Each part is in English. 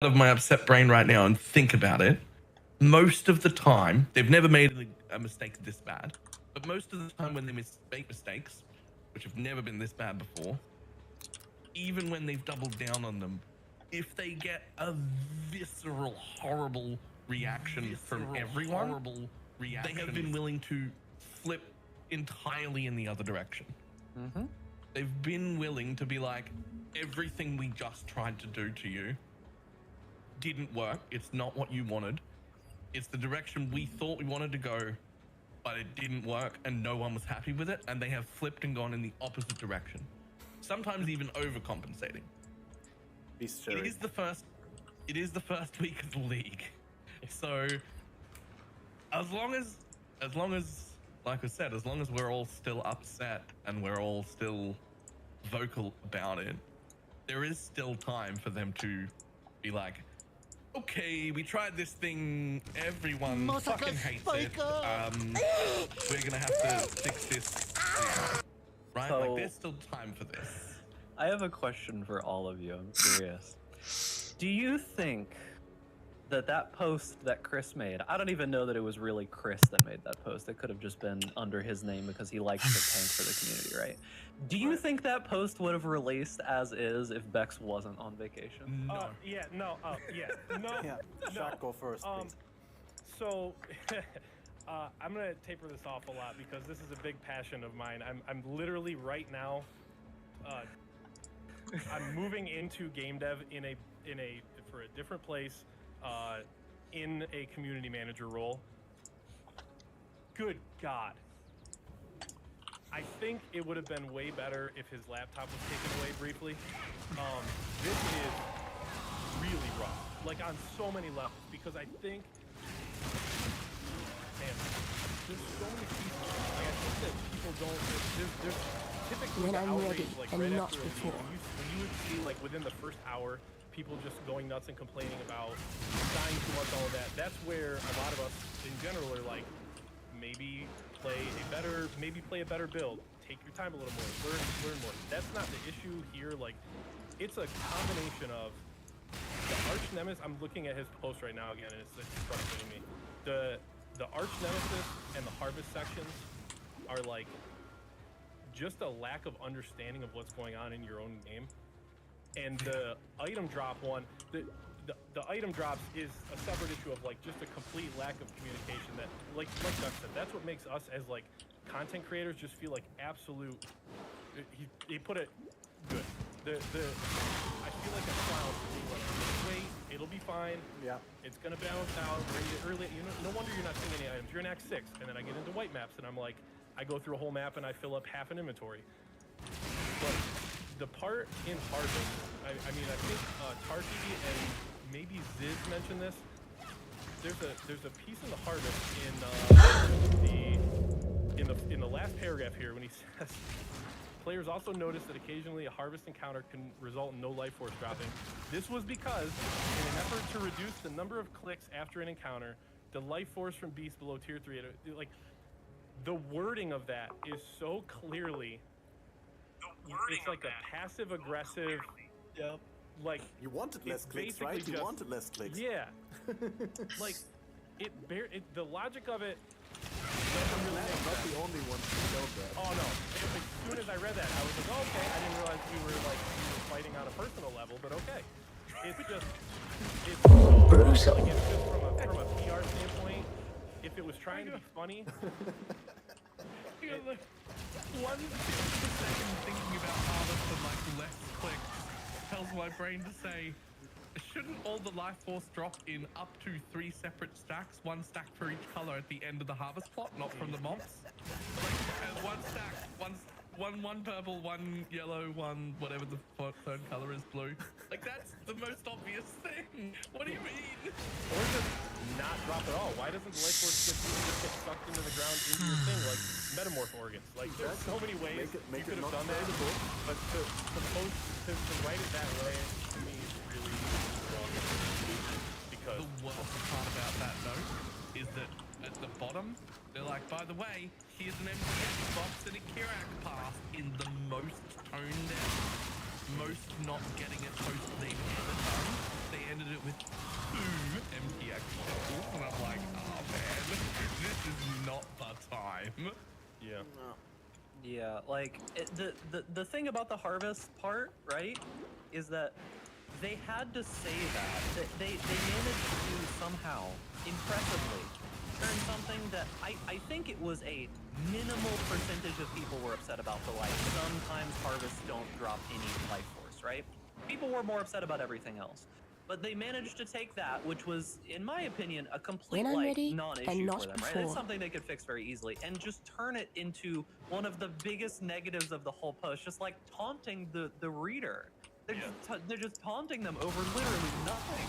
of my upset brain right now and think about it, most of the time, they've never made a mistake this bad, but most of the time when they make mistakes, which have never been this bad before, even when they've doubled down on them, if they get a visceral, horrible reaction from everyone, they have been willing to flip entirely in the other direction. Mm-hmm. They've been willing to be like, everything we just tried to do to you didn't work. It's not what you wanted. It's the direction we thought we wanted to go, but it didn't work and no one was happy with it. And they have flipped and gone in the opposite direction. Sometimes even overcompensating. It is the first week of the league. So as long as, like I said, as long as we're all still upset and we're all still vocal about it, there is still time for them to be like, okay, we tried this thing, everyone fucking hates it. We're gonna have to fix this. Right? So, like, there's still time for this. I have a question for all of you. I'm curious. Do you think that post that Chris made, I don't even know that it was really Chris that made that post. It could have just been under his name because he likes to tank for the community, right? Do you think that post would have released as is if Bex wasn't on vacation? No. No. Yeah, Shaq, go first, please. So, I'm gonna taper this off a lot because this is a big passion of mine. I'm literally right now, I'm moving into game dev for a different place, in a community manager role. Good God. I think it would have been way better if his laptop was taken away briefly. This is really rough, like on so many levels, because I think, man, there's so many people. Like, I think that people don't. There's typically When the I'm outrage, ready, like and right not after a league, before. when you would see like within the first hour, people just going nuts and complaining about dying too much, all of that. That's where a lot of us in general are like, maybe play a better build. Take your time a little more. Learn more. That's not the issue here. Like, it's a combination of the arch nemesis. I'm looking at his post right now again, and it's frustrating me. The arch nemesis and the harvest sections are like just a lack of understanding of what's going on in your own game. And the item drop one, the item drops is a separate issue of like just a complete lack of communication that, like Doug said, that's what makes us as like content creators just feel like absolute. He put it good. I feel like a clown being like, wait, it'll be fine. Yeah. It's gonna balance out. Early, no wonder you're not seeing any items. You're in Act 6, and then I get into white maps, and I'm like, I go through a whole map and I fill up half an inventory. But the part in Harvest, I mean, I think Tarky and maybe Ziz mentioned this. There's a piece in the Harvest in the last paragraph here when he says, players also notice that occasionally a Harvest encounter can result in no life force dropping. This was because, in an effort to reduce the number of clicks after an encounter, the life force from beasts below tier 3, like, the wording of that is so clearly, it's like a passive aggressive, Yep. like, You wanted less clicks, right? You wanted less clicks. yeah, like the logic of it doesn't really make I'm not sense. the only one who knows that. Oh no! As soon as I read that, I was like, oh, okay. I didn't realize we were fighting on a personal level, but okay. It's just Brutal. like, it's just from a PR standpoint. If it was trying to be funny, Like, 1 second thinking about Harvest and like less clicks tells my brain to say, shouldn't all the life force drop in up to 3 separate stacks, 1 stack for each color at the end of the harvest plot, not from the mobs? Like, 1 stack, one purple, 1 yellow, 1 whatever the third color is, blue. Like, that's the most obvious thing. What do you mean? or just not drop at all. Why doesn't the life force just get sucked into the ground into your thing like metamorph organs? Like, there's so many ways Make you it could have not done that, but to write it that way to me is really wrong. Because The worst part about that note is that at the bottom, they're like, by the way, here's an MTX box and a Kirak pass in the most toned down, most not getting it post they've ever done. They ended it with 2 MTX kills, and I'm like, oh man, this is not the time. Yeah. No. Yeah, like the thing about the harvest part, right, is that they had to say that they managed to somehow impressively turn something that I think it was a minimal percentage of people were upset about the life. Sometimes harvests don't drop any life force, right? People were more upset about everything else. But they managed to take that, which was, in my opinion, a complete non-issue for them, right? It's something they could fix very easily, and just turn it into one of the biggest negatives of the whole post, just like taunting the reader. They're just taunting them over literally nothing.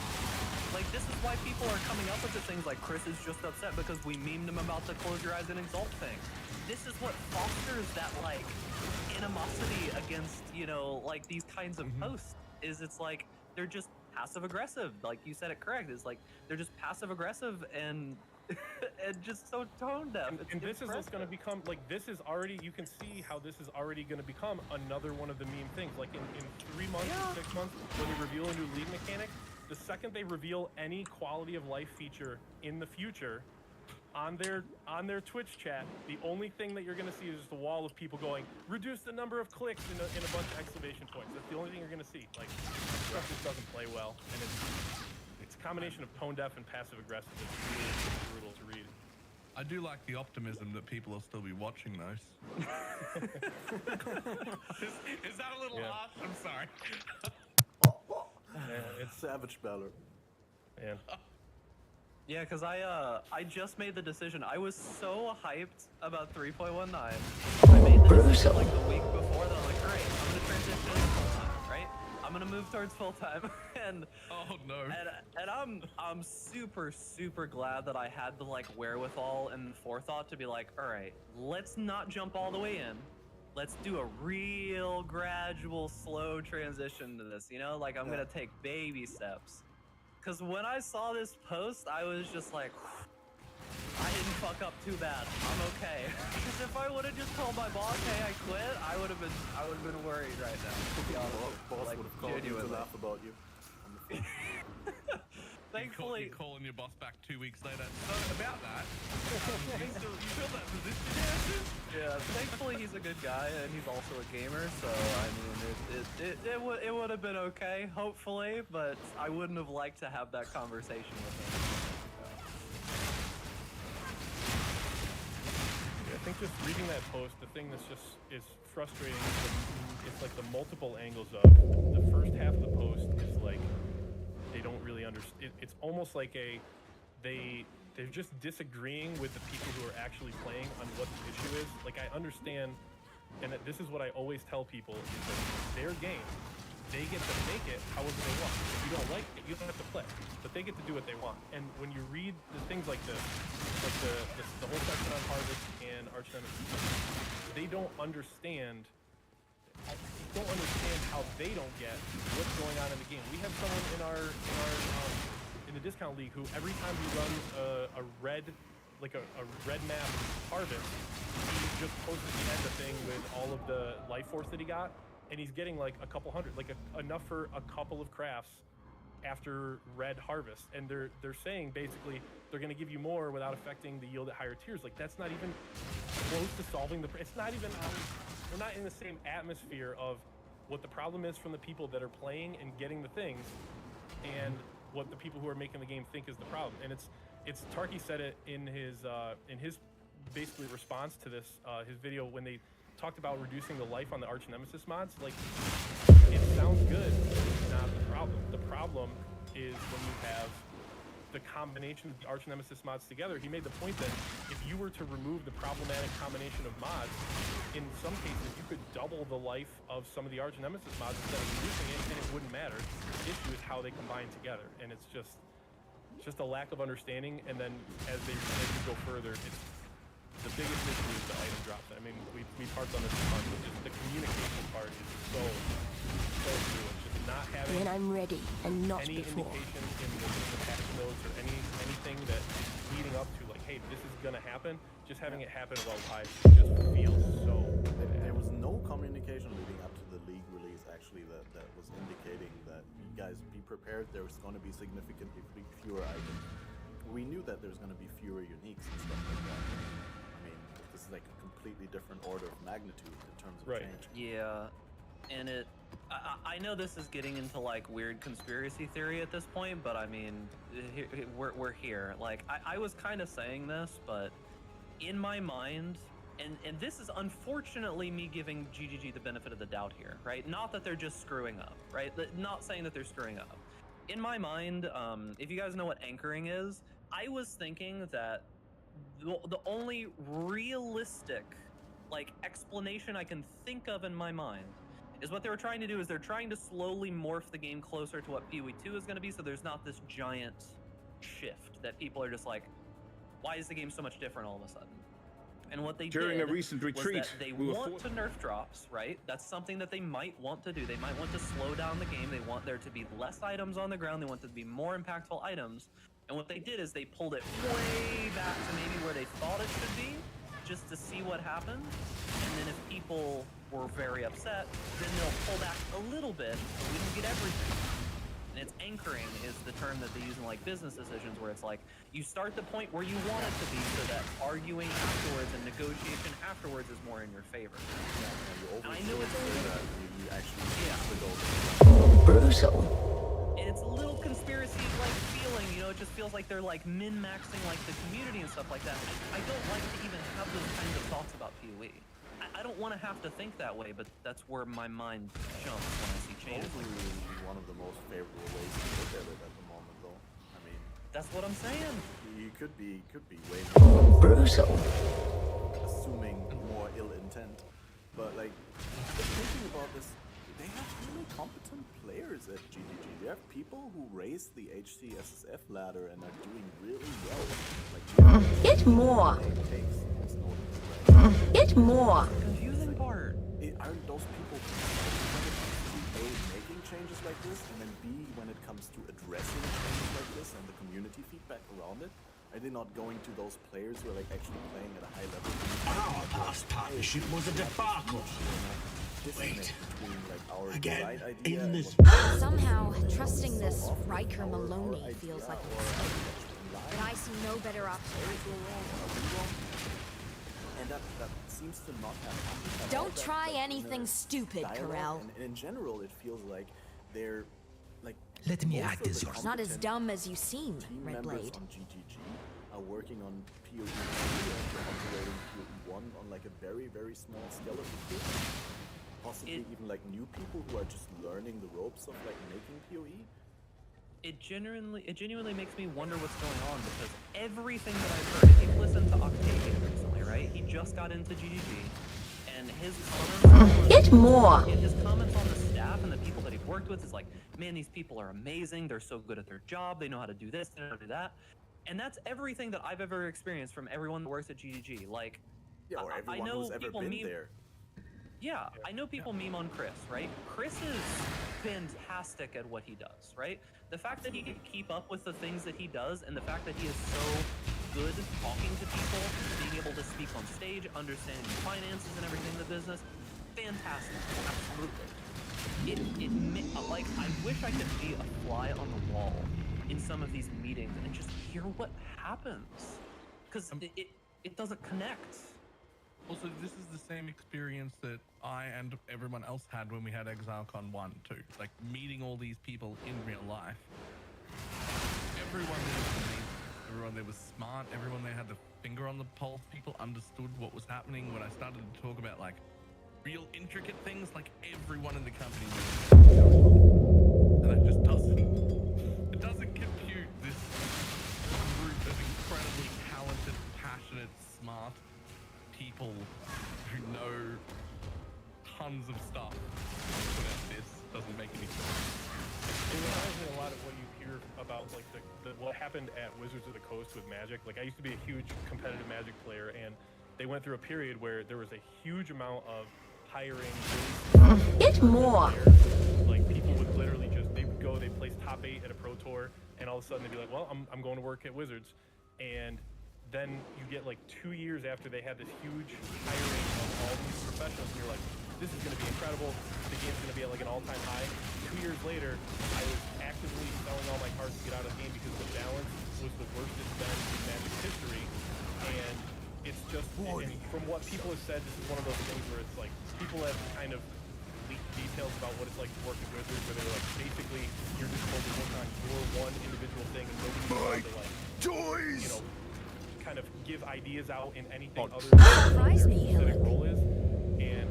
Like, this is why people are coming up with the things like Chris is just upset because we memed him about the close your eyes and exalt thing. This is what fosters that, like, animosity against, you know, like, these kinds of posts. It's like, they're just passive aggressive. Like, you said it correct. It's like, they're just passive aggressive and and just so tone deaf. And this is what's going to become, like, this is already, you can see how this is already going to become another one of the meme things. Like, in 3 months, 6 months, when they reveal a new league mechanic, the second they reveal any quality of life feature in the future on their Twitch chat, the only thing that you're going to see is just a wall of people going, reduce the number of clicks in a bunch of exclamation points. That's the only thing you're going to see. Like, stuff just doesn't play well, and it's a combination of tone deaf and passive aggressive. It's really brutal to read. I do like the optimism that people will still be watching those. Is that a little harsh? I'm sorry. Yeah, it's Savage Ballard. man. Yeah, because I just made the decision. I was so hyped about 3.19. I made the decision like the week before that I'm like, all right, I'm gonna transition to full-time, right? I'm gonna move towards full-time, and oh no. And I'm super glad that I had the like wherewithal and forethought to be like, all right, let's not jump all the way in. Let's do a real gradual, slow transition to this. You know, like I'm gonna take baby steps. Because when I saw this post, I was just like, I didn't fuck up too bad. I'm okay. Because if I would have just told my boss, hey, I quit, I would have been worried right now. To be honest, Boss like, would have called you to laugh about you. Thankfully, you're calling your boss back 2 weeks later. So about that, you feel that position? Yeah, thankfully he's a good guy and he's also a gamer. So I mean, it would have been okay, hopefully, but I wouldn't have liked to have that conversation with him. Yeah, I think just reading that post, the thing that's just is frustrating it's like the multiple angles of the first half of the post is like they don't really understand. It's almost like they're just disagreeing with the people who are actually playing on what the issue is. Like, I understand, and this is what I always tell people, is that their game, they get to make it however they want. If you don't like it, you don't have to play, but they get to do what they want. And when you read the things like this, like the whole section on Harvest and Arch Nemesis, they don't understand how they don't get what's going on in the game. We have someone in the discount league who every time he runs a red map harvest, he just posts at the end a thing with all of the life force that he got, and he's getting like a couple hundred, like enough for a couple of crafts after red harvest. And they're saying basically they're going to give you more without affecting the yield at higher tiers. Like, that's not even close to solving it's not even we're not in the same atmosphere of what the problem is from the people that are playing and getting the things and what the people who are making the game think is the problem. And it's Tarky said it in his basically response to this his video when they talked about reducing the life on the Arch Nemesis mods. Like, it sounds good, it's not the problem. The problem is when you have the combination of the Arch Nemesis mods together. He made the point that if you were to remove the problematic combination of mods, in some cases you could double the life of some of the Arch Nemesis mods instead of reducing it, and it wouldn't matter. The issue is how they combine together, and it's just a lack of understanding. And then as you go further, it's the biggest issue is the item drops. I mean, we harped on this a bunch, but just the communication part is so true. It's just not having when I'm ready and not any before. indication in the patch notes or anything that is leading up to, like, hey, this is gonna happen. Just having it happen while live just feels so bad. There was no communication leading up to the the league release actually that was indicating that you guys be prepared. There's going to be significantly fewer items. We knew that there's going to be fewer uniques and stuff like that. I mean, this is like a completely different order of magnitude in terms of change. Yeah, and I know this is getting into like weird conspiracy theory at this point, but I mean, we're here. Like, I was kind of saying this, but in my mind, and this is unfortunately me giving GGG the benefit of the doubt here, right? Not that they're just screwing up, right? Not saying that they're screwing up. In my mind, if you guys know what anchoring is, I was thinking that the only realistic like explanation I can think of in my mind is what they were trying to do is they're trying to slowly morph the game closer to what PoE 2 is going to be, so there's not this giant shift that people are just like, why is the game so much different all of a sudden? And what they During did a recent retreat, was that they want to nerf drops, right? That's something that they might want to do. They might want to slow down the game. They want there to be less items on the ground. They want there to be more impactful items. And what they did is they pulled it way back to maybe where they thought it should be, just to see what happened. And then if people were very upset, then they'll pull back a little bit, so we don't get everything. And it's anchoring is the term that they use in like business decisions, where it's like you start the point where you want it to be, so that arguing afterwards and negotiation afterwards is more in your favor. And I know it's a little brutal. It's a little conspiracy-like feeling, you know. It just feels like they're like min-maxing like the community and stuff like that. I don't like to even have those kinds of thoughts about PoE. I don't want to have to think that way, but that's where my mind jumps when I see changes. Hopefully, one of the most favorable ways to look at it at the moment, though. I mean, that's what I'm saying. You could be way more brutal, assuming more ill intent, but like just thinking about this, they have really competent players at GGG. They have people who raise the HCSSF ladder and are doing really well. Like, get more. Get more. Confusing part. Aren't those people A, making changes like this, and then B, when it comes to addressing changes like this and the community feedback around it, are they not going to those players who are like actually playing at a high level? Our past partnership was a debacle. Wait, again, in this... Somehow, trusting this Riker Maloney feels like a mistake. But I see no better option. And that seems to not have happened. Don't try anything stupid, Corel. And in general, it feels like they're like. Let me act as your. Not as dumb as you seem, team Red members Blade. on GGG are working on PoE 2 and operating PoE 1 on like a very, very small skeleton crew. Possibly even like new people who are just learning the ropes of like making PoE. It genuinely makes me wonder what's going on, because everything that I've heard, if you've listened to Octavian recently, right? He just got into GGG, and his comments Get more. His comments on the staff and the people that he's worked with is like, man, these people are amazing. They're so good at their job. They know how to do this, they know how to do that. And that's everything that I've ever experienced from everyone that works at GGG. Like, yeah, or everyone I know who's ever people been meme, there. Yeah, I know people meme on Chris, right? Chris is fantastic at what he does, right? The fact that he can keep up with the things that he does, and the fact that he is so good talking to people, being able to speak on stage, understanding finances and everything in the business, fantastic, absolutely. Like, I wish I could be a fly on the wall in some of these meetings and just hear what happens, because it doesn't connect. Also, this is the same experience that I and everyone else had when we had ExileCon 1 too. Like, meeting all these people in real life. Everyone there was amazing. Everyone there was smart. Everyone there had the finger on the pulse. People understood what was happening. When I started to talk about like real intricate things, like everyone in the company knew. And it just doesn't compute this group of incredibly talented, passionate, smart people who know tons of stuff. This doesn't make any sense. It reminds me a lot of what you hear about like what happened at Wizards of the Coast with Magic. Like, I used to be a huge competitive Magic player, and they went through a period where there was a huge amount of hiring. Get more. Like, people would literally they would go, they place top 8 at a pro tour, and all of a sudden they'd be like, well, I'm going to work at Wizards. And then you get like 2 years after they had this huge hiring of all these professionals, and you're like, this is going to be incredible. The game's going to be at like an all-time high. 2 years later, I was actively selling all my cards to get out of the game because the balance was the worst it's been in Magic's history. And it's just, and from what people have said, this is one of those things where it's like, people have kind of leaked details about what it's like to work with Wizards, where they're like, basically, you're just supposed to work on your one individual thing, and nobody's allowed to like, you know, kind of give ideas out in anything other than what Surprise their me, specific Alec. role is. And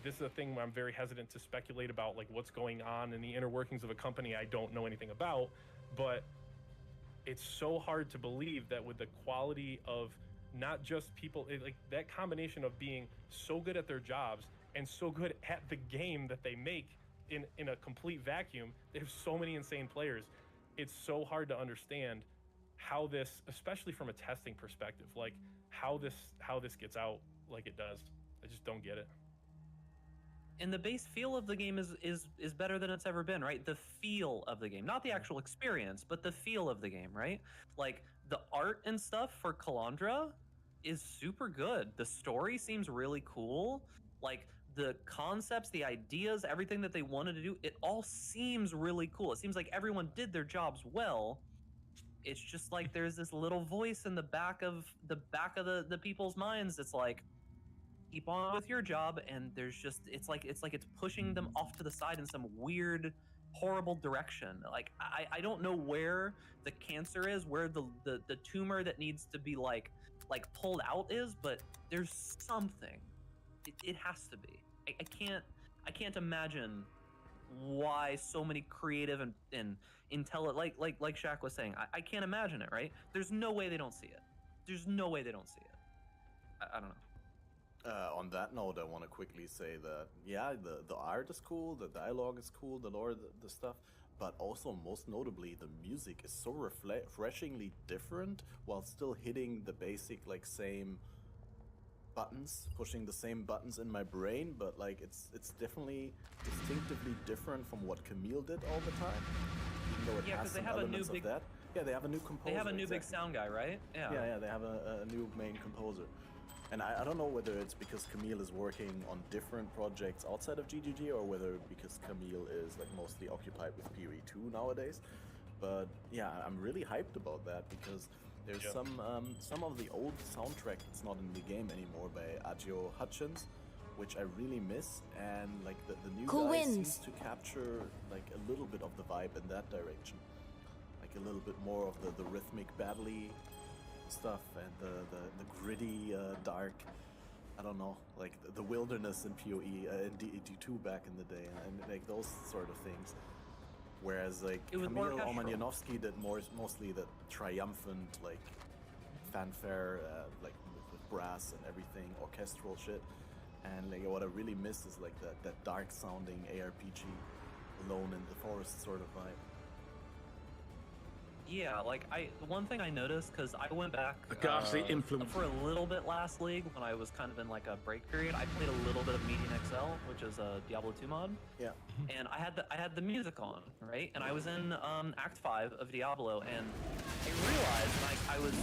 this is a thing where I'm very hesitant to speculate about like what's going on in the inner workings of a company I don't know anything about, but it's so hard to believe that with the quality of not just people, like that combination of being so good at their jobs and so good at the game that they make in a complete vacuum, they have so many insane players. It's so hard to understand how this, especially from a testing perspective, like how this gets out like it does. I just don't get it. And the base feel of the game is better than it's ever been, right? The feel of the game, not the actual experience, but the feel of the game, right? Like the art and stuff for Kalandra is super good. The story seems really cool. Like the concepts, the ideas, everything that they wanted to do, it all seems really cool. It seems like everyone did their jobs well. It's just like there's this little voice in the back of the people's minds that's like, keep on with your job, and there's just it's like it's pushing them off to the side in some weird horrible direction. Like I don't know where the cancer is, where the tumor that needs to be like pulled out is, but there's something. It has to be. I can't imagine why so many creative and intelligent, like Shaq was saying, I can't imagine it, right? There's no way they don't see it. There's no way they don't see it. I don't know. On that note, I want to quickly say that, yeah, the art is cool, the dialogue is cool, the lore, the stuff, but also most notably, the music is so refreshingly different while still hitting the basic, like, same buttons, pushing the same buttons in my brain, but, like, it's definitely distinctively different from what Camille did all the time, even though it has some elements of that. Yeah, they have a new composer. They have a new big sound guy, right? Yeah, they have a new main composer. And I don't know whether it's because Camille is working on different projects outside of GGG or whether because Camille is like mostly occupied with PoE 2 nowadays. But yeah, I'm really hyped about that because there's some of the old soundtrack that's not in the game anymore by Agio Hutchins, which I really miss, and like the new Cool guy wins. seems to capture like a little bit of the vibe in that direction. Like a little bit more of the rhythmic battle-y stuff and the gritty, dark, I don't know, like the wilderness in PoE, in D2 back in the day, and like those sort of things. Whereas like Kamil Omanyanovsky did mostly the triumphant, like fanfare, like with brass and everything, orchestral shit. And like what I really miss is like that dark sounding ARPG, Alone in the Forest sort of vibe. Yeah, like one thing I noticed, because I went back for a little bit last league when I was kind of in like a break period. I played a little bit of Median Exile, which is a Diablo 2 mod. Yeah. And I had the music on, right? And I was in Act 5 of Diablo, and I realized I was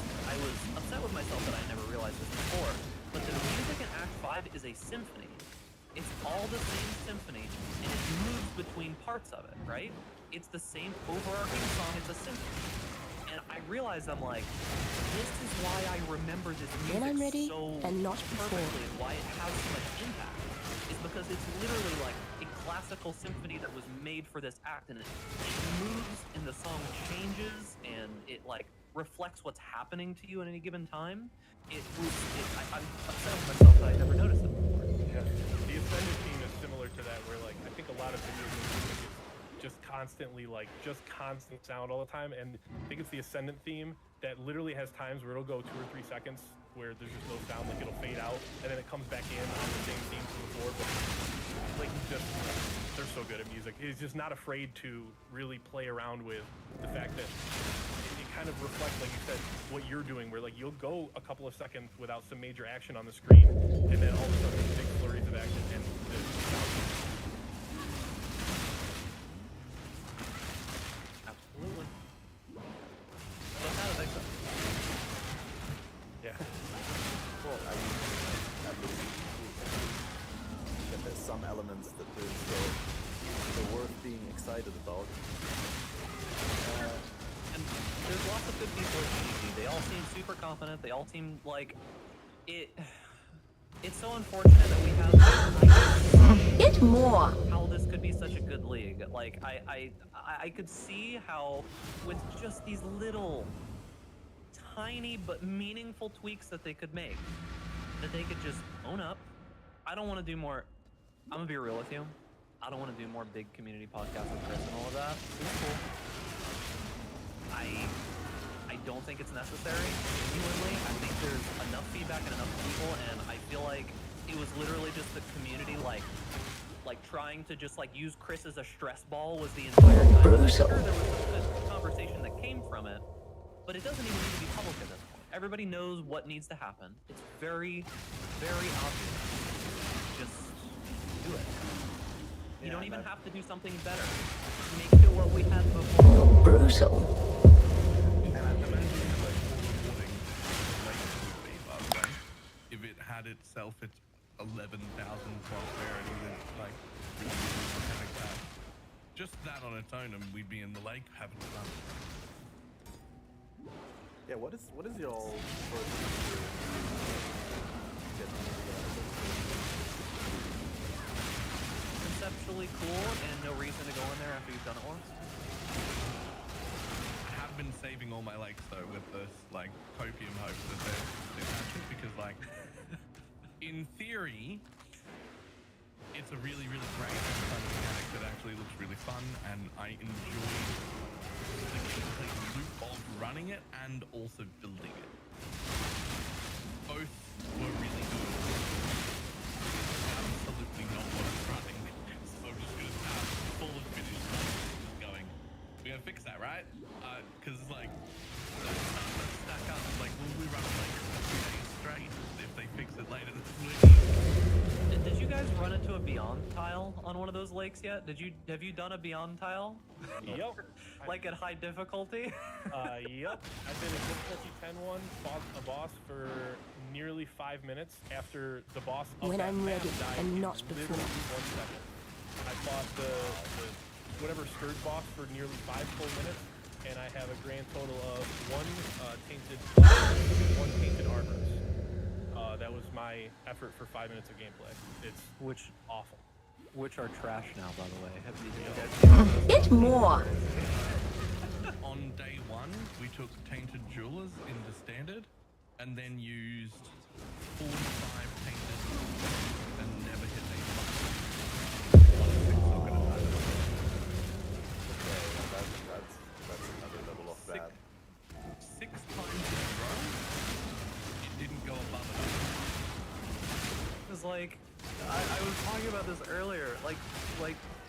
upset with myself that I never realized this before. But the music in Act 5 is a symphony. It's all the same symphony, and it moves between parts of it, right? It's the same overarching song, it's a symphony. And I realized, I'm like, this is why I remember this music When I'm ready, so and not before. perfectly, and why it has so much impact. Is because it's literally like a classical symphony that was made for this act, and it moves, and the song changes, and it like reflects what's happening to you at any given time. I'm upset with myself that I never noticed it before. Yeah. The Ascended theme is similar to that, where like I think a lot of video game music is just constantly like constant sound all the time, and I think it's the Ascendant theme that literally has times where it'll go 2 or 3 seconds where there's just no sound, like it'll fade out, and then it comes back in on the same theme from before. But like they're so good at music. He's just not afraid to really play around with the fact that it kind of reflects, like you said, what you're doing, where like you'll go a couple of seconds without some major action on the screen, and then all of a sudden there's big flurries of action, and the sound. Absolutely. But that is excellent. Yeah. Well, I mean, lots of good people at GDG. They all seem super confident. They all seem like it. It's so unfortunate that we have Get more. how this could be such a good league. Like I could see how with just these little tiny but meaningful tweaks that they could make, that they could just own up. I don't want to do more. I'm gonna be real with you. I don't want to do more big community podcasts with Chris and all of that. It's cool. I don't think it's necessary. Genuinely, I think there's enough feedback and enough people, and I feel like it was literally just the community like trying to just like use Chris as a stress ball was the entire time. Brutal. Sure, there was a conversation that came from it, but it doesn't even need to be public at this point. Everybody knows what needs to happen. It's very, very obvious. Just do it. You don't even have to do something better. Make it what we had before. Brutal. If it had itself its 11,000 prosperity, that like like that. Just that on its own, and we'd be in the lake having fun. Yeah, what is your first Conceptually cool and no reason to go in there after you've done it once. I have been saving all my lakes though with this like copium hope that they're hatching, because like in theory it's a really great and fun mechanic that actually looks really fun, and I enjoy the complete loop of running it and also building it. Both were really good. Absolutely not what I'm running, so I'm just gonna have full of finish just going. We gotta fix that, right? Because like let's stack up. Like we'll run like 2 days straight if they fix it later this week. Did you guys run into a Beyond tile on one of those lakes yet? Have you done a Beyond tile? Yep. Like at high difficulty? Yep. I've been a difficulty 10-1, fought a boss for nearly 5 minutes after the boss of When that I'm map ready, died and in not before. literally 1 second. I fought the whatever Scourge boss for nearly 5 full minutes, and I have a grand total of 1 tainted and 1 tainted armors. That was my effort for 5 minutes of gameplay. It's awful. Which are trash now, by the way. Have you guys Get more. On day 1, we took Tainted Jewelers into standard, and then used 45 Tainted and never hit a that's another level of bad. 6 times in a row, it didn't go above it. It's like I was talking about this earlier. Like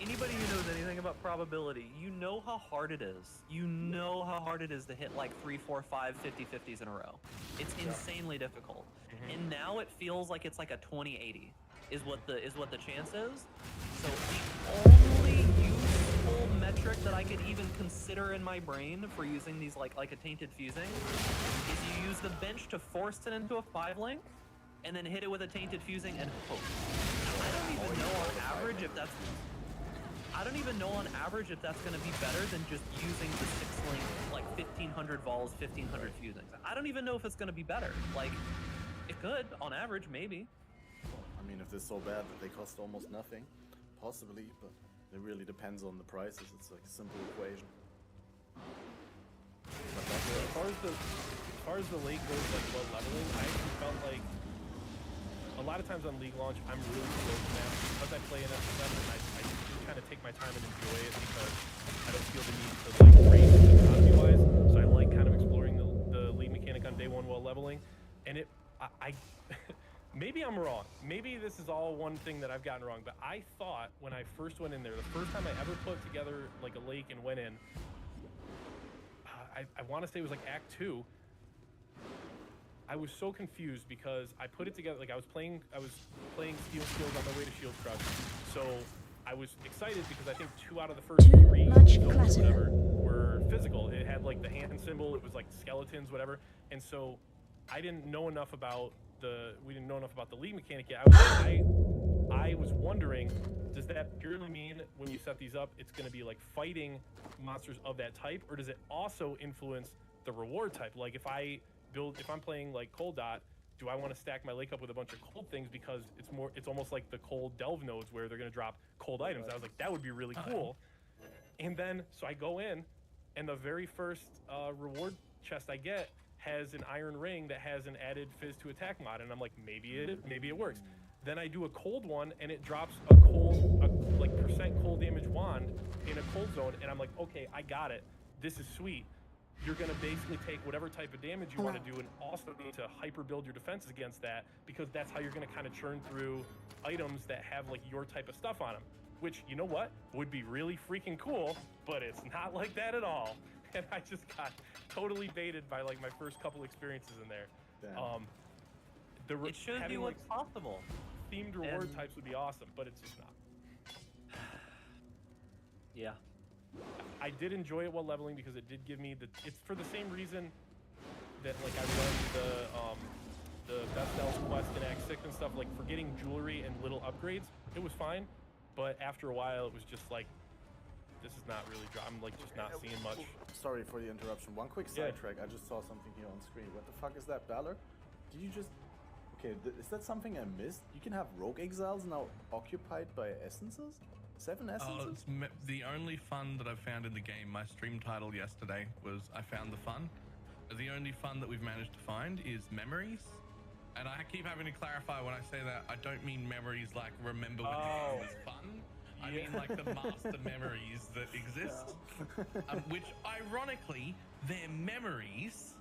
anybody who knows anything about probability, you know how hard it is. You know how hard it is to hit like 3, 4, 5, 50-50s in a row. It's insanely difficult. And now it feels like it's like a 20-80 is what the chance is. So the only useful metric that I could even consider in my brain for using these like a tainted fusing is you use the bench to force it into a 5-link and then hit it with a tainted fusing and hope. I don't even know on average if that's going to be better than just using the 6-link like 1500 vols, 1500 fusings. I don't even know if it's going to be better. Like it could on average, maybe. I mean, if they're so bad that they cost almost nothing, possibly, but it really depends on the prices. It's like a simple equation. But that's As far as the lake goes, like low leveling, I actually felt like a lot of times on League launch, I'm really slow to that because I play in SSF, and I kind of take my time and enjoy it because I don't feel the need to like race economy-wise. So I like kind of exploring the league mechanic on day 1 while leveling, and I maybe I'm wrong. Maybe this is all one thing that I've gotten wrong, but I thought when I first went in there, the first time I ever put together like a lake and went in, I want to say it was like Act 2. I was so confused because I put it together, like I was playing Steel Skills on my way to Shield Crush. So I was excited because I think 2 out of the first 3 much zones, clutter. whatever, were physical. It had like the hand symbol, it was like skeletons, whatever. And so I didn't know enough about we didn't know enough about the league mechanic yet. I was wondering, does that purely mean when you set these up, it's going to be like fighting monsters of that type, or does it also influence the reward type. Like if I'm playing like Cold Dot, do I want to stack my lake up with a bunch of cold things because it's almost like the cold delve nodes where they're going to drop cold items. I was like, that would be really cool. And then so I go in, and the very first reward chest I get has an iron ring that has an added fizz to attack mod, and I'm like, maybe it works. Then I do a cold one, and it drops a percent cold damage wand in a cold zone, and I'm like, okay, I got it. This is sweet. You're gonna basically take whatever type of damage you want to do, and also need to hyper build your defenses against that, because that's how you're gonna kind of churn through items that have like your type of stuff on them. Which, you know what, would be really freaking cool, but it's not like that at all. And I just got totally baited by like my first couple experiences in there. Damn. It should be what's possible. Themed reward types would be awesome, but it's just not. Yeah. I did enjoy it while leveling because it did give me it's for the same reason that like I run the Best Elves quest and Act 6 and stuff, like for getting jewelry and little upgrades, it was fine. But after a while, it was just like, this is not really, I'm like just not seeing much. Sorry for the interruption. One quick sidetrack. I just saw something here on screen. What the fuck is that, Balor? Did you just... Okay, is that something I missed? You can have rogue exiles now occupied by essences? 7 essences? The only fun that I've found in the game, my stream title yesterday was I found the fun. The only fun that we've managed to find is memories. And I keep having to clarify when I say that, I don't mean memories like remember when the game was fun. I mean like the master memories that exist, which ironically, they're memories.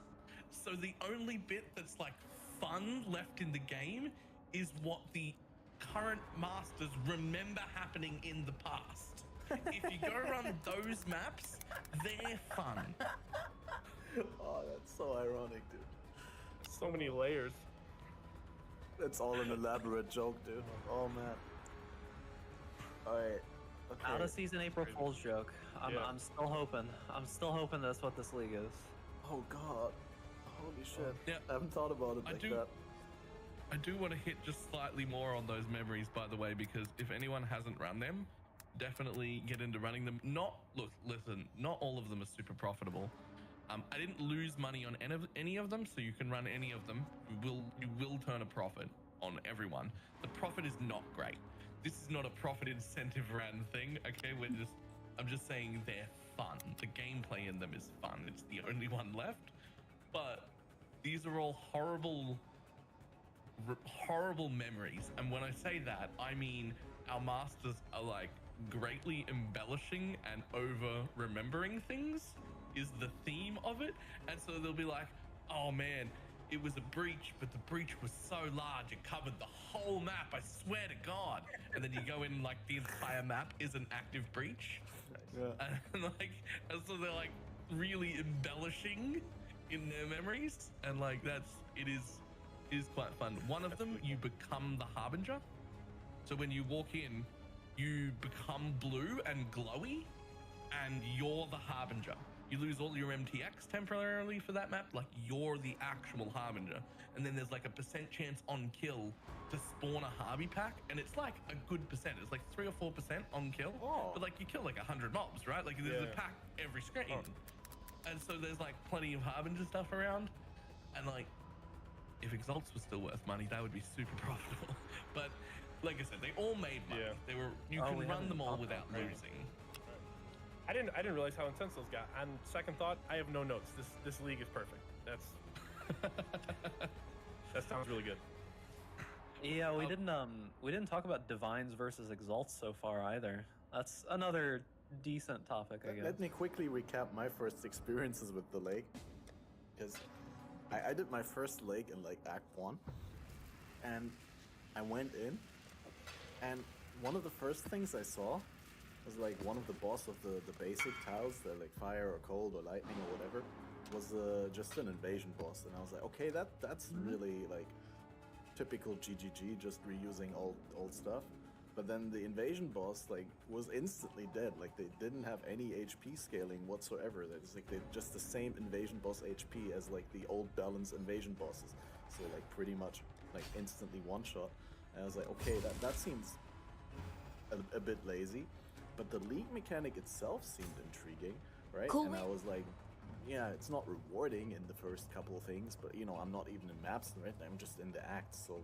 So the only bit that's like fun left in the game is what the current masters remember happening in the past. If you go run those maps, they're fun. Oh, that's so ironic, dude. So many layers. That's all an elaborate joke, dude. Oh, man. Alright. Okay. Out of season April Fool's joke. I'm still hoping. I'm still hoping that's what this league is. Oh, God. Holy shit. Yeah. I haven't thought about it like that. I do want to hit just slightly more on those memories, by the way, because if anyone hasn't run them, definitely get into running them. Listen, not all of them are super profitable. I didn't lose money on any of them, so you can run any of them. You will turn a profit on everyone. The profit is not great. This is not a profit incentive ran thing, okay? I'm just saying they're fun. The gameplay in them is fun. It's the only one left. But these are all horrible memories. And when I say that, I mean our masters are like greatly embellishing and over remembering things is the theme of it. And so they'll be like, oh man, it was a breach, but the breach was so large it covered the whole map, I swear to God. And then you go in, like the entire map is an active breach. Yeah. And so they're like really embellishing in their memories, and like it is quite fun. One of them, you become the Harbinger. So when you walk in, you become blue and glowy, and you're the Harbinger. You lose all your MTX temporarily for that map, like you're the actual Harbinger. And then there's like a % chance on kill to spawn a Harby pack, and it's like a good percent. It's like 3 or 4% on kill, but like you kill like 100 mobs, right? Like there's a pack every screen. And so there's like plenty of Harbinger stuff around, and like if Exalts was still worth money, that would be super profitable. But like I said, they all made money. You can run them all without losing. I didn't realize how intense those got. On second thought, I have no notes. This league is perfect. That sounds really good. Yeah, we didn't talk about Divines versus Exalts so far either. That's another decent topic, I guess. Let me quickly recap my first experiences with the lake, because I did my first lake in like Act 1, and I went in, and one of the first things I saw was like one of the boss of the basic tiles, the like fire or cold or lightning or whatever, was just an invasion boss, and I was like, okay, that's really like typical GGG, just reusing old stuff. But then the invasion boss like was instantly dead. Like they didn't have any HP scaling whatsoever. It's like they just the same invasion boss HP as like the old balance invasion bosses. So like pretty much like instantly one shot. And I was like, okay, that seems a bit lazy. But the league mechanic itself seemed intriguing, right? Cool. And I was like, yeah, it's not rewarding in the first couple of things, but you know, I'm not even in maps, right? I'm just in the acts, so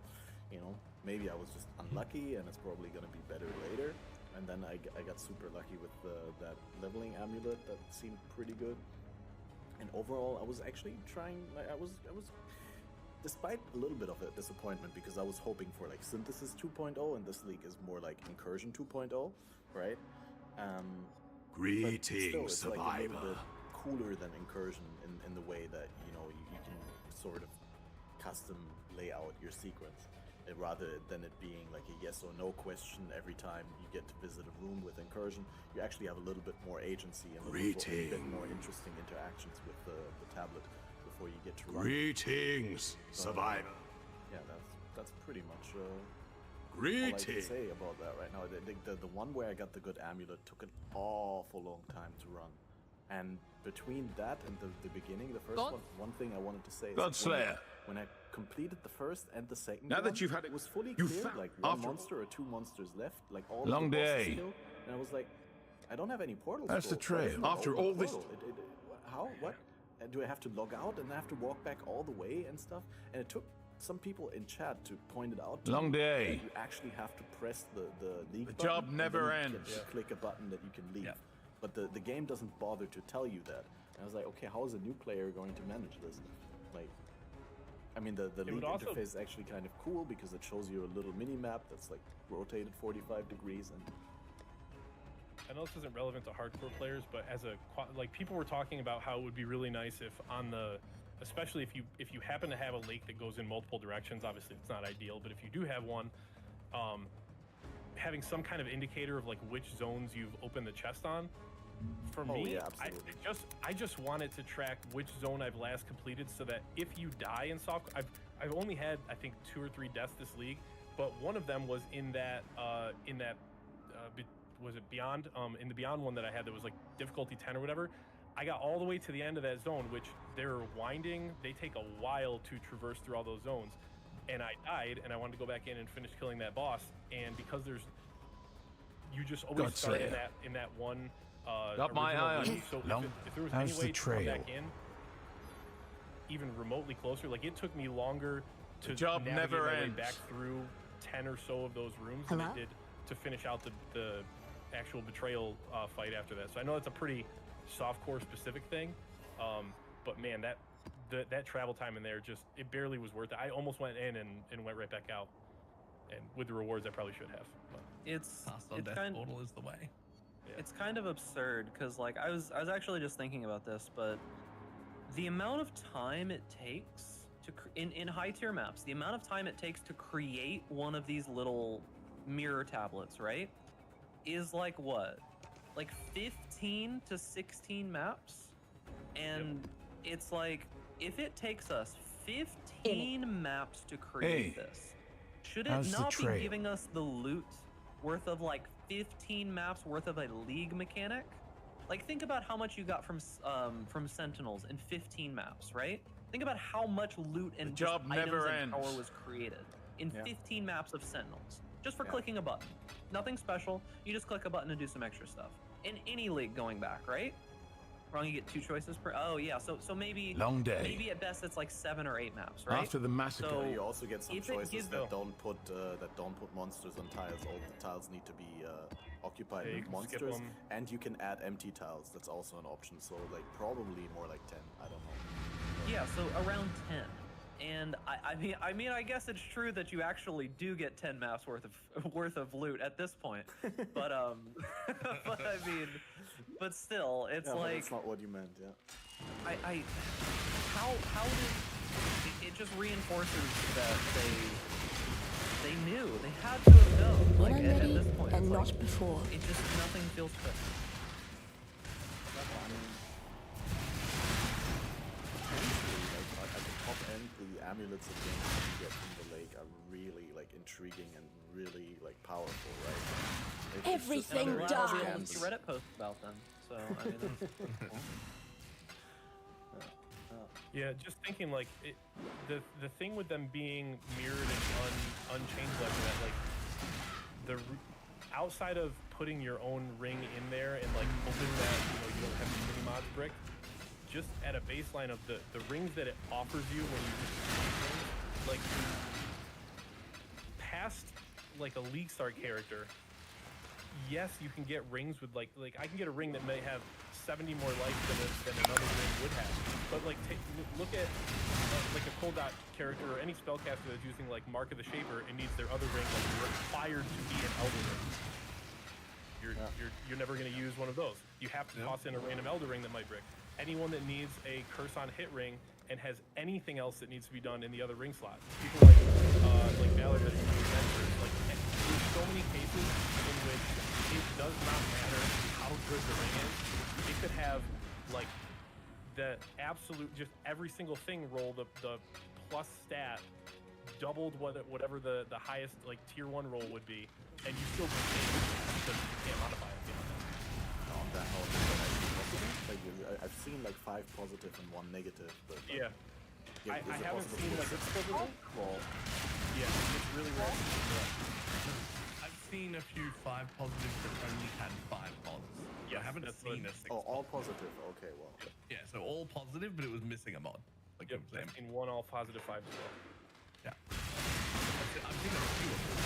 you know, maybe I was just unlucky, and it's probably gonna be better later. And then I got super lucky with that leveling amulet that seemed pretty good. And overall, I was actually trying. Like, I was, despite a little bit of a disappointment because I was hoping for like Synthesis 2.0, and this league is more like Incursion 2.0, right? Greetings, still, it's survivor. like a little bit cooler than Incursion in the way that you know you can sort of custom lay out your sequence, rather than it being like a yes or no question every time you get to visit a room with Incursion. You actually have a little bit more agency and a bit more interesting interactions with the tablet before you get to run. Greetings, survivor. Yeah, that's pretty much all I Greetings. can say about that right now. The one where I got the good amulet took an awful long time to run. And between that and the beginning, the first one thing I wanted to say is Godslayer. when I completed the first and the second Now one, that you've had it, was fully you clear, found- like one after- monster or two monsters left, like all Long of the bosses day. still, and I was like, I don't have any portals. That's the scrolls. Why trail. isn't it After open all this- portal? How? What? And do I have to log out and I have to walk back all the way and stuff? And it took some people in chat to point it out. Long day. You actually have to press the league The button, job and never then you ends. can click a button that you can leave. Yeah. But the game doesn't bother to tell you that. And I was like, okay, how is a new player going to manage this? Like, I mean, the league would also- interface is actually kind of cool because it shows you a little mini map that's like rotated 45 degrees, and I know this isn't relevant to hardcore players, but as like people were talking about how it would be really nice if on the, especially if you happen to have a lake that goes in multiple directions. Obviously, it's not ideal, but if you do have one, having some kind of indicator of like which zones you've opened the chest on. For me, yeah, absolutely. I just wanted to track which zone I've last completed, so that if you die in soft, I've only had I think 2 or 3 deaths this league, but one of them was in that was it Beyond? In the Beyond one that I had that was like difficulty 10 or whatever, I got all the way to the end of that zone, which they're winding. They take a while to traverse through all those zones. And I died, and I wanted to go back in and finish killing that boss. And because you just always start in that one Got my original eye on room. you. So Long if there was as any the way to come trail. back in, even remotely closer, like it took me longer to The job navigate never my way ends. back through 10 or so of those rooms than Hello? it did to finish out the actual betrayal fight after that. So I know it's a pretty softcore specific thing, but man, that travel time in there it barely was worth it. I almost went in and went right back out, and with the rewards I probably should have. But It's Pass on it's death kind portal is the way. it's kind of absurd because like I was actually just thinking about this, but the amount of time it takes to in high tier maps, the amount of time it takes to create one of these little mirror tablets, right, is like what, like 15 to 16 maps, and it's like if it takes us 15 maps to create this, should it how's the not be trail? giving us the loot worth of like 15 maps worth of a league mechanic? Like think about how much you got from Sentinels in 15 maps, right? Think about how much loot and The job just items never and ends. power was created in Yeah. 15 maps of Sentinels, just for Yeah. clicking a button. Nothing special. You just click a button and do some extra stuff. In any league going back, right? Wrong, you get 2 choices per. Oh yeah, so maybe Long day. maybe at best it's like 7 or 8 maps, right? After the massacre. So- you also get some if it choices gives- that don't put monsters on tiles. All the tiles need to be occupied Yeah, you with can skip monsters, 'em. and you can add empty tiles. That's also an option. So like probably more like 10. I don't know. Yeah, so around 10. And I mean, I guess it's true that you actually do get 10 maps worth of loot at this point. But but I mean, but still, it's Yeah, but like that's not what you meant. Yeah. how did it just reinforces that they knew they had to have known. When Like I'm at ready this point, and it's not like, before. it just nothing feels fit. Potentially, like at the top end, the amulets and things that you get from the lake are really like intriguing and really like powerful, right? Like, it's just Everything very Glad I'll be able to dies. see Reddit posts about them. So I mean, that's yeah, just thinking like the thing with them being mirrored and unchanged like that, like outside of putting your own ring in there and like hoping that you don't have the mini mods brick, just at a baseline of the rings that it offers you when you just like past like a League Star character. Yes, you can get rings with like I can get a ring that may have 70 more life than another ring would have. But like look at like a Cold Dot character or any spellcaster that's using like Mark of the Shaper and needs their other ring like required to be an Elder Ring. You're never going to use one of those. You have to toss in a random Elder Ring that might brick. Anyone that needs a Curse on Hit ring and has anything else that needs to be done in the other ring slot. People like Valor that use Ventures. Like there's so many cases in which it does not matter how good the ring is. It could have like the absolute just every single thing roll the plus stat doubled whatever the highest like tier 1 roll would be, and you still because you can't modify it beyond that. On that note, is that actually possible? Like, I've seen like 5 positive and 1 negative, but Yeah. I is it haven't possible seen to like get it's 6 positive? Well, yeah, it's really rare. I've seen a few 5 positives that only had 5 pods. Yeah, I haven't that's seen what- a 6. Oh, all positive. Okay, well. Yeah, so all positive, but it was missing a mod. Like Yep, you were saying. I've seen 1 all positive 5 as well. Yeah. I've seen a few of them,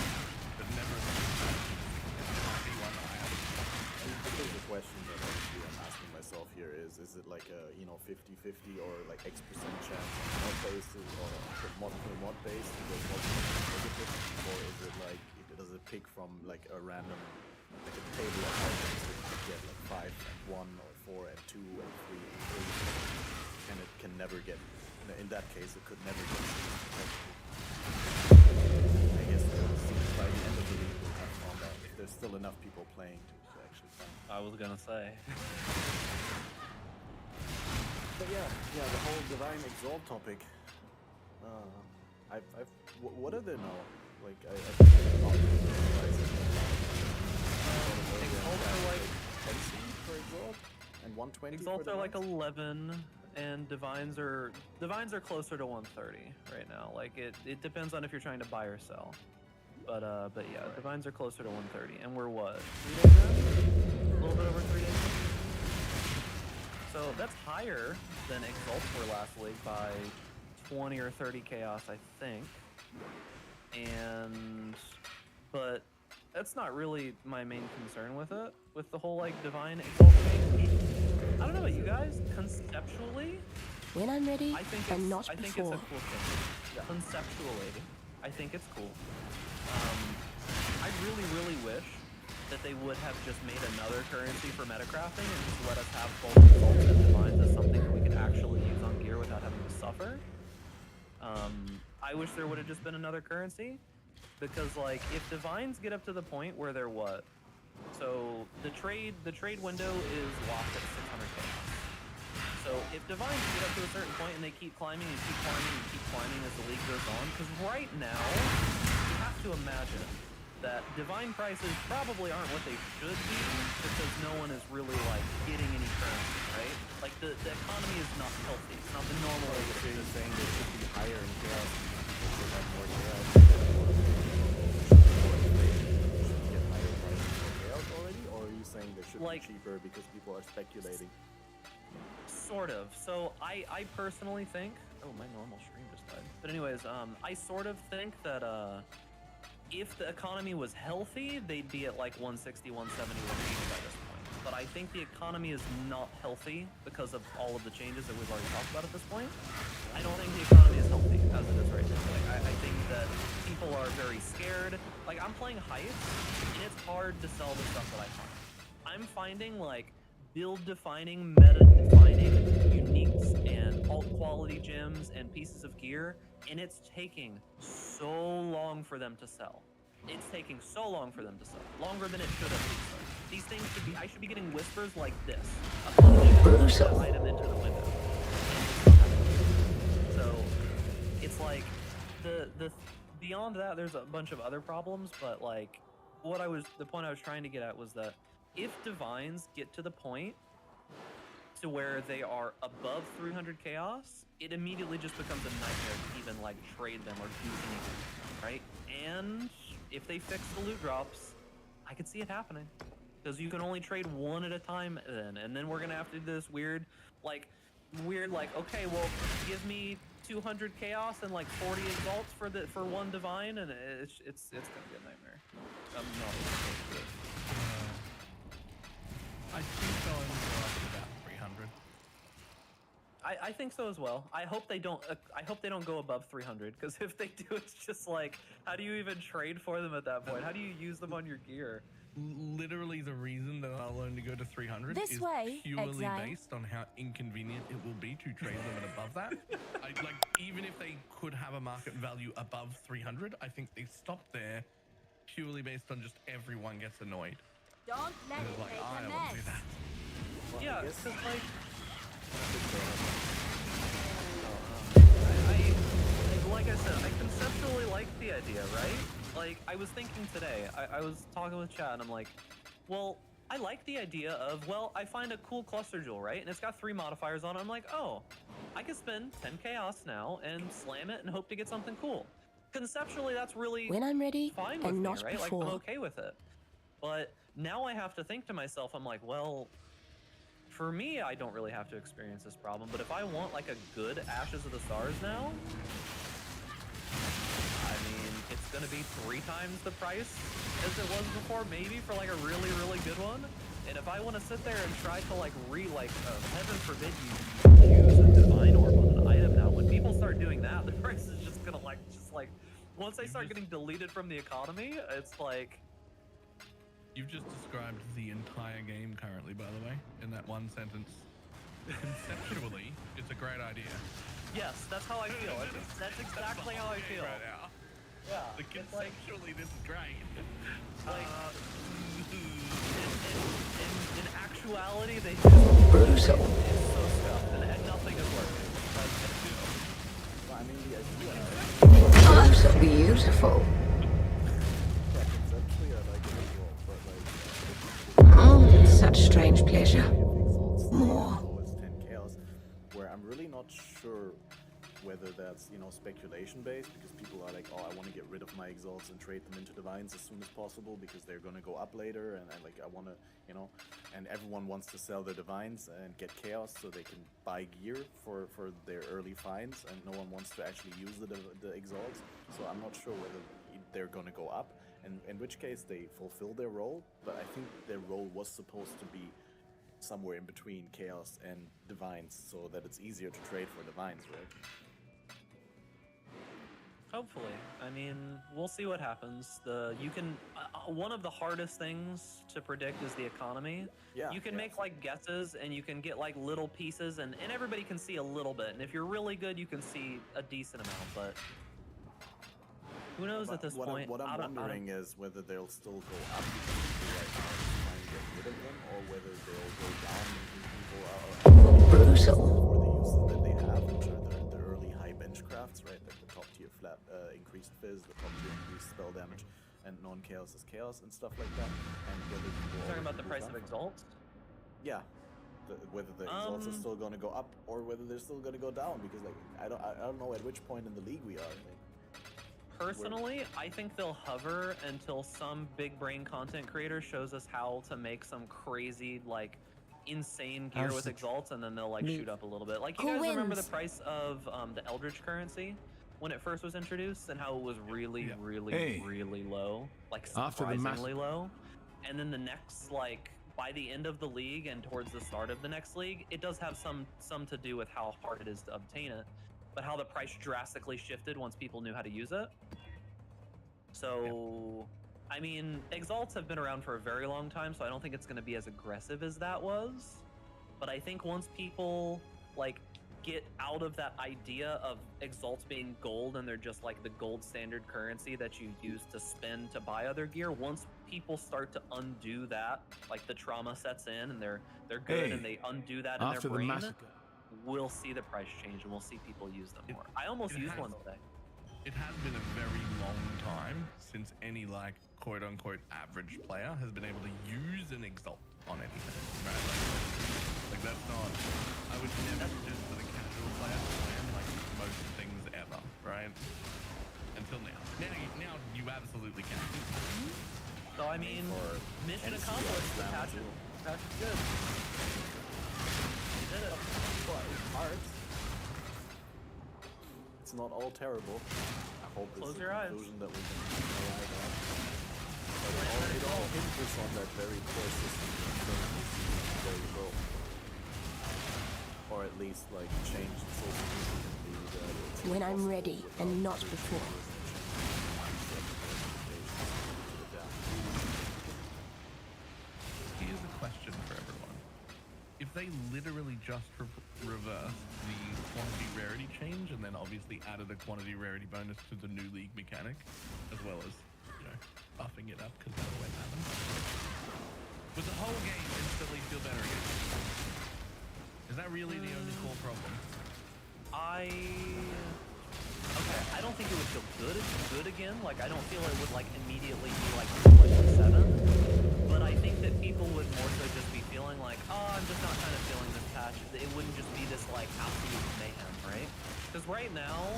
but never be one that I have. I think the question that obviously I'm asking myself here is it like a 50-50 or like X% chance on mod basis or multiple mod based and there's multiple negative, or is it like does it pick from like a random like a table of items that you get like 5 and 1 or 4 and 2 and 3 and 3 and it can never get in that case it could never get I guess by the end of the league we'll have found out if there's still enough people playing to actually find. I was gonna say. But yeah, the whole Divine Exalt topic. What are there now? Like, Exalts are like 10 for Exalt and 120 Exalts for are like Divines? 11, and Divines are closer to 130 right now. Like it depends on if you're trying to buy or sell. But yeah, Right. Divines are closer to 130, and we're what, 3 days in? A little bit over 3 days in? So that's higher than Exalts were last week by 20 or 30 chaos, I think. But that's not really my main concern with it. With the whole like Divine Exalt thing. I don't know about you guys. Conceptually, When I'm ready I think and it's not a before. cool thing. Conceptually, I think it's cool. I really wish that they would have just made another currency for metacrafting and just let us have both Exalts and Divines as something that we could actually use on gear without having to suffer. I wish there would have just been another currency, because like if Divines get up to the point where they're what? So the trade window is locked at 600 chaos. So if Divines get up to a certain point and they keep climbing and keep climbing and keep climbing as the league goes on, because right now you have to imagine that Divine prices probably aren't what they should be because no one is really like getting any currency, right? Like the economy is not healthy. It's not the normal way that it You're is. saying they should be higher in chaos because they have more chaos get higher prices for chaos already, or are you saying they should Like- be cheaper because people are speculating? Sort of. So I personally think. Oh, my normal stream just died. But anyways, I sort of think that if the economy was healthy, they'd be at like 160, 170, 180 by this point. But I think the economy is not healthy because of all of the changes that we've already talked about at this point. I don't think the economy is healthy as it is right now. Like I think that people are very scared. Like I'm playing Heights, and it's hard to sell the stuff that I find. I'm finding like build-defining, meta-defining uniques and alt-quality gems and pieces of gear, and it's taking so long for them to sell. It's taking so long for them to sell. Longer than it should have. These things should be, I should be getting whispers like this. A Brutal. item into the window. So, it's like, the beyond that, there's a bunch of other problems, but like, the point I was trying to get at was that if Divines get to the point to where they are above 300 chaos, it immediately just becomes a nightmare to even like trade them or do anything, right? And if they fix the loot drops, I could see it happening. Because you can only trade one at a time then, and then we're gonna have to do this weird, like, weird like, okay, well, give me 200 chaos and like 40 exalts for one divine, and it's gonna be a nightmare. I'm not looking forward to it. I think they'll only go up to about 300. I think so as well. I hope they don't. I hope they don't go above 300, because if they do, it's just like, how do you even trade for them at that point? How do you use them on your gear? Literally, the reason that I'll only go to 300 This is way, purely Exile. based on how inconvenient it will be to trade them at above that. Like, even if they could have a market value above 300, I think they stop there purely based on just everyone gets annoyed. Don't let And it it's like, make I a don't want to do mess. that. Well, I Yeah, guess- because like, like I said, I conceptually like the idea, right? Like, I was thinking today, I was talking with Chad, and I'm like, well, I like the idea of, well, I find a cool cluster jewel, right? And it's got 3 modifiers on it. I'm like, oh, I could spend 10 chaos now and slam it and hope to get something cool. Conceptually, that's really When I'm ready, fine with and me, not right? before. Like, I'm okay with it. But now I have to think to myself, I'm like, well, for me, I don't really have to experience this problem, but if I want like a good Ashes of the Stars now, I mean, it's gonna be 3 times the price as it was before, maybe, for like a really, really good one. And if I want to sit there and try to like heaven forbid you use a divine orb on an item now, when people start doing that, the price is just gonna once they start getting deleted from the economy, it's like, You've just described the entire game currently, by the way, in that one sentence. Conceptually, it's a great idea. yes, that's how I feel. That's exactly how I feel. Right now. Yeah. Like, it's like, conceptually, this is great. in actuality, they just Brutal. it's so stuffed, and nothing is working. Like, Well, I mean, the idea, Oh, so beautiful. yeah, conceptually, I like it as well, but like, Oh, such strange pleasure. more. It's 10 chaos, where I'm really not sure whether that's, you know, speculation based, because people are like, oh, I want to get rid of my exalts and trade them into divines as soon as possible because they're going to go up later, and like I want to, you know, and everyone wants to sell their divines and get chaos so they can buy gear for their early finds, and no one wants to actually use the exalts. So I'm not sure whether they're going to go up, and in which case they fulfill their role, but I think their role was supposed to be somewhere in between chaos and divines, so that it's easier to trade for divines, right? hopefully. I mean, we'll see what happens. One of the hardest things to predict is the economy. Yeah, You can yeah. make like guesses, and you can get like little pieces, and everybody can see a little bit. And if you're really good, you can see a decent amount. But who knows at this what point? What I I'm don't- wondering is whether they'll still go up because people right now are trying to get rid of them, or whether they'll go down because people are Brutal. for the uses that they have, which are the early high bench crafts, right? Like the top tier flat increased fizz, the top tier increased spell damage, and non-chaos is chaos and stuff like that. And whether people Talking about the already price of move on from- exalts. Yeah. Whether the exalts are still going to go up or whether they're still going to go down, because like I don't know at which point in the league we are. Like, Personally, I think they'll hover until some big brain content creator shows us how to make some crazy, like, insane gear with exalts, and then they'll like shoot up a little bit. Like, you Who guys remember the wins? price of the Eldritch currency when it first was introduced, and how it was really, Yeah. really, Hey. really low, like After the surprisingly low. And then the next, like, by the end of the league and towards the start of the next league, it does have some to do with how hard it is to obtain it, but how the price drastically shifted once people knew how to use it. So, I mean, exalts have been around for a very long time, so I don't think it's going to be as aggressive as that was. But I think once people like get out of that idea of exalts being gold and they're just like the gold standard currency that you use to spend to buy other gear, once people start to undo that, like the trauma sets in and they're good Hey, and they undo that in their After the brain, massacre. we'll see the price change and we'll see people use them It- more. I almost it used has- one today. It has been a very long time since any like quote unquote average player has been able to use an exalt on anything, right? Like that's not. I would never suggest for the casual player to plan like most things ever, right? Until now. Now you absolutely can. So I mean, for mission NCS accomplished. The round patch two. is good. did it. But in parts, it's not all terrible. I hope Close it's your a eyes. conclusion that we can arrive at. But it all hinges on that very core system very well. Or at least like changed so significantly that it's When I'm impossible ready without and not serious before. Here's a question for everyone. If they literally just reversed the quantity rarity change and then obviously added a quantity rarity bonus to the new league mechanic, as well as, you know, buffing it up because that always happens, would the whole game instantly feel better again? Is that really the only core problem? Okay, I don't think it would feel good again. Like, I don't feel it would, like, immediately be, like, 7. But I think that people would more so just be feeling like, oh, I'm just not kind of feeling this patch. It wouldn't just be this, like, absolute mayhem, right? Because right now,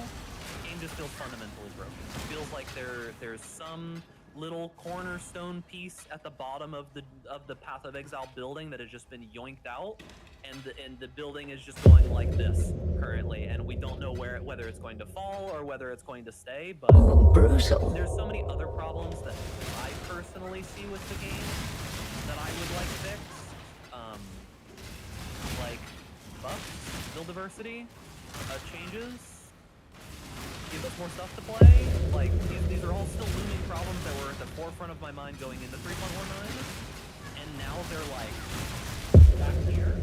the game just feels fundamentally broken. It feels like there's some little cornerstone piece at the bottom of the Path of Exile building that has just been yoinked out, and the building is just going like this currently, and we don't know whether it's going to fall or whether it's going to stay. But Brutal. there's so many other problems that I personally see with the game that I would like fixed, like buffs, build diversity, changes. Give us more stuff to play. Like, these are all still looming problems that were at the forefront of my mind going into 3.19, and now they're like back here.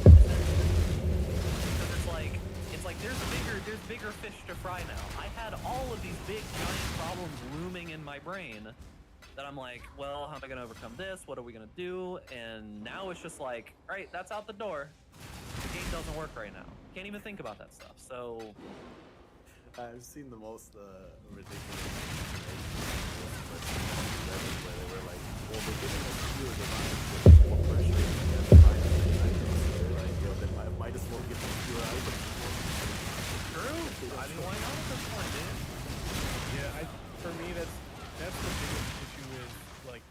Because it's like there's bigger fish to fry now. I had all of these big giant problems looming in my brain that I'm like, well, how am I gonna overcome this? What are we gonna do? And now it's just like, all right, that's out the door. The game doesn't work right now. Can't even think about that stuff. So I've seen the most ridiculous where they were like, well, we're giving us fewer devices with more pressure and they're like, yo, then might as well give them fewer items. true. I mean, why not at this point, dude? Yeah, for me, that's the biggest issue is like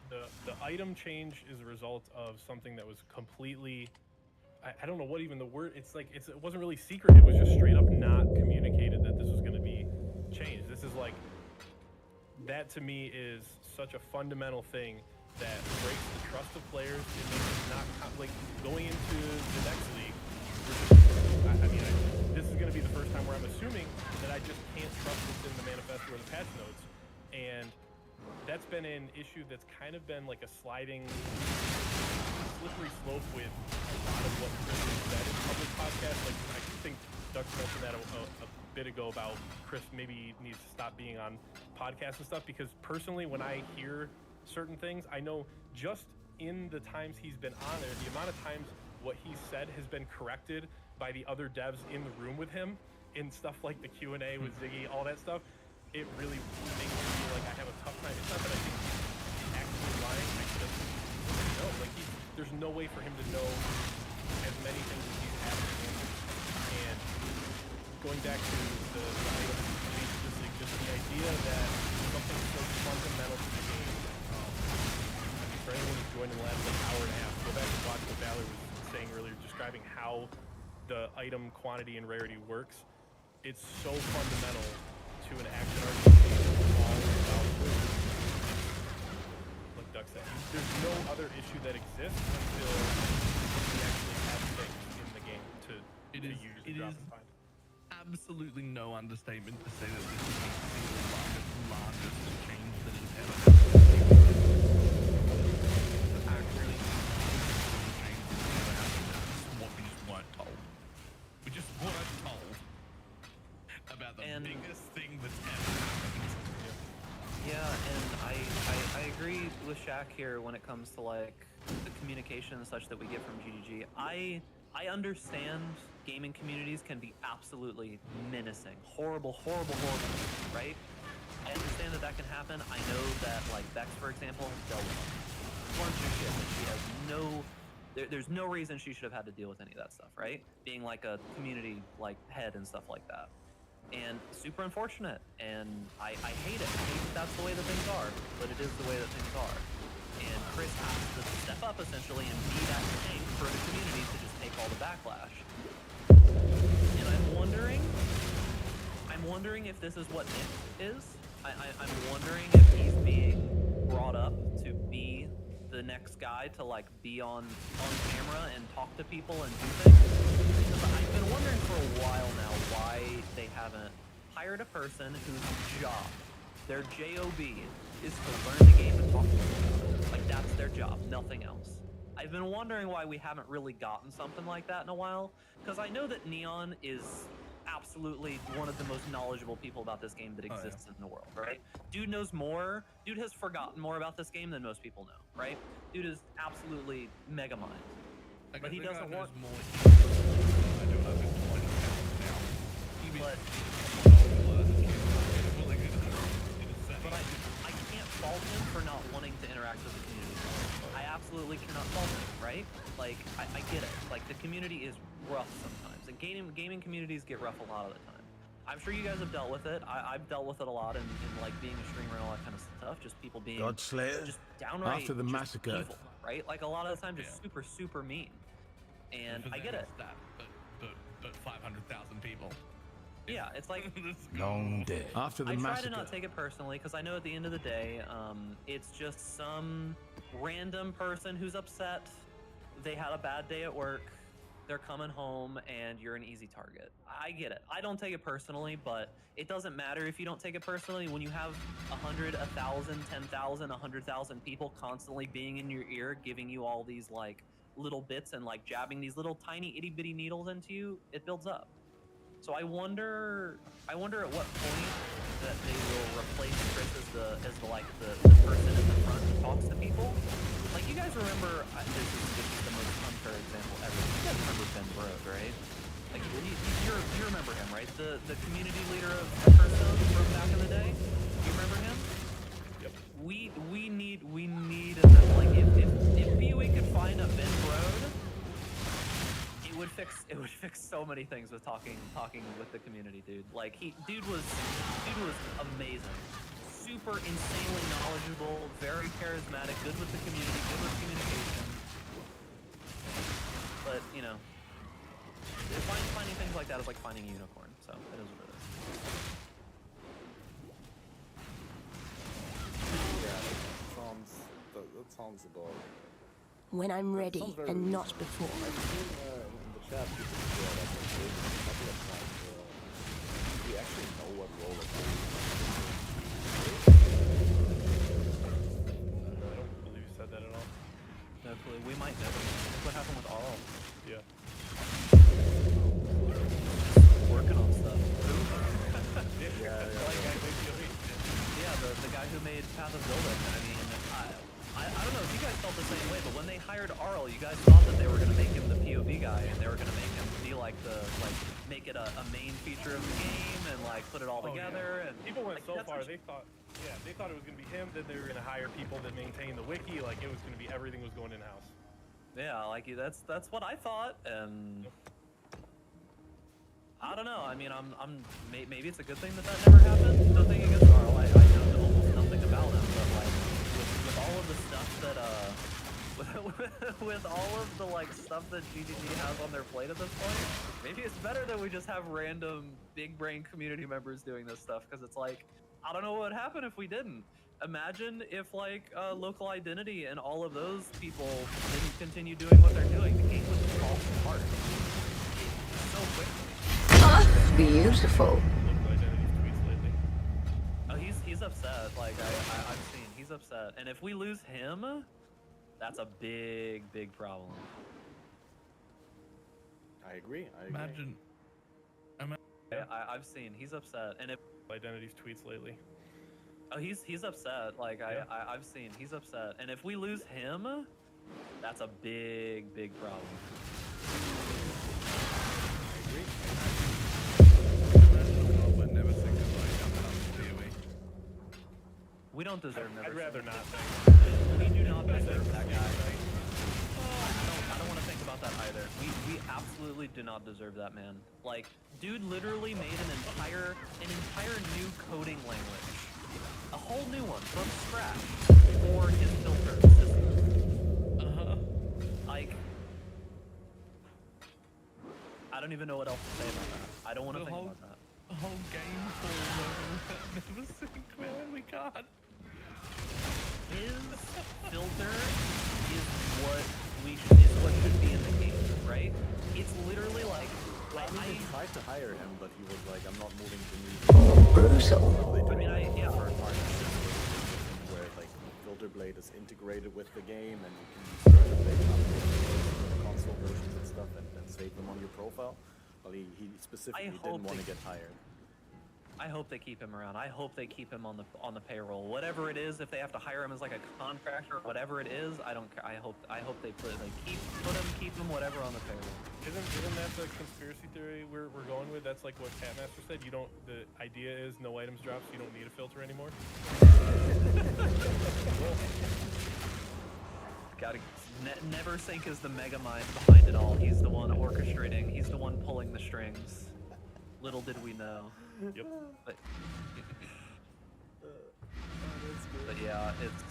the item change is a result of something that was completely, I don't know what even the word, it wasn't really secret, it was just straight up not communicated that this was going to be changed. This is like, that to me is such a fundamental thing that breaks the trust of players. It makes it not, like, going into the next league, this is going to be the first time where I'm assuming that I just can't trust what's in the manifesto or the patch notes. And that's been an issue that's kind of been like a sliding, slippery slope with a lot of what Chris has said in public podcasts. Like, I think Doug mentioned that a bit ago about Chris maybe needs to stop being on podcasts and stuff, because personally, when I hear certain things, I know just in the times he's been on there, the amount of times what he said has been corrected by the other devs in the room with him in stuff like the Q&A with Ziggy, all that stuff. It really makes me feel like I have a tough time. It's not that I think he's actually lying. I just know, like, there's no way for him to know as many things as he's had to answer. And going back to the item, just the idea that something so fundamental to the game. I mean, for anyone who's joined in the last hour and a half, go back and watch what Valerie was saying earlier, describing how the item quantity and rarity works. It's so fundamental to an action RPG, all about loot. Like Duck said, there's no other issue that exists until we actually have things in the game to use and drop and find. Absolutely no understatement to say that this is the single largest change that has ever happened. Actually, change that has ever happened. This is what we just weren't told. We just weren't told about the biggest thing that's ever happened. Yeah, and I agree with Shaq here when it comes to like the communication and such that we get from GGG. I understand gaming communities can be absolutely menacing, horrible, right? I understand that can happen. I know that like Bex, for example, has dealt with a bunch of shit that she has there's no reason she should have had to deal with any of that stuff, right? Being like a community like head and stuff like that. And super unfortunate, and I hate it. I hate that that's the way that things are, but it is the way that things are. and Chris has to step up essentially and be that tank for the community to just take all the backlash. And I'm wondering if this is what Nick is. I'm wondering if he's being brought up to be the next guy to like be on camera and talk to people and do things. Because I've been wondering for a while now why they haven't hired a person whose job, their job, is to learn the game and talk to people about it. Like that's their job, nothing else. I've been wondering why we haven't really gotten something like that in a while. Because I know that Neon is absolutely one of the most knowledgeable people about this game that exists in the world, right? Dude knows more. Dude has forgotten more about this game than most people know, right? Dude is absolutely mega mind. But he doesn't want more. But I can't fault him for not wanting to interact with the community. I absolutely cannot fault him, right? Like, I get it. Like, the community is rough sometimes. And gaming communities get rough a lot of the time. I'm sure you guys have dealt with it. I've dealt with it a lot in like being a streamer and all that kind of stuff. Just people being just downright after the massacre, evil, right? Like a lot of the time, just super mean. And I get it. But 500,000 people. Yeah, it's like long day. After the massacre. I try to not take it personally because I know at the end of the day, it's just some random person who's upset. They had a bad day at work. They're coming home and you're an easy target. I get it. I don't take it personally, but it doesn't matter if you don't take it personally when you have 100, 1,000, 10,000, 100,000 people constantly being in your ear, giving you all these like little bits and like jabbing these little tiny itty bitty needles into you. It builds up. So I wonder at what point that they will replace Chris as the person in the front who talks to people. Like you guys remember, this is the most unfair example ever. You guys remember Ben Brode, right? Like you remember him, right? The community leader of Hearthstone from back in the day. You remember him? Yep. We need like if PoE could find a Ben Brode, it would fix so many things with talking with the community, dude. Like dude was amazing. Super insanely knowledgeable, very charismatic, good with the community, good with communication. But, you know, finding things like that is like finding a unicorn, so it is what it is. Yeah, that sounds about... When I'm ready and not before. I've seen in the chat people say that a couple of times. We actually know what role it is. I don't believe you said that at all. No clue. We might never. Look what happened with Arl. Yeah. Working on stuff. Yeah, the guy who made Path of Zelda. I mean, I don't know if you guys felt the same way, but when they hired Arl, you guys thought that they were going to make him the POV guy, and they were going to make him be like make it a main feature of the game, and like put it all together. Yeah. And people went like, so far, they thought it was going to be him, then they were going to hire people that maintain the wiki, like it was going to be everything was going in-house. Yeah, like that's what I thought, and I don't know. I mean, maybe it's a good thing that never happened. Nothing against Arl. I know almost nothing about him, but like with all of the stuff that with all of the like stuff that GGG has on their plate at this point, maybe it's better that we just have random big brain community members doing this stuff, because it's like, I don't know what would happen if we didn't. Imagine if like local identity and all of those people didn't continue doing what they're doing. The game would fall apart so quickly. Beautiful. Local identity's tweets lately. Oh, he's upset. Like I've seen, he's upset. And if we lose him, that's a big problem. I agree. Imagine. I've seen, he's upset. And if Identity's tweets lately. oh, he's upset. Like I've seen, he's upset. And if we lose him, that's a big problem. I agree. Imagine a world where never say goodbye comes to PoE. We don't deserve never. I'd rather not. We do not deserve that guy. I don't want to think about that either. We absolutely do not deserve that man. Like, dude literally made an entire new coding language. A whole new one from scratch for his filters. don't even know what else to say about that. I don't want to The think whole- about that. The whole game falls over never sync, man. We can't. His filter is what should be in the game, right? It's literally like I mean, they tried to hire him, but he was like, I'm not moving to New Brutal. So they I mean, yeah. where like Filter Blade is integrated with the game, and you can use Filter Blade console versions and stuff, and save them on your profile. Well, he specifically didn't want to get hired. I hope they keep him around. I hope they keep him on the payroll. Whatever it is, if they have to hire him as like a contractor, whatever it is, I don't care. I hope they keep him, whatever on the payroll. Isn't that the conspiracy theory we're going with? That's like what Catmaster said. The idea is no items drops. You don't need a filter anymore. Never Sync is the mega mind behind it all. He's the one orchestrating. He's the one pulling the strings. Little did we know. Yep. But yeah, it's.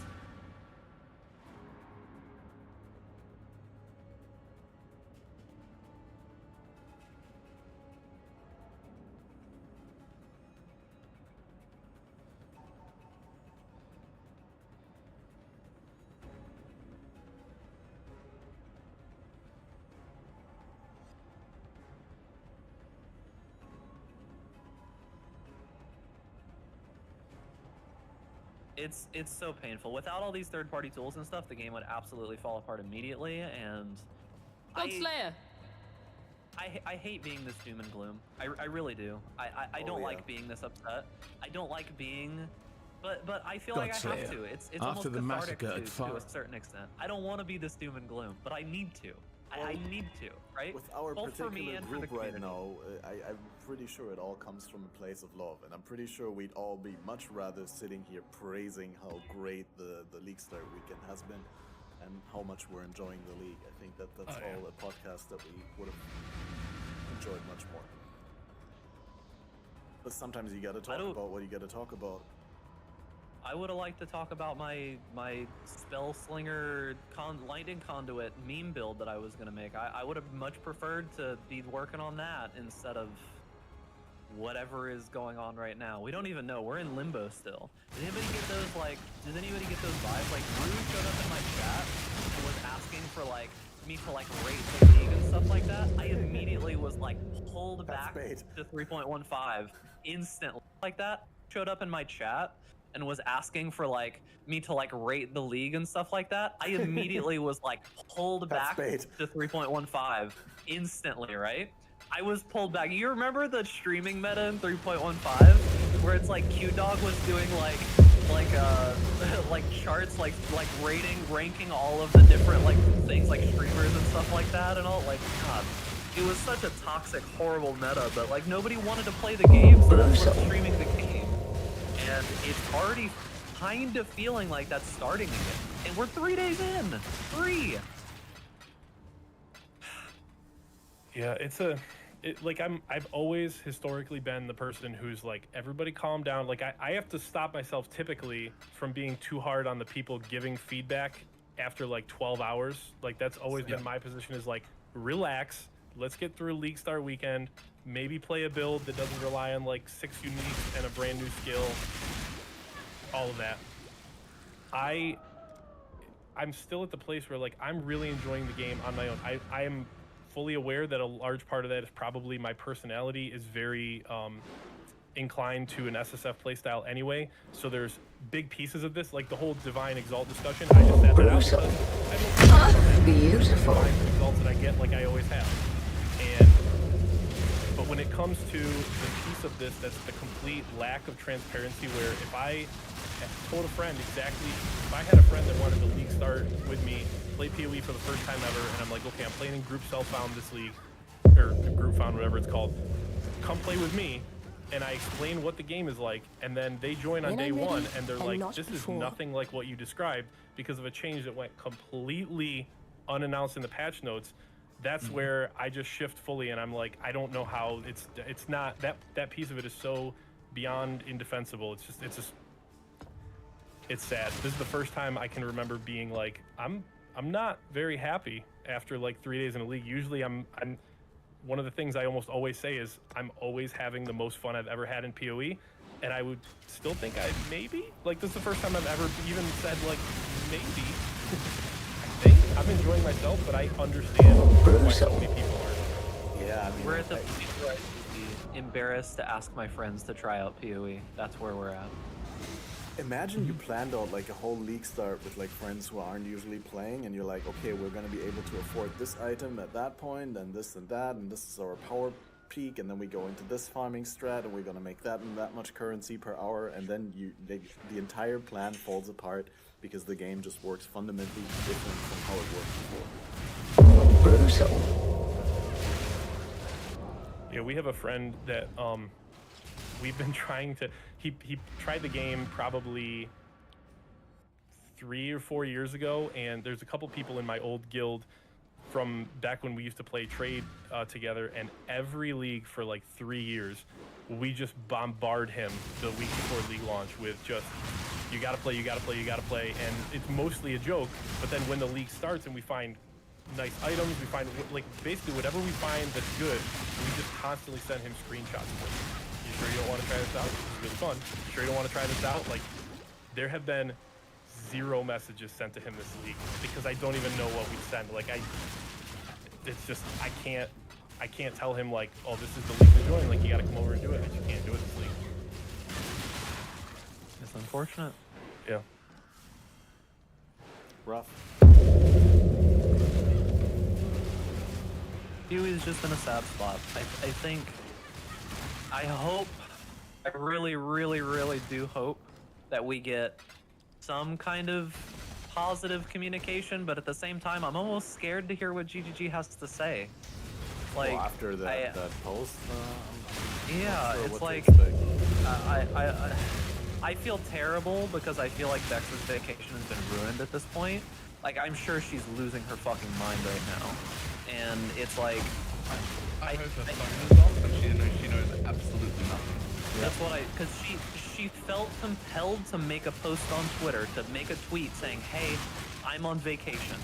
It's so painful. Without all these third-party tools and stuff, the game would absolutely fall apart immediately. And Slayer. I hate being this doom and gloom. I really do. I don't like being this upset. I don't like being, but I feel like I have to. It's almost cathartic to a certain extent. I don't want to be this doom and gloom, but I need to. I need to, right? With our Both for me particular and for the group right community. now, I'm pretty sure it all comes from a place of love, and I'm pretty sure we'd all be much rather sitting here praising how great the League Star weekend has been, and how much we're enjoying the league. I think that's all a podcast that we would have enjoyed much more. But sometimes you gotta talk about what you gotta talk about. I would have liked to talk about my spell slinger lightning conduit meme build that I was gonna make. I would have much preferred to be working on that instead of whatever is going on right now. We don't even know. We're in limbo still. Does anybody get those vibes? Like Drew showed up in my chat and was asking for like me to like rate the league and stuff like that. I immediately was like pulled back to 3.15 instantly. Like that showed up in my chat and was asking for like me to like rate the league and stuff like that. I immediately was like pulled back to 3.15 instantly, right? I was pulled back. You remember the streaming meta in 3.15 where it's like Q-Dog was doing like charts like ranking all of the different like things like streamers and stuff like that and all. Like, God, it was such a toxic, horrible meta, but like nobody wanted to play the game, so that's what's streaming the game. And it's already kind of feeling like that's starting again. And we're 3 days in. 3. Yeah, I've always historically been the person who's like, everybody calm down. Like I have to stop myself typically from being too hard on the people giving feedback after like 12 hours. Like that's always been my position, is like, relax, let's get through League Star weekend, maybe play a build that doesn't rely on like 6 uniques and a brand new skill, all of that. I'm still at the place where like I'm really enjoying the game on my own. I am fully aware that a large part of that is probably my personality is very inclined to an SSF playstyle anyway. So there's big pieces of this, like the whole Divine Exalt discussion. I just sat that out because I don't Beautiful. Divine Exalts that I get like I always have. But when it comes to the piece of this that's the complete lack of transparency, where if I told a friend exactly, if I had a friend that wanted to league start with me, play PoE for the first time ever, and I'm like, okay, I'm playing in group self-found this league, or group found, whatever it's called, come play with me, and I explain what the game is like, and then they join on day one, and they're like, this is nothing like what you described because of a change that went completely unannounced in the patch notes. That's where I just shift fully, and I'm like, I don't know how. It's not that piece of it is so beyond indefensible. It's sad. This is the first time I can remember being like, I'm not very happy after like 3 days in a league. Usually I'm one of the things I almost always say is I'm always having the most fun I've ever had in PoE, and I would still think I maybe, like, this is the first time I've ever even said, like, maybe. I think I'm enjoying myself, but I understand why so many people are. Yeah, I mean, We're at the point where I would be embarrassed to ask my friends to try out PoE. That's where we're at. imagine you planned out like a whole league start with like friends who aren't usually playing, and you're like, okay, we're gonna be able to afford this item at that point, and this and that, and this is our power peak, and then we go into this farming strat, and we're gonna make that and that much currency per hour, and then the entire plan falls apart because the game just works fundamentally different from how it worked before. Brutal. Yeah, we have a friend that we've been trying to. He tried the game probably 3 or 4 years ago, and there's a couple people in my old guild from back when we used to play trade together, and every league for like 3 years, we just bombard him the week before league launch with just, you gotta play, you gotta play, you gotta play, and it's mostly a joke. But then when the league starts and we find nice items, we find like basically whatever we find that's good, we just constantly send him screenshots of it. You sure you don't want to try this out? This is really fun. You sure you don't want to try this out? Like, there have been 0 messages sent to him this week because I don't even know what we send. Like, it's just, I can't tell him like, oh, this is the league we're doing. Like, you got to come over and do it. I just can't do it this league. It's unfortunate. Yeah. Rough. Huey's just in a sad spot. I think, I hope, I really, really, really do hope that we get some kind of positive communication, but at the same time, I'm almost scared to hear what GGG has to say. Like, well, after that post, yeah, sure it's what like, to expect. I feel terrible because I feel like Vex's vacation has been ruined at this point. Like, I'm sure she's losing her fucking mind right now. And it's like, I hope her phone is off, and she knows absolutely nothing. that's what because she felt compelled to make a post on Twitter, to make a tweet saying, hey, I'm on vacation.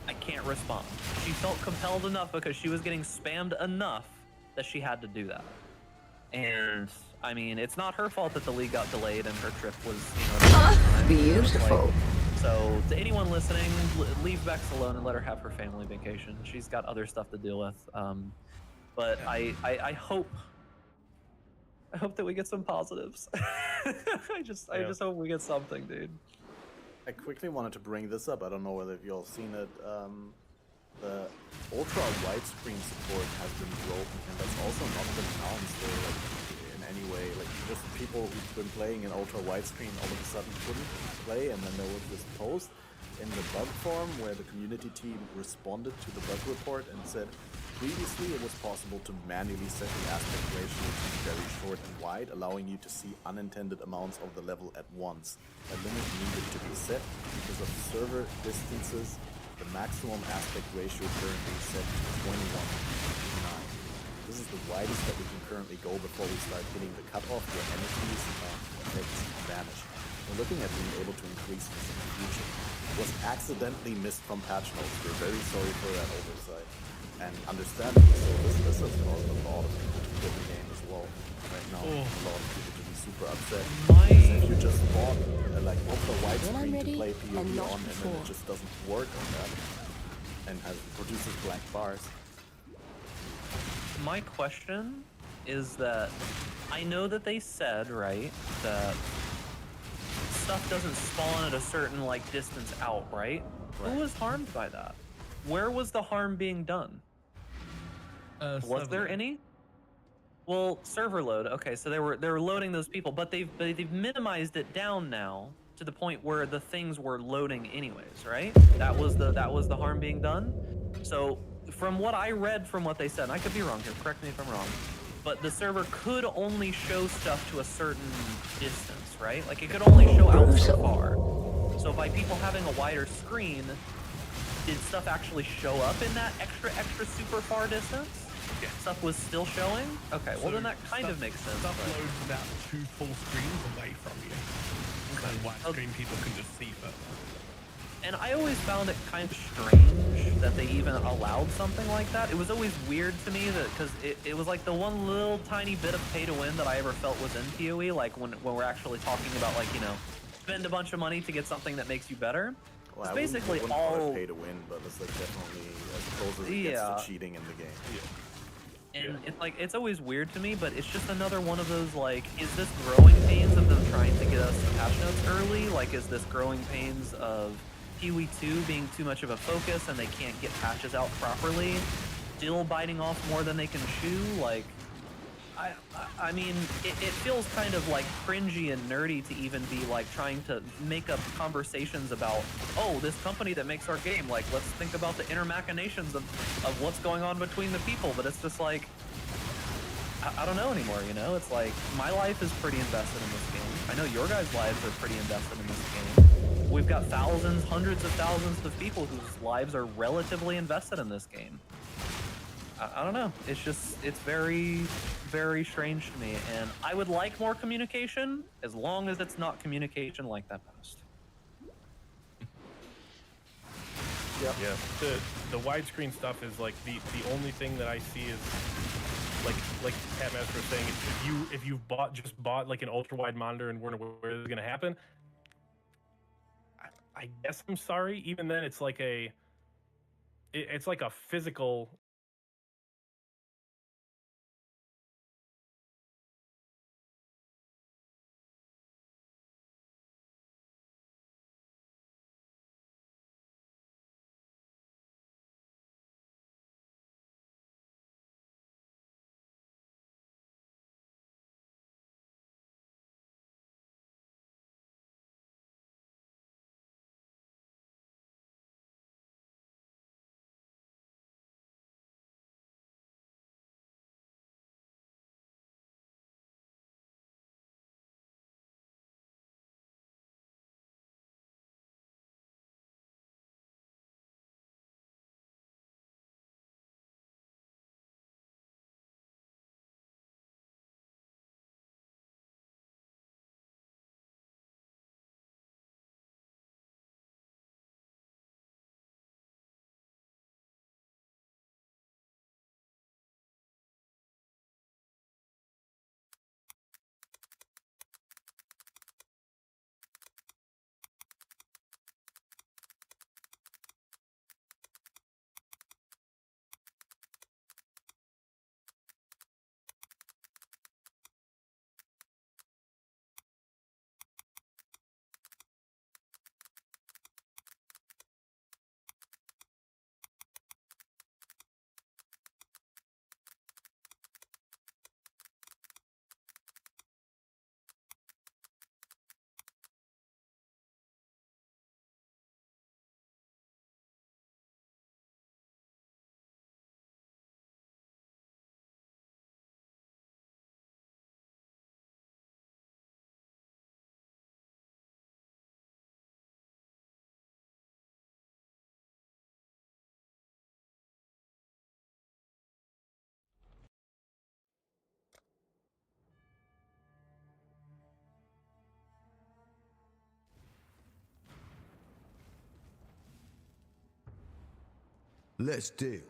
I can't respond. She felt compelled enough because she was getting spammed enough that she had to do that. And I mean, it's not her fault that the league got delayed and her trip was, Beautiful. So to anyone listening, leave Vex alone and let her have her family vacation. She's got other stuff to deal with. But I hope that we get some positives. I just hope we get something, dude. I quickly wanted to bring this up. I don't know whether you all seen it. The ultra widescreen support has been broken, and that's also not been announced in any way. Like, just people who've been playing in ultra widescreen all of a sudden couldn't play, and then there was this post in the bug forum where the community team responded to the bug report and said, previously it was possible to manually set the aspect ratio to be very short and wide, allowing you to see unintended amounts of the level at once. A limit needed to be set because of server distances. The maximum aspect ratio currently is set to 21.9. This is the widest that we can currently go before we start hitting the cutoff where entities effects vanish. We're looking at being able to increase this in the future. It was accidentally missed from patch notes. We're very sorry for that oversight. And understandably so, this has caused a lot of people to quit the game as well. Right now, a lot of people to be super upset. If you just bought like ultra widescreen to play PoE on, and then it just doesn't work on that, and produces blank bars. My question is that I know that they said, right, that stuff doesn't spawn at a certain like distance out, right? Who was harmed by that? Where was the harm being done? Was there any? Well, server load. Okay, so they were loading those people, but they've minimized it down now to the point where the things were loading anyways, right? That was the harm being done. So from what I read from what they said, and I could be wrong here, correct me if I'm wrong, but the server could only show stuff to a certain distance, right? Like, it could only show out so far. So by people having a wider screen, did stuff actually show up in that extra super far distance? Yeah. Stuff was still showing? Okay, well then that kind of makes sense. Stuff but- loads about 2 full screens away from you. And widescreen people can just see further. Okay. And that's why it's so annoying. Okay, well then that kind of makes sense. but- Essentially, just spawn, and then just doesn't work on that. And has produces blank bars. And I always found it kind of strange that they even allowed something like that. It was always weird to me that because it was like the one little tiny bit of pay to win that I ever felt was in PoE. Like when we're actually talking about like, you know, spend a bunch of money to get something that makes you better. Well, It's I basically wouldn't call all it pay to win, but it's like definitely as close as it gets to cheating in the game. And it's like, it's always weird to me, but it's just another one of those, like, is this growing pains of them trying to get us the patch notes early? Like, is this growing pains of PoE 2 being too much of a focus and they can't get patches out properly? Still biting off more than they can chew? Like, I mean, it feels kind of like cringy and nerdy to even be like trying to make up conversations about, oh, this company that makes our game, like, let's think about the inner machinations of what's going on between the people. But it's just like, I don't know anymore, you know? It's like, my life is pretty invested in this game. I know your guys' lives are pretty invested in this game. We've got thousands, hundreds of thousands of people whose lives are relatively invested in this game. I don't know. It's just, it's very, very strange to me. And I would like more communication as long as it's not communication like that post. Yeah. The widescreen stuff is like the only thing that I see is like Pat Master was saying, if you've just bought like an ultra wide monitor and weren't aware this is gonna happen, I guess I'm sorry. Even then, it's like it's like a physical. Let's do.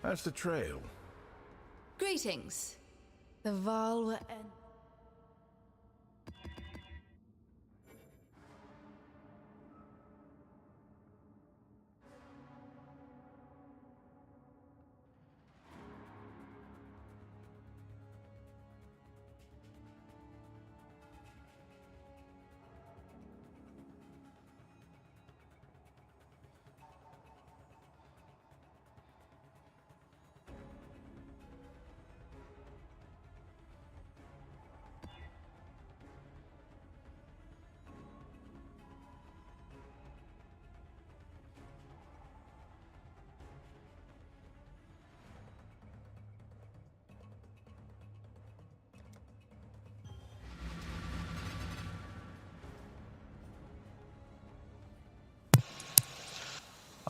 That's the trail. Greetings. The Val were end.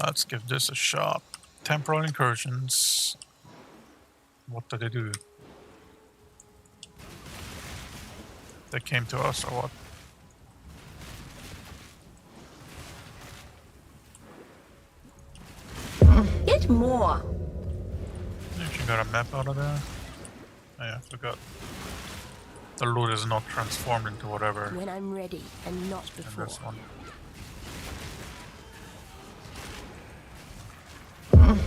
Let's give this a shot. Temporal incursions. What did they do? They came to us or what? Get more. You can get a map out of there. Oh, yeah, I forgot. The loot is not transformed into whatever When I'm ready and not in before. this one.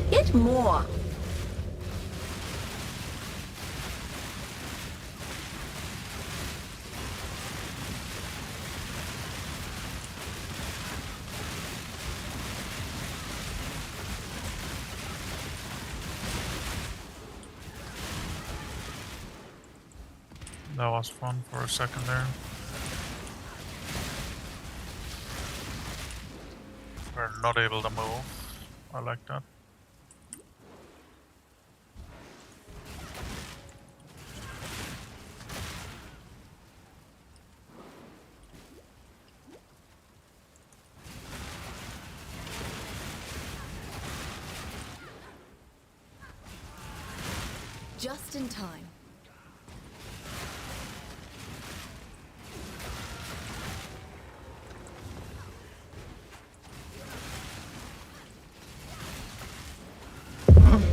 Get more. That was fun for a second there. We're not able to move. I like that. Just in time.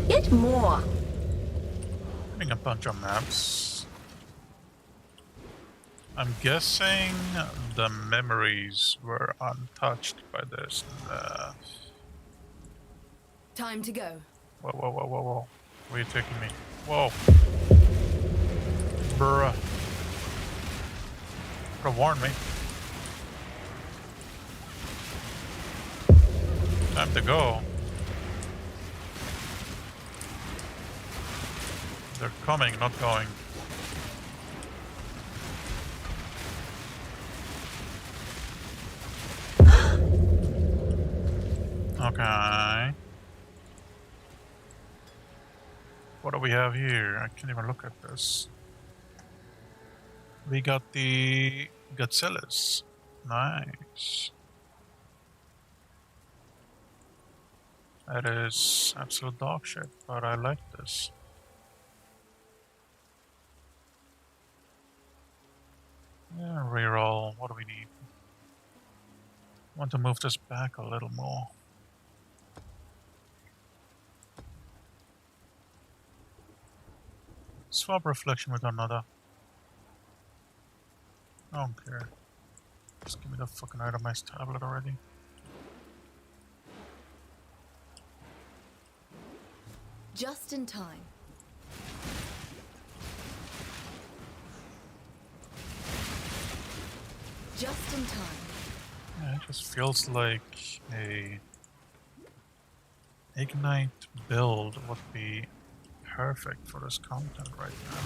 Get more. Getting a bunch of maps. I'm guessing the memories were untouched by this. Time to go. Whoa, whoa, whoa, whoa, whoa. Where are you taking me? Whoa. Bruh. Could've warned me. Time to go. They're coming, not going. Okay. What do we have here? I can't even look at this. We got the Godzillas. Nice. That is absolute dog shit, but I like this. Yeah, reroll. What do we need? Want to move this back a little more. Swap reflection with another. I don't care. Just give me the fucking itemized tablet already. Just in time. Just in time. Yeah, it just feels like a Ignite build would be perfect for this content right now.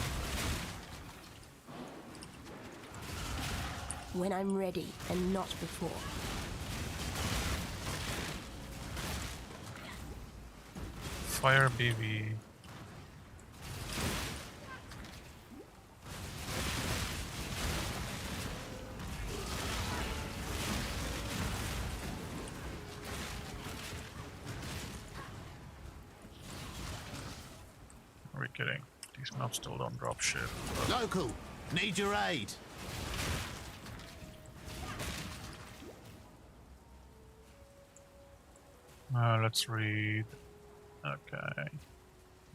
When I'm ready and not before. Fire BB. Are we kidding? These maps still don't drop shit. Local, need your aid. Let's read. Okay.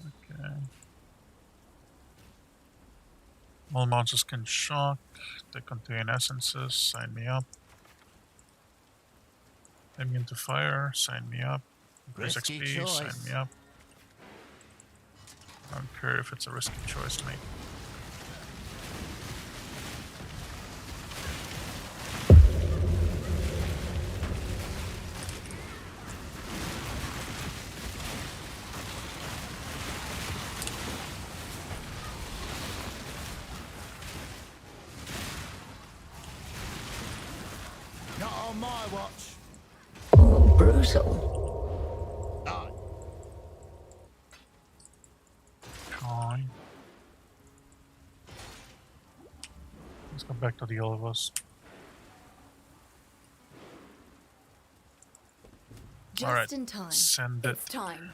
Okay. All monsters can shock. They contain essences. Sign me up. Immune to fire. Sign me up. Increase Risky XP. Sign choice. me up. I don't care if it's a risky choice, mate. Not on my watch. Brutal. Aye. Fine. Let's go back to the all of us. Just Alright, in time. send it. It's time.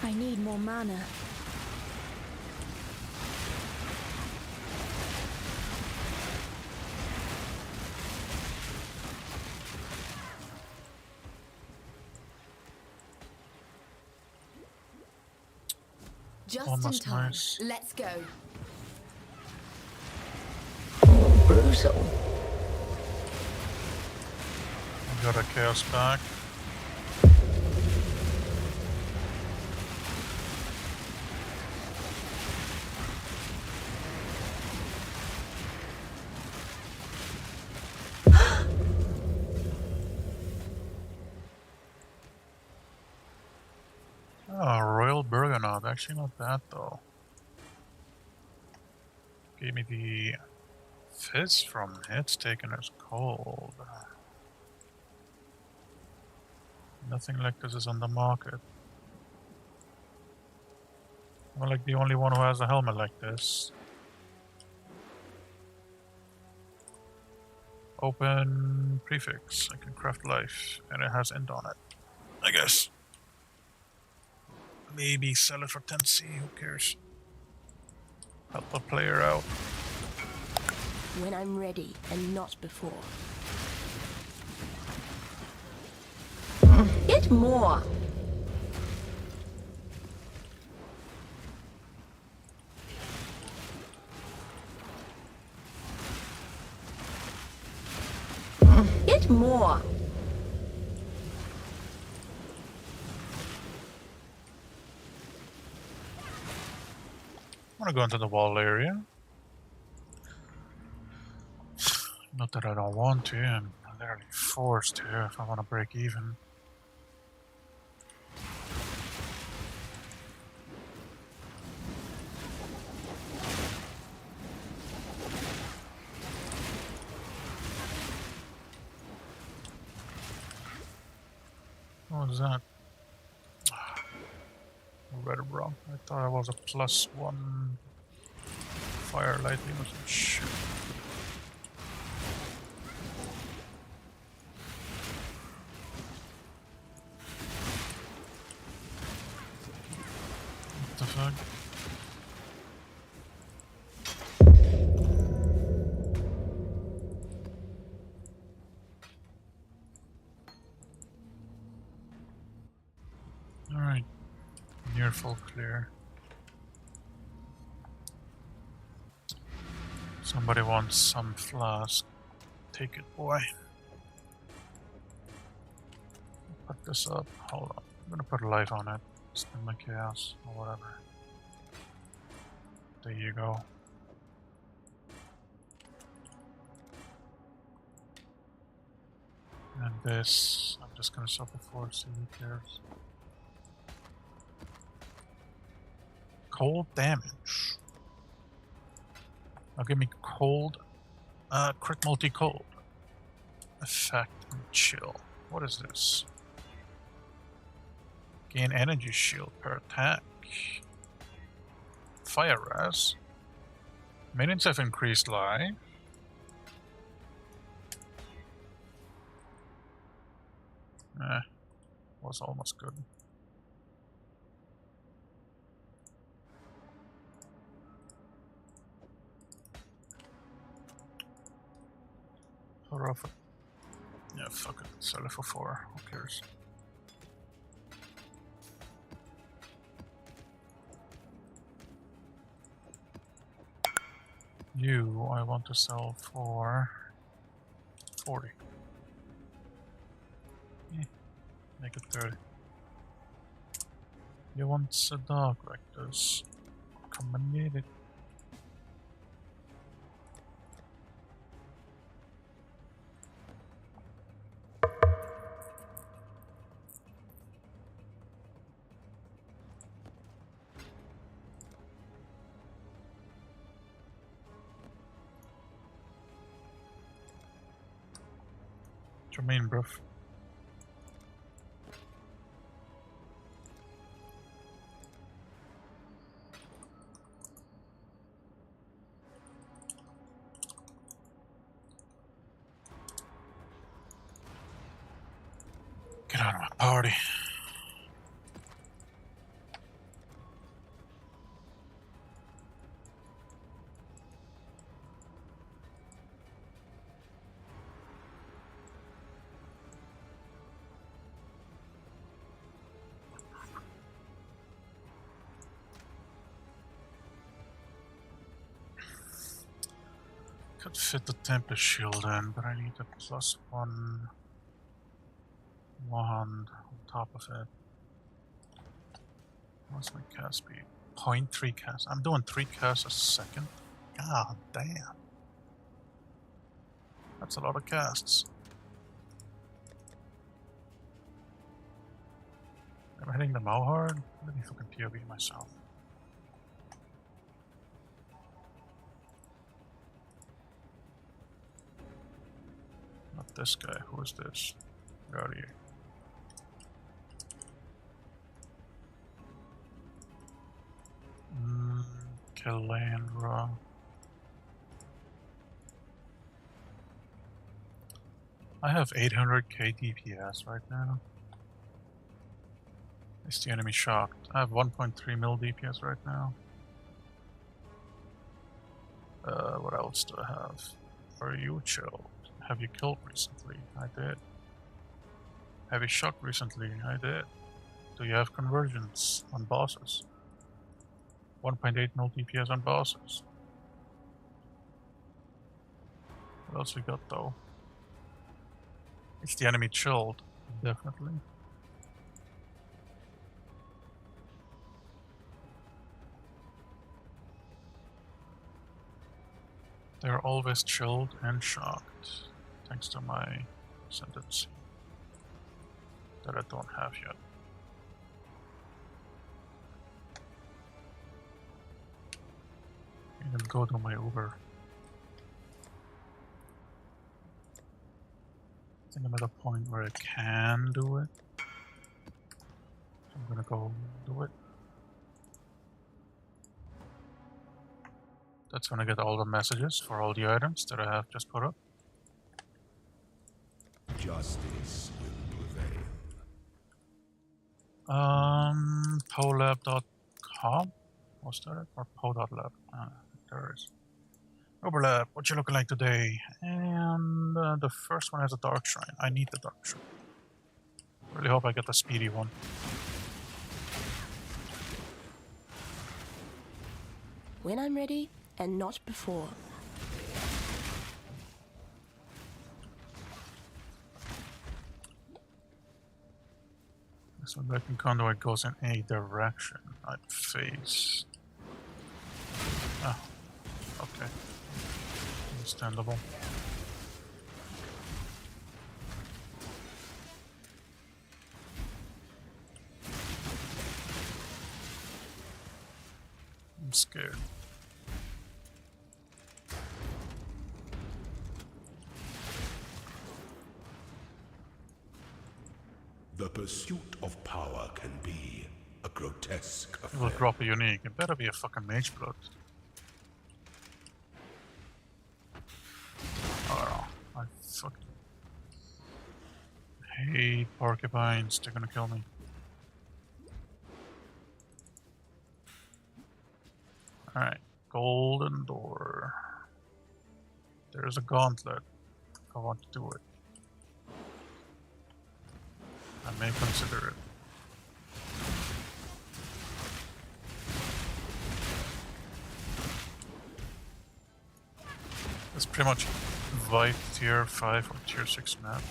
I need more mana. Just Almost in time. nice. Let's go. Brutal. We got a chaos back. Oh, Royal Berganaut. Actually not bad though. Gave me the fizz from It's taken as cold. Nothing like this is on the market. I'm like the only one who has a helmet like this. Open prefix. I can craft life, and it has end on it. I guess. Maybe sell it for 10C. Who cares? Help a player out. When I'm ready and not before. Get more. Get more. I want to go into the wall area. Not that I don't want to, I'm literally forced to if I want to break even. What was that? I read it wrong. I thought it was a +1 fire lightning or some shit. What the fuck? Alright. Near full clear. Somebody wants some flask. Take it, boy. Put this up. Hold on. I'm gonna put a light on it. Spin my chaos or whatever. There you go. And this, I'm just gonna sell before, see who cares. Cold damage. Now give me cold, crit multi-cold. Effect and chill. What is this? Gain energy shield per attack. Fire res. Minions have increased life. Was almost good. Power off it. Yeah, fuck it. Sell it for 4. Who cares? You, I want to sell for 40. Make it 30. You want a dog like this? Come and get it. What you mean, bruv? Get out of my party. Could fit the Tempest Shield in, but I need a +1 wand on top of it. What's my cast speed? 0.3 cast. I'm doing 3 casts a second. God damn. That's a lot of casts. Am I hitting them out hard? Let me fucking POV myself. Not this guy. Who is this? Where are you? Kalandra. I have 800k DPS right now. Is the enemy shocked? I have 1.3 mil DPS right now. What else do I have? Are you chilled? Have you killed recently? I did. Have you shocked recently? I did. Do you have conversions on bosses? 1.8 mil DPS on bosses. What else we got though? Is the enemy chilled? Definitely. They're always chilled and shocked, thanks to my ascendancy that I don't have yet. And then go to my Uber. I think I'm at a point where I can do it. So I'm gonna go do it. That's when I get all the messages for all the items that I have just put up. Justice will prevail. Polab.com? Was that it? Or po.lab? There it is. Overlap, what you looking like today? And the first one has a dark shrine. I need the dark shrine. Really hope I get the speedy one. When I'm ready, and not before. So that conduit goes in a direction. I face. Ah, okay. Understandable. I'm scared. The pursuit of power can be a grotesque It will affair. drop a unique. It better be a fucking mage blood. Oh, I fucking hate porcupines. They're gonna kill me. Alright, golden door. There's a gauntlet. I want to do it. I may consider it. It's pretty much white tier 5 or tier 6 map.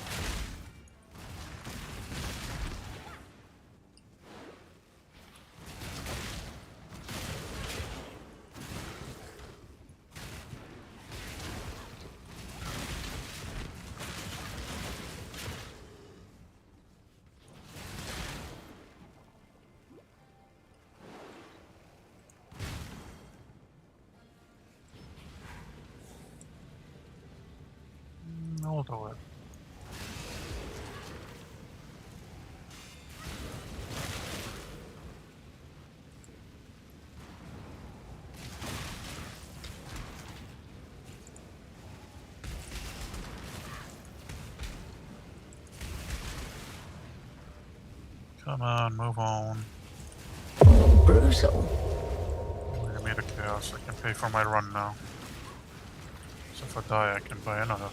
I'll do it. Come on, move on. Brutal. I made a chaos. I can pay for my run now. So if I die, I can buy another.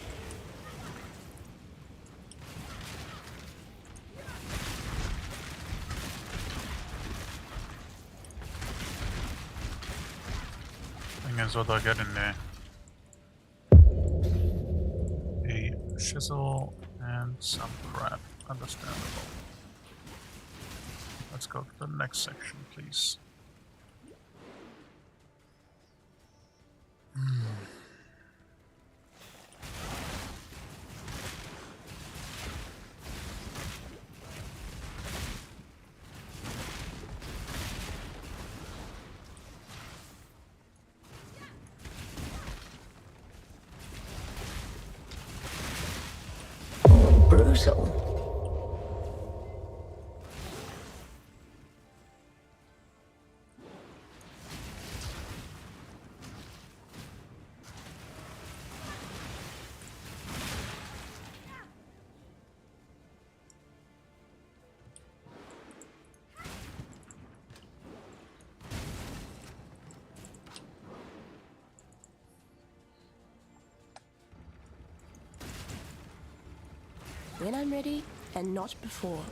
Thing is, what do I get in there? A shizzle and some crap. Understandable. Let's go to the next section, please. Brutal. When I'm ready, and not before.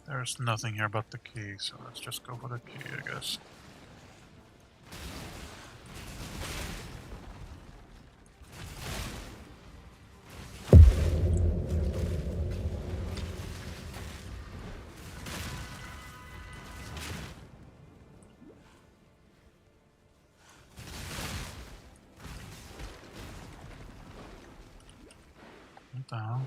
There's nothing here but the key, so let's just go for the key, I guess. What the hell?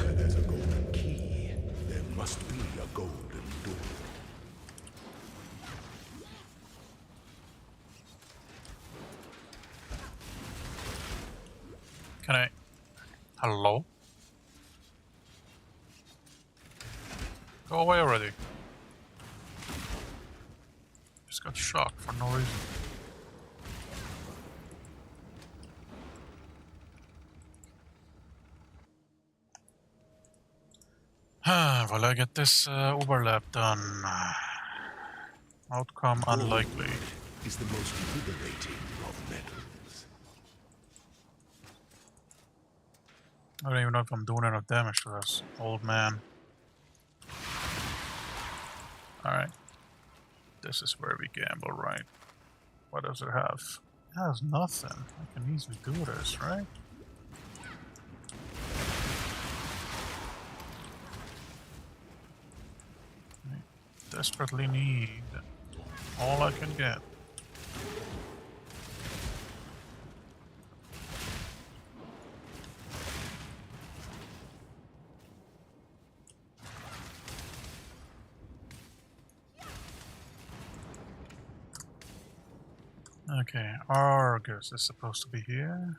There's a golden key. There must be a golden door. Can I... Hello? Go away already. Just got shocked for no reason. Ah. Will I get this overlap done? Outcome unlikely. Is the most liberating of metals. I don't even know if I'm doing enough damage to this old man. Alright. This is where we gamble, right? What does it have? It has nothing. I can easily do this, right? I desperately need all I can get. Okay, Argus is supposed to be here.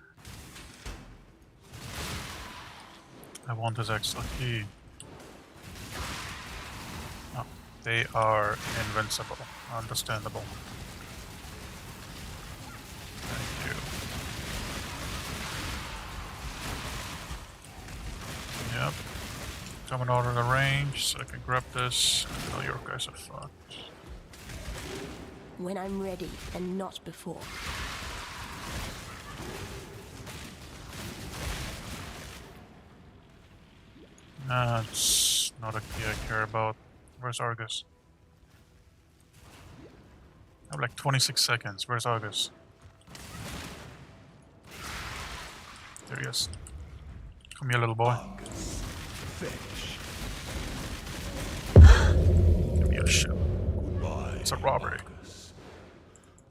I want his Exile key. Oh, they are invincible. Understandable. Thank you. Yep. Coming out of the range, so I can grab this. Oh, your guys are fucked. When I'm ready and not before. That's not a key I care about. Where's Argus? I have like 26 seconds. Where's Argus? There he is. Come here, little boy. Argus, fetch. Give me a ship. Goodbye. It's a robbery. Argus.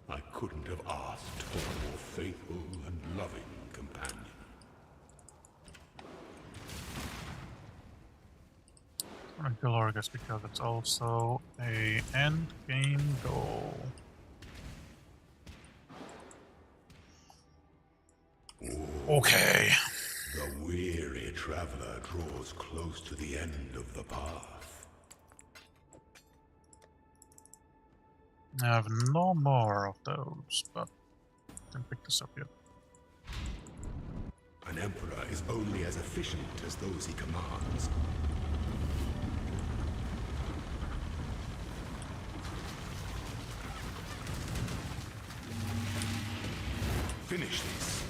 I couldn't have asked for a more faithful and loving companion. I'm gonna kill Argus because it's also a end game goal. Okay. The weary traveler draws close to the end of the path. I have no more of those, but I didn't pick this up yet. An emperor is only as efficient as those he commands. Finish this.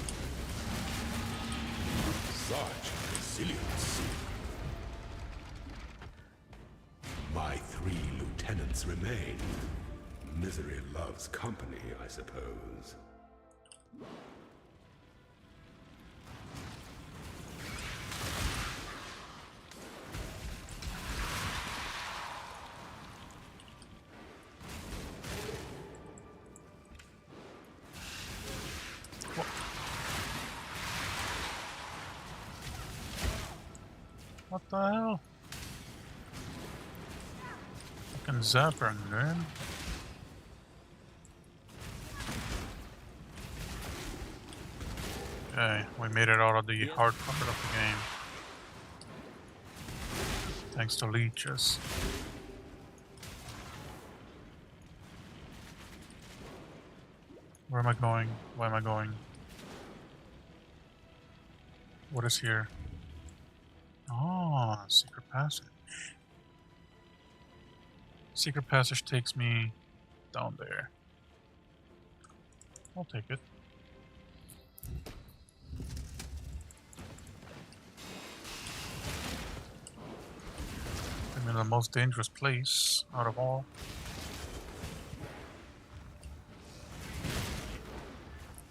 Such resilience. My 3 lieutenants remain. Misery loves company, I suppose. What the hell? Fucking zapper, man. Okay, we made it out of the hard part of the game. Thanks to leeches. Where am I going? Why am I going? What is here? Oh, secret passage. Secret passage takes me down there. I'll take it. I'm in the most dangerous place out of all.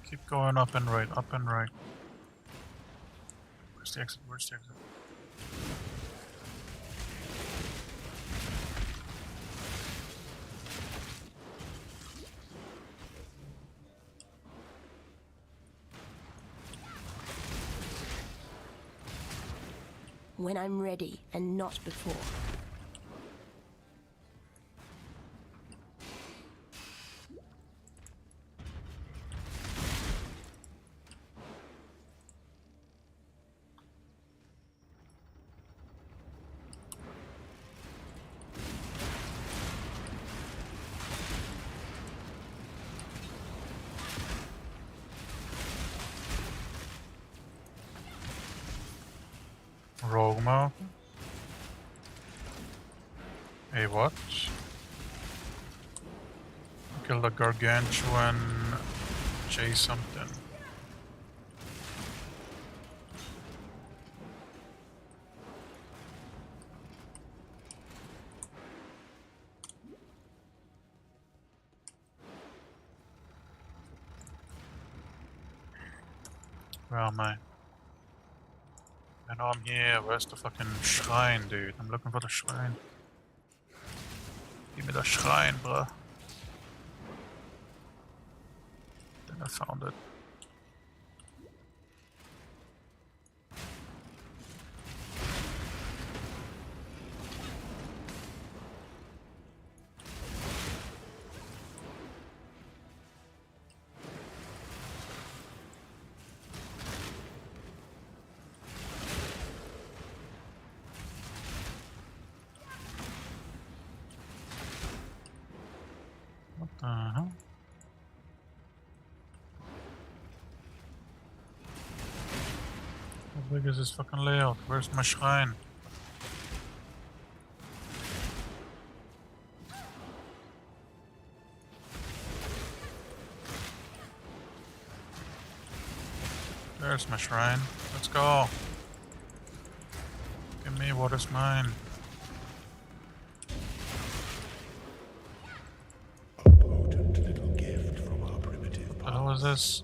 Keep going up and right, up and right. Where's the exit? Where's the exit? When I'm ready and not before. Rogue Mountain. A what? Kill the gargantuan J something. Where am I? I know I'm here. Where's the fucking shrine, dude? I'm looking for the shrine. Give me the shrine, bruh. Then I found it. What the hell? How big is this fucking layout? Where's my shrine? There's my shrine. Let's go. Give me what is mine. A potent little gift from our primitive What the hell is this?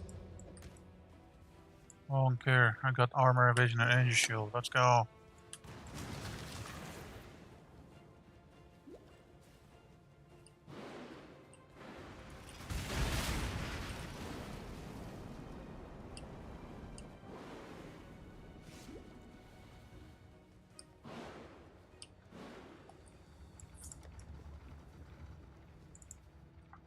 I don't care. I got armor, evasion, and energy shield. Let's go.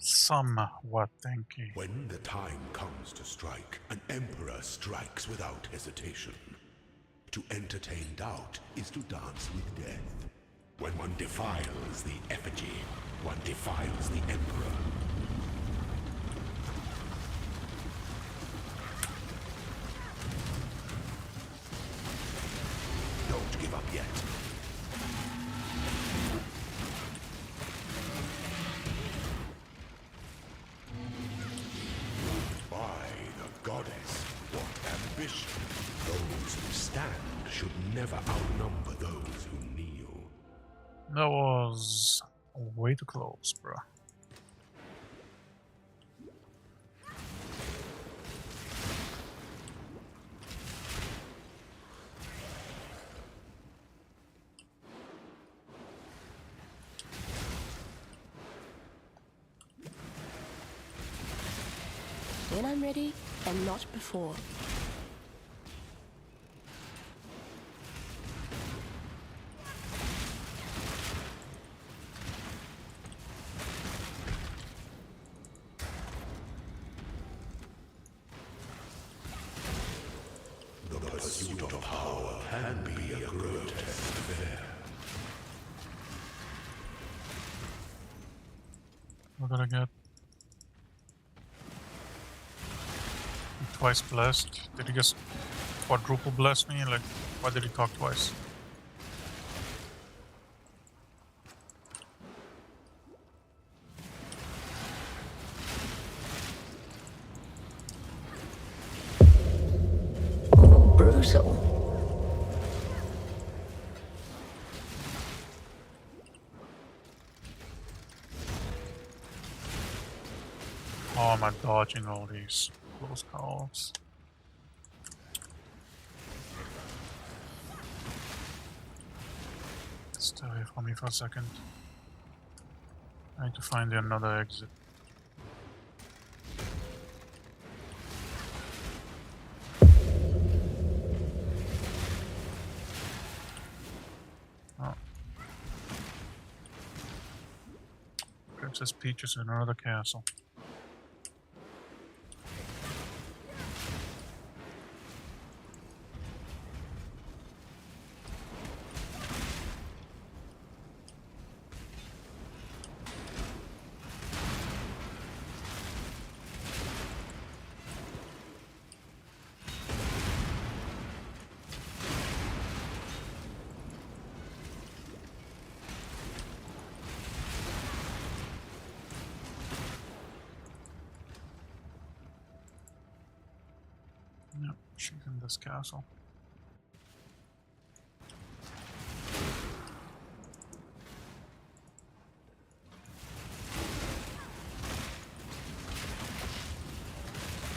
Somewhat tanky. When the time comes to strike, an emperor strikes without hesitation. To entertain doubt is to dance with death. When one defiles the effigy, one defiles the emperor. Don't give up yet. Goddess, what ambition! Those who stand should never outnumber those who kneel. That was way too close, bro. When I'm ready, and not before. The pursuit of power can be a grotesque affair. What did I get? Twice blessed. Did he just quadruple bless me? Like, why did he talk twice? Brutal. Oh, am I dodging all these close calls? Stay away from me for a second. I need to find another exit. Oh. Princess Peach is in another castle. She's in this castle.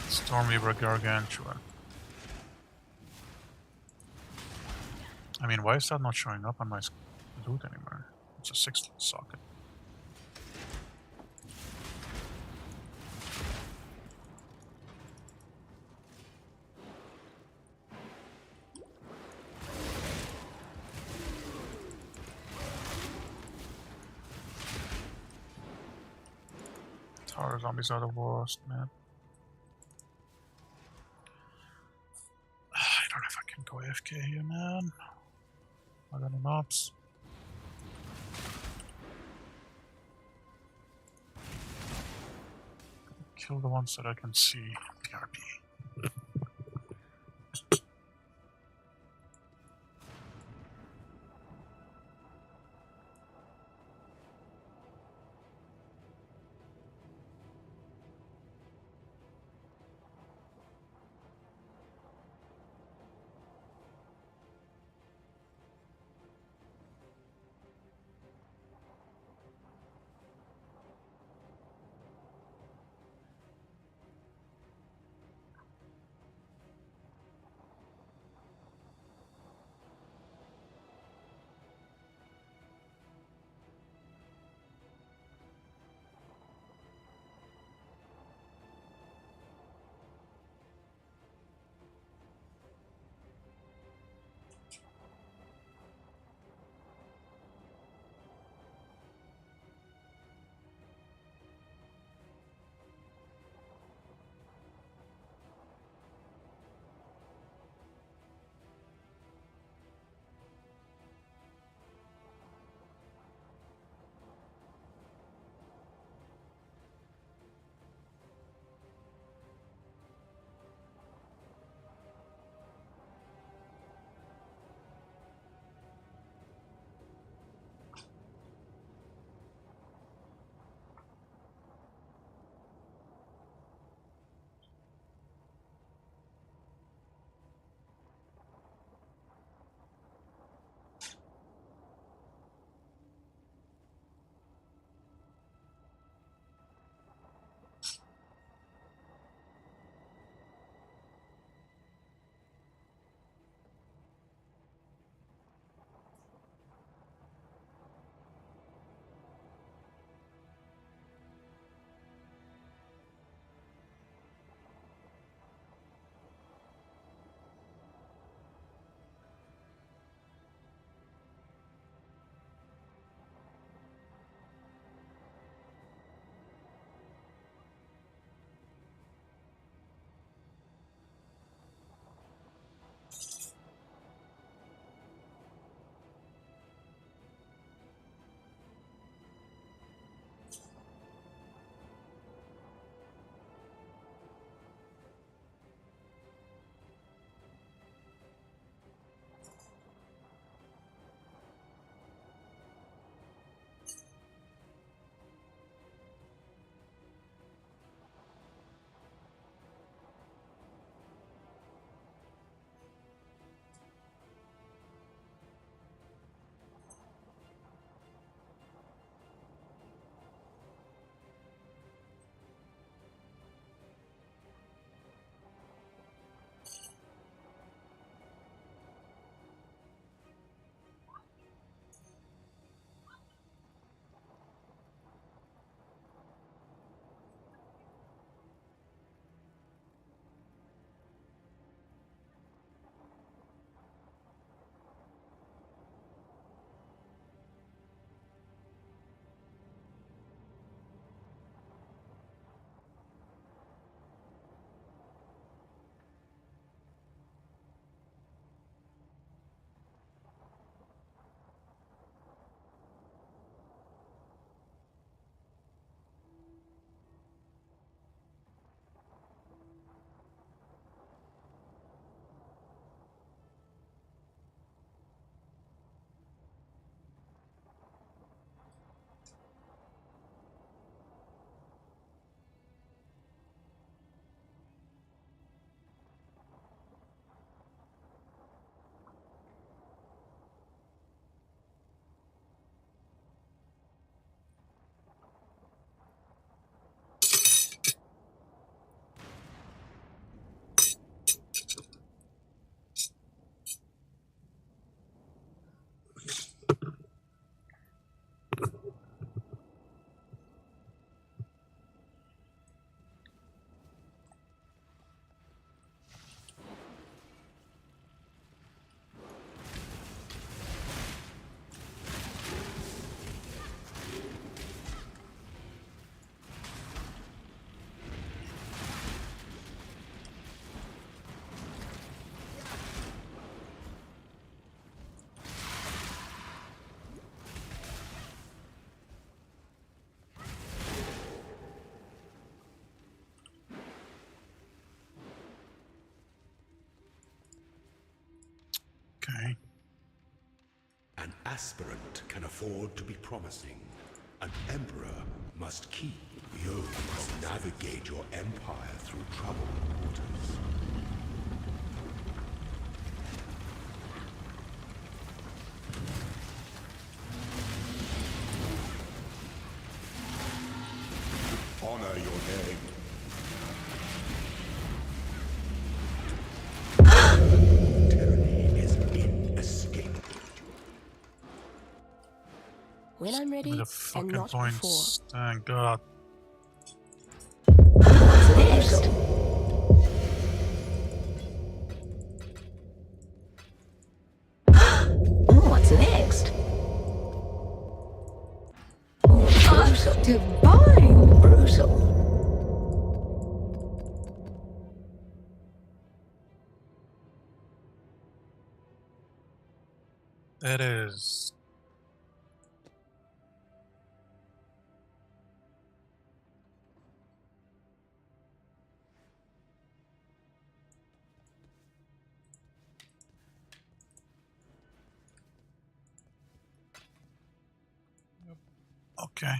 Stormweaver Gargantua. I mean, why is that not showing up on my loot anymore? It's a 6th socket. Tower zombies are the worst, man. I don't know if I can go AFK here, man. Are there any mobs? Kill the ones that I can see. BRB. aspirant can afford to be promising. An emperor must keep. You must navigate your empire through troubled waters. Honor your name. Tyranny is inescapable. When I'm Give me ready the and fucking not points. Thank God. What's next? What's next? Brutal. Divine! Brutal. It is. Okay.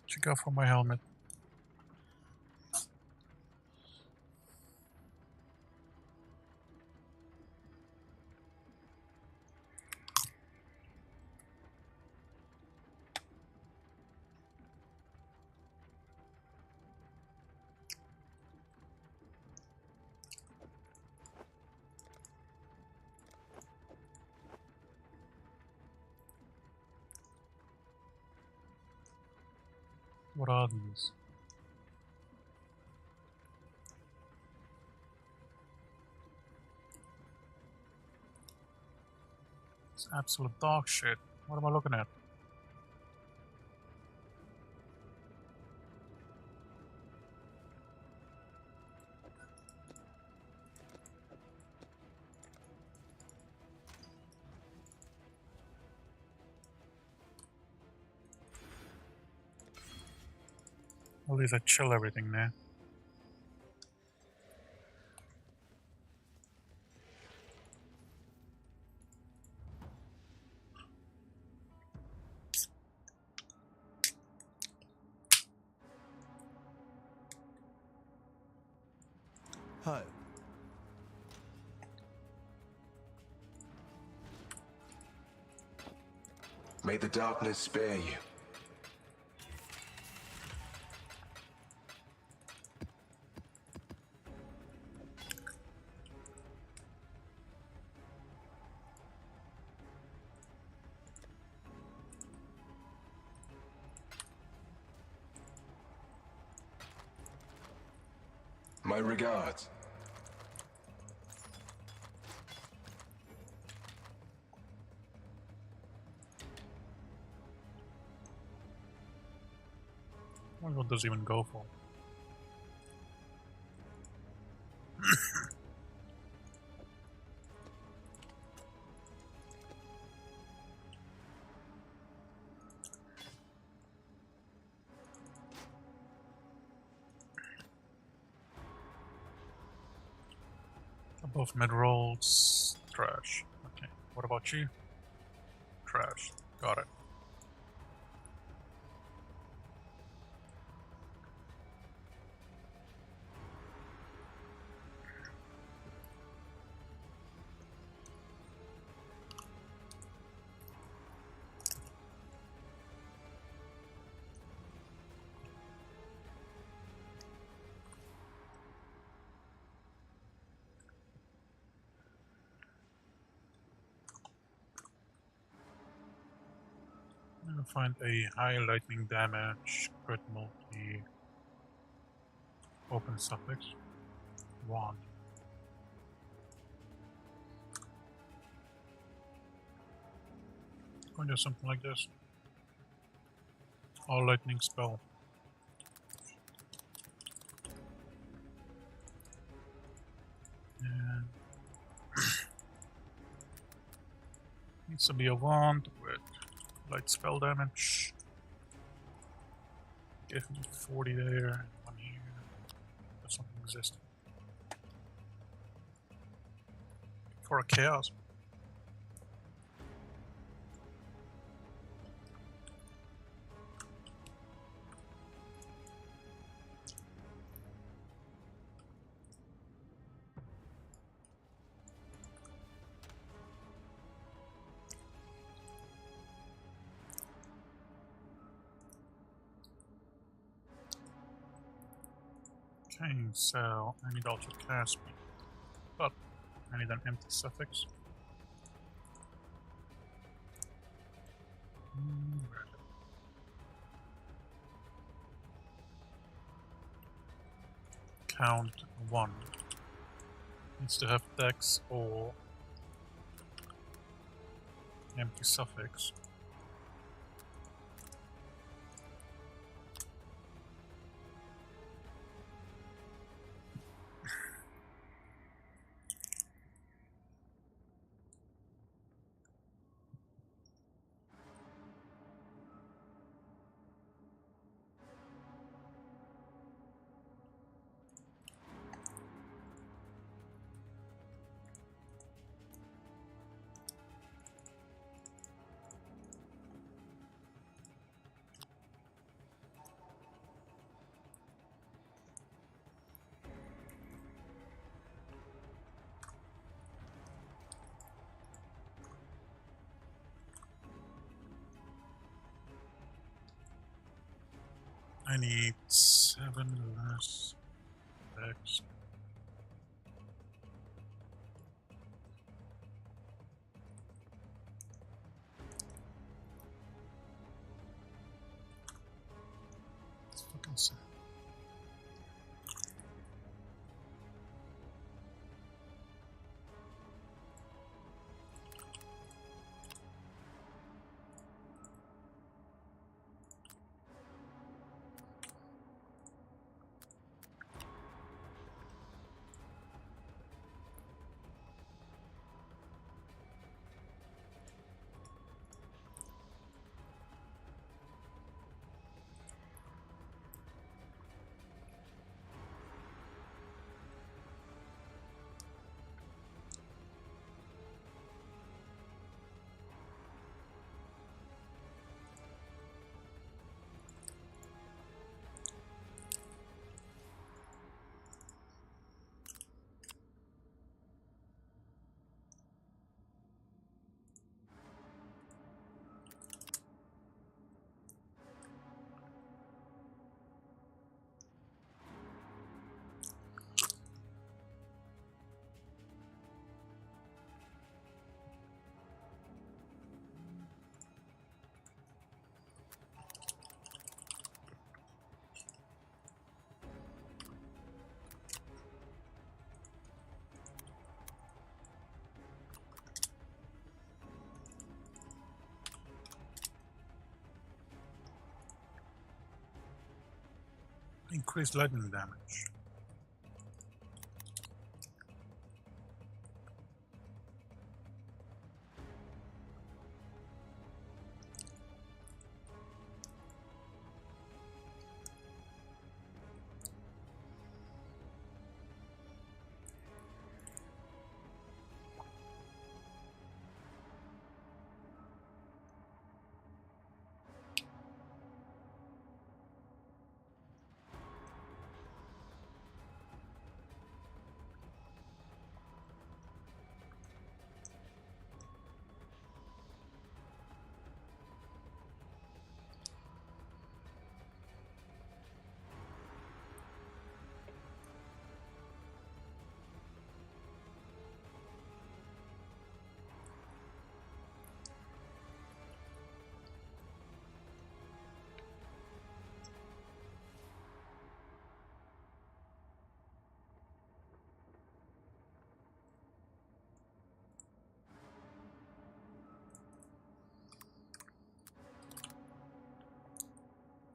Should go for my helmet. What are these? It's absolute dog shit. What am I looking at? At least I chill everything there. Hi. May the darkness spare you. My regards. What does it even go for? Above mid rolls, trash. Okay, what about you? Trash. Got it. I'm gonna find a high lightning damage, crit multi, open suffix, wand. Going to do something like this. All lightning spell. And needs to be a wand with light spell damage. Give me 40 there, and 1 here. There's something existing. For a chaos. Okay, so I need also cast speed. But I need an empty suffix. Where is it? Count 1. Needs to have dex or empty suffix. I need 7 less dex. It's fucking sad. Increased lightning damage.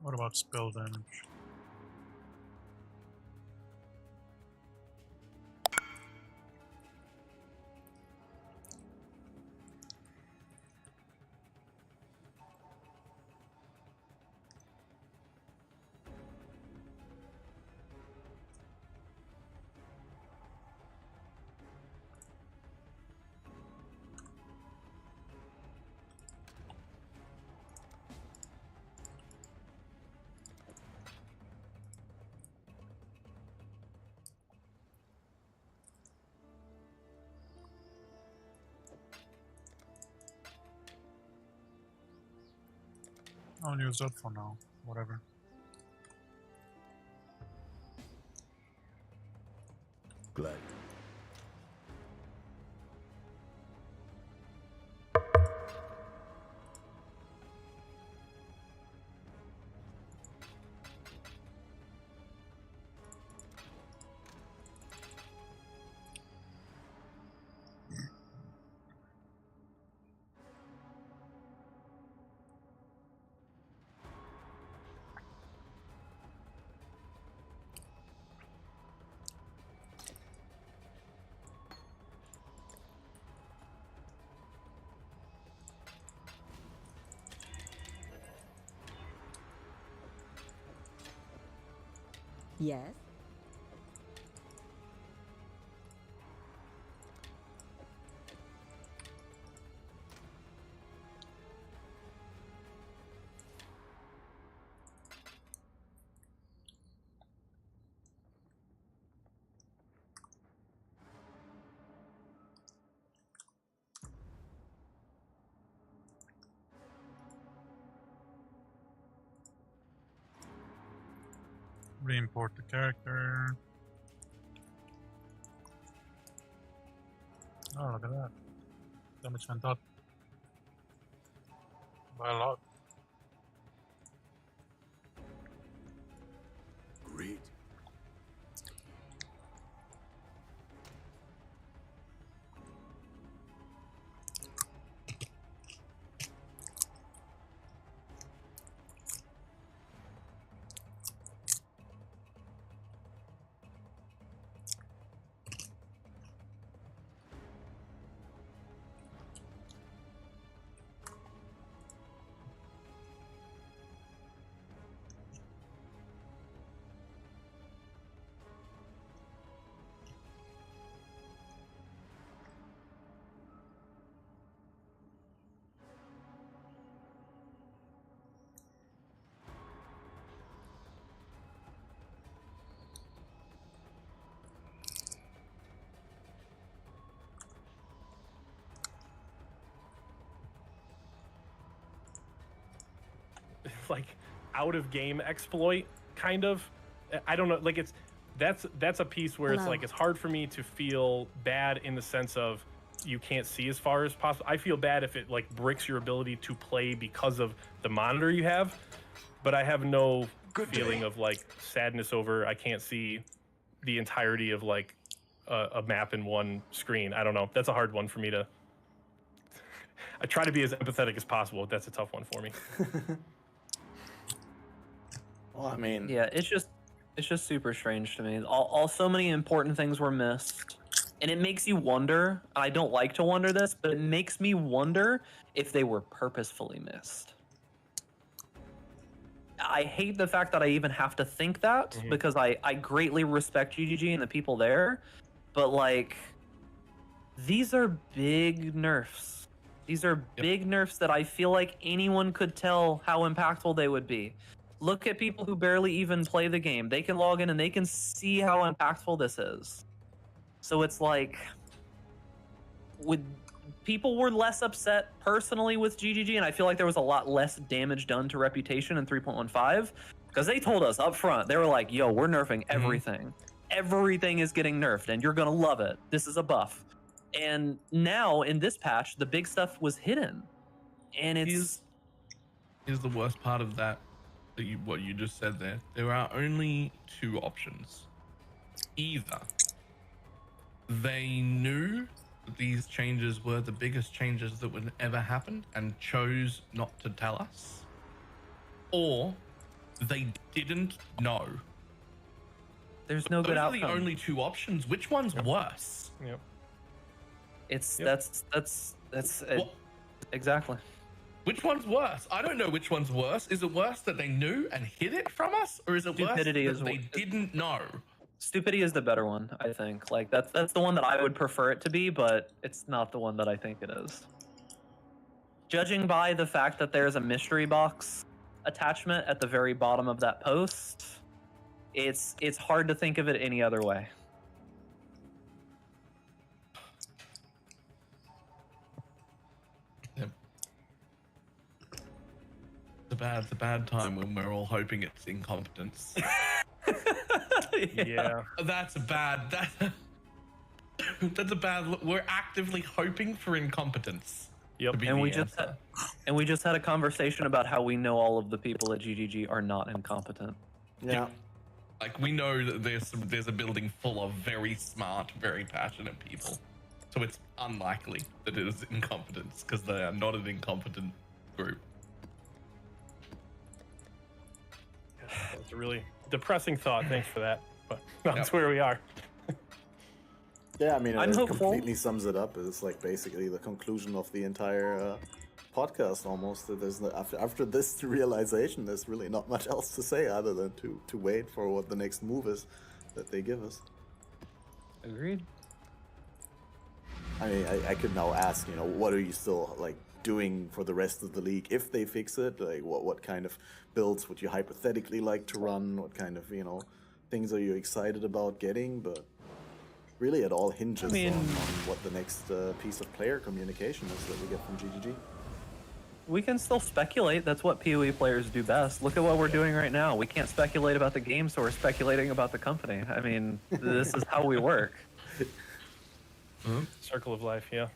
What about spell damage? I'll use that for now. Whatever. Glad. Yes. Re-import the character. Oh, look at that. Damage went up by a lot. Great. Like out of game exploit, kind of. I don't know. Like that's a piece where it's like it's hard for me to feel bad in the sense of you can't see as far as possible. I feel bad if it like bricks your ability to play because of the monitor you have, but I have no feeling of like sadness over I can't see the entirety of like a map in one screen. I don't know. That's a hard one for me to. I try to be as empathetic as possible. But that's a tough one for me. Well, I mean, yeah, it's just super strange to me. All so many important things were missed, and it makes you wonder. I don't like to wonder this, but it makes me wonder if they were purposefully missed. I hate the fact that I even have to think that because I greatly respect GGG and the people there, but like these are big nerfs. These are big nerfs that I feel like anyone could tell how impactful they would be. Look at people who barely even play the game. They can log in and they can see how impactful this is. So it's like, people were less upset personally with GGG, and I feel like there was a lot less damage done to reputation in 3.15 because they told us up front. They were like, yo, we're nerfing everything. Everything is getting nerfed, and you're going to love it. This is a buff. And now in this patch, the big stuff was hidden. And it's... Here's the worst part of that. What you just said there are only two options. Either they knew that these changes were the biggest changes that would ever happen and chose not to tell us, or they didn't know. There's no good outcome. Those are the only two options. Which one's worse? Yep. It's exactly. Which one's worse? I don't know which one's worse. Is it worse that they knew and hid it from us, or is it worse that they didn't know? Stupidity is the better one, I think. Like that's the one that I would prefer it to be, but it's not the one that I think it is. Judging by the fact that there's a mystery box attachment at the very bottom of that post, it's hard to think of it any other way. It's a bad time when we're all hoping it's incompetence. Yeah. That's bad. That's a bad look. We're actively hoping for incompetence. Yep. to be And the we just answer. we just had a conversation about how we know all of the people at GGG are not incompetent. Yeah. Like, we know that there's a building full of very smart, very passionate people. So it's unlikely that it is incompetence, because they are not an incompetent group. It's a really depressing thought. Thanks for that. But that's where we are. Yeah, I mean, I'm it hopeful. completely sums it up. It's like basically the conclusion of the entire podcast almost. There's after this realization, there's really not much else to say other than to wait for what the next move is that they give us. Agreed. I mean, I could now ask, what are you still like doing for the rest of the league if they fix it? Like, what kind of builds would you hypothetically like to run? What kind of things are you excited about getting? But really, it all hinges on what the next piece of player communication is that we get from GGG. We can still speculate. That's what PoE players do best. Look at what we're doing right now. We can't speculate about the game, so we're speculating about the company. I mean, this is how we work. Circle of life, yeah.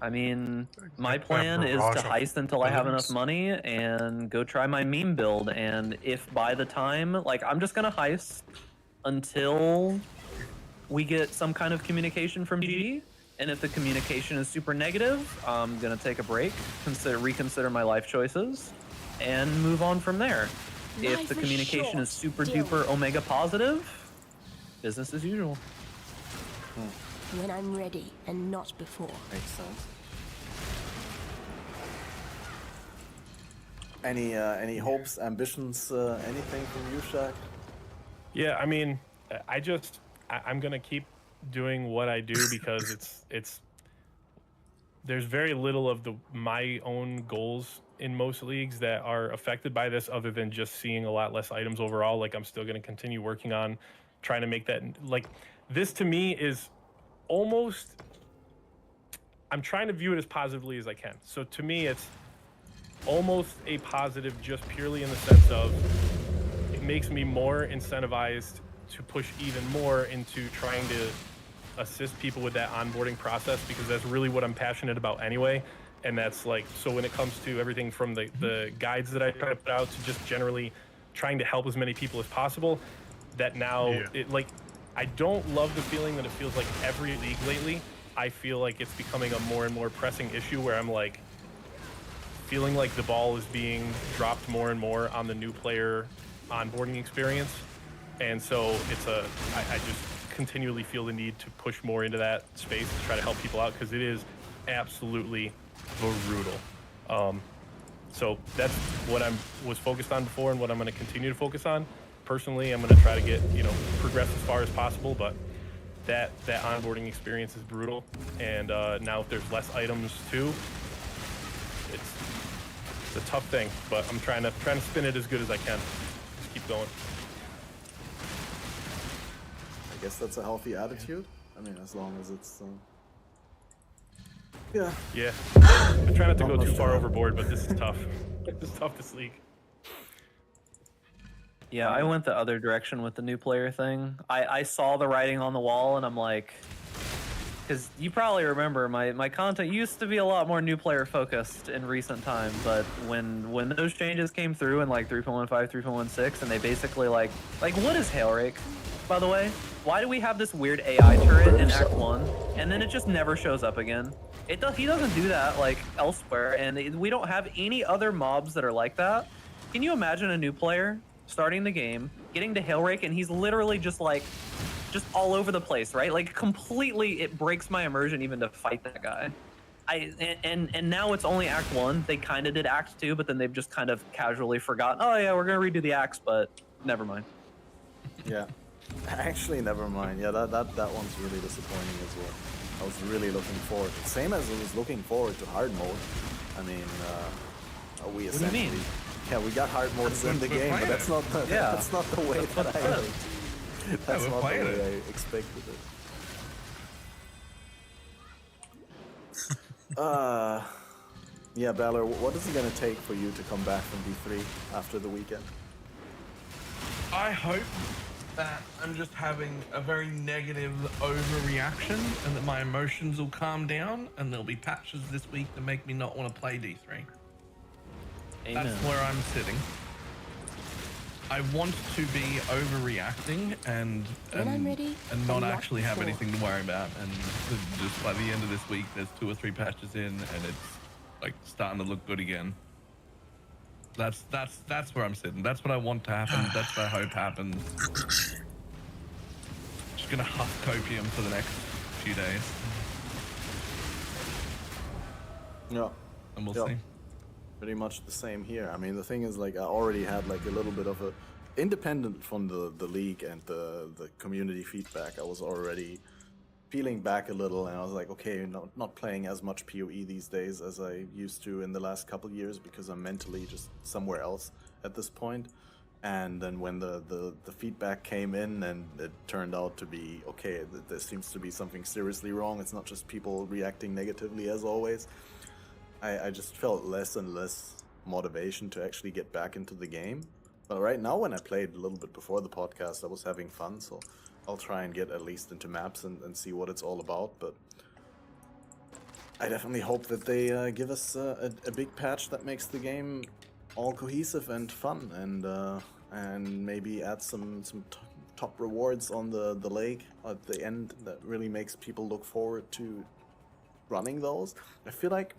I mean, my plan is to heist until I have enough money and go try my meme build. And if by the time, like, I'm just gonna heist until we get some kind of communication from GG. And if the communication is super negative, I'm gonna take a break, reconsider my life choices, and move on from there. If the communication is super duper omega positive, business as usual. When I'm ready and not before. Makes sense. Any hopes, ambitions, anything from you, Shaq? Yeah, I mean, I'm gonna keep doing what I do because it's there's very little of my own goals in most leagues that are affected by this, other than just seeing a lot less items overall. Like, I'm still gonna continue working on trying to make that, like, this to me is almost, I'm trying to view it as positively as I can. So to me, it's almost a positive, just purely in the sense of it makes me more incentivized to push even more into trying to assist people with that onboarding process, because that's really what I'm passionate about anyway. And that's like, so when it comes to everything from the guides that I try to put out to just generally trying to help as many people as possible, that now it, like, I don't love the feeling that it feels like every league lately. I feel like it's becoming a more and more pressing issue where I'm like feeling like the ball is being dropped more and more on the new player onboarding experience. And so I just continually feel the need to push more into that space to try to help people out, because it is absolutely brutal. So that's what I was focused on before and what I'm going to continue to focus on. Personally, I'm going to try to get, progress as far as possible, but that onboarding experience is brutal. And now if there's less items too, it's a tough thing, but I'm trying to spin it as good as I can. Just keep going. I guess that's a healthy attitude. I mean, as long as it's yeah. I try not to go too far overboard, but this is tough. This is tough, this league. Yeah, I went the other direction with the new player thing. I saw the writing on the wall, and I'm like, because you probably remember my content used to be a lot more new player focused in recent time, but when those changes came through in like 3.15, 3.16, and they basically like what is Hailrake, by the way? Why do we have this weird AI turret in Act 1, and then it just never shows up again? He doesn't do that like elsewhere, and we don't have any other mobs that are like that. Can you imagine a new player starting the game, getting to Hailrake, and he's literally just all over the place, right? Like, completely, it breaks my immersion even to fight that guy. And now it's only Act 1. They kind of did Act 2, but then they've just kind of casually forgotten, oh yeah, we're gonna redo the acts, but never mind. Yeah. Actually, never mind. Yeah, that one's really disappointing as well. I was really looking forward. Same as I was looking forward to hard mode. I mean, we essentially... What do you mean? Yeah, we got hard modes in the game, but that's not the that's not the way that that's not the way I expected it. Yeah, Balor, what is it gonna take for you to come back from D3 after the weekend? I hope that I'm just having a very negative overreaction and that my emotions will calm down and there'll be patches this week that make me not want to play D3. Amen. That's where I'm sitting. I want to be overreacting and When I'm ready, and not and not actually have before. anything to worry about. And just by the end of this week, there's 2 or 3 patches in, and it's like starting to look good again. That's where I'm sitting. That's what I want to happen. That's what I hope happens. Just gonna huff copium for the next few days, Yeah. and we'll Yeah. see. Pretty much the same here. I mean, the thing is, like, I already had like a little bit of a, independent from the league and the community feedback, I was already peeling back a little, and I was like, okay, not playing as much PoE these days as I used to in the last couple years because I'm mentally just somewhere else at this point. And then when the feedback came in, and it turned out to be, okay, there seems to be something seriously wrong. It's not just people reacting negatively as always. I just felt less and less motivation to actually get back into the game. But right now, when I played a little bit before the podcast, I was having fun, so I'll try and get at least into maps and see what it's all about. But I definitely hope that they give us a big patch that makes the game all cohesive and fun, and maybe add some top rewards on the lake at the end that really makes people look forward to running those. I feel like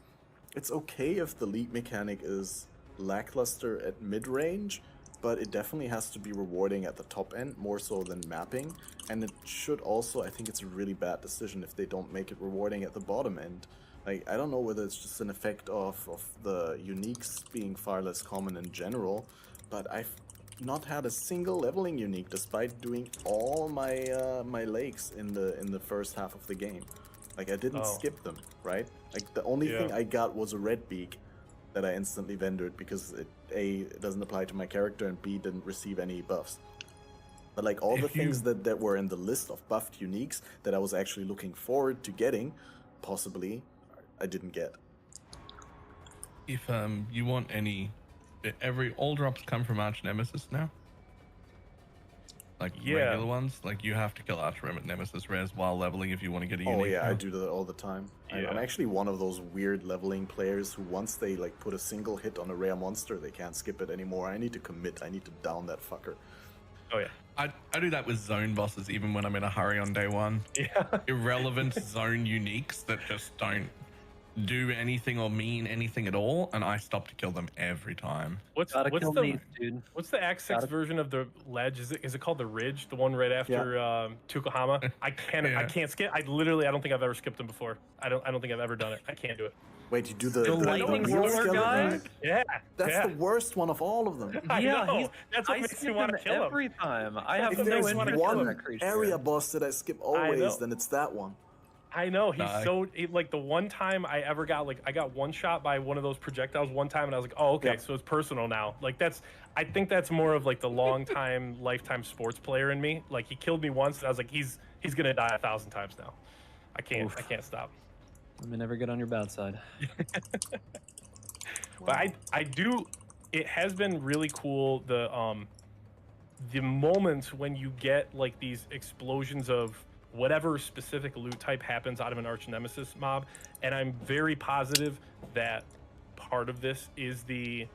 it's okay if the league mechanic is lackluster at mid-range, but it definitely has to be rewarding at the top end, more so than mapping. And it should also, I think it's a really bad decision if they don't make it rewarding at the bottom end. Like, I don't know whether it's just an effect of the uniques being far less common in general, but I've not had a single leveling unique despite doing all my my lakes in the first half of the game. Like, I didn't skip them, right? Like, the only thing I got was a red beak that I instantly vendored because it doesn't apply to my character, and B, didn't receive any buffs. But like all the things that were in the list of buffed uniques that I was actually looking forward to getting, possibly, I didn't get. If you want all drops come from Arch Nemesis now. Like regular ones, like you have to kill Arch Nemesis rares while leveling if you want to get a unique. Oh yeah, now. I do that all the time. I'm actually one of those weird leveling players who once they like put a single hit on a rare monster, they can't skip it anymore. I need to commit. I need to down that fucker. Oh yeah. I do that with zone bosses even when I'm in a hurry on day one. Yeah. Irrelevant zone uniques that just don't do anything or mean anything at all, and I stop to kill them every time. What's the Act 6 version of the ledge? Is it called the Ridge? The one right after Tukohama? I can't skip. I don't think I've ever skipped them before. I don't think I've ever done it. I can't do it. Wait, you do the lightning wheel roller guy? skeleton? Yeah. That's the worst one of all of them. I know. Yeah, That's what makes me want to kill him. every time. I have If no there's interest in one that creature. area boss that I skip always, then it's that one. I know, he's like the one time I ever got, like, I got one shot by one of those projectiles one time, and I was like, oh, okay, so it's personal now. Like, I think that's more of like the long time, lifetime sports player in me. Like, he killed me once, and I was like, he's gonna die 1,000 times now. I can't stop. Let me never get on your bad side. But I do. It has been really cool, the moments when you get like these explosions of whatever specific loot type happens out of an Arch Nemesis mob, and I'm very positive that part of this is the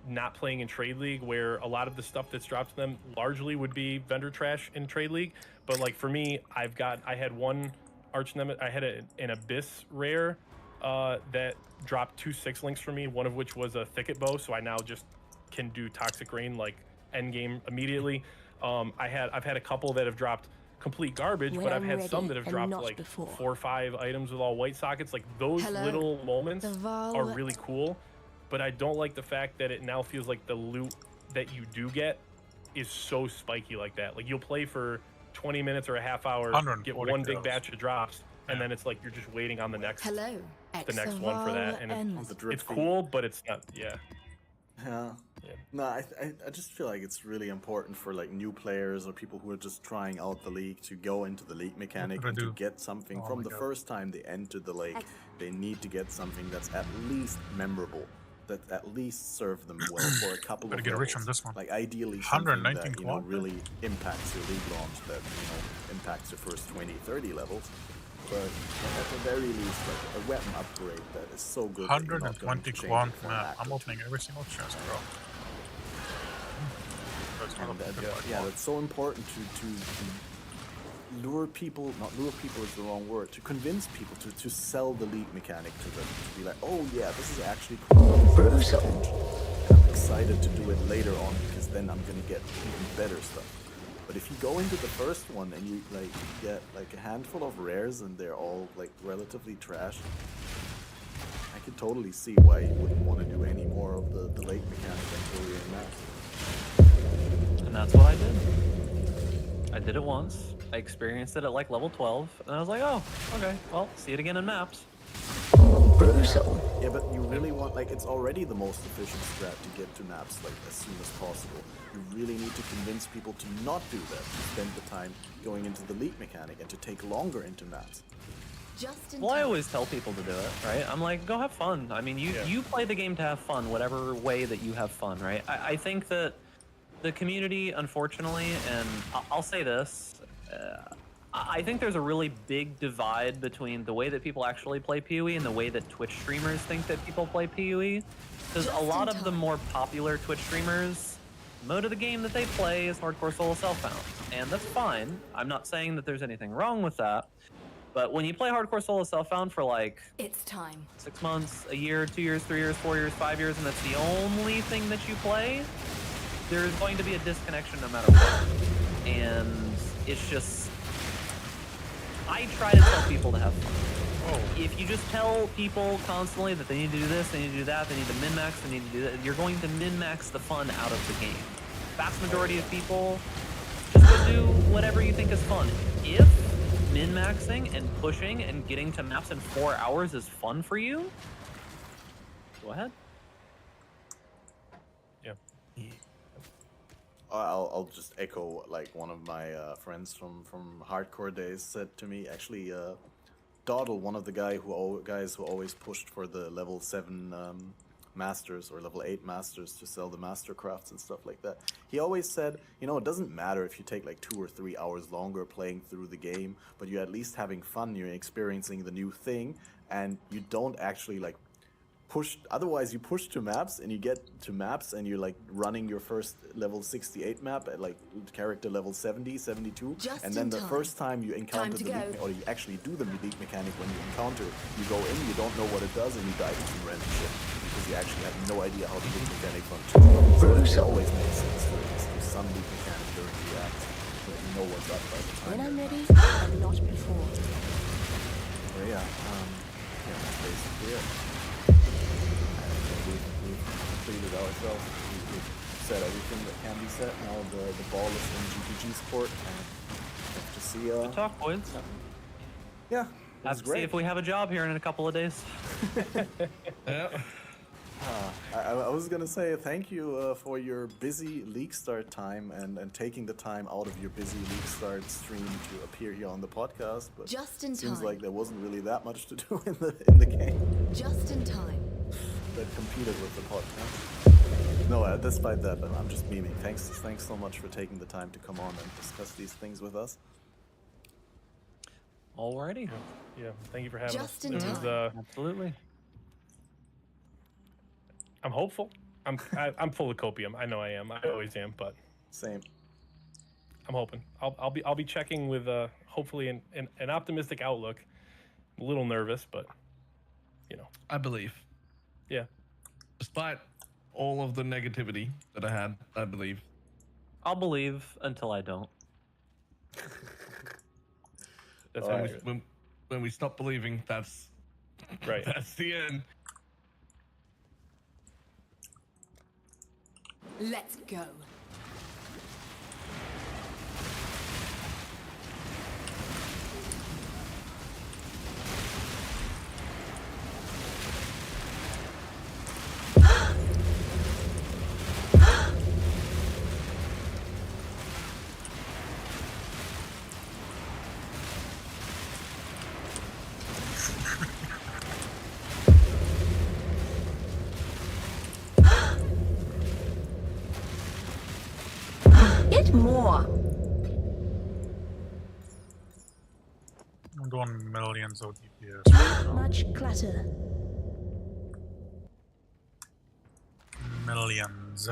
not playing in Trade League, where a lot of the stuff that's dropped to them largely would be vendor trash in Trade League. But like for me, I had one Arch Nemesis, I had an Abyss rare that dropped 2 6-links for me, one of which was a Thicket Bow, so I now just can do Toxic Rain like end game immediately. I've had a couple that have dropped complete garbage, but I've had some that have dropped like 4 or 5 items with all white sockets. Like those little moments are really cool, but I don't like the fact that it now feels like the loot that you do get is so spiky like that. Like you'll play for 20 minutes or a half hour, get one big batch of drops, and then it's like you're just waiting on the next one for that, and it's cool, but it's not. Yeah. No, I just feel like it's really important for like new players or people who are just trying out the league to go into the league mechanic and to get something from the first time they enter the lake. They need to get something that's at least memorable. that at least serve them well for a couple Better of get levels. rich on this one. Like ideally something 119 that quad. really impacts your league launch, that impacts your first 20, 30 levels. But at the very least, like a weapon upgrade that is so good. 120 quant map. I'm opening every single chest, bro. Yeah, that's so important to lure people, not lure people is the wrong word, to convince people to sell the league mechanic to them, to be like, oh yeah, this is actually cool. I'm excited to do it later on because then I'm gonna get even better stuff. But if you go into the first one and you like get like a handful of rares and they're all like relatively trash, I could totally see why you wouldn't want to do any more of the lake mechanic until you're in that. And that's what I did. I did it once. I experienced it at like level 12, and I was like, oh, okay, well, see it again in maps. Yeah, but you really want, like, it's already the most efficient strat to get to maps, like, as soon as possible. You really need to convince people to not do that, to spend the time going into the league mechanic and to take longer into maps. Well, I always tell people to do it, right? I'm like, go have fun. I mean, you play the game to have fun, whatever way that you have fun, right? I think that the community, unfortunately, and I'll say this, I think there's a really big divide between the way that people actually play PoE and the way that Twitch streamers think that people play PoE. Because a lot of the more popular Twitch streamers, the mode of the game that they play is hardcore solo self-found. And that's fine. I'm not saying that there's anything wrong with that. But when you play hardcore solo self-found for like... It's time. 6 months, a year, 2 years, 3 years, 4 years, 5 years, and that's the only thing that you play, there's going to be a disconnection no matter what. And it's just... I try to tell people to have fun. If you just tell people constantly that they need to do this, they need to do that, they need to min-max, they need to do that, you're going to min-max the fun out of the game. Vast majority of people just go do whatever you think is fun. If min-maxing and pushing and getting to maps in 4 hours is fun for you, go ahead. I'll just echo like one of my friends from hardcore days said to me. Actually, Doddle, one of the guys who always pushed for the level 7 masters or level 8 masters to sell the master crafts and stuff like that. He always said, you know, it doesn't matter if you take like 2 or 3 hours longer playing through the game, but you're at least having fun. You're experiencing the new thing, and you don't actually like push. Otherwise, you push to maps and you get to maps and you're like running your first level 68 map at like character level 70, 72, and then the first time you encounter the league, or you actually do the league mechanic when you encounter, you go in, you don't know what it does, and you die to some random shit because you actually have no idea how the league mechanic functions. So it always makes sense to do some league mechanic during the act, but you know what's up by the time. When I'm ready, and not before. Well, yeah, that's basically it. We've completed ourselves. We've said everything that can be said. Now the ball is in GTG's court, and we have to see. Good talk, boys. Yeah, Let's see if we have a job here in a couple of days. I was gonna say thank you for your busy league start time and taking the time out of your busy league start stream to appear here on the podcast. But just in it seems time. like there wasn't really that much to do in the game. Just in time. That competed with the podcast. No, despite that, I'm just memeing. Thanks so much for taking the time to come on and discuss these things with us. Alrighty. Yeah, thank you for having us. Just in time. Absolutely. I'm hopeful. I'm full of copium. I know I am. I always am. But same. I'm hoping. I'll be checking with hopefully an optimistic outlook. I'm a little nervous, but you know. I believe. Yeah. Despite all of the negativity that I had, I believe. I'll believe until I don't. That's when we stop believing, that's right. That's the end. Let's go. It more. I'm doing millions of DPS right now. Much clutter. Millions.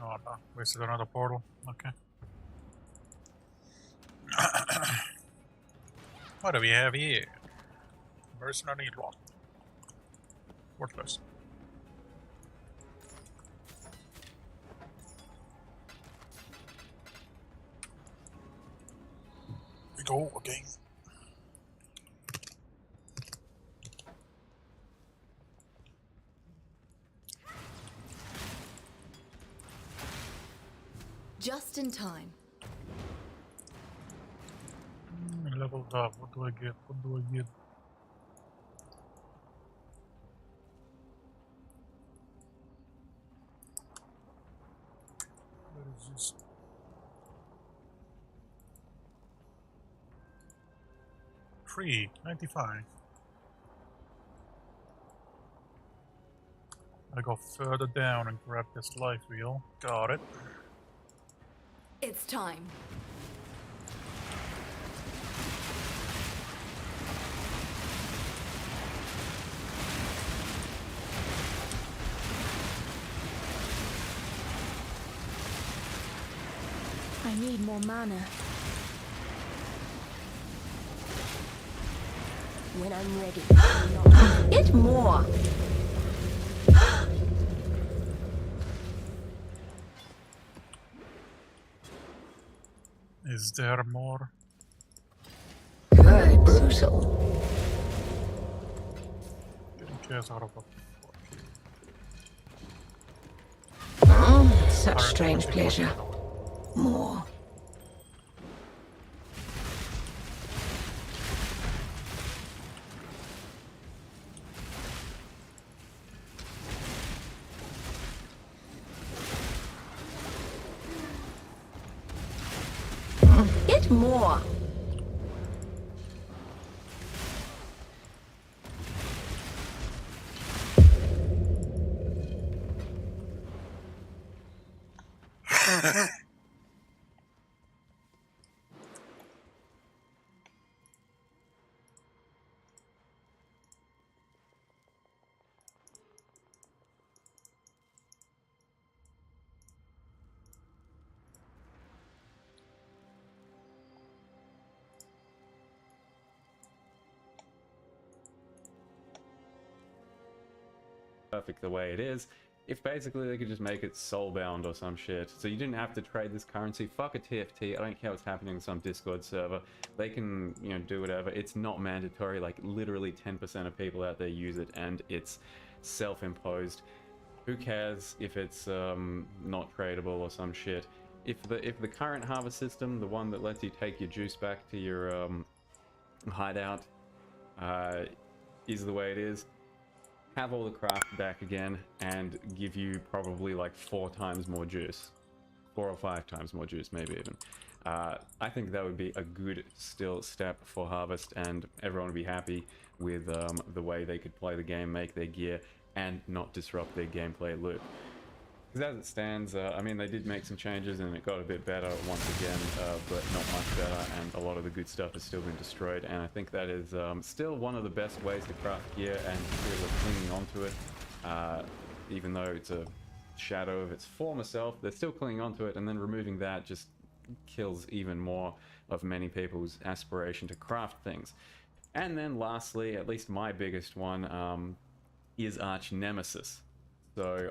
Oh no, wasted another portal. Okay. What do we have here? Mercenary one. Worthless. We go again. Just in time. Leveled up. What do I get? What do I get? What is this? Free 95. I go further down and grab this life wheel. Got it. It's time. I need more mana. When I'm ready. Not It more. Is there more? Very brutal. Getting chaos out of a Such strange pleasure. More. It more. Perfect the way it is, if basically they could just make it soulbound or some shit, so you didn't have to trade this currency. Fuck a TFT, I don't care what's happening on some Discord server, they can, you know, do whatever. It's not mandatory. Like literally 10% of people out there use it, and it's self-imposed. Who cares if it's not tradable or some shit? If the current harvest system, the one that lets you take your juice back to your hideout, is the way it is, have all the craft back again and give you probably like 4 times more juice, 4 or 5 times more juice, maybe even. I think that would be a good still step for Harvest, and everyone would be happy with the way they could play the game, make their gear, and not disrupt their gameplay loop. Because as it stands, I mean, they did make some changes and it got a bit better once again, but not much better, and a lot of the good stuff has still been destroyed, and I think that is still one of the best ways to craft gear, and people are clinging onto it. Even though it's a shadow of its former self, they're still clinging onto it, and then removing that just kills even more of many people's aspiration to craft things. And then lastly, at least my biggest one, is Arch Nemesis. So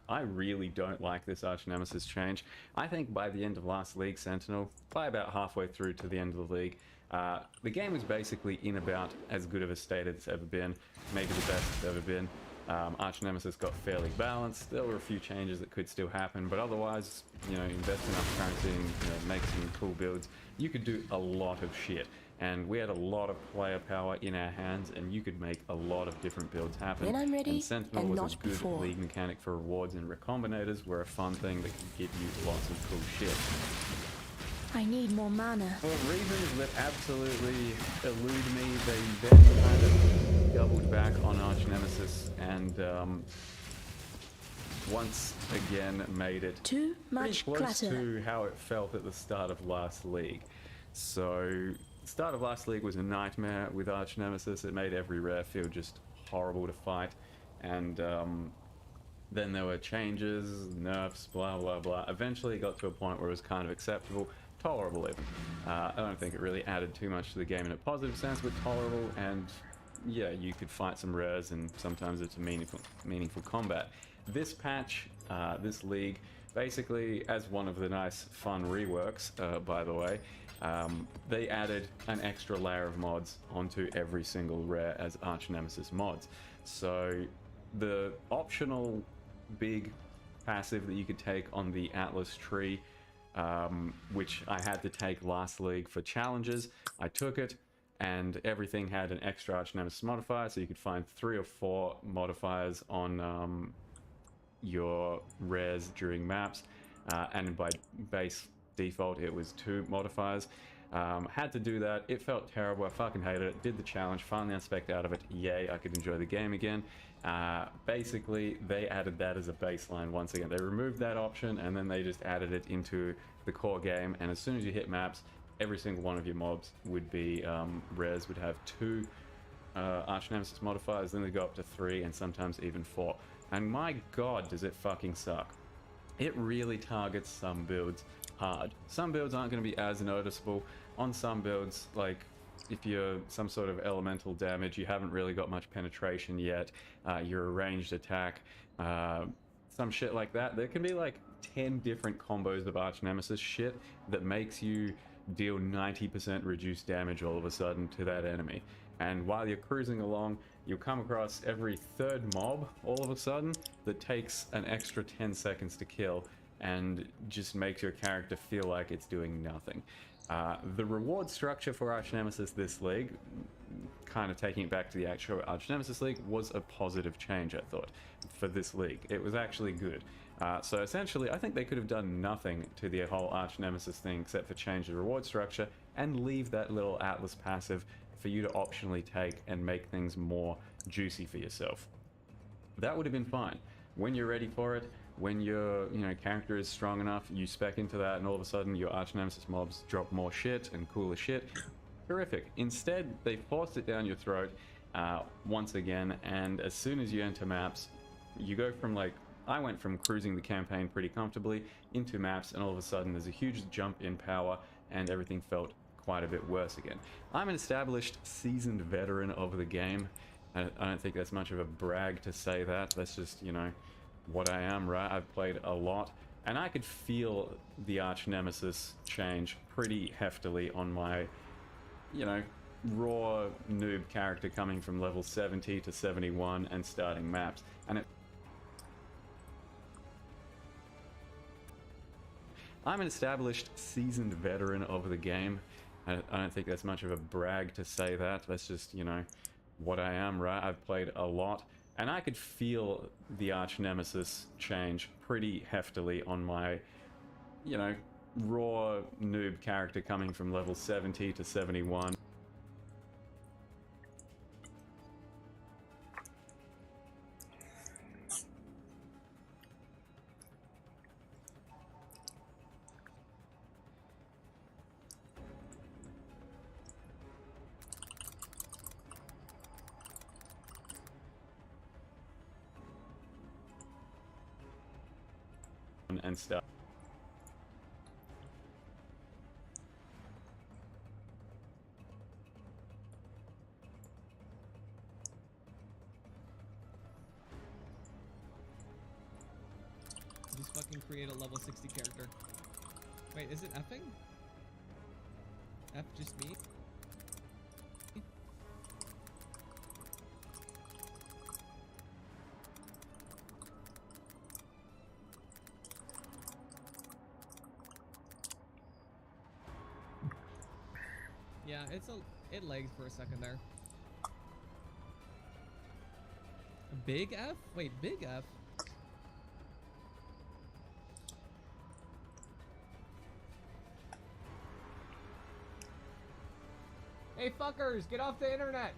I really don't like this Arch Nemesis change. I think by the end of last League Sentinel, by about halfway through to the end of the league, the game was basically in about as good of a state as it's ever been, maybe the best it's ever been. Arch Nemesis got fairly balanced. There were a few changes that could still happen, but otherwise, you know, invest enough currency and, you know, make some cool builds. You could do a lot of shit. And we had a lot of player power in our hands, and you could make a lot of different builds happen. When I'm ready, and Sentinel and was not a good before. league mechanic for rewards, and recombinators were a fun thing that could give you lots of cool shit. I need more mana. For reasons that absolutely elude me, they then kind of doubled back on Arch Nemesis, and once again made it Too much pretty close clutter. to how it felt at the start of last league. So, the start of last league was a nightmare with Arch Nemesis. It made every rare feel just horrible to fight, and then there were changes, nerfs, blah blah blah. Eventually it got to a point where it was kind of acceptable, tolerable even. I don't think it really added too much to the game in a positive sense, but tolerable, and yeah, you could fight some rares and sometimes it's a meaningful combat. This patch, this league, basically, as one of the nice fun reworks, by the way, they added an extra layer of mods onto every single rare as Arch Nemesis mods. So the optional big passive that you could take on the Atlas tree, which I had to take last league for challenges, I took it, and everything had an extra Arch Nemesis modifier, so you could find 3 or 4 modifiers on your rares during maps, and by base default it was 2 modifiers. Had to do that. It felt terrible. I fucking hated it. Did the challenge, finally unspec'd out of it. Yay, I could enjoy the game again. Basically, they added that as a baseline once again. They removed that option and then they just added it into the core game, and as soon as you hit maps, every single one of your mobs would be, rares would have 2 Arch Nemesis modifiers, then they go up to 3 and sometimes even 4. And my god, does it fucking suck. It really targets some builds hard. Some builds aren't going to be as noticeable. On some builds, like if you're some sort of elemental damage, you haven't really got much penetration yet, you're a ranged attack, some shit like that, there can be like 10 different combos of Arch Nemesis shit that makes you deal 90% reduced damage all of a sudden to that enemy. And while you're cruising along, you'll come across every 3rd mob all of a sudden that takes an extra 10 seconds to kill and just makes your character feel like it's doing nothing. The reward structure for Arch Nemesis this league, kind of taking it back to the actual Arch Nemesis league, was a positive change, I thought, for this league. It was actually good. So essentially, I think they could have done nothing to the whole Arch Nemesis thing except for change the reward structure and leave that little Atlas passive for you to optionally take and make things more juicy for yourself. That would have been fine. When you're ready for it, when your character is strong enough, you spec into that and all of a sudden your Arch Nemesis mobs drop more shit and cooler shit. Terrific. Instead, they forced it down your throat once again, and as soon as you enter maps, you go from like, I went from cruising the campaign pretty comfortably into maps, and all of a sudden there's a huge jump in power and everything felt quite a bit worse again. I'm an established, seasoned veteran of the game. I don't think that's much of a brag to say that. That's just, what I am, right? I've played a lot, and I could feel the Arch Nemesis change pretty heftily on my, raw noob character coming from level 70 to 71 and starting maps. And I'm an established, seasoned veteran of the game. I don't think that's much of a brag to say that. That's just, what I am, right? I've played a lot, and I could feel the Arch Nemesis change pretty heftily on my, raw noob character coming from level 70 to 71. And stuff. Just fucking create a level 60 character. Wait, is it effing? F just me? Yeah, it lags for a second there. Big F? Wait, big F? Hey fuckers, get off the internet!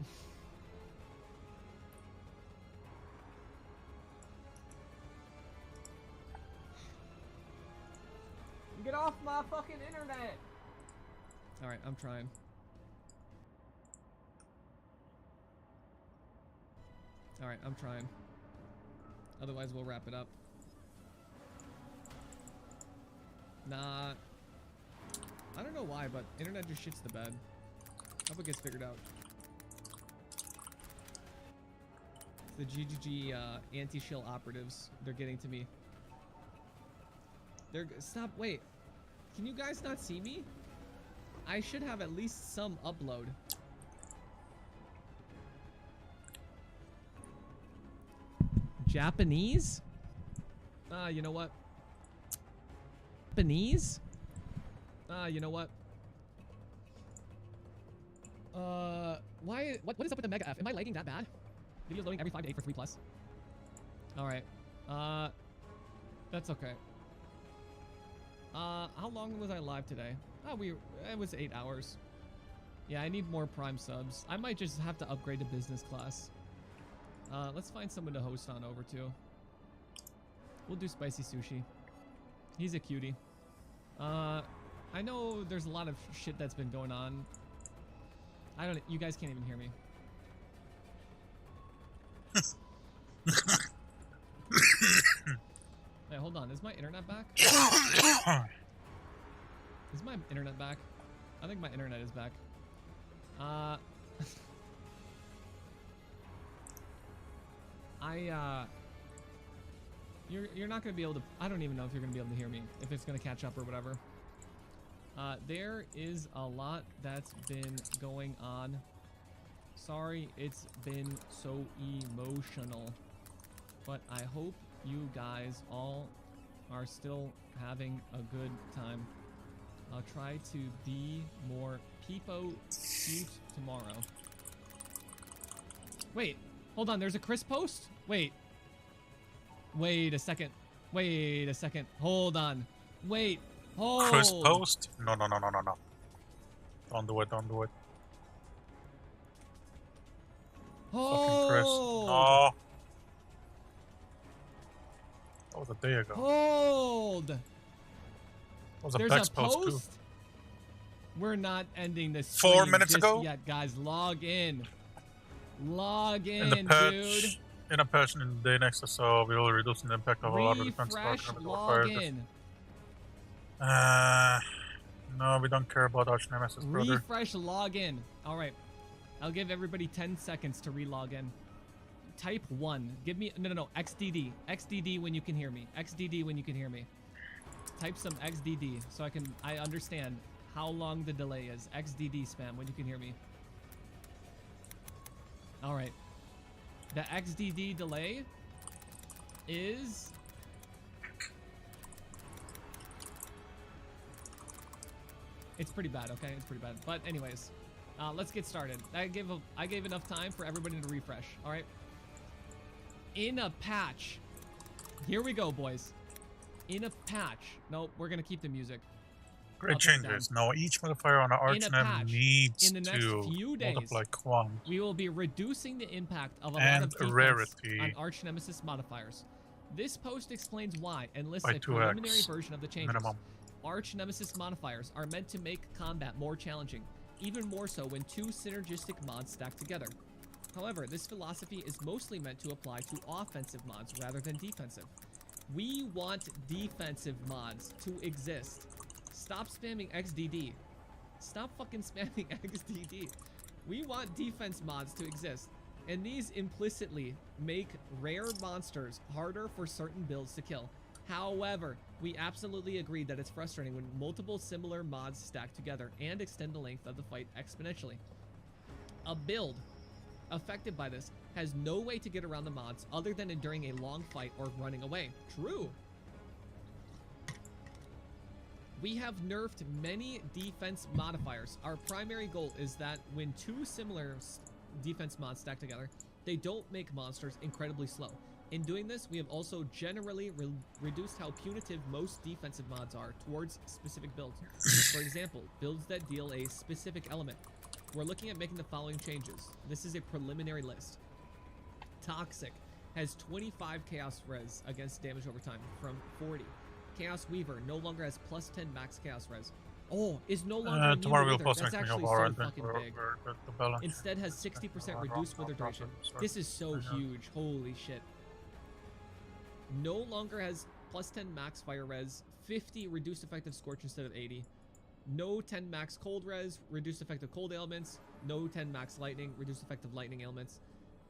Get off my fucking internet! Alright, I'm trying. Alright, I'm trying. Otherwise, we'll wrap it up. Nah. I don't know why, but internet just shits the bed. Hope it gets figured out. The GGG anti-shill operatives, they're getting to me. Stop, wait. Can you guys not see me? I should have at least some upload. Japanese? You know what? Japanese? You know what? What is up with the Mega F? Am I lagging that bad? Videos loading every 5 to 8 for 3+. Alright. That's okay. How long was I live today? Oh, it was 8 hours. Yeah, I need more Prime subs. I might just have to upgrade to business class. Let's find someone to host on over to. We'll do Spicy Sushi. He's a cutie. I know there's a lot of shit that's been going on. You guys can't even hear me. Wait, hold on. Is my internet back? Is my internet back? I think my internet is back. You're not gonna be able to. I don't even know if you're gonna be able to hear me. If it's gonna catch up or whatever. There is a lot that's been going on. Sorry, it's been so emotional. But I hope you guys all are still having a good time. I'll try to be more peepo cute tomorrow. Wait, hold on, there's a Chris post? Wait a second. Wait a second. Hold on. Wait. Hold. Chris post? No. Don't do it. Fucking Chris. No. That was a day ago. Hold. That was a There's Bex a post too. post. We're not ending this 4 minutes ago? yet, guys. Log in. Log In in, the patch, dude. in a patch in the day next to so we will reduce the impact of a lot of defense Refresh, log in. No, we don't care about Arch Nemesis, brother. Refresh, log in. All right. I'll give everybody 10 seconds to re-log in. Type 1. Give me... No. XDD. XDD when you can hear me. XDD when you can hear me. Type some XDD so I understand how long the delay is. XDD spam when you can hear me. All right. The XDD delay is... It's pretty bad, okay? It's pretty bad. But anyways, let's get started. I gave enough time for everybody to refresh, all right? In a patch. Here we go, boys. In a patch. Nope, we're going to keep the music. Great changes. Now each modifier on an Arch Nem needs in the next to few days, multiply quant. We will be reducing the impact of a And lot of defense rarity on Arch Nemesis modifiers. This post explains why and lists by a 2x preliminary version of the changes. minimum. Arch Nemesis modifiers are meant to make combat more challenging, even more so when two synergistic mods stack together. However, this philosophy is mostly meant to apply to offensive mods rather than defensive. We want defensive mods to exist. Stop spamming XDD. Stop fucking spamming XDD. We want defense mods to exist, and these implicitly make rare monsters harder for certain builds to kill. However, we absolutely agree that it's frustrating when multiple similar mods stack together and extend the length of the fight exponentially. A build affected by this has no way to get around the mods other than enduring a long fight or running away. True. We have nerfed many defense modifiers. Our primary goal is that when two similar defense mods stack together, they don't make monsters incredibly slow. In doing this, we have also generally reduced how punitive most defensive mods are towards specific builds. For example, builds that deal a specific element. We're looking at making the following changes. This is a preliminary list. Toxic has 25 chaos res against damage over time from 40. Chaos Weaver no longer has plus 10 max chaos res. Oh, is no longer immune Tomorrow to we'll wither. post That's everything actually of our so advent fucking where big. the balance. Instead has 60% reduced wither duration. This is so huge. Holy shit. No longer has plus 10 max fire res, 50 reduced effective scorch instead of 80. No 10 max cold res, reduced effective cold ailments. No 10 max lightning, reduced effective lightning ailments.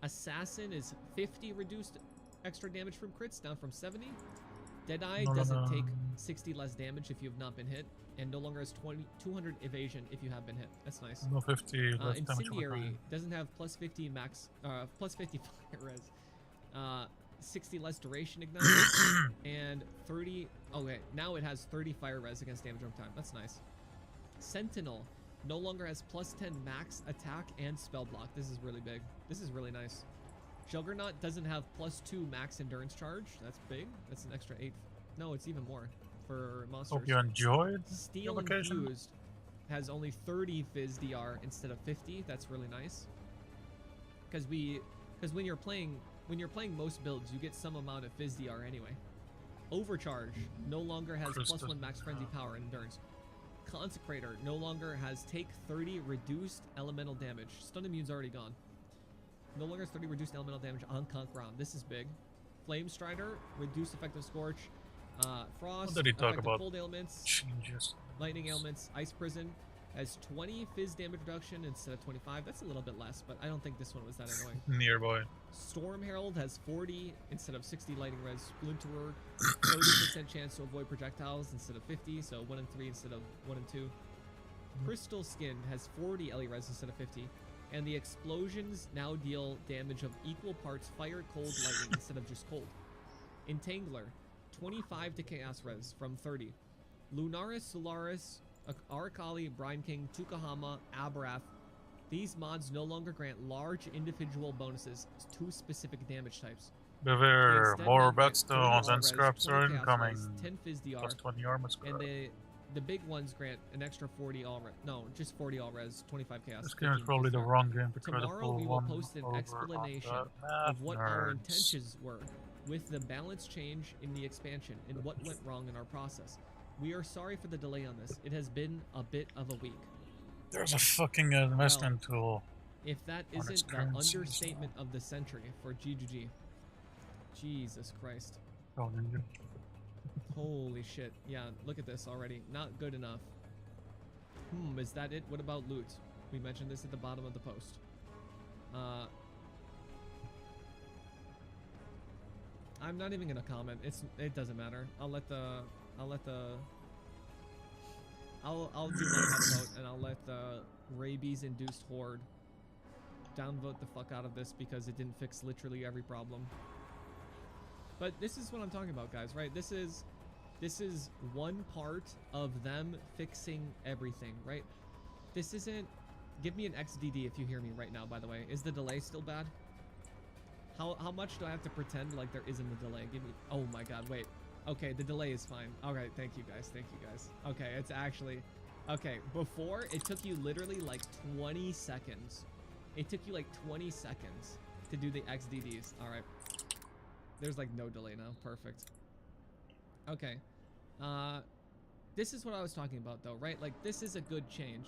Assassin is 50 reduced extra damage from crits, down from 70. Deadeye doesn't take 60 less damage if you have not been hit, and no longer has 200 evasion if you have been hit. That's nice. No 50 less damage. Incendiary doesn't have plus 50 max, plus 50 fire res. 60 less duration ignite, and 30. Okay, now it has 30 fire res against damage over time. That's nice. Sentinel no longer has plus 10 max attack and spell block. This is really big. This is really nice. Juggernaut doesn't have plus 2 max endurance charge. That's big. That's an extra 8. No, it's even more for monsters. Hope you enjoyed Steel your vacation. Infused has only 30 Fizz DR instead of 50. That's really nice. Because when you're playing most builds, you get some amount of Fizz DR anyway. Overcharge no longer has plus 1 max frenzy power and endurance. Consecrator no longer has take 30 reduced elemental damage. Stun immune's already gone. No longer has 30 reduced elemental damage on Conqueron. This is big. Flame Strider, reduced effective scorch. Frost, What did he talk effective about? cold ailments. Changes. Lightning ailments. Ice Prison has 20 Fizz damage reduction instead of 25. That's a little bit less, but I don't think this one was that annoying. Nearby. Storm Herald has 40 instead of 60 lightning res. Splinterer, 30% chance to avoid projectiles instead of 50, so 1 and 3 instead of 1 and 2. Crystal Skin has 40 Ellie res instead of 50. And the explosions now deal damage of equal parts fire, cold, lightning instead of just cold. Entangler, 25 to chaos res from 30. Lunaris, Solaris, Arakali, Brine King, Tukahama, Abrath. These mods no longer grant large individual bonuses to specific damage types. Beware, They instead more now grant bedstones 30 and res, scraps 20 are chaos incoming. res, 10 Fizz DR, Plus 20 armor scrap. and the big ones grant an extra 40 all res. No, just 40 all res, 25 chaos. This game is 15 probably Fizz the DR. wrong game to try to Tomorrow pull we will one post an over on explanation the map, of what our nerds. intentions were with the balance change in the expansion and what went wrong in our process. We are sorry for the delay on this. It has been a bit of a week. There's a fucking investment tool. If that on its isn't the currencies. understatement of the century for GGG. Jesus Christ. Oh, ninja. Holy shit. Yeah, look at this already. Not good enough. Is that it? What about loot? We mentioned this at the bottom of the post. I'm not even gonna comment. It doesn't matter. I'll do my upvote, and I'll let the rabies-induced horde downvote the fuck out of this because it didn't fix literally every problem. But this is what I'm talking about, guys, right? This is one part of them fixing everything, right? This isn't... Give me an XDD if you hear me right now, by the way. Is the delay still bad? How much do I have to pretend like there isn't a delay? Give me... Oh my god, wait. Okay, the delay is fine. Alright, thank you guys, thank you guys. Okay, it's actually... Okay, before, it took you literally like 20 seconds. It took you like 20 seconds to do the XDDs. Alright. There's like no delay now. Perfect. Okay. This is what I was talking about though, right? Like, this is a good change.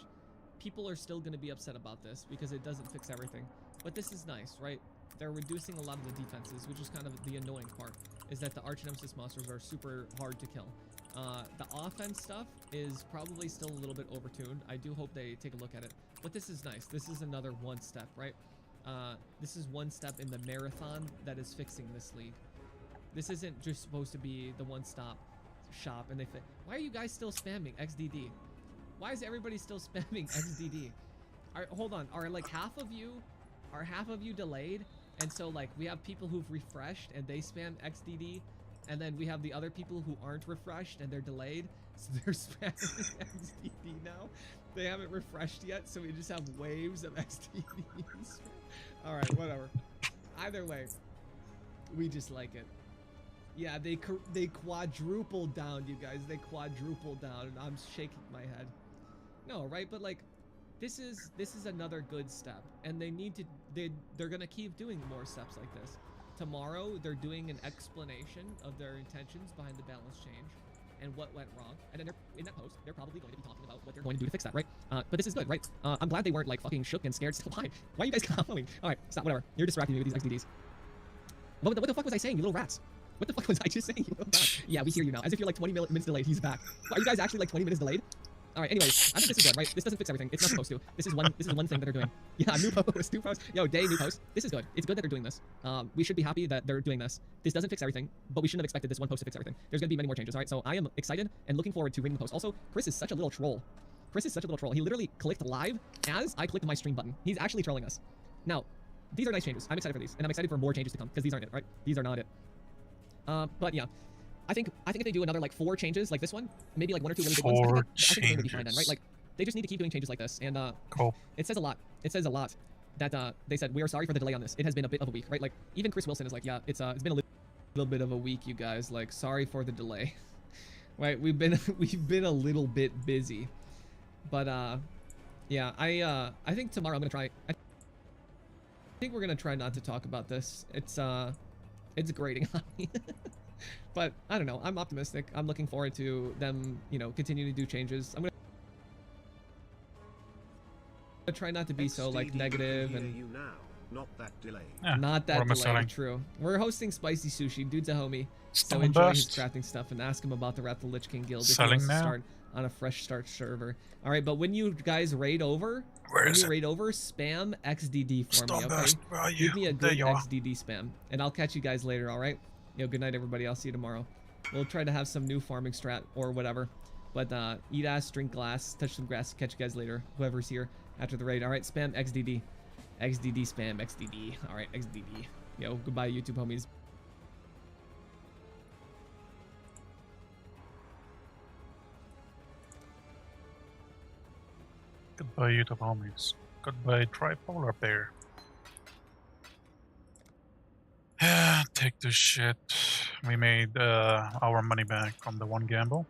People are still going to be upset about this because it doesn't fix everything. But this is nice, right? They're reducing a lot of the defenses, which is kind of the annoying part, is that the Arch Nemesis monsters are super hard to kill. The offense stuff is probably still a little bit overtuned. I do hope they take a look at it. But this is nice. This is another one step, right? This is one step in the marathon that is fixing this league. This isn't just supposed to be the one-stop shop and they fit. Why are you guys still spamming XDD? Why is everybody still spamming XDD? Hold on. Are half of you delayed? And so like we have people who've refreshed and they spam XDD, and then we have the other people who aren't refreshed and they're delayed, so they're spamming XDD now. They haven't refreshed yet, so we just have waves of XDDs. All right, whatever. Either way, we just like it. Yeah, they quadrupled down, you guys. They quadrupled down, and I'm shaking my head. No, right? But like, this is another good step, and they're gonna keep doing more steps like this. Tomorrow, they're doing an explanation of their intentions behind the balance change, and what went wrong. And then in that post, they're probably going to be talking about what they're going to do to fix that, right? But this is good, right? I'm glad they weren't like fucking shook and scared. Why are you guys following? All right, stop, whatever. You're distracting me with these XDDs. What the fuck was I saying, you little rats? What the fuck was I just saying, you little rats? Yeah, we hear you now. As if you're like 20 minutes delayed. He's back. Are you guys actually like 20 minutes delayed? All right, anyways, I think this is good, right? This doesn't fix everything. It's not supposed to. This is one thing that they're doing. Yeah, new post. Yo, day, new post. This is good. It's good that they're doing this. We should be happy that they're doing this. This doesn't fix everything, but we shouldn't have expected this one post to fix everything. There's gonna be many more changes, all right? So I am excited and looking forward to reading the post. Also, Chris is such a little troll. He literally clicked live as I clicked my stream button. He's actually trolling us. Now, these are nice changes. I'm excited for these, and I'm excited for more changes to come, because these aren't it, right? These are not it. But yeah. I think if they do another like 4 changes like this one, maybe like 1 or 2 really big ones, I think the game would be fine then, right? Like they just need to keep doing changes like this, and cool. It says a lot. It says a lot that they said we are sorry for the delay on this. It has been a bit of a week, right? Like even Chris Wilson is like, yeah, it's been a little bit of a week, you guys. Like sorry for the delay, right? We've been a little bit busy, but yeah, I think tomorrow I'm gonna try. I think we're gonna try not to talk about this. It's grating on me. But I don't know. I'm optimistic. I'm looking forward to them, you know, continuing to do changes. I'm gonna try not to be so like negative and not that delay. Yeah, not that delay. True. We're hosting Spicy Sushi. Dude's a homie, so enjoy his crafting stuff and ask him about the Wrath of the Lich King guild if he wants to start on a fresh start server. All right, but when you guys raid over, spam XDD for me, okay? Give me a good XDD spam, and I'll catch you guys later. All right. Yo, good night, everybody. I'll see you tomorrow. We'll try to have some new farming strat or whatever. But eat ass, drink glass, touch some grass. Catch you guys later. Whoever's here after the raid. All right, spam XDD. XDD spam XDD. All right, XDD. Yo, goodbye, YouTube homies. Goodbye, YouTube homies. Goodbye, tripolar bear. Take this shit. We made our money back from the one gamble.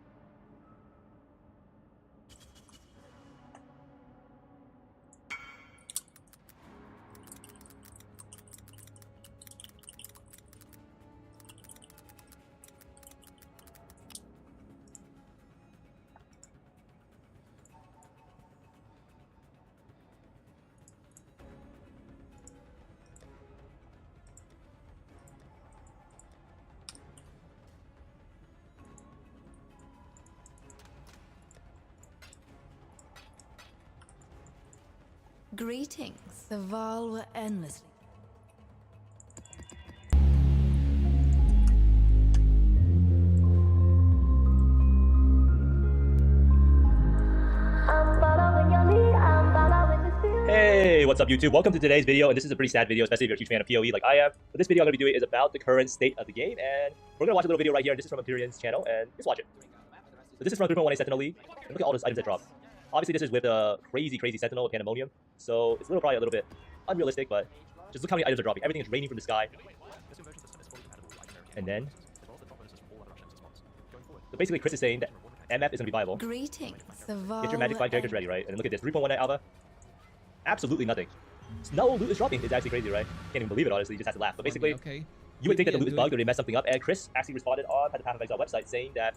Greetings. The Val were endlessly. Hey, what's up YouTube? Welcome to today's video, and this is a pretty sad video, especially if you're a huge fan of PoE like I am. But this video I'm going to be doing is about the current state of the game, and we're going to watch a little video right here, and this is from Empyrean's channel, and just watch it. So this is from 3.18 Sentinel League, and look at all those items that drop. Obviously this is with a crazy Sentinel with Pandemonium, so it's probably a little bit unrealistic, but just look how many items are dropping. Everything is raining from the sky. And then, so basically Chris is saying that MF is going to be viable. Greetings. Get your Magic 5 characters ready, right? And look at this, 3.19 alpha. Absolutely nothing. No loot is dropping. It's actually crazy, right? Can't even believe it, honestly. You just have to laugh. But basically, you would think that the loot is bugged or they messed something up. And Chris actually responded on the Path of Exile website saying that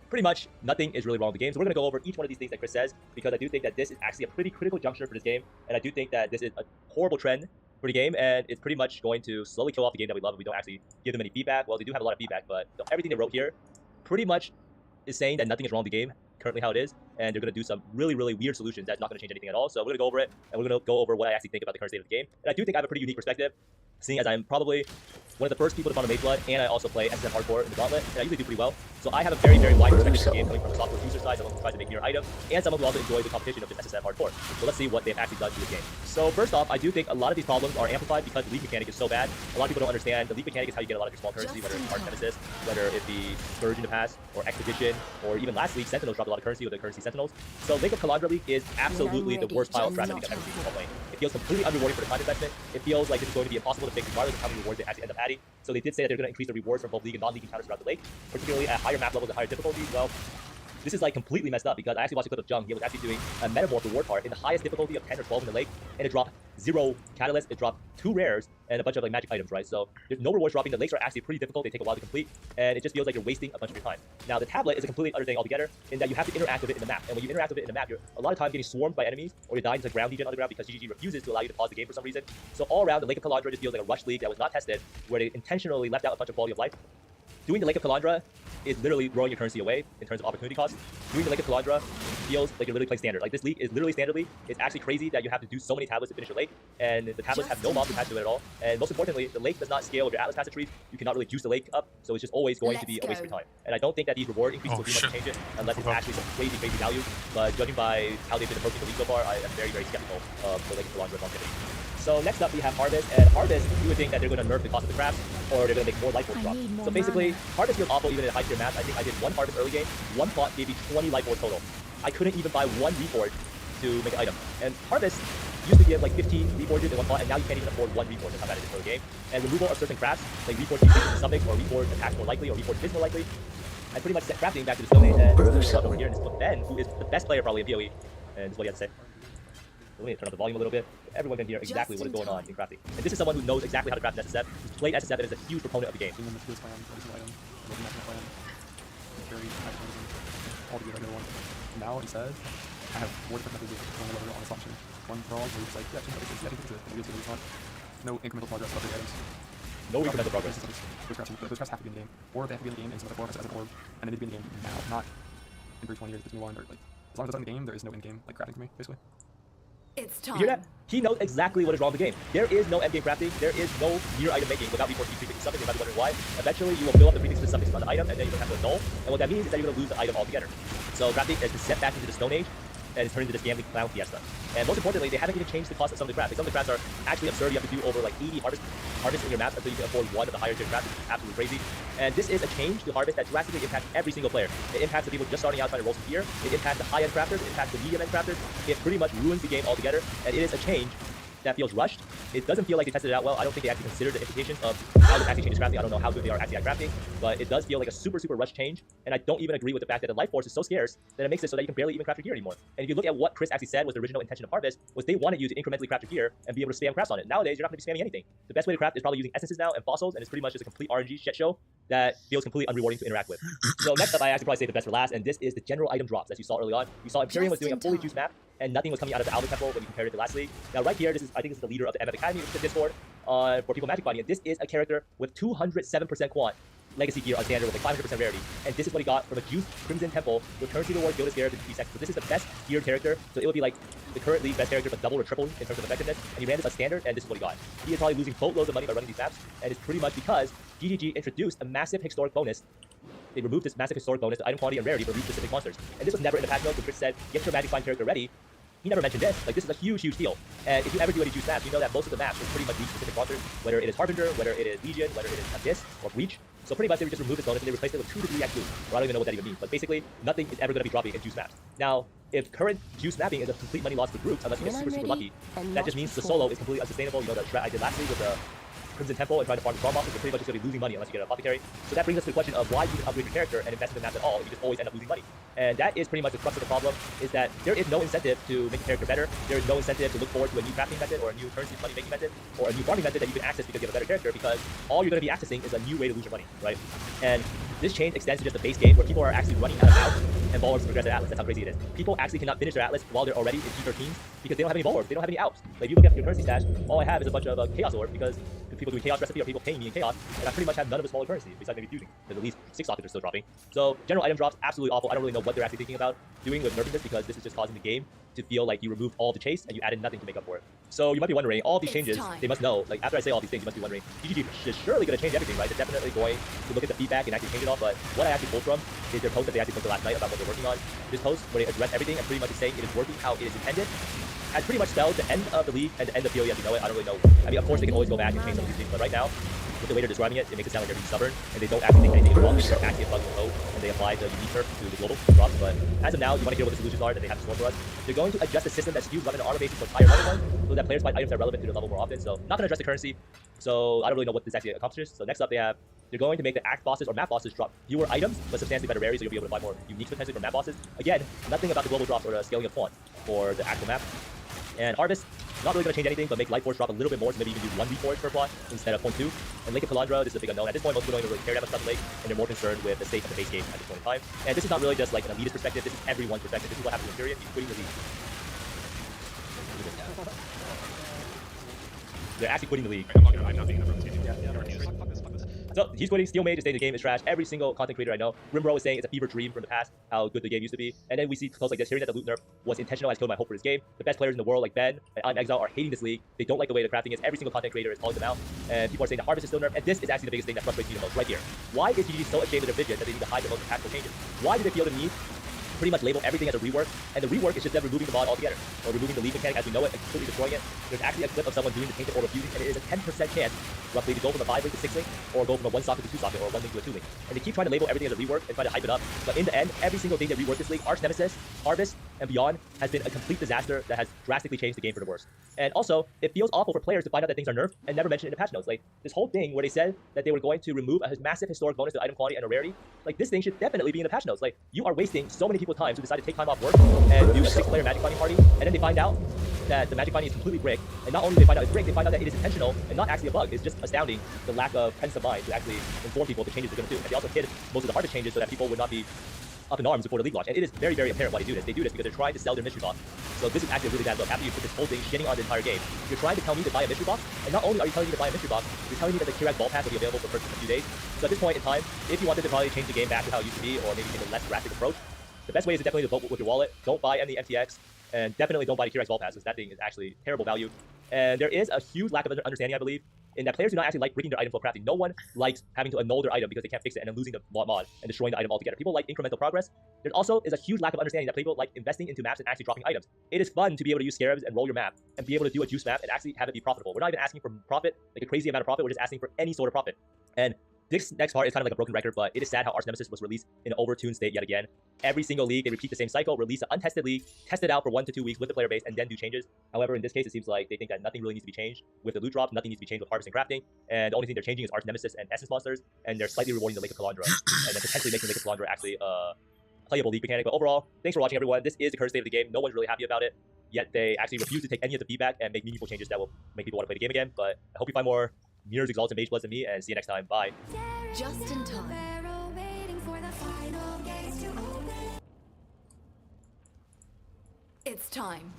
pretty much nothing is really wrong with the game. So we're going to go over each one of these things that Chris says, because I do think that this is actually a pretty critical juncture for this game. And I do think that this is a horrible trend for the game, and it's pretty much going to slowly kill off the game that we love if we don't actually give them any feedback. Well, they do have a lot of feedback, but everything they wrote here pretty much is saying that nothing is wrong with the game, currently how it is, and they're going to do some really, really weird solutions that's not going to change anything at all. So we're going to go over it, and we're going to go over what I actually think about the current state of the game. And I do think I have a pretty unique perspective, seeing as I'm probably one of the first people to follow Mage Blood, and I also play SSF Hardcore in the Gauntlet, and I usually do pretty well. So I have a very, very wide perspective of the game, coming from a software user side, someone who tries to make near items, and someone who also enjoys the competition of just SSF Hardcore. So let's see what they've actually done to this game. So first off, I do think a lot of these problems are amplified because the league mechanic is so bad. A lot of people don't understand the league mechanic is how you get a lot of your small currency, whether it's Hard Nemesis, whether it be Scourge in the past, or Expedition, or even last league, Sentinels dropped a lot of currency with the currency Sentinels. So Lake of Kalandra League is absolutely the worst pile of crap I've ever seen in playing. It feels completely unrewarding for the time investment. It feels like this is going to be impossible to fix regardless of how many rewards they actually end up adding. So they did say that they're going to increase the rewards from both league and non-league encounters throughout the lake, particularly at higher map levels and higher difficulties. Well, This is like completely messed up because I actually watched a clip of Jung. He was actually doing a Metamorph reward card in the highest difficulty of 10 or 12 in the lake, and it dropped 0 catalyst, it dropped 2 rares, and a bunch of like magic items, right? So there's no rewards dropping. The lakes are actually pretty difficult. They take a while to complete, and it just feels like you're wasting a bunch of your time. Now the tablet is a completely other thing altogether in that you have to interact with it in the map, and when you interact with it in the map, you're a lot of time getting swarmed by enemies, or you're dying to ground legion on the ground because GGG refuses to allow you to pause the game for some reason. So all around, the Lake of Kalandra just feels like a rush league that was not tested, where they intentionally left out a bunch of quality of life. Doing the Lake of Kalandra is literally throwing your currency away in terms of opportunity cost. Doing the Lake of Kalandra feels like you're literally playing standard. Like this league is literally standard league. It's actually crazy that you have to do so many tablets to finish your lake, and the tablets have no mobs attached to it at all. And most importantly, the lake does not scale with your Atlas passage trees. You cannot really juice the lake up, so it's just always going to be a waste of your time. And I don't think that these reward increases will do much to change it unless it's actually some crazy value. But judging by how they've been approaching the league so far, I am very skeptical of the Lake of Kalandra's longevity. So next up we have Harvest, and Harvest, you would think that they're going to nerf the cost of the crafts, or they're going to make more life force drop. So basically, Harvest feels awful even in high tier maps. I think I did 1 Harvest early game, 1 plot gave me 20 life force total. I couldn't even buy 1 reforge to make an item. And Harvest used to give like 15 reforges in 1 plot, and now you can't even afford 1 reforge. That's how bad it is early game. And removal of certain crafts, like reforge decreases the stomach, or reforge attacks more likely, or reforge is more likely. I pretty much set crafting back to the Stone Age, and over here, and this is Ben, who is the best player probably in PoE, and this is what he had to say. Let me turn up the volume a little bit. Everyone can hear exactly what is going on in crafting. And this is someone who knows exactly how to craft an SSF, who's played SSF and is a huge proponent of the game. Now instead, I have 4 different methods of going over on a slot machine. One for all, where it's like, yeah, change everything, and wheels to no incremental progress of the items. No incremental progress. Those crafts have to be in the game, or they have to be in the game in some other form as an orb, and they need to be in the game now, not in 320 years, there's new one, or like, as long as it's in the game, there is no in-game like crafting for me, basically. It's time. You hear that? He knows exactly what is wrong with the game. There is no endgame crafting. There is no near item making without reforce prefixing something. You might be wondering why. Eventually, you will fill up the prefix with something on the item, and then you're going to have to annul. And what that means is that you're going to lose the item altogether. So crafting is set back into the Stone Age, and it's turned into this gambling clown fiesta. And most importantly, they haven't even changed the cost of some of the crafts. Like some of the crafts are actually absurd. You have to do over like 80 harvest in your maps until you can afford 1 of the higher tier crafts, which is absolutely crazy. And this is a change to Harvest that drastically impacts every single player. It impacts the people just starting out trying to roll some gear. It impacts the high-end crafters. It impacts the medium-end crafters. It pretty much ruins the game altogether. And it is a change that feels rushed. It doesn't feel like they tested it out well. I don't think they actually considered the implications of how this actually changes crafting. I don't know how good they are actually at crafting, but it does feel like a super rushed change. And I don't even agree with the fact that the life force is so scarce that it makes it so that you can barely even craft your gear anymore. And if you look at what Chris actually said was the original intention of Harvest, was they wanted you to incrementally craft your gear and be able to spam crafts on it. Nowadays, you're not going to be spamming anything. The best way to craft is probably using essences now and fossils, and it's pretty much just a complete RNG shit show that feels completely unrewarding to interact with. So next up, I actually probably saved the best for last, and this is the general item drops, as you saw early on. You saw Imperium was doing a fully juiced map, and nothing was coming out of the Alba Temple when you compared it to last league. Now right here, I think this is the leader of the MF Academy, which is the Discord for people Magic Body, and this is a character with 207% quant legacy gear on standard with like 500% rarity, and this is what he got from a juiced Crimson Temple with currency reward Gildas Garrett in 3 seconds. So this is the best geared character, so it would be like the current league best character but double or triple in terms of effectiveness, and he ran this on standard, and this is what he got. He is probably losing boatloads of money by running these maps, and it's pretty much because GGG introduced a massive historic bonus. They removed this massive historic bonus to item quantity and rarity for these specific monsters, and this was never in the patch notes. When Chris said, get your Magic Find character ready, he never mentioned this. Like, this is a huge deal. And if you ever do any juice maps, you know that most of the maps will pretty much be specific monsters, whether it is Harbinger, whether it is Legion, whether it is Abyss, or Breach. So pretty much they would just remove this bonus and they replaced it with 2 to 3x boost. Or I don't even know what that even means. But basically, nothing is ever going to be dropping in juice maps. Now, if current juice mapping is a complete money loss for groups, unless you get super lucky, that just means the solo is completely unsustainable. You know, the strat I did last week with the Crimson Temple and trying to farm the Storm Monsters, you're pretty much just going to be losing money unless you get an Apothecary. So that brings us to the question of why you can upgrade your character and invest in the maps at all if you just always end up losing money. And that is pretty much the crux of the problem, is that there is no incentive to make a character better. There is no incentive to look forward to a new crafting method or a new currency money making method or a new farming method that you can access because you have a better character, because all you're going to be accessing is a new way to lose your money, right? And this change extends to just the base game where people are actually running out of outs and ball orbs to progress their Atlas. That's how crazy it is. People actually cannot finish their Atlas while they're already in T13s because they don't have any ball orbs. They don't have any outs. Like, if you look at your currency stash, all I have is a bunch of Chaos orbs because people doing Chaos recipe or people paying me in Chaos, and I pretty much have none of the smaller currency besides maybe fusing, because at least 6 sockets are still dropping. So general item drops, absolutely awful. I don't really know what they're actually thinking about doing with nerfing this, because this is just causing the game to feel like you removed all the chase and you added nothing to make up for it. So you might be wondering, all these changes, they must know, like after I say all these things, you must be wondering, GGG is surely going to change everything, right? They're definitely going to look at the feedback and actually change it all, but what I actually pulled from is their post that they actually posted last night about what they're working on. This post, where they address everything and pretty much is saying it is working how it is intended, has pretty much spelled the end of the league and the end of PoE as you know it. I don't really know. I mean, of course they can always go back and change some of these things, but right now, with the way they're describing it, it makes it sound like they're being stubborn, and they don't actually think anything is wrong. They're actually a bug in the code, and they apply the unique turf to the global drops. But as of now, you want to hear what the solutions are that they have to store for us. They're going to adjust the system that skews weapon and armor bases towards higher level ones, so that players find items that are relevant to their level more often. So not going to address the currency. So I don't really know what this actually accomplishes. So next up, they have They're going to make the act bosses or map bosses drop fewer items, but substantially better rarities, so you'll be able to find more uniques potentially from map bosses. Again, nothing about the global drops or the scaling of font for the actual map. And Harvest, not really going to change anything, but make Light Force drop a little bit more, so maybe even do 1 Reforge per plot instead of 0.2. And Lake of Kalandra, this is a big unknown. At this point, most people don't even really care that much about the lake, and they're more concerned with the state of the base game at this point in time. And this is not really just like an elitist perspective, this is everyone's perspective. This is what happens in Imperium, he's quitting the league. They're actually quitting the league. So he's quitting. Steel Mage is saying the game is trash. Every single content creator I know. Rimbro is saying it's a fever dream from the past, how good the game used to be. And then we see close like this, hearing that the loot nerf was intentional has killed my hope for this game. The best players in the world, like Ben and Exile, are hating this league. They don't like the way the crafting is. Every single content creator is calling them out. And people are saying the Harvest is still nerfed. And this is actually the biggest thing that frustrates me the most right here. Why is GG so ashamed of their vision that they need to hide the most impactful changes? Why do they feel the need pretty much label everything as a rework, and the rework is just them removing the mod altogether, or removing the league mechanic as we know it and completely destroying it? There's actually a clip of someone doing the tainted or refusing, and it is a 10% chance, roughly, to go from a 5 link to 6 link, or go from a 1 socket to 2 socket, or a 1 link to a 2 link. And they keep trying to label everything as a rework and try to hype it up, but in the end, every single thing they rework this league, Arch Nemesis, Harvest, and beyond, has been a complete disaster that has drastically changed the game for the worse. And also, it feels awful for players to find out that things are nerfed and never mention it in the patch notes. Like, this whole thing where they said that they were going to remove a massive historic bonus to item quality and a rarity, like, this thing should definitely be in the patch notes. Like, you are wasting so many people's time who decide to take time off work and do a 6-player magic finding party, and then they find out that the magic finding is completely brick, and not only do they find out it's brick, they find out that it is intentional and not actually a bug. It's just astounding, the lack of presence of mind to actually inform people of the changes they're going to do. And they also hid most of the Harvest changes so that people would not be up in arms before the league launch. And it is very, very apparent why they do this. They do this because they're trying to sell their mystery box. So this is actually a really bad look. After you put this whole thing shitting on the entire game, you're trying to tell me to buy a mystery box, and not only are you telling me to buy a mystery box, you're telling me that the Kirac Ball Pass will be available for purchase in a few days. So at this point in time, if you wanted to probably change the game back to how it used to be, or maybe take a less drastic approach, the best way is to definitely vote with your wallet. Don't buy any MTX, and definitely don't buy the Kirac Ball Pass, because that thing is actually terrible value. And there is a huge lack of understanding, I believe, in that players do not actually like breaking their item flow crafting. No one likes having to annul their item because they can't fix it and then losing the mod and destroying the item altogether. People like incremental progress. There also is a huge lack of understanding that people like investing into maps and actually dropping items. It is fun to be able to use scarabs and roll your map and be able to do a juice map and actually have it be profitable. We're not even asking for profit, like a crazy amount of profit. We're just asking for any sort of profit. And this next part is kind of like a broken record, but it is sad how Arch Nemesis was released in an overtuned state yet again. Every single league, they repeat the same cycle, release an untested league, test it out for 1 to 2 weeks with the player base, and then do changes. However, in this case, it seems like they think that nothing really needs to be changed with the loot drops, nothing needs to be changed with harvest and crafting, and the only thing they're changing is Arch Nemesis and Essence monsters, and they're slightly rewarding the Lake of Kalandra, and then potentially making Lake of Kalandra actually a playable league mechanic. But overall, thanks for watching, everyone. This is the current state of the game. No one's really happy about it, yet they actually refuse to take any of the feedback and make meaningful changes that will make people want to play the game again. But I hope you find more Mirrors, Exalts, and Mage Bloods than me, and see you next time. Bye. Just in time. It's time.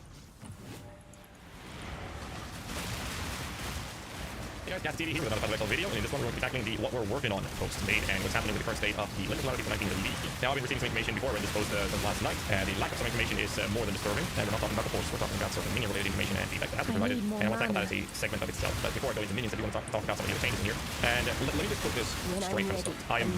Hey guys, GasTV here with another Exile video, and in this one we're going to be tackling what we're working on post made and what's happening with the current state of the Lake of Kalandra 19 EV. Now I've been receiving some information before when this post last night, and the lack of some information is more than disturbing, and we're not talking about the force, we're talking about certain minion related information and feedback that has been provided, and I want to tackle that as a segment of itself. But before I go into minions, I do want to talk about some of the other changes in here, and let me just put this straight from the start. I am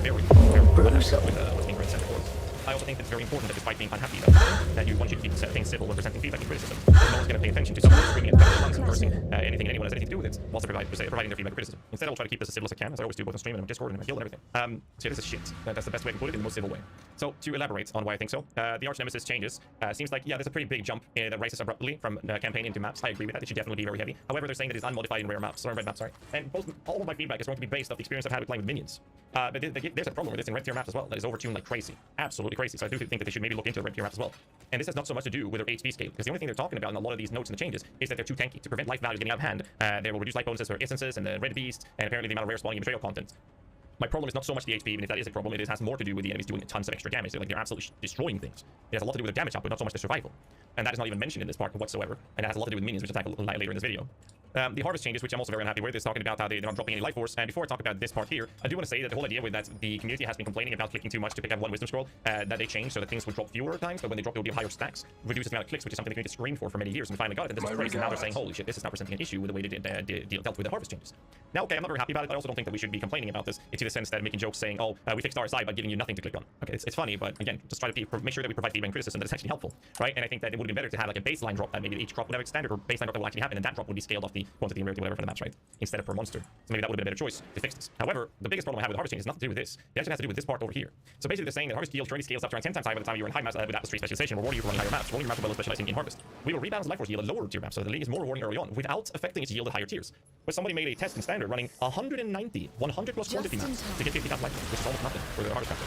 very unhappy with what's being presented forward. I also think it's very important that despite being unhappy about something, that you want you to keep things civil when presenting feedback and criticism. No one's going to pay attention to someone screaming at lungs and cursing anything anyone has anything to do with it, whilst they're providing their feedback and criticism. Instead, I'll try to keep this as civil as I can, as I always do, both on stream and on Discord and on Guild and everything. So this is shit. That's the best way I can put it, in the most civil way. So to elaborate on why I think so, the Arch Nemesis changes. Seems like, yeah, there's a pretty big jump that rises abruptly from campaign into maps. I agree with that. It should definitely be very heavy. However, they're saying that it's unmodified in rare maps, or red maps, sorry. And all of my feedback is going to be based off the experience I've had with playing with minions. But there's a problem with this in red tier maps as well. That is overtuned like crazy. Absolutely crazy. So I do think that they should maybe look into the red tier maps as well. And this has not so much to do with their HP scale, because the only thing they're talking about in a lot of these notes and the changes is that they're too tanky. To prevent life values getting out of hand, they will reduce life bonuses for instances and the red beast, and apparently the amount of rare spawning and betrayal content. My problem is not so much the HP, even if that is a problem. It has more to do with the enemies doing tons of extra damage. Like, they're absolutely destroying things. It has a lot to do with their damage output, not so much the survival. And that is not even mentioned in this part whatsoever. And that has a lot to do with minions, which I'll tackle later in this video. The harvest changes, which I'm also very unhappy with, is talking about how they're not dropping any life force. And before I talk about this part here, I do want to say that the whole idea with that the community has been complaining about clicking too much to pick up one wisdom scroll, that they changed so that things would drop fewer times, but when they drop, they would give higher stacks, reduces the amount of clicks, which is something the community screamed for many years, and we finally got it. And this is crazy. Now they're saying, holy shit, this is not presenting an issue with the way they dealt with the harvest changes. Now, okay, I'm not very happy about it, but I also don't think that we should be complaining about this. It's either the sense that making jokes saying, oh, we fixed RSI by giving you nothing to click on. Okay, it's funny, but again, just try to make sure that we provide feedback and criticism that is actually helpful, right? And I think that it would be better to have like a baseline drop, that maybe each drop would have a standard or baseline drop that will actually happen, and that drop would be scaled off the quantity and rarity, whatever, for the maps, right? Instead of per monster. So maybe that would have been a better choice to fix this. However, the biggest problem I have with the harvest change is nothing to do with this. It actually has to do with this part over here. So basically, they're saying that harvest yield already scales up to around 10 times higher by the time you're in high maps with atmosphere specialization, rewarding you for running higher maps, rolling your maps well specializing in harvest. We will rebalance life force yield at lower tier maps, so the league is more rewarding early on without affecting its yield at higher tiers. But somebody made a test in standard running 190, 100 plus quantity maps to get 50,000 life force, which is almost nothing for the harvest factor.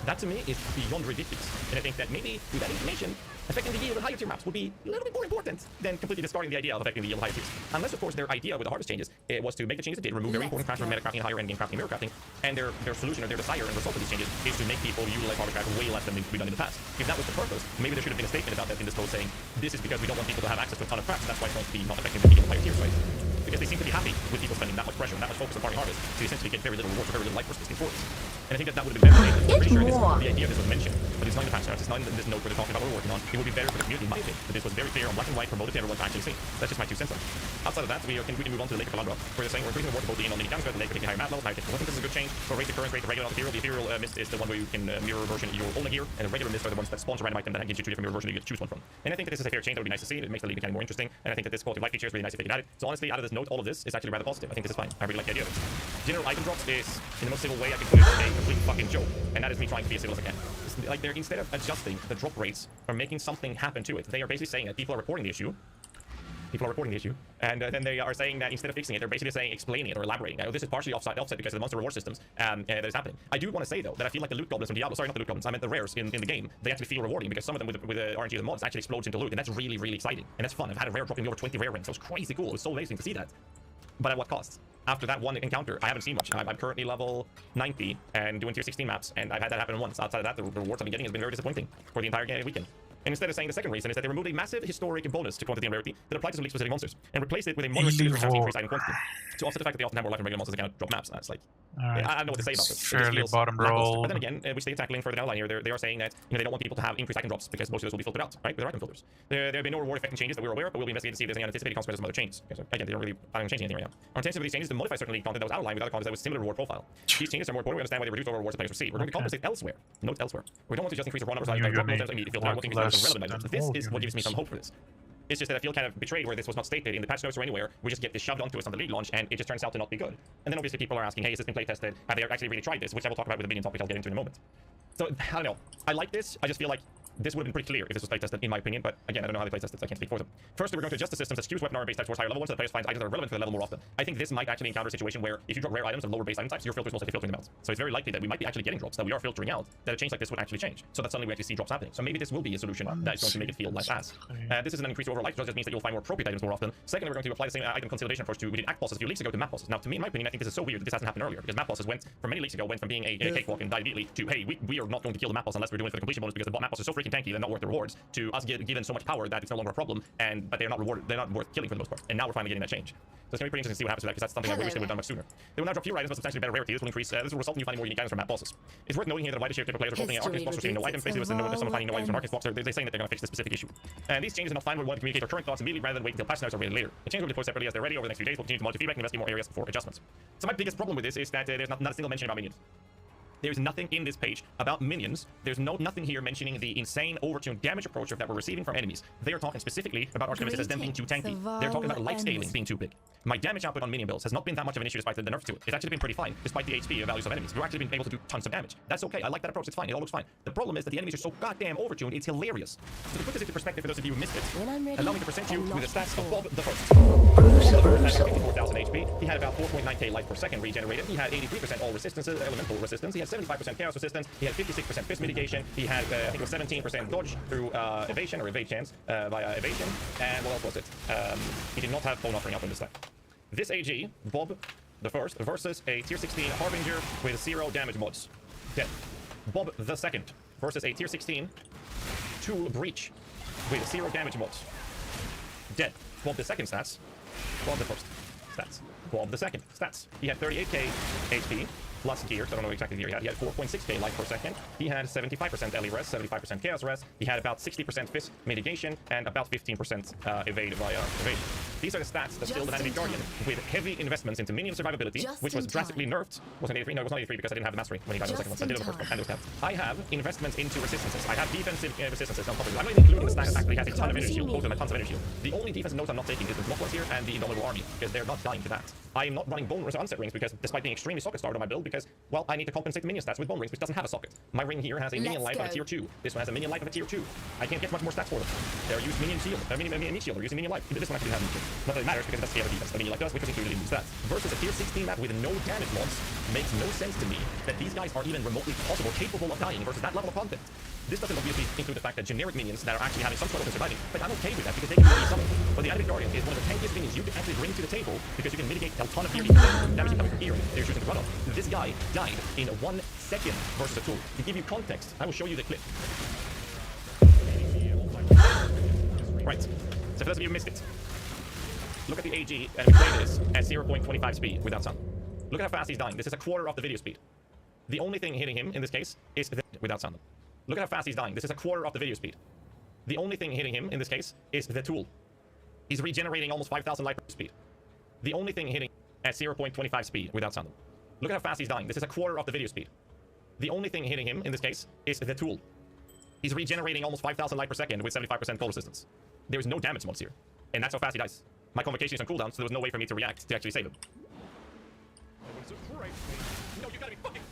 That to me is beyond ridiculous, and I think that maybe with that information, affecting the yield of higher tier maps would be a little bit more important than completely discarding the idea of affecting the yield of higher tiers. Unless, of course, their idea with the harvest changes was to make the changes it did, remove very important crafts from meta crafting, higher end game crafting, mirror crafting, and their solution or their desire and result of these changes is to make people utilize harvest craft way less than we've done in the past. If that was the purpose, maybe there should have been a statement about that in this post saying, this is because we don't want people to have access to a ton of crafts, that's why it's going to be not affecting the yield of higher tiers, right? Because they seem to be happy with people spending that much pressure and that much focus on farming harvest, so you essentially get very little reward for very little life force distinct for it. And I think that would have been better. I'm pretty sure the idea of this was mentioned, but it's not in the patch notes, it's not in this note where they're talking about what we're working on. It would be better for the community, in my opinion, that this was very clear on black and white, promoted to everyone to actually see. That's just my 2 cents on it. Outside of that, we can move on to the lake of Kalandra, where they're saying we're increasing the reward for both the on mini counter the lake, taking higher map levels, higher difficulty. I think this is a good change. So raise the current rate of regular ethereal. The ethereal mist is the one where you can mirror version your only gear, and the regular mist are the ones that spawns a random item that gives you 2 different mirror versions you get to choose one from. And I think that this is a fair change that would be nice to see. It makes the league kind of more interesting, and I think that this quality of life feature is really nice if they can add it. So honestly, out of this note, all of this is actually rather positive. I think this is fine. I really like the idea of it. General item drops is, in the most civil way I can put it, a complete fucking joke, and that is me trying to be as civil as I can. It's like they're, instead of adjusting the drop rates or making something happen to it, they are basically saying that people are reporting the issue. And then they are saying that instead of fixing it, they're basically saying explaining it or elaborating. Now, this is partially offset because of the monster reward systems that is happening. I do want to say though that I feel like the loot goblins from Diablo, sorry, not the loot goblins, I meant the rares in the game, they actually feel rewarding because some of them with the RNG of the mods actually explodes into loot, and that's really, really exciting. And that's fun. I've had a rare dropping me over 20 rare rings. That was crazy cool. It was so amazing to see that. But at what cost? After that one encounter, I haven't seen much. I'm currently level 90 and doing tier 16 maps, and I've had that happen once. Outside of that, the rewards I've been getting has been very disappointing for the entire weekend. And instead of saying the second reason is that they removed a massive historic bonus to quantity and rarity that applies to elite specific monsters and replaced it with a moderate increased item quantity to offset the fact that they often have more life and regular monsters that cannot drop maps. That's like, I don't know what to say about this. Fairly bottom roll. But then again, which they're tackling further down the line here, they are saying that they don't want people to have increased item drops because most of those will be filtered out, right, with their item filters. There have been no reward affecting changes that we're aware of, but we'll be investigating to see if there's any unanticipated consequences from other changes. Okay, so again, they don't change anything right now. Our intention with these changes is to modify certain league content that was out of line with other content that was similar reward profile. These changes are more important. We understand why they reduce overall rewards that players receive. We're going to compensate elsewhere. Note elsewhere. We don't want to just increase the raw numbers. Like drop items immediately filter. I want to increase the relevant items. This is what gives me some hope for this. It's just that I feel kind of betrayed where this was not stated in the patch notes or anywhere. We just get this shoved onto us on the league launch, and it just turns out to not be good. And then obviously people are asking, hey, is this been play tested? Have they actually really tried this? Which I will talk about with the minion topic I'll get into in a moment. So, I don't know. I like this. I just feel like this would have been pretty clear if this was play tested, in my opinion, but again, I don't know how they play tested, so I can't speak for them. Firstly, we're going to adjust the systems that skews weapon armor base types towards higher level ones so that players find items that are relevant for the level more often. I think this might actually encounter a situation where if you drop rare items of lower base item types, your filter's mostly filtering them out. So it's very likely that we might be actually getting drops that we are filtering out, that a change like this would actually change. So that suddenly we actually see drops happening. So maybe this will be a solution that is going to make it feel less ass. This is an increase over life, so it just means that you'll find more appropriate items more often. Secondly, we're going to apply the same item consolidation approach to we did act bosses a few leagues ago to map bosses. Now, to me, in my opinion, I think this is so weird that this hasn't happened earlier because map bosses went from being a cakewalk and died immediately to hey, we are not going to kill the map boss unless we're doing it for the completion bonus because the map boss is so freaking tanky they're not worth the rewards. To us given so much power that it's no longer a problem, but they're not rewarded. They're not worth killing for the most part. And now we're finally getting that change. So it's going to be pretty interesting to see what happens to that because that's something I wish they would have done much sooner. They will now drop fewer items but substantially better rarity. This will increase. This will result in you finding more unique items from map bosses. It's worth noting here that a wider share of players are holding Arcane box receiving no items. Basically, someone finding no items from Arcane box. They're saying that they're going to fix this specific issue. And these changes are not fine. We want to communicate our current thoughts immediately rather than wait until patch notes are ready later. The changes will be deployed separately as they're ready over the next few days. We'll continue to monitor feedback and investigate more areas for adjustments. So my biggest problem with this is that there's not a single mention about minions. There's nothing in this page about minions. There's nothing here mentioning the insane overtuned damage approach that we're receiving from enemies. They are talking specifically about arch nemesis as them being too tanky. They're talking about life scaling being too big. My damage output on minion builds has not been that much of an issue despite the nerf to it. It's actually been pretty fine despite the HP values of enemies. We've actually been able to do tons of damage. That's okay. I like that approach. It's fine. It all looks fine. The problem is that the enemies are so goddamn overtuned. It's hilarious. So to put this into perspective for those of you who missed it, allow me to present you with the stats of Bob the First. Bob the First had 54,000 HP. He had about 4.9k life per second regenerated. He had 83% all resistances, elemental resistance. He had 75% chaos resistance. He had 56% fist mitigation. He had, I think it was 17% dodge through evasion or evade chance via evasion. And what else was it? He did not have bone offering up on this stat. This AG, Bob the First, versus a tier 16 Harbinger with 0 damage mods. Dead. Bob the Second versus a tier 16 2 Breach with 0 damage mods. Dead. Bob the Second stats. Bob the First stats. Bob the Second stats. He had 38k HP. plus gear, so I don't know exactly the gear he had. He had 4.6k life per second. He had 75% LE res, 75% chaos res. He had about 60% fist mitigation and about 15% evade via evasion. These are the stats that still the Dynamic Guardian with heavy investments into minion survivability, which was drastically nerfed. Was it 83? No, it was not 83 because I didn't have the mastery when he got the second one. So I did it first one and it was kept. I have investments into resistances. I have defensive resistances on top of it. I'm not even including the stack that actually has a ton of energy shield. Both of them have tons of energy shield. The only defensive notes I'm not taking is the block ones here and the Indomitable Army because they're not dying to that. I am not running bone unset rings because despite being extremely socket starved on my build because, well, I need to compensate the minion stats with bone rings which doesn't have a socket. My ring here has a minion life of a tier 2. This one has a minion life of a tier 2. I can't get much more stats for them. They're using minion shield, minion shield, they're using minion life. This one actually didn't have minion shield. Not that it matters because it does scale the defense. The minion life does, which is included in these stats. Versus a tier 16 map with no damage mods makes no sense to me that these guys are even remotely possible, capable of dying versus that level of content. This doesn't obviously include the fact that generic minions that are actually having some sort of surviving, but I'm okay with that because they can be summoned. But the Dynamic Guardian is one of the tankiest minions you can actually bring to the table because you can mitigate a ton of gear damage coming from gear they're choosing to run off. This guy died in 1 second versus a tool. To give you context, I will show you the clip. Right, so for those of you who missed it, look at the AG and we play this at 0.25 speed without sound. Look at how fast he's dying. This is a quarter of the video speed. The only thing hitting him in this case is without sound. Look at how fast he's dying. This is a quarter of the video speed. The only thing hitting him in this case is the tool. He's regenerating almost 5,000 life per speed. The only thing hitting at 0.25 speed without sound. Look at how fast he's dying. This is a quarter of the video speed. The only thing hitting him in this case is the tool. He's regenerating almost 5,000 life per second with 75% cold resistance. There is no damage mods here. And that's how fast he dies. My convocation is on cooldown, so there was no way for me to react to actually save him. No, you gotta be fucking...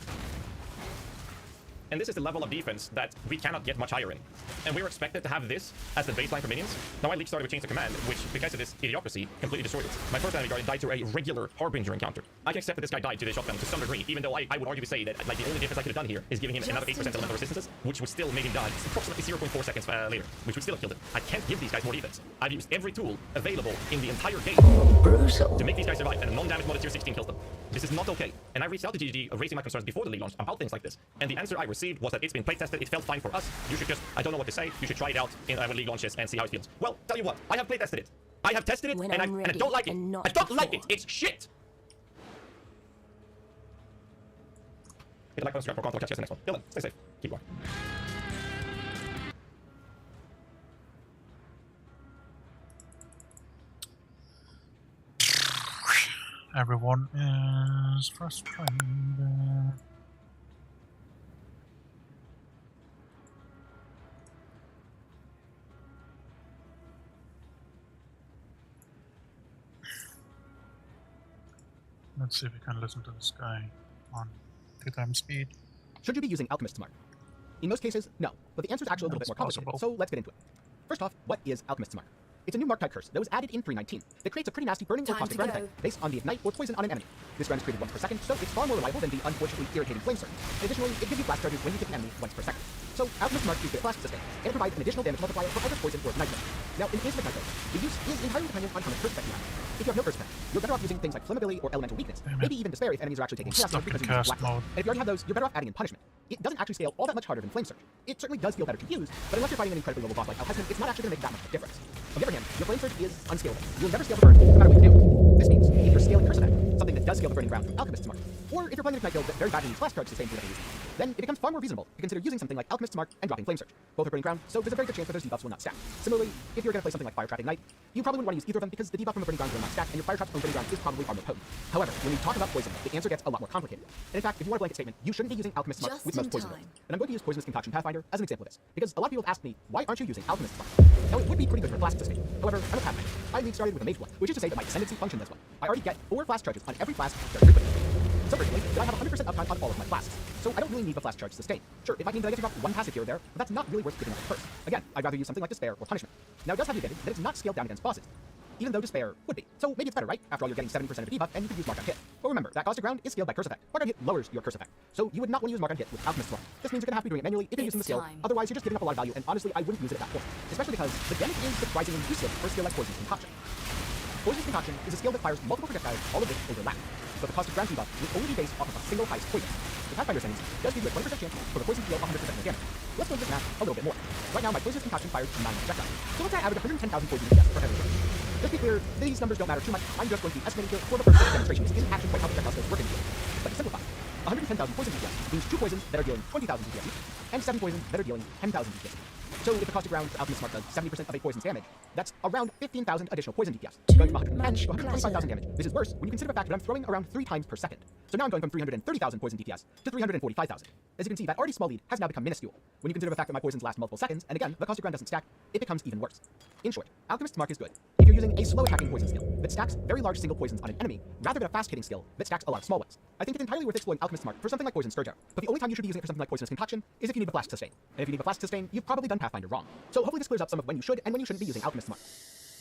And this is the level of defense that we cannot get much higher in. And we were expected to have this as the baseline for minions. Now my league started with Chains of Command, which, because of this idiocracy, completely destroyed it. My first Dynamic Guardian died to a regular Harbinger encounter. I can accept that this guy died to the shotgun to some degree, even though I would argue to say that like the only difference I could have done here is giving him another 8% elemental resistances, which would still make him die approximately 0.4 seconds later, which would still have killed him. I can't give these guys more defense. I've used every tool available in the entire game to make these guys survive, and a non-damage mod at tier 16 kills them. This is not okay. And I reached out to GGG, raising my concerns before the league launch about things like this. And the answer I received was that it's been playtested, it felt fine for us. You should just, I don't know what to say, you should try it out in when league launches and see how it feels. Well, tell you what, I have playtested it. I have tested it, and I don't like it. I don't like it. It's shit. Hit the like button, subscribe for content, catch you guys in the next one. Till then, stay safe, keep going. Everyone is frustrated. Let's see if we can listen to this guy on 2 times speed. Should you be using Alchemist's Mark? In most cases, no, but the answer is actually a little bit more complicated, so let's get into it. First off, what is Alchemist's Mark? It's a new mark type curse that was added in 3.19 that creates a pretty nasty burning or caustic ground effect based on the ignite or poison on an enemy. This ground is created once per second, so it's far more reliable than the unfortunately irritating flame surge. Additionally, it gives you blast charges when you hit an enemy once per second. So Alchemist's Mark is good at blast resistance, and it provides an additional damage multiplier for either poison or ignite. Now, in the case of ignite, the use is entirely dependent on how much curse effect you have. If you have no curse effect, you're better off using things like flammability or elemental weakness, maybe even despair if enemies are actually taking chaos mode because you're using black mode. And if you already have those, you're better off adding in punishment. It doesn't actually scale all that much harder than flame surge. It certainly does feel better to use, but unless you're fighting an incredibly level boss like Alchemist, it's not actually going to make that much of a difference. On the other hand, your flame surge is unscalable. You'll never scale the burn, no matter what you do. This means if you're scaling curse effect, something that does scale the burning ground from Alchemist's Mark, or if you're playing an ignite build that very badly needs blast charge to sustain whatever reason, then it becomes far more reasonable to consider using something like Alchemist's Mark and dropping flame surge. Both are burning ground, so there's a very good chance that those debuffs will not stack. Similarly, if you're going to play something like Fire Trap Ignite, you probably wouldn't want to use either of them because the debuff from a burning ground will not stack, and your Fire Trap's own burning ground is probably far more potent. However, when we talk about poison, the answer gets a lot more complicated. And in fact, if you want a blanket statement, you shouldn't be using Alchemist's Mark with most poison builds. And I'm going to use Poisonous Concoction Pathfinder as an example of this, because a lot of people have asked me, why aren't you using Alchemist's Mark? Now, it would be pretty good for Flask to sustain. However, I'm a Pathfinder. I league started with a Mage one, which is to say that my Ascendancy functions as one. I already get 4 Flask charges on every Flask very frequently. So frequently that I have 100% uptime on all of my Flasks. So I don't really need the Flask charge to sustain. Sure, it might mean that I get to drop 1 passive here or there, but that's not really worth giving up at first. Again, I'd rather use something like Despair or Punishment. Now, it does have the advantage that it's not scaled down against bosses, even though Despair would be. So maybe it's better, right? After all, you're getting 70% of a debuff, and you could use Mark on Hit. But remember, that caustic ground is scaled by curse effect. Mark on Hit lowers your curse effect. So you would not want to use Mark on Hit with Alchemist's Mark. This means you're gonna have to be doing it manually if you're using the skill. Otherwise, you're just giving up a lot of value, and honestly, I wouldn't use it at that point. Especially because the damage is surprisingly useless for a skill like Poisonous Concoction. Poisonous Concoction is a skill that fires multiple projectiles, all of which overlap. So the caustic ground debuff will only be based off of a single highest poison. The Pathfinder Ascendance does give you a 20% chance for the poison to deal 100% of damage. Let's go into this math a little bit more. Right now, my Poisonous Concoction fires 9 projectiles. So let's say I average 110,000 poison EPS for every hit. Just to be clear, these numbers don't matter too much. I'm just going to be estimating here for the purpose of demonstration. This isn't actually quite how projectile skills work in the field. But to simplify, 110,000 poison DPS means 2 poisons that are dealing 20,000 DPS each, and 7 poisons that are dealing 10,000 DPS each. So if the caustic round for Alchemist Smart does 70% of a poison's damage, that's around 15,000 additional poison DPS. Going from 110 to 125,000 damage. This is worse when you consider the fact that I'm throwing around 3 times per second. So now I'm going from 330,000 poison DPS to 345,000. As you can see, that already small lead has now become minuscule. When you consider the fact that my poisons last multiple seconds, and again, the caustic round doesn't stack, it becomes even worse. In short, Alchemist's Mark is good if you're using a slow attacking poison skill that stacks very large single poisons on an enemy, rather than a fast hitting skill that stacks a lot of small ones. I think it's entirely worth exploring Alchemist's Mark for something like Poison Scourge Arrow, but the only time you should be using it for something like Poisonous Concoction is if you need a Blast Sustain. And if you need a Blast Sustain, you've probably done Pathfinder wrong. So hopefully this clears up some of when you should and when you shouldn't be using Alchemist's Mark.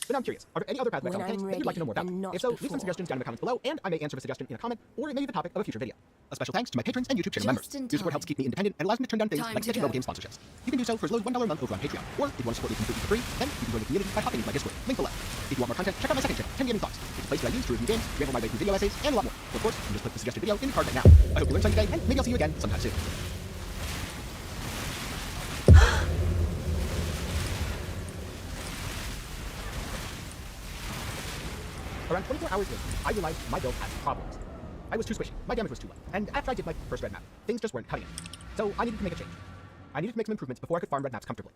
But now I'm curious, are there any other pathway mechanics that you'd like to know more about? If so, leave some suggestions down in the comments below, and I may answer a suggestion in a comment, or it may be the topic of a future video. A special thanks to my patrons and YouTube channel members. Your support helps keep me independent and allows me to turn down things like sketchy mobile game sponsorships. You can do so for as low as $1 a month over on Patreon, or if you want to support me completely for free, then you can join the community by hopping into my Discord, link below. If you want more content, check out my second channel, 10 Gaming Thoughts. It's a place where I use to review games, ramble my way through video essays, and a lot more. So of course, you can just click the suggested video in the card right now. I hope you learned something today, and maybe I'll see you again sometime soon. Around 24 hours later, I realized my build had problems. I was too squishy, my damage was too low, and after I did my first red map, things just weren't cutting it. So I needed to make a change. I needed to make some improvements before I could farm red maps comfortably.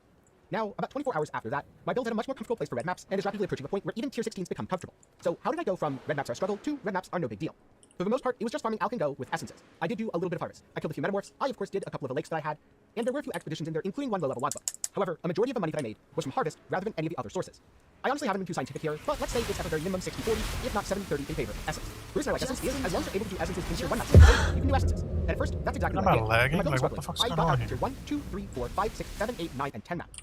Now, about 24 hours after that, my build had a much more comfortable place for red maps and is rapidly approaching a point where even tier 16s become comfortable. So how did I go from red maps are a struggle to red maps are no big deal? For the most part, it was just farming Alch and Go with essences. I did do a little bit of harvest. I killed a few metamorphs, I of course did a couple of the lakes that I had, and there were a few expeditions in there, including one low-level logbook. However, a majority of the money that I made was from harvest rather than any of the other sources. I honestly haven't been too scientific here, but let's say it's at a very minimum 60-40, if not 70-30 in favor of essence. The reason I like essence is, as long as you're able to do essences in tier 1 maps, you can do essences. And at first, that's exactly what I did. Lagging? My build was Like, what the fuck's I going got on out here? tier 1, 2, 3, 4, 5, 6, 7, 8, 9, and 10 maps.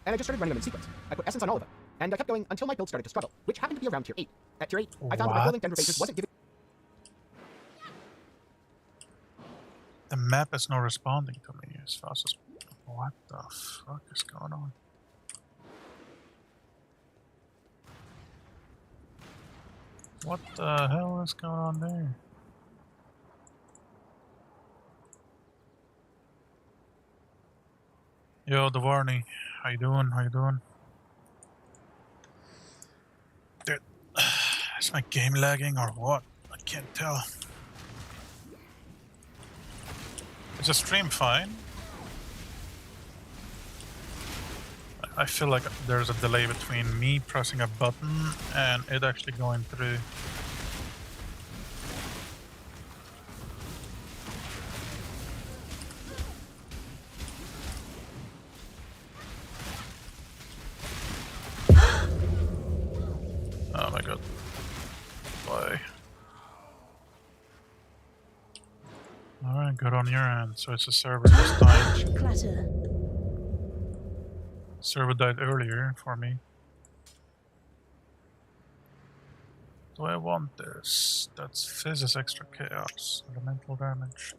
And I just started running them in sequence. I put essence on all of them, and I kept going until my build started to struggle, which happened to be around tier 8. At tier 8, I found that my building Denver bases wasn't giving... The map is not responding to me as fast as... What the fuck is going on? What the hell is going on there? Yo, Dvarney, how you doing? How you doing? Dude, is my game lagging or what? I can't tell. Is the stream fine? I feel like there's a delay between me pressing a button and it actually going through. Oh my god. Why? Alright, good on your end. So it's a server this time. Clutter. Server died earlier for me. Do I want this? That's Fizz extra chaos. Elemental damage.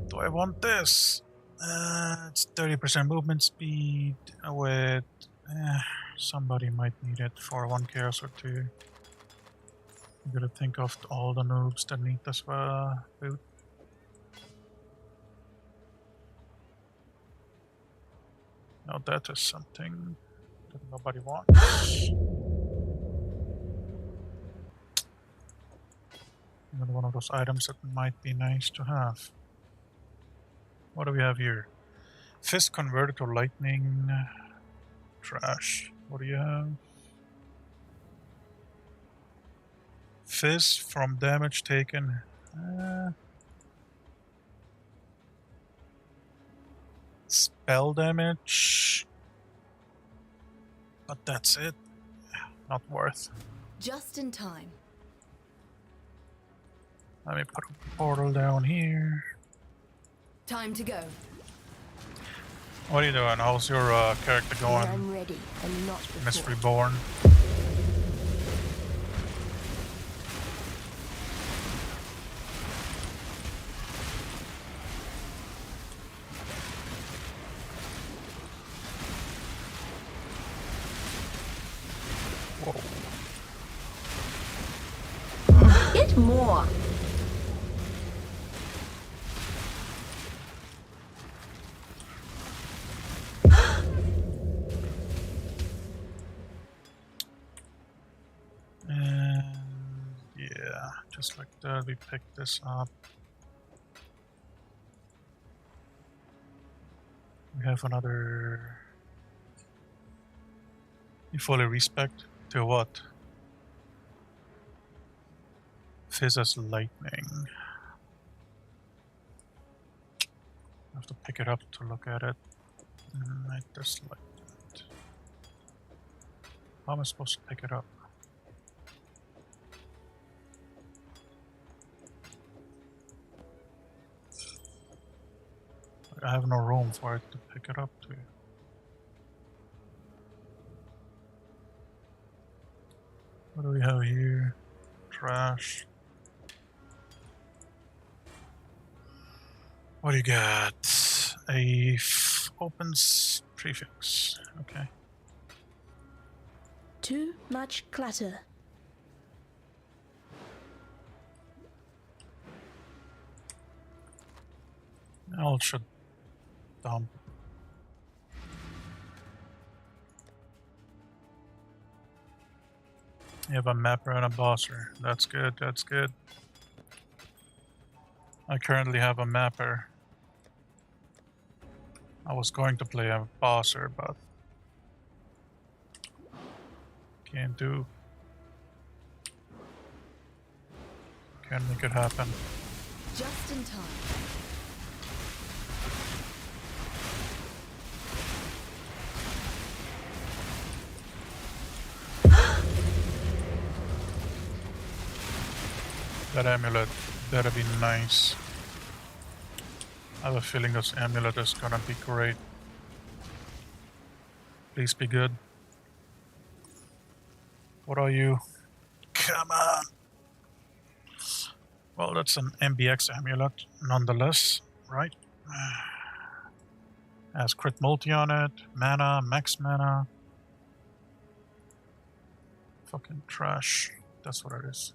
Do I want this? It's 30% movement speed with... somebody might need it for 1 chaos or 2. You gotta think of all the noobs that need this boot. Now that is something that nobody wants. Another one of those items that might be nice to have. What do we have here? Fist converted to lightning. Trash. What do you have? Fist from damage taken. Spell damage. But that's it. Not worth. Just in time. Let me put a portal down here. Time to go. What are you doing? How's your character going? I'm ready, and not before. Miss Reborn. Get more. Just like that, we pick this up. We have another... You fully respect to what? Fizz as lightning. I have to pick it up to look at it. I dislike it. How am I supposed to pick it up? I have no room for it to pick it up to. What do we have here? Trash. What do you got? Opens prefix. Okay. Too much clutter. I'll shut down. You have a mapper and a bosser. That's good, that's good. I currently have a mapper. I was going to play a bosser, but can't do. Can't make it happen. Just in time. That amulet better be nice. I have a feeling this amulet is gonna be great. Please be good. What are you? Come on! Well, that's an MBX amulet, nonetheless, right? Has crit multi on it, mana, max mana. Fucking trash. That's what it is.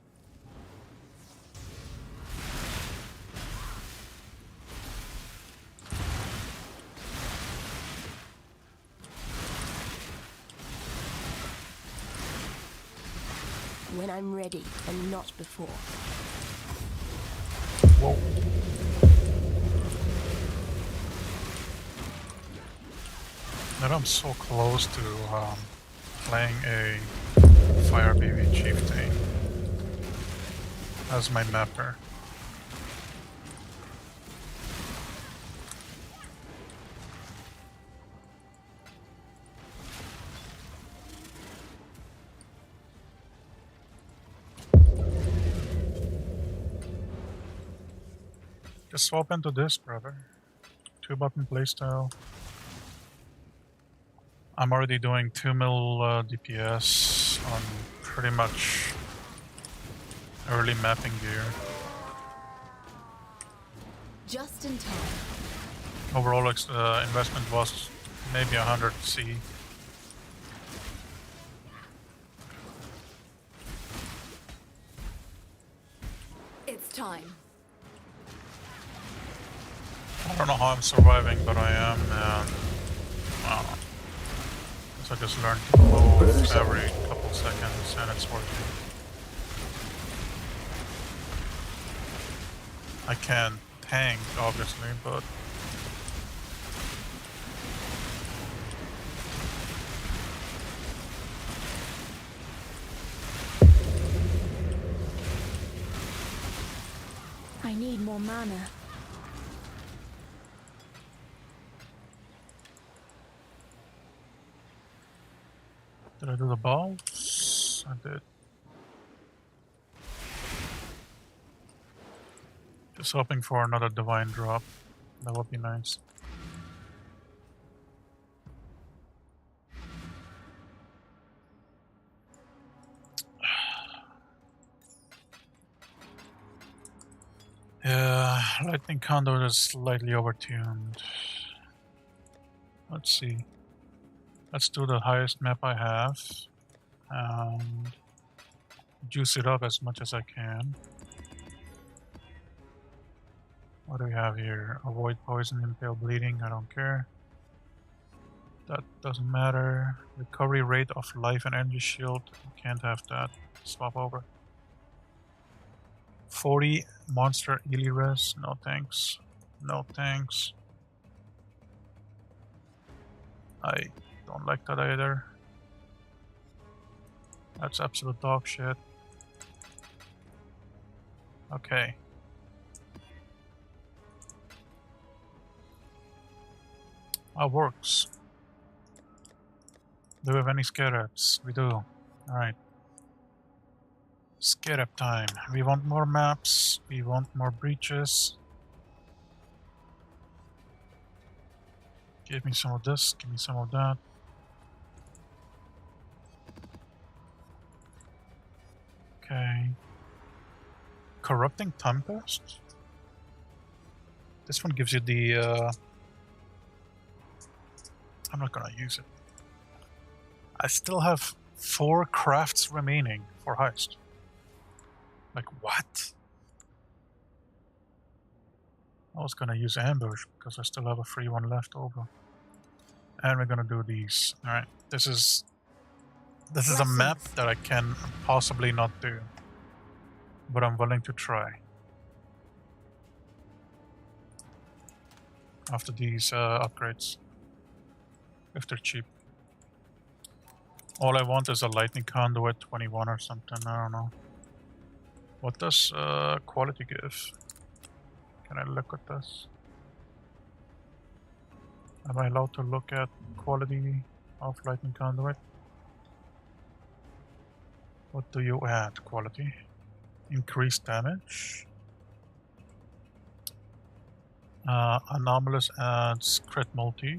When I'm ready and not before. Whoa. And I'm so close to playing a Fire BB Chieftain as my mapper. Just swap into this, brother. 2-button playstyle. I'm already doing 2 mil DPS on pretty much early mapping gear. Just in time. Overall investment was maybe 100 C. It's time. I don't know how I'm surviving, but I am, and well, I just learned to move every couple seconds, and it's working. I can tank, obviously, but I need more mana. did I do the balls? I did. Just hoping for another divine drop. That would be nice. Yeah, lightning condor is slightly overtuned. Let's see. Let's do the highest map I have and juice it up as much as I can. What do we have here? Avoid poison, impale bleeding, I don't care. That doesn't matter. Recovery rate of life and energy shield, you can't have that. Swap over. 40 monster Ely res. No thanks. No thanks. I don't like that either. That's absolute dog shit. Okay. That works. Do we have any scarabs? We do. Alright. Scarab time. We want more maps. We want more breaches. Give me some of this. Give me some of that. Okay. Corrupting Tempest? This one gives you the... I'm not gonna use it. I still have 4 crafts remaining for heist. Like, what? I was gonna use ambush because I still have a free one left over. And we're gonna do these. Alright, this is a map that I can possibly not do. But I'm willing to try. After these upgrades. If they're cheap. All I want is a lightning conduit 21 or something, I don't know. What does quality give? Can I look at this? Am I allowed to look at quality of lightning conduit? What do you add? Quality? Increased damage? Anomalous adds crit multi.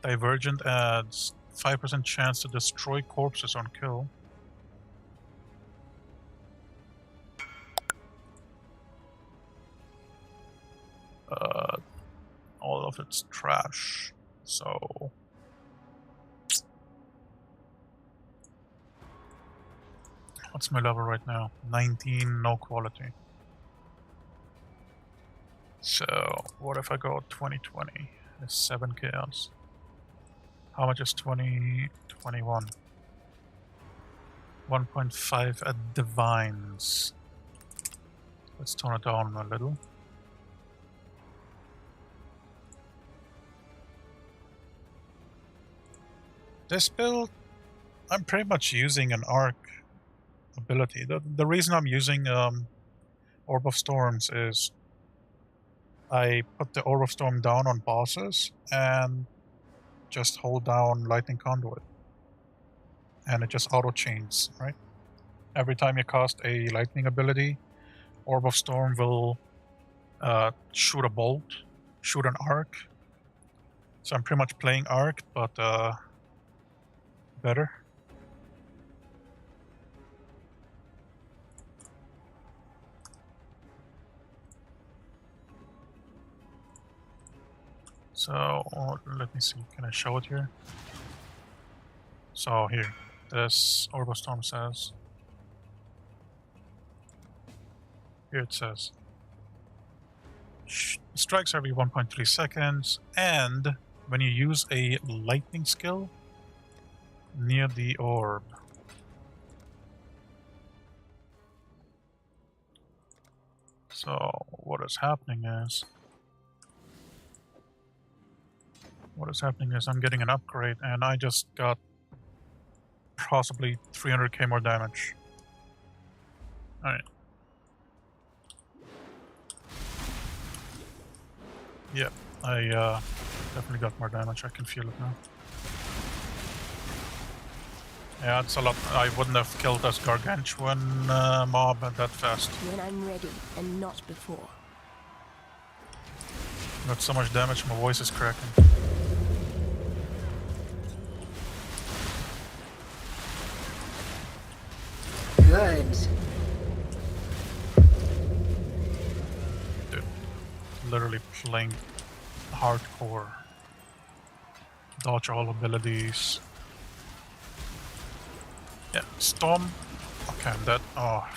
Divergent adds 5% chance to destroy corpses on kill. All of it's trash, so... What's my level right now? 19, no quality. So, what if I go 2020? It's 7 chaos. How much is 20? 21. 1.5 at divines. Let's tone it down a little. This build, I'm pretty much using an arc ability. The reason I'm using Orb of Storms is I put the Orb of Storm down on bosses and just hold down Lightning Conduit. And it just auto-chains, right? Every time you cast a lightning ability, Orb of Storm will shoot a bolt, shoot an arc. So I'm pretty much playing arc, but better. So, let me see, can I show it here? So here, this Orb of Storm says, here it says, strikes every 1.3 seconds, and when you use a lightning skill near the orb. So, what is happening is, I'm getting an upgrade, and I just got possibly 300k more damage. Alright. Yeah, I definitely got more damage. I can feel it now. Yeah, it's a lot. I wouldn't have killed this gargantuan mob that fast. When I'm ready, and not before. Got so much damage, my voice is cracking. Good. Dude, literally playing hardcore. Dodge all abilities. Yeah, Storm. Okay, that. Oh.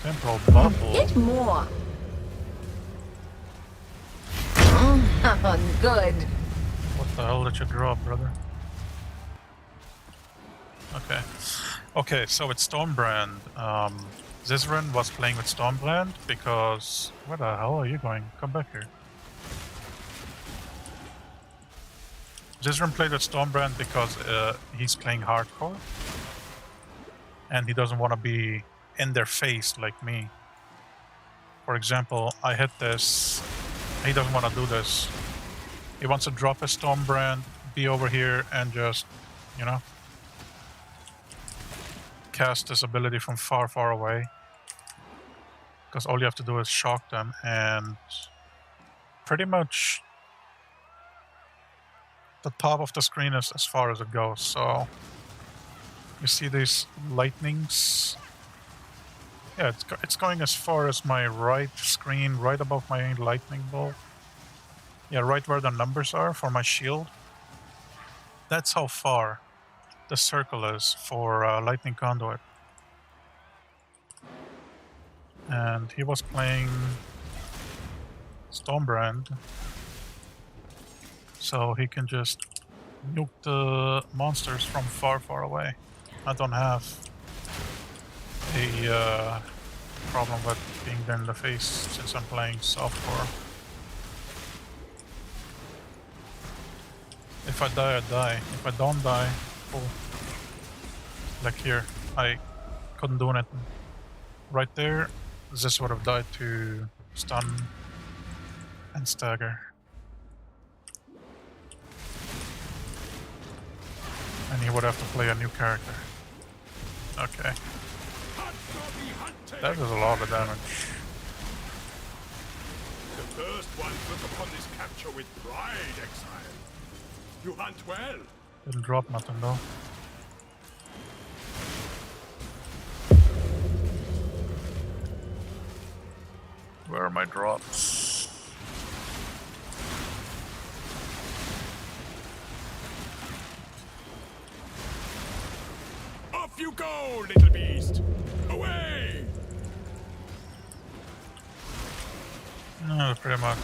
Temporal Bubble. Get more. Good. What the hell did you draw, brother? Okay. Okay, so with Stormbrand, Zizren was playing with Stormbrand because... Where the hell are you going? Come back here. Zizren played with Stormbrand because he's playing hardcore. And he doesn't want to be in their face like me. For example, I hit this. He doesn't want to do this. He wants to drop his Stormbrand, be over here, and just, you know, cast this ability from far, far away. Because all you have to do is shock them, and pretty much the top of the screen is as far as it goes. So you see these lightnings? Yeah, it's going as far as my right screen, right above my lightning bolt. Yeah, right where the numbers are for my shield. That's how far the circle is for Lightning Conduit. And he was playing Stormbrand, so he can just nuke the monsters from far, far away. I don't have a problem with being there in the face since I'm playing softcore. If I die, I die. If I don't die, cool. Like here, I couldn't do anything. Right there, this would have died to stun and stagger. And he would have to play a new character. Okay. That is a lot of damage. The first ones look upon this capture with pride, Exile. You hunt well. Didn't drop nothing though. Where are my drops? Off you go, little beast! Away! No, pretty much.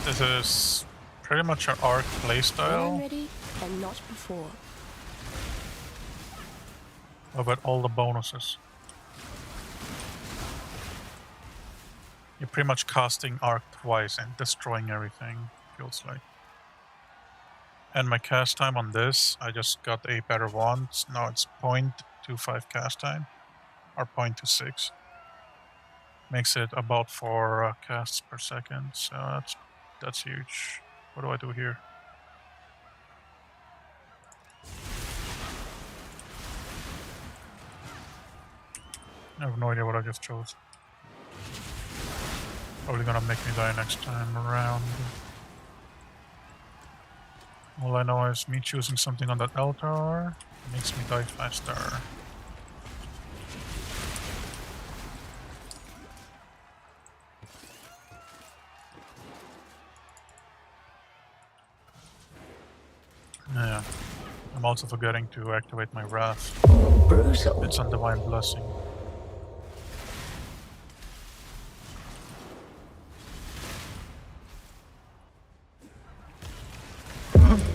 This is pretty much our arc playstyle. I'm ready and not before. About all the bonuses. You're pretty much casting arc twice and destroying everything, feels like. And my cast time on this, I just got a better one. Now it's 0.25 cast time, or 0.26. Makes it about 4 casts per second, so that's huge. What do I do here? I have no idea what I just chose. Probably gonna make me die next time around. All I know is me choosing something on that altar makes me die faster. Yeah. I'm also forgetting to activate my Wrath. Brutal. It's on Divine Blessing.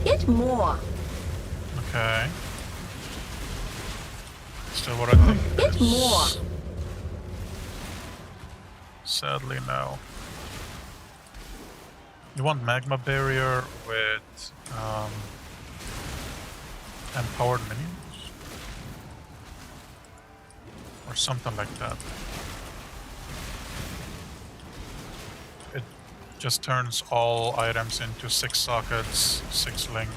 Get more. Okay. Still what I think Get more. Sadly, no. You want Magma Barrier with empowered minions? Or something like that. It just turns all items into 6 sockets, 6 link.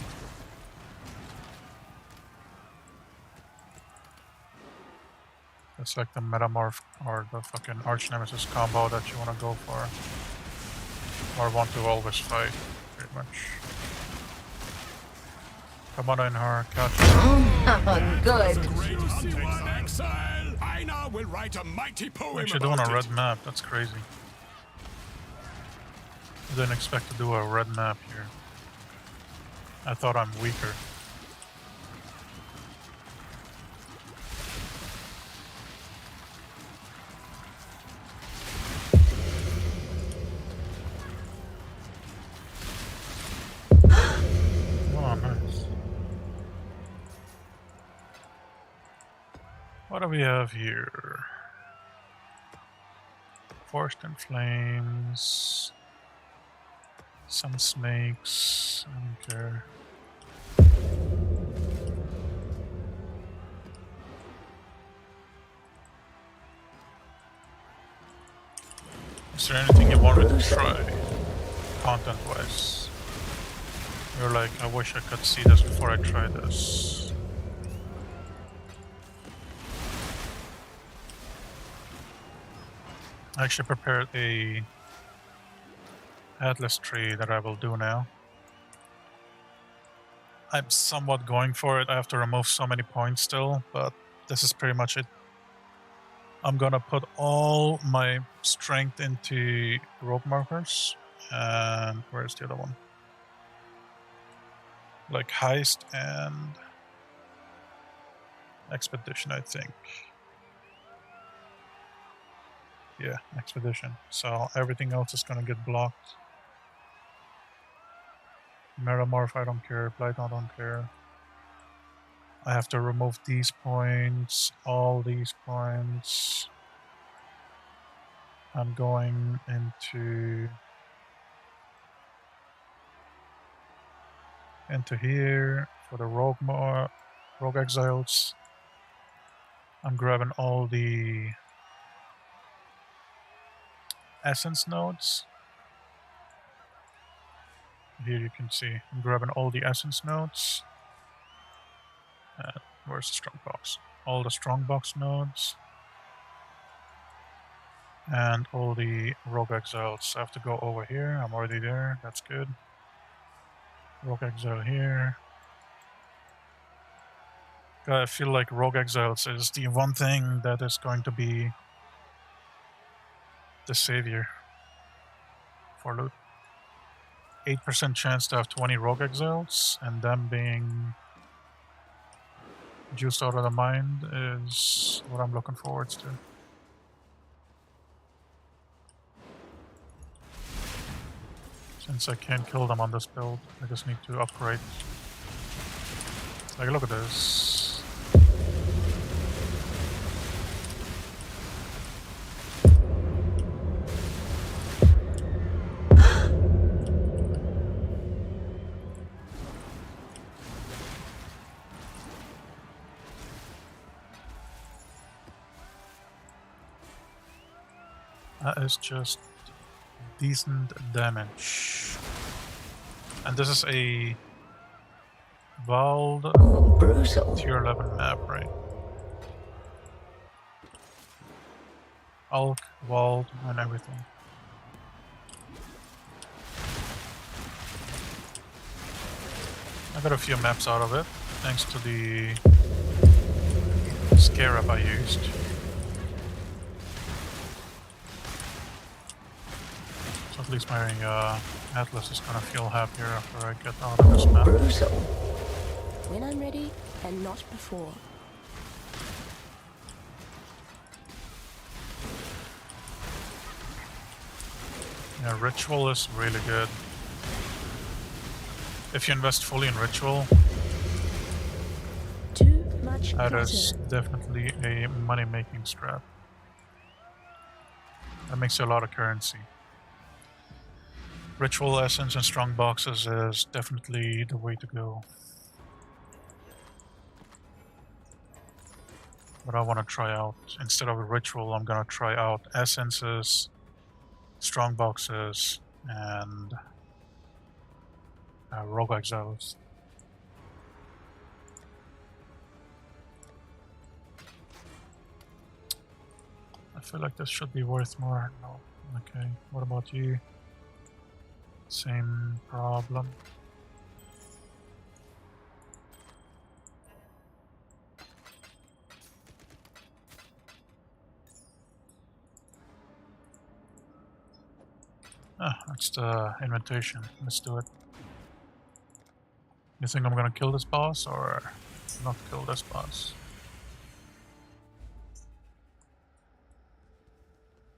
It's like the Metamorph or the fucking Arch Nemesis combo that you want to go for. Or want to always fight, pretty much. Come on in her, catch her. Good. Exile! I now will write a mighty poem. What you doing a red map? That's crazy. I didn't expect to do a red map here. I thought I'm weaker. Oh, nice. What do we have here? Forest in Flames. Some snakes. I don't care. Is there anything you wanted to try, content-wise? You're like, I wish I could see this before I try this. I actually prepared a Atlas tree that I will do now. I'm somewhat going for it. I have to remove so many points still, but this is pretty much it. I'm gonna put all my strength into rope markers. And where's the other one? Like heist and expedition, I think. Yeah, expedition. So everything else is gonna get blocked. Metamorph, I don't care. Blight, I don't care. I have to remove these points, all these points. I'm going into here for the rogue exiles. I'm grabbing all the essence nodes. Here you can see I'm grabbing all the essence nodes. Where's the strongbox? All the strongbox nodes. And all the rogue exiles. I have to go over here. I'm already there. That's good. Rogue exile here. I feel like rogue exiles is the one thing that is going to be the savior for loot. 8% chance to have 20 rogue exiles, and them being juiced out of the mind is what I'm looking forward to. Since I can't kill them on this build, I just need to upgrade. Like, look at this. That is just decent damage. And this is a Vald tier 11 map, right? Alk, Vald, and everything. I got a few maps out of it, thanks to the Scarab I used. So at least my Atlas is gonna feel happier after I get out of this map. When I'm ready, and not before. Yeah, Ritual is really good. If you invest fully in Ritual, that is definitely a money-making strat. That makes you a lot of currency. Ritual Essence and Strong Boxes is definitely the way to go. But I want to try out, instead of a Ritual, I'm going to try out Essences, Strong Boxes, and Rogue Exiles. I feel like this should be worth more. No. Okay, what about you? Same problem. That's the invitation. Let's do it. You think I'm gonna kill this boss or not kill this boss?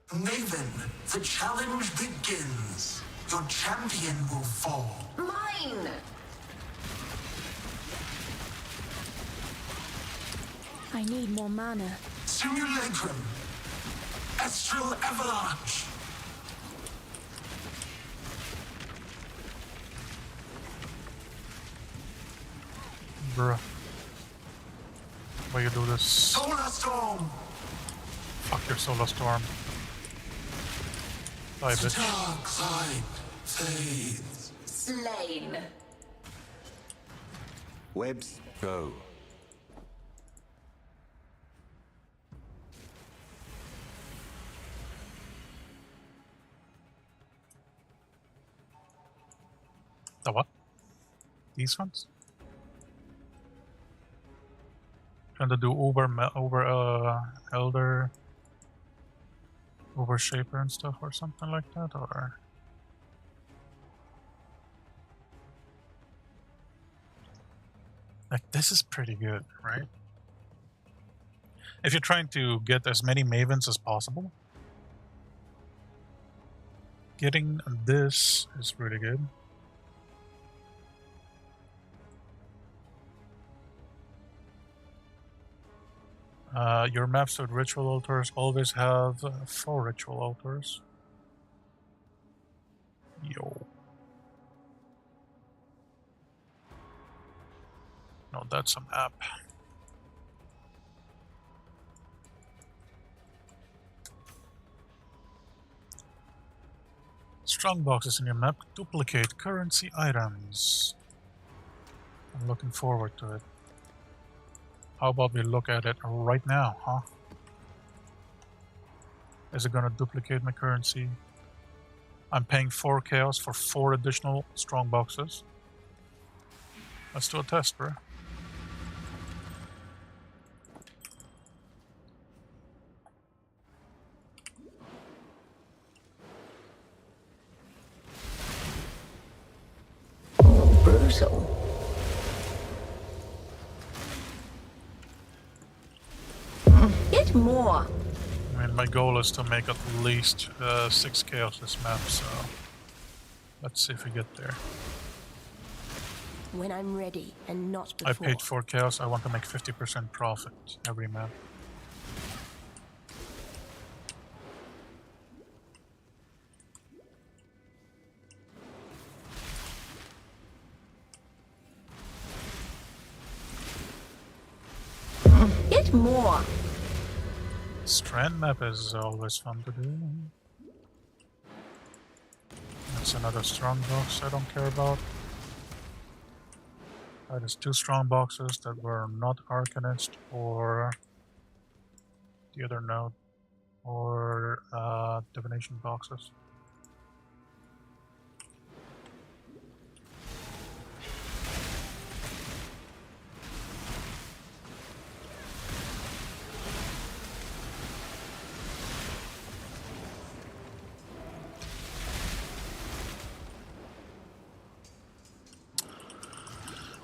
Maven, the challenge begins. Your champion will fall. Mine! I need more mana. Simulacrum. Astral Avalanche. Bruh. Why you do this? Solar Storm. Fuck your Solar Storm. Bye, bitch. Dark side fades. Slain. Webs go. The what? These ones? Trying to do Elder, Uber Shaper and stuff or something like that, or? Like, this is pretty good, right? If you're trying to get as many Mavens as possible, getting this is really good. Your maps with ritual altars always have 4 ritual altars. Yo. No, that's an app. Strong boxes in your map duplicate currency items. I'm looking forward to it. How about we look at it right now, huh? Is it gonna duplicate my currency? I'm paying 4 chaos for 4 additional strong boxes. Let's do a test, bro. Brutal. Get more. I mean, my goal is to make at least 6 chaos this map, so let's see if we get there. When I'm ready and not before. I paid 4 chaos, I want to make 50% profit every map. Get more. Strand map is always fun to do. That's another strong box I don't care about. That is 2 strong boxes that were not Arcanist or the other node, or divination boxes.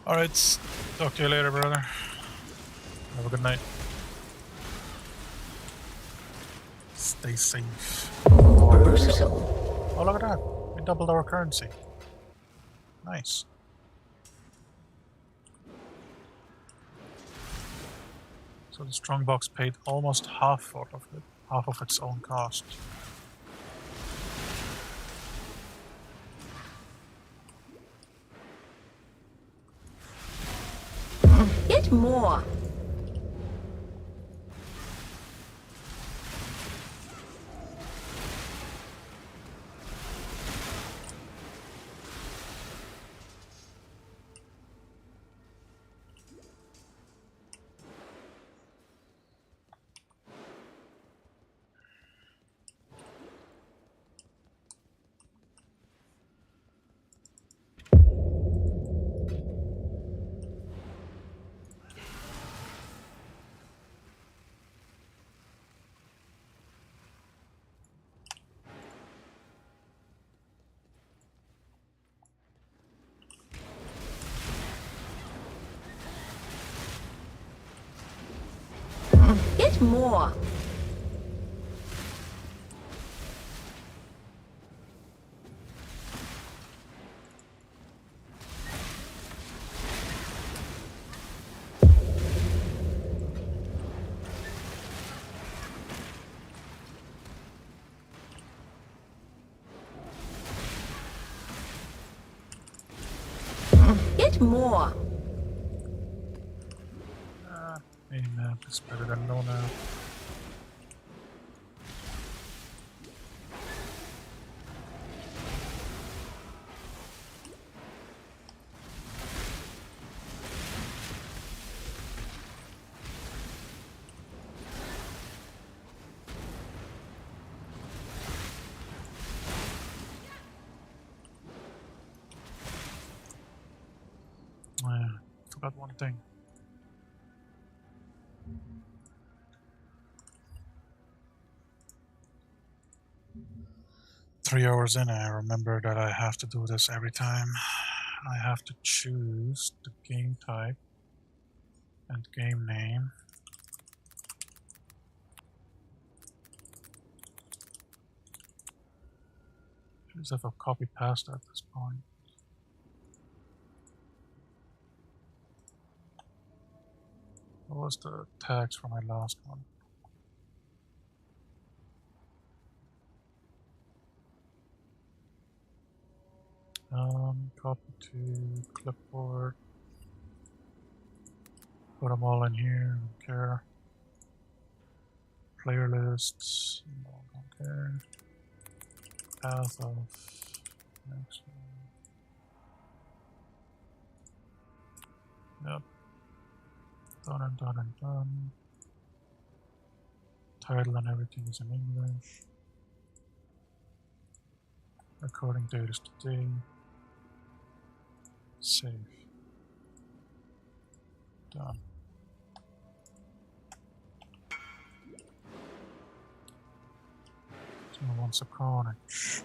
Alright, talk to you later, brother. Have a good night. Stay safe. Oh, look at that. We doubled our currency. Nice. So the strongbox paid almost half of it, half of its own cost. Get more. Get more. Get more. Main map is better than no map. Oh yeah, forgot one thing. Three hours in, I remember that I have to do this every time. I have to choose the game type and game name. Just have a copy paste at this point. What was the tags for my last one? Copy to clipboard. Put them all in here, don't care. Player lists, no, don't care. Path of next one. Yep. Done and done and done. Title and everything is in English. Recording date is today. Save. Done. Someone wants a carnage.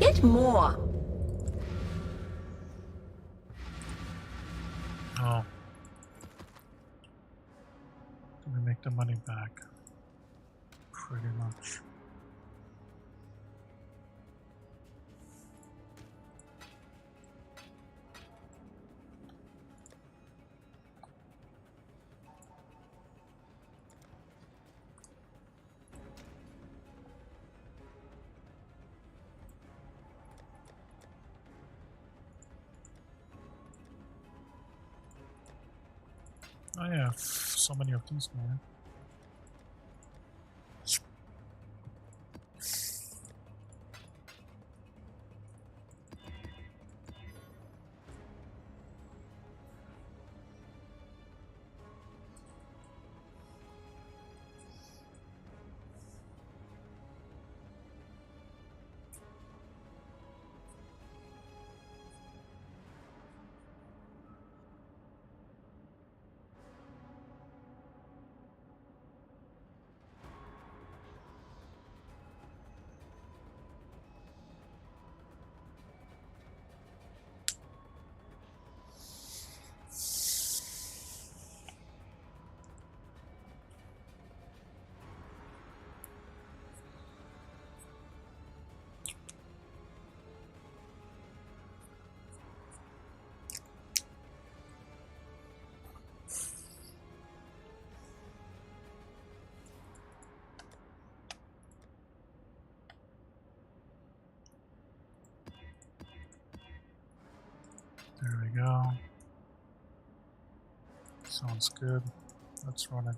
Get more. Oh. Do we make the money back? Pretty much. I have so many of these, man. There we go. Sounds good. Let's run it.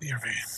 BRB.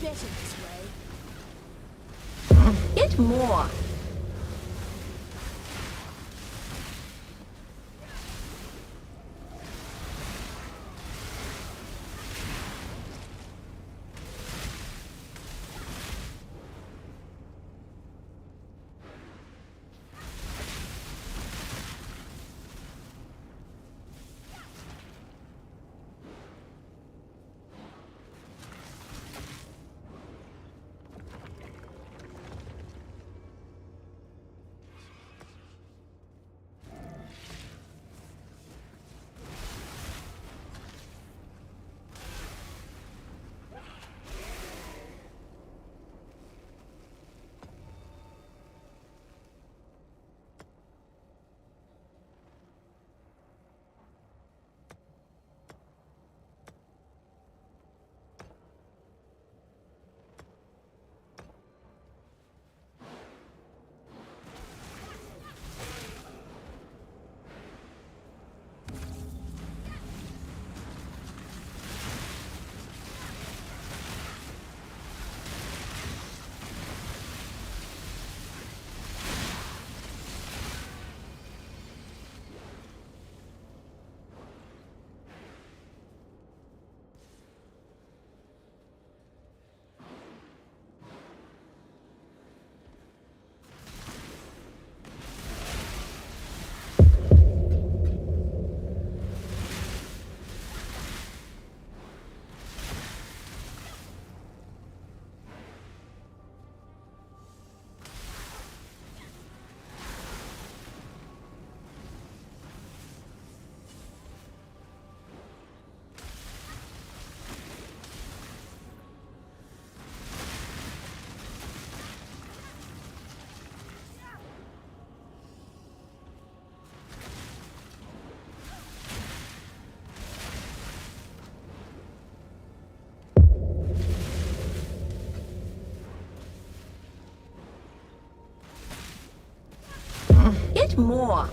better this way. Get more. Get more.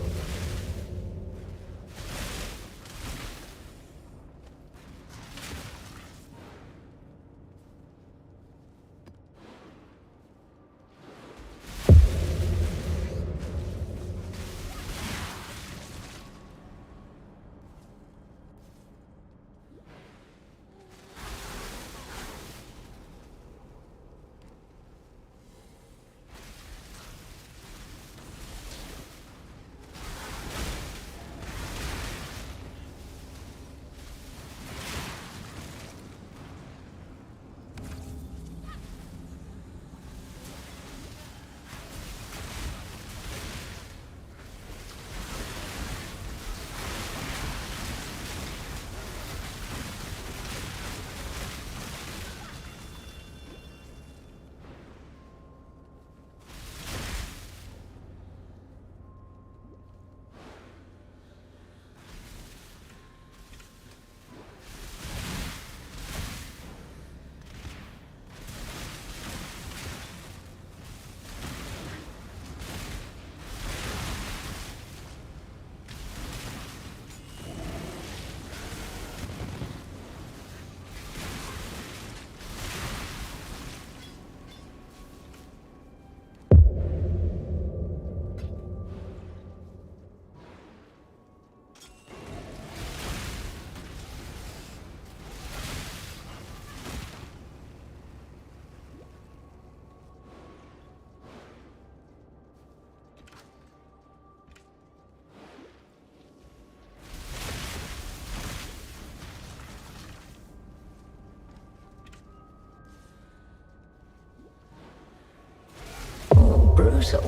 Brutal.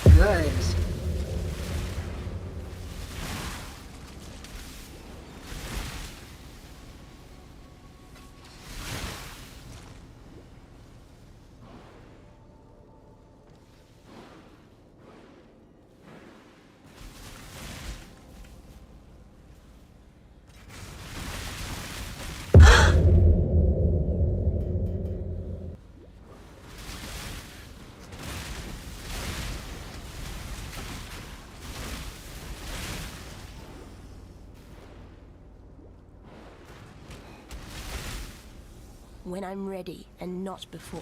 Good. When I'm ready and not before.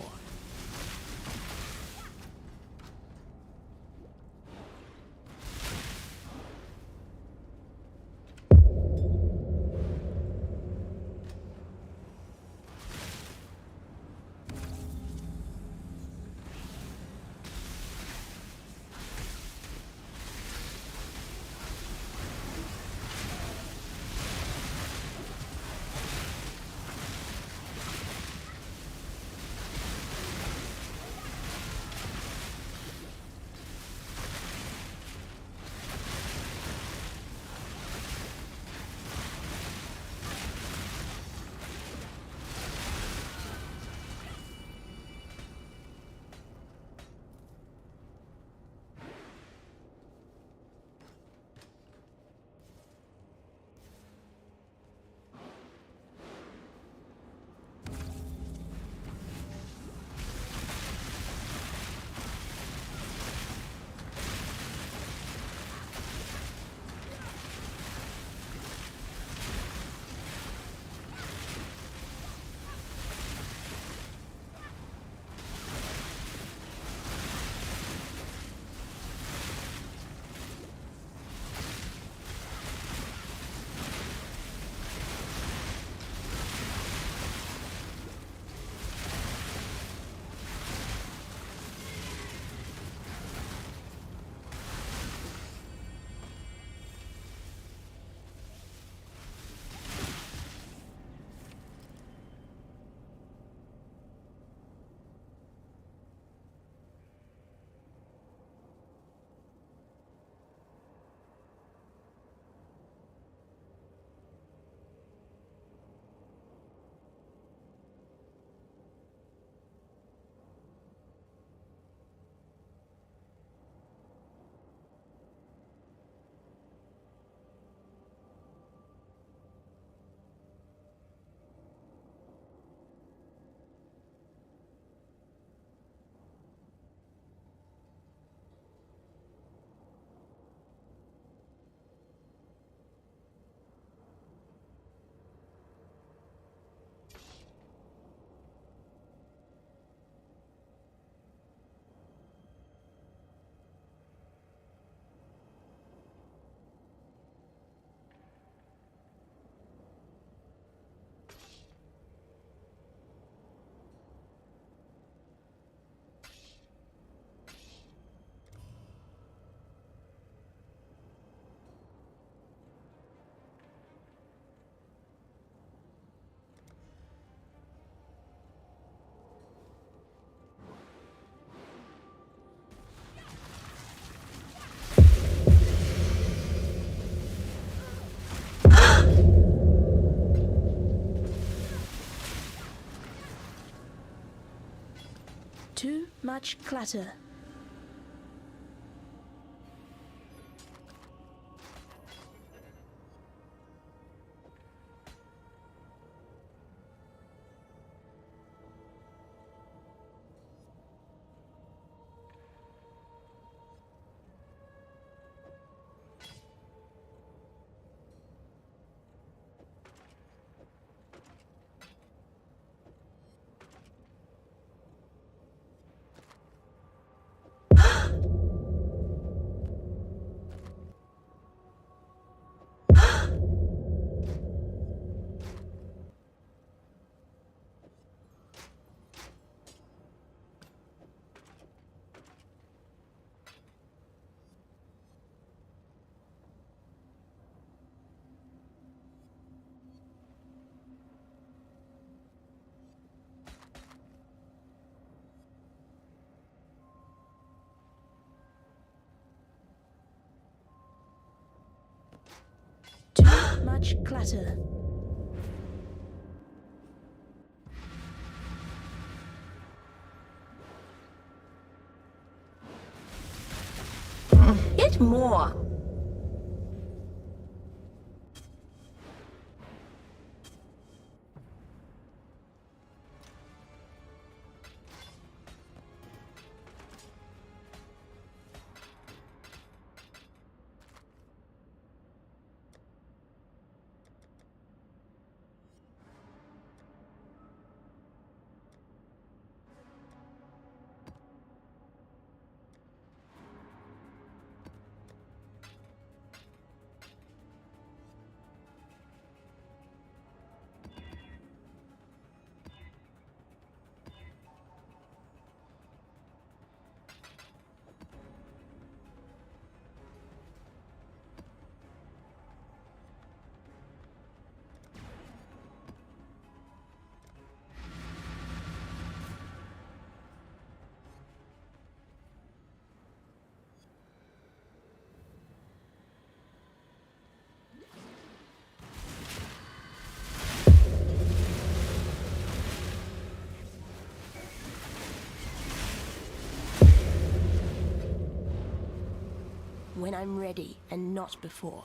Too much clutter. Too much clutter. Get more. When I'm ready and not before.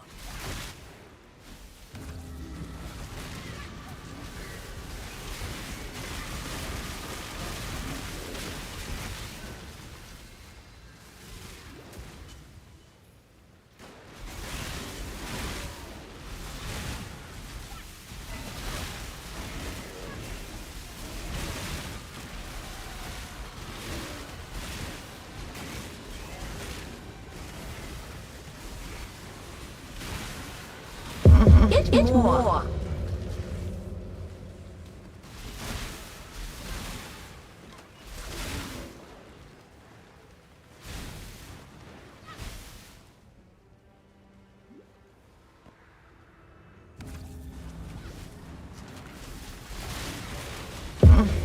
Get more.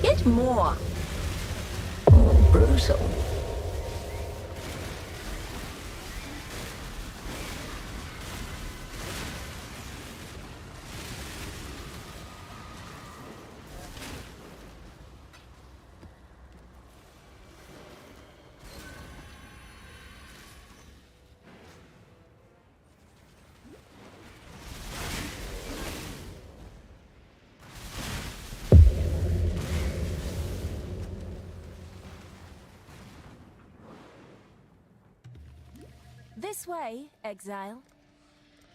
Get more. Brutal. This way, Exile.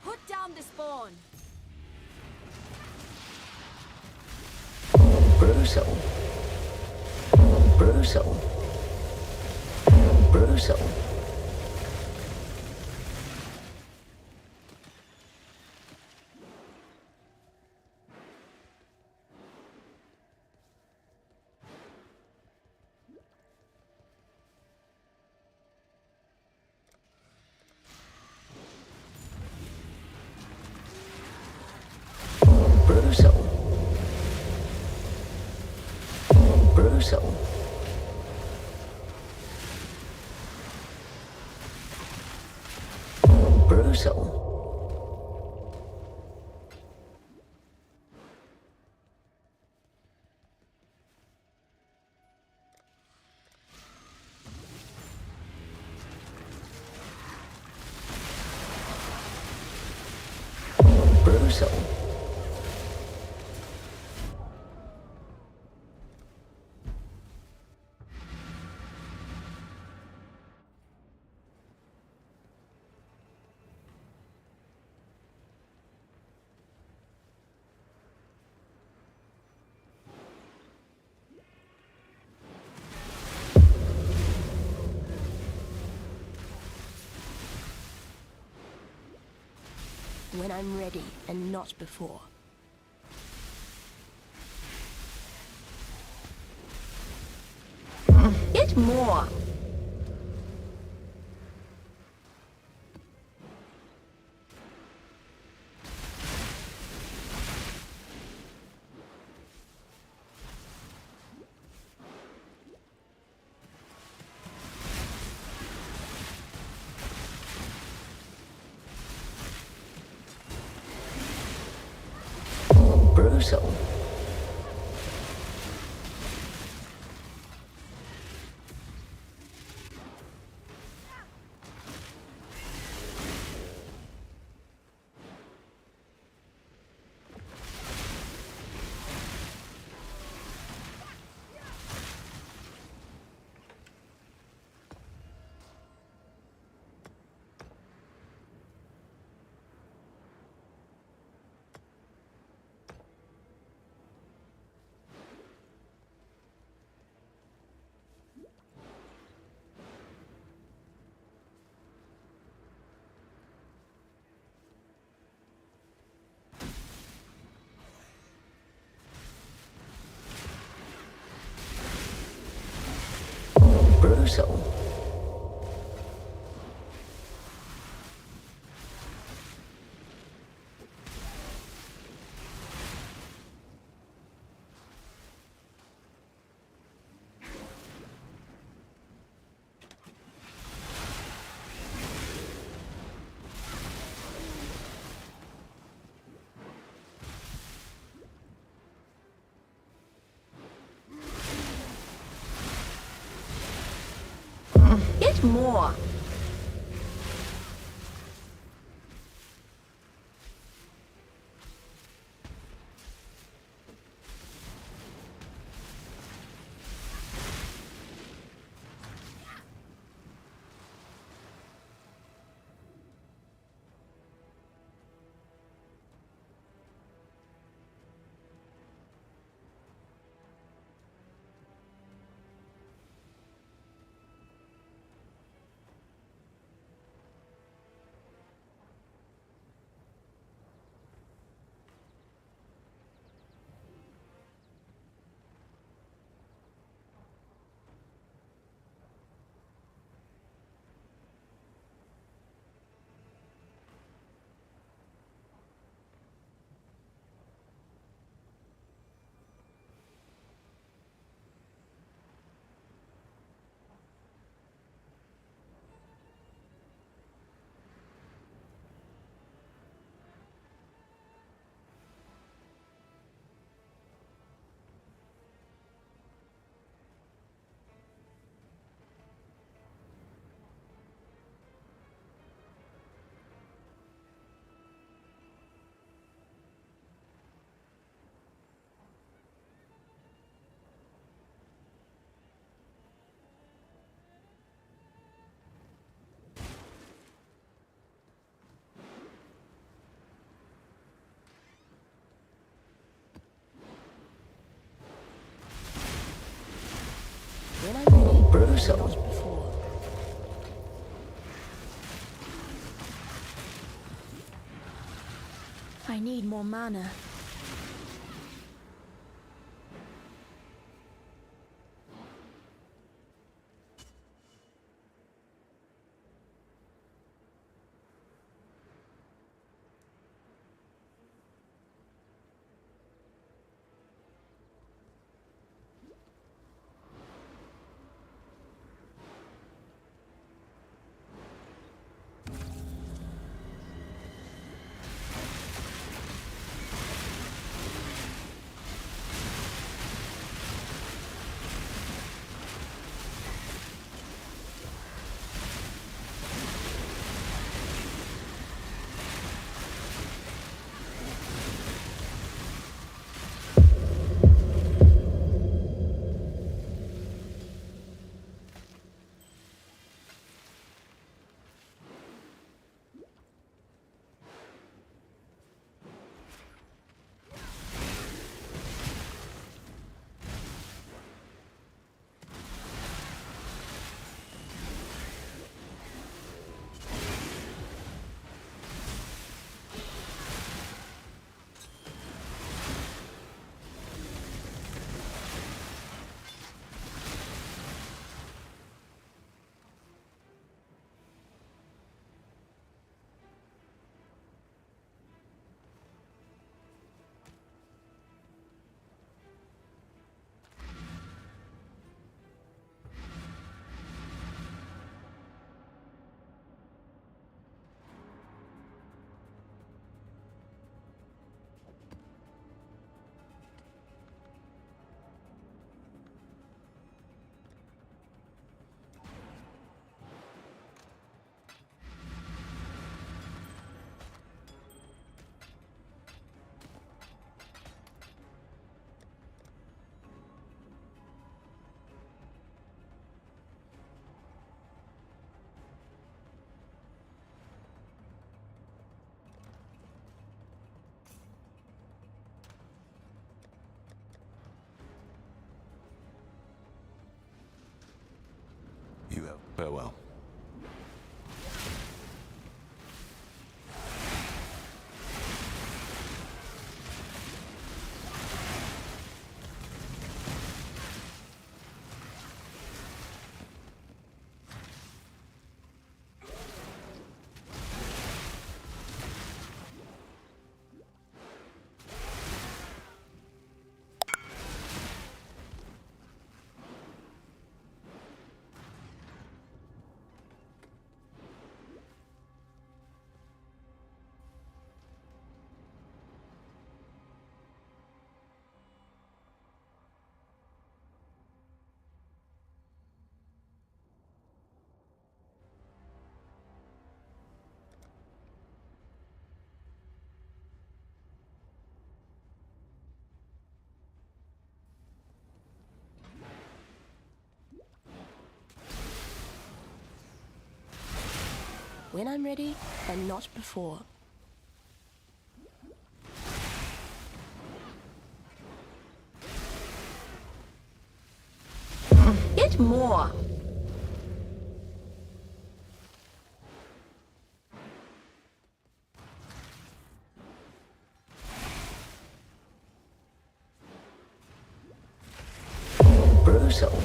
Put down the spawn. Brutal. Brutal. Brutal. Brutal. Brutal. Brutal. Brutal. When I'm ready and not before. Get more. Brutal. Brutal. Get more. Brutal. not before. I need more mana. You have farewell. When I'm ready, and not before. Get more. Brutal.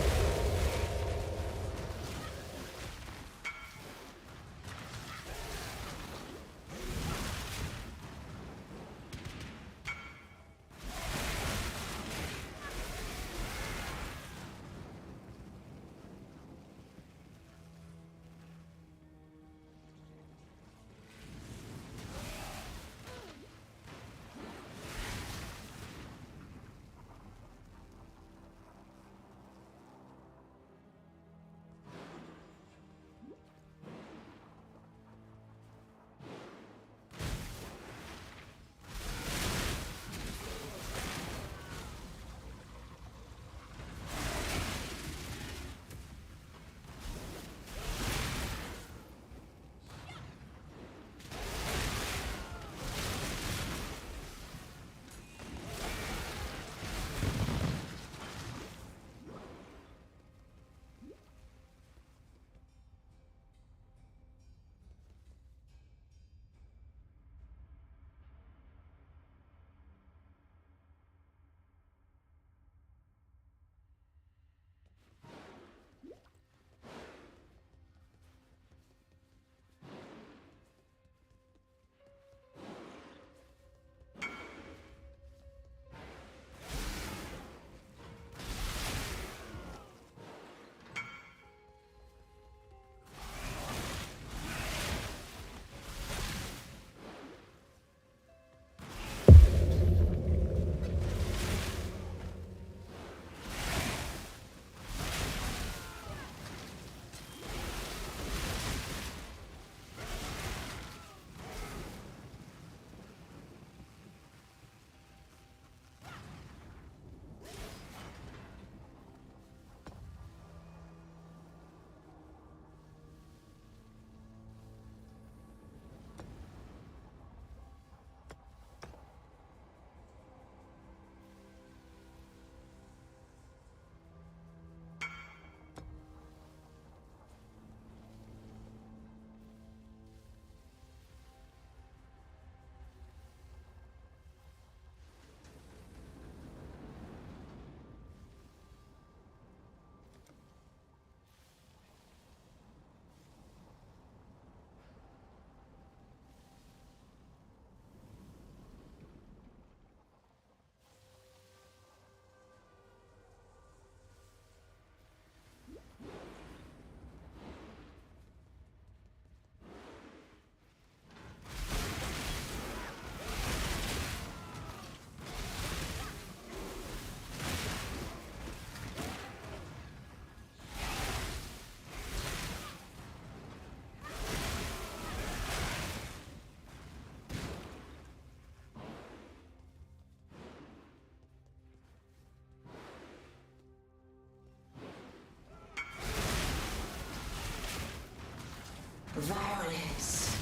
Violence.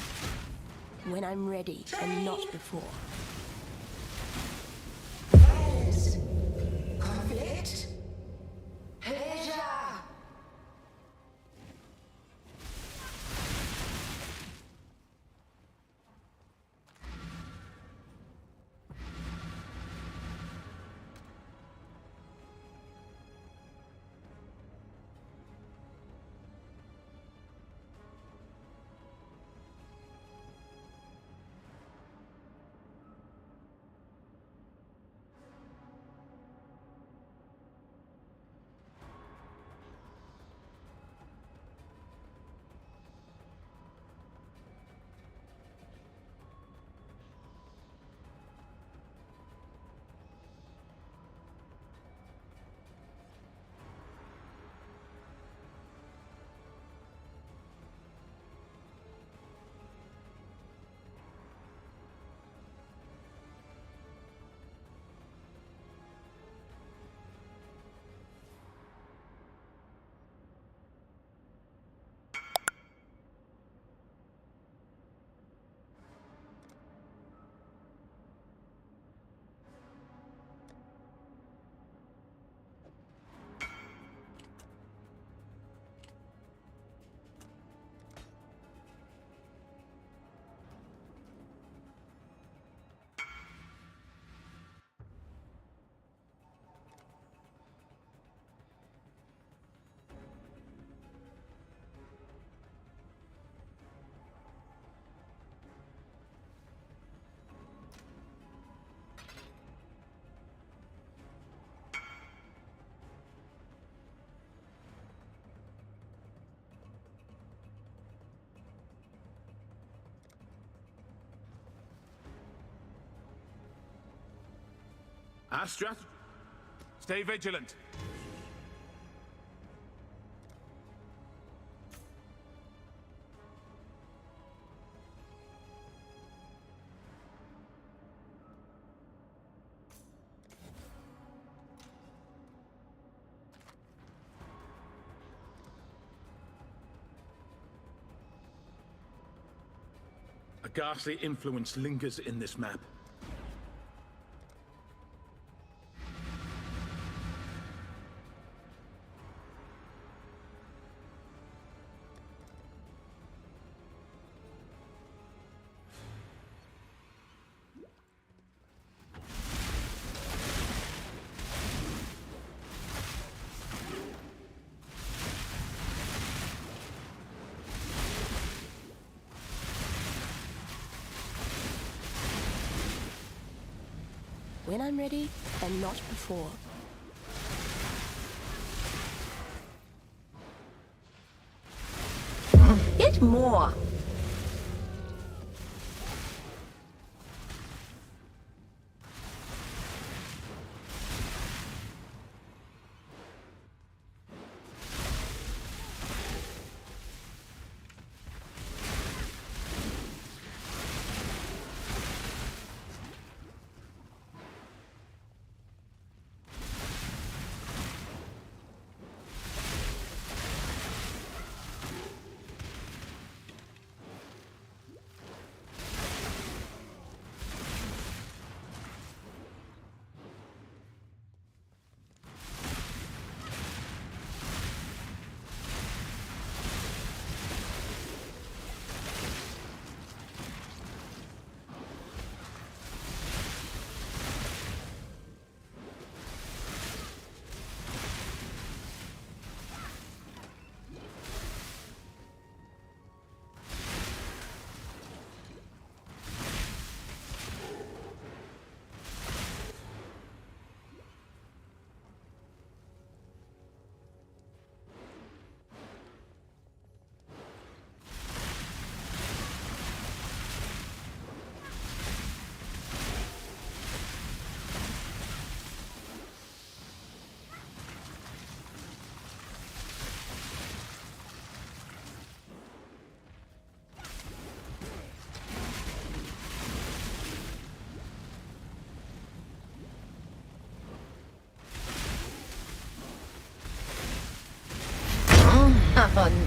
When I'm ready and not before. Violence. Conflict. Pleasure. Our strategy. Stay vigilant. A ghastly influence lingers in this map. When I'm ready and not before. Hit more.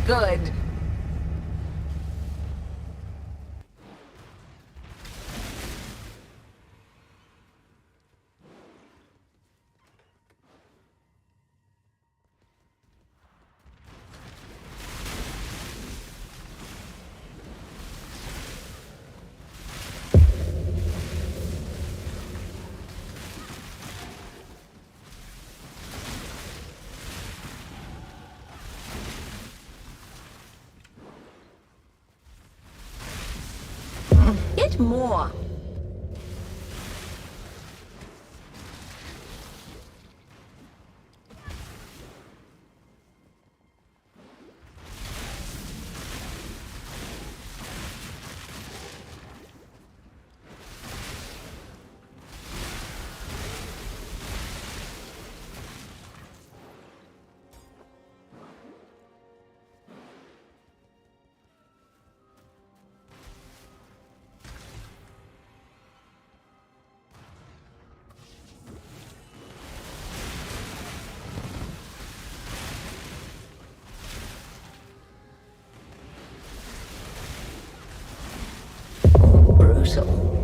Good. more. Brutal.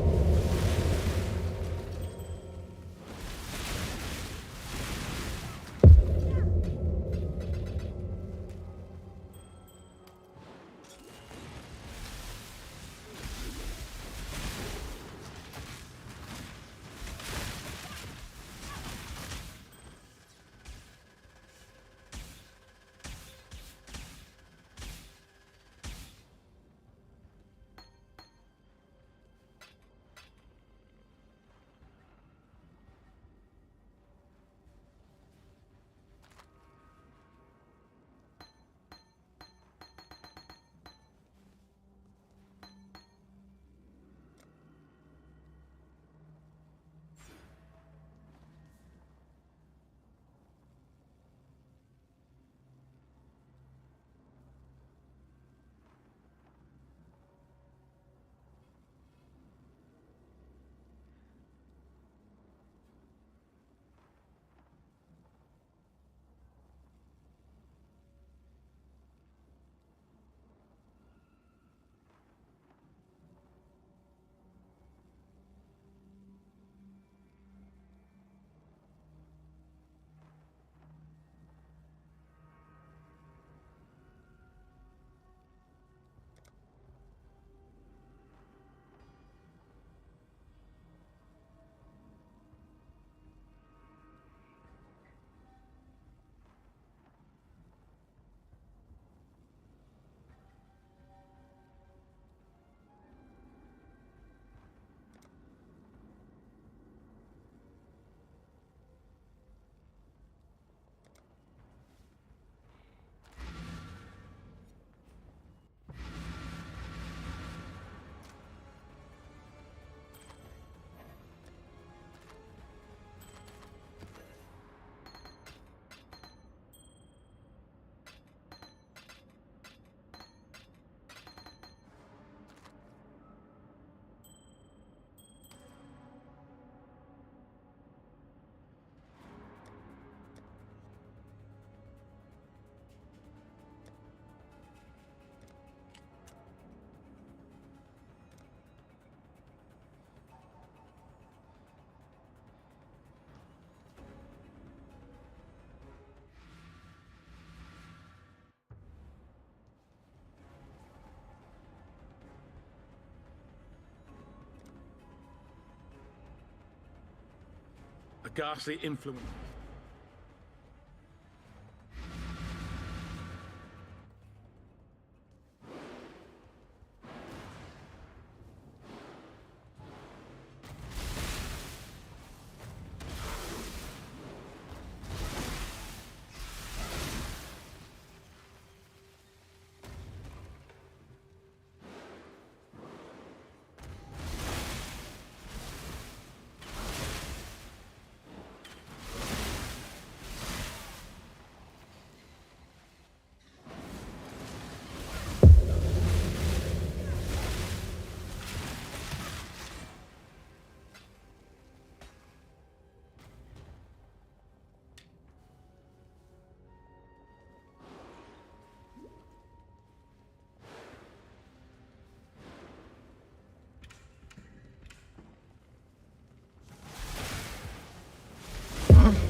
A ghastly influence.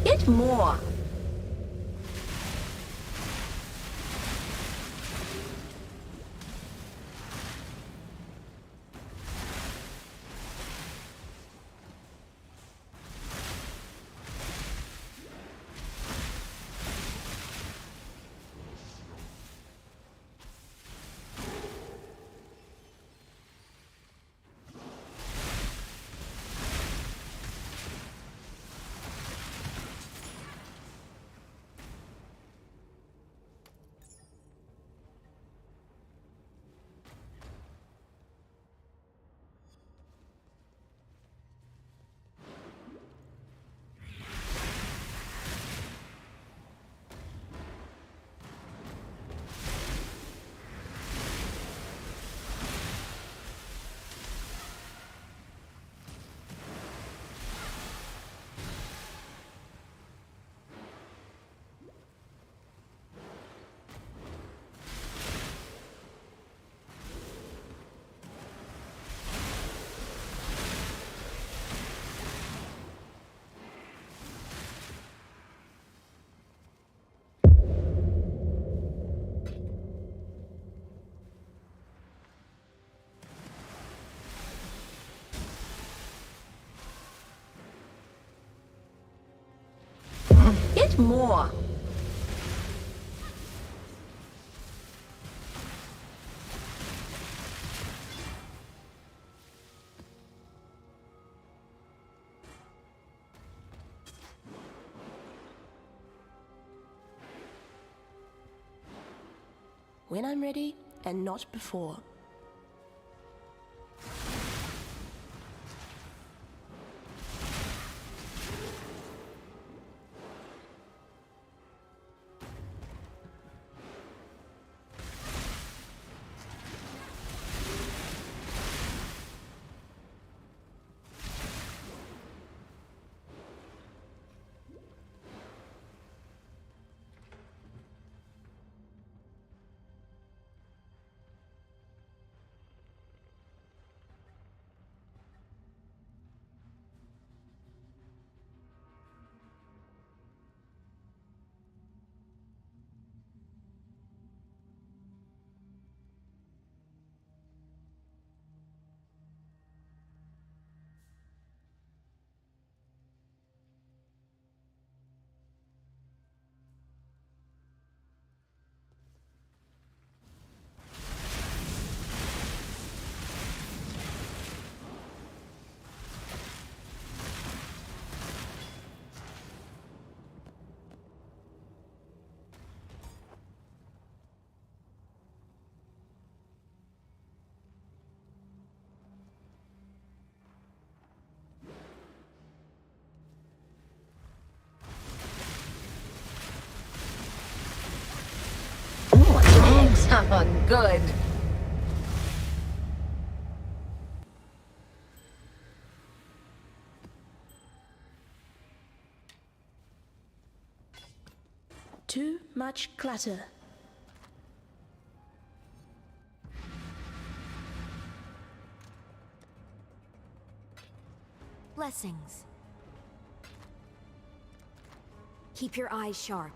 Get more. Get more. When I'm ready, and not before. Oh, good. Too much clutter. Blessings. Keep your eyes sharp.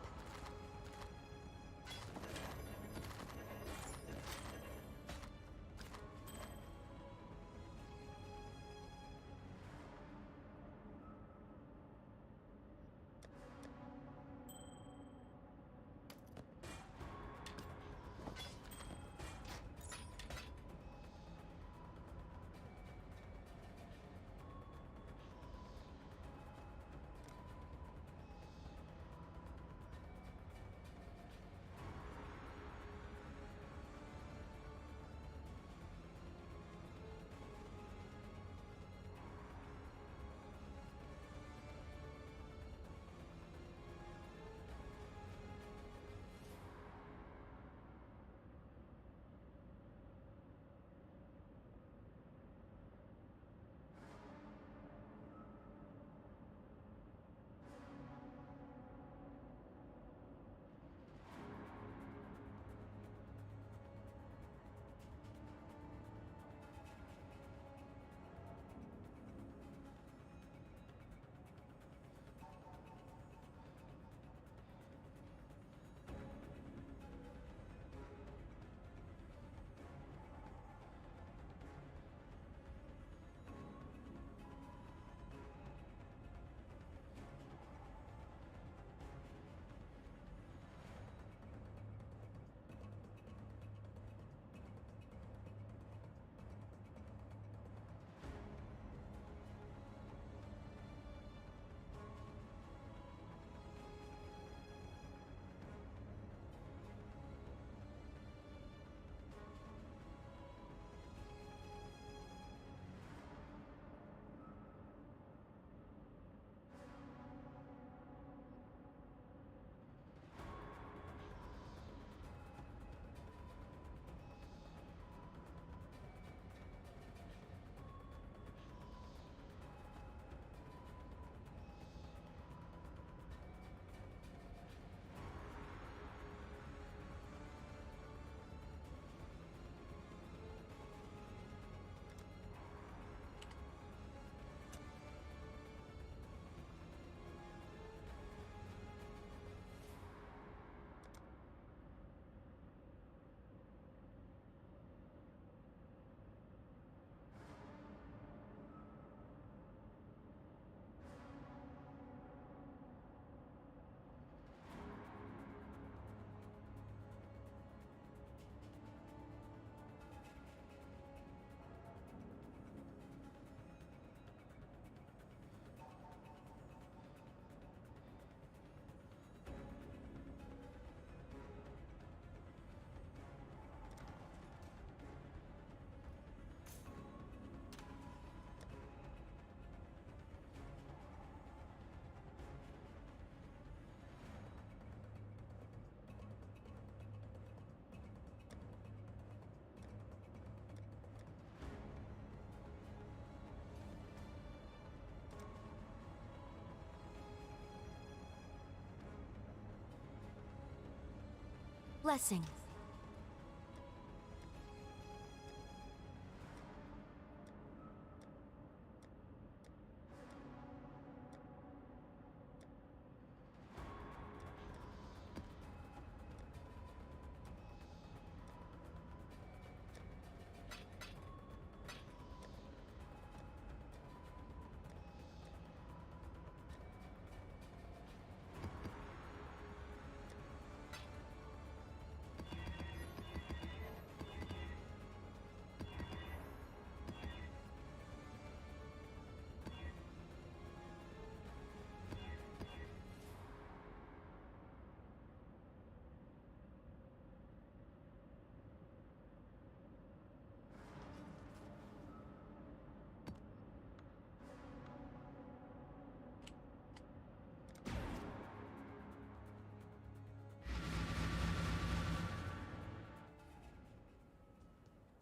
Blessings.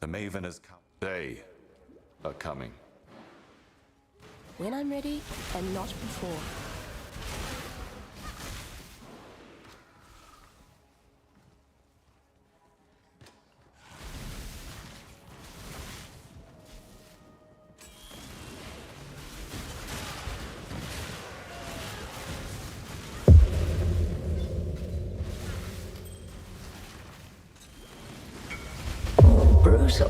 The Maven has come. They are coming. When I'm ready, and not before. Brutal.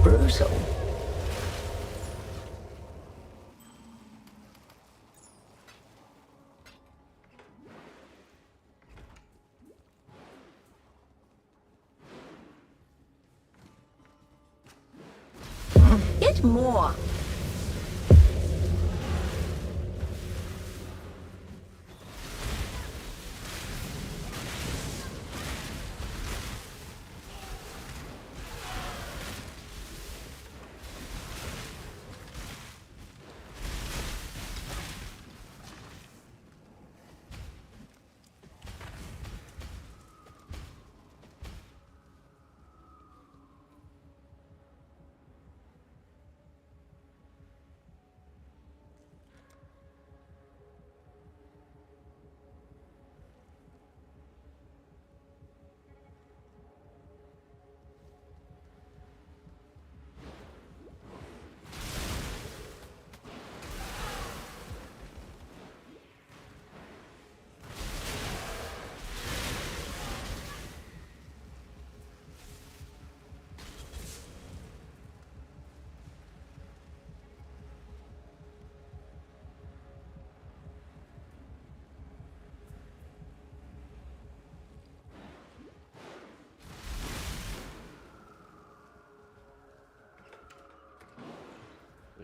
Brutal. Get more.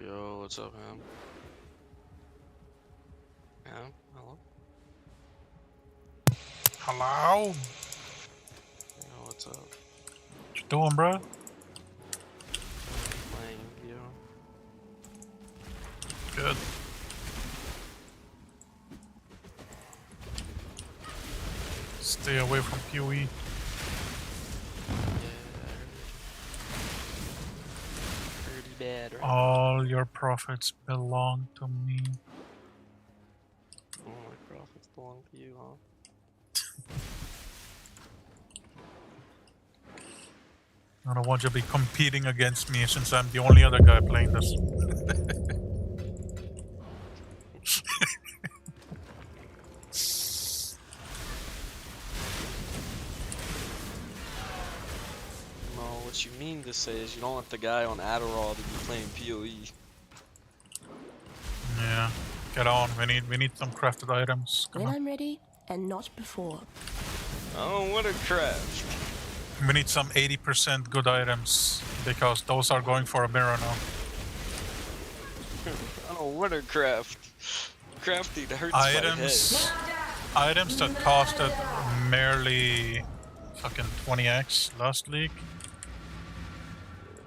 Yo, what's up, man? Yeah, hello? Hello? Yo, what's up? What you doing, bro? Playing video. Good. Stay away from PoE. Bad, right? All your profits belong to me. All my profits belong to you, huh? I don't want you to be competing against me since I'm the only other guy playing this. No, what you mean to say is you don't want the guy on Adderall to be playing PoE. Yeah, get on. We need some crafted items. Come When on. I'm ready, and not before. I don't want to craft. We need some 80% good items because those are going for a mirror now. I don't want to craft. Crafting hurts Items, my head. items that costed merely fucking 20x last league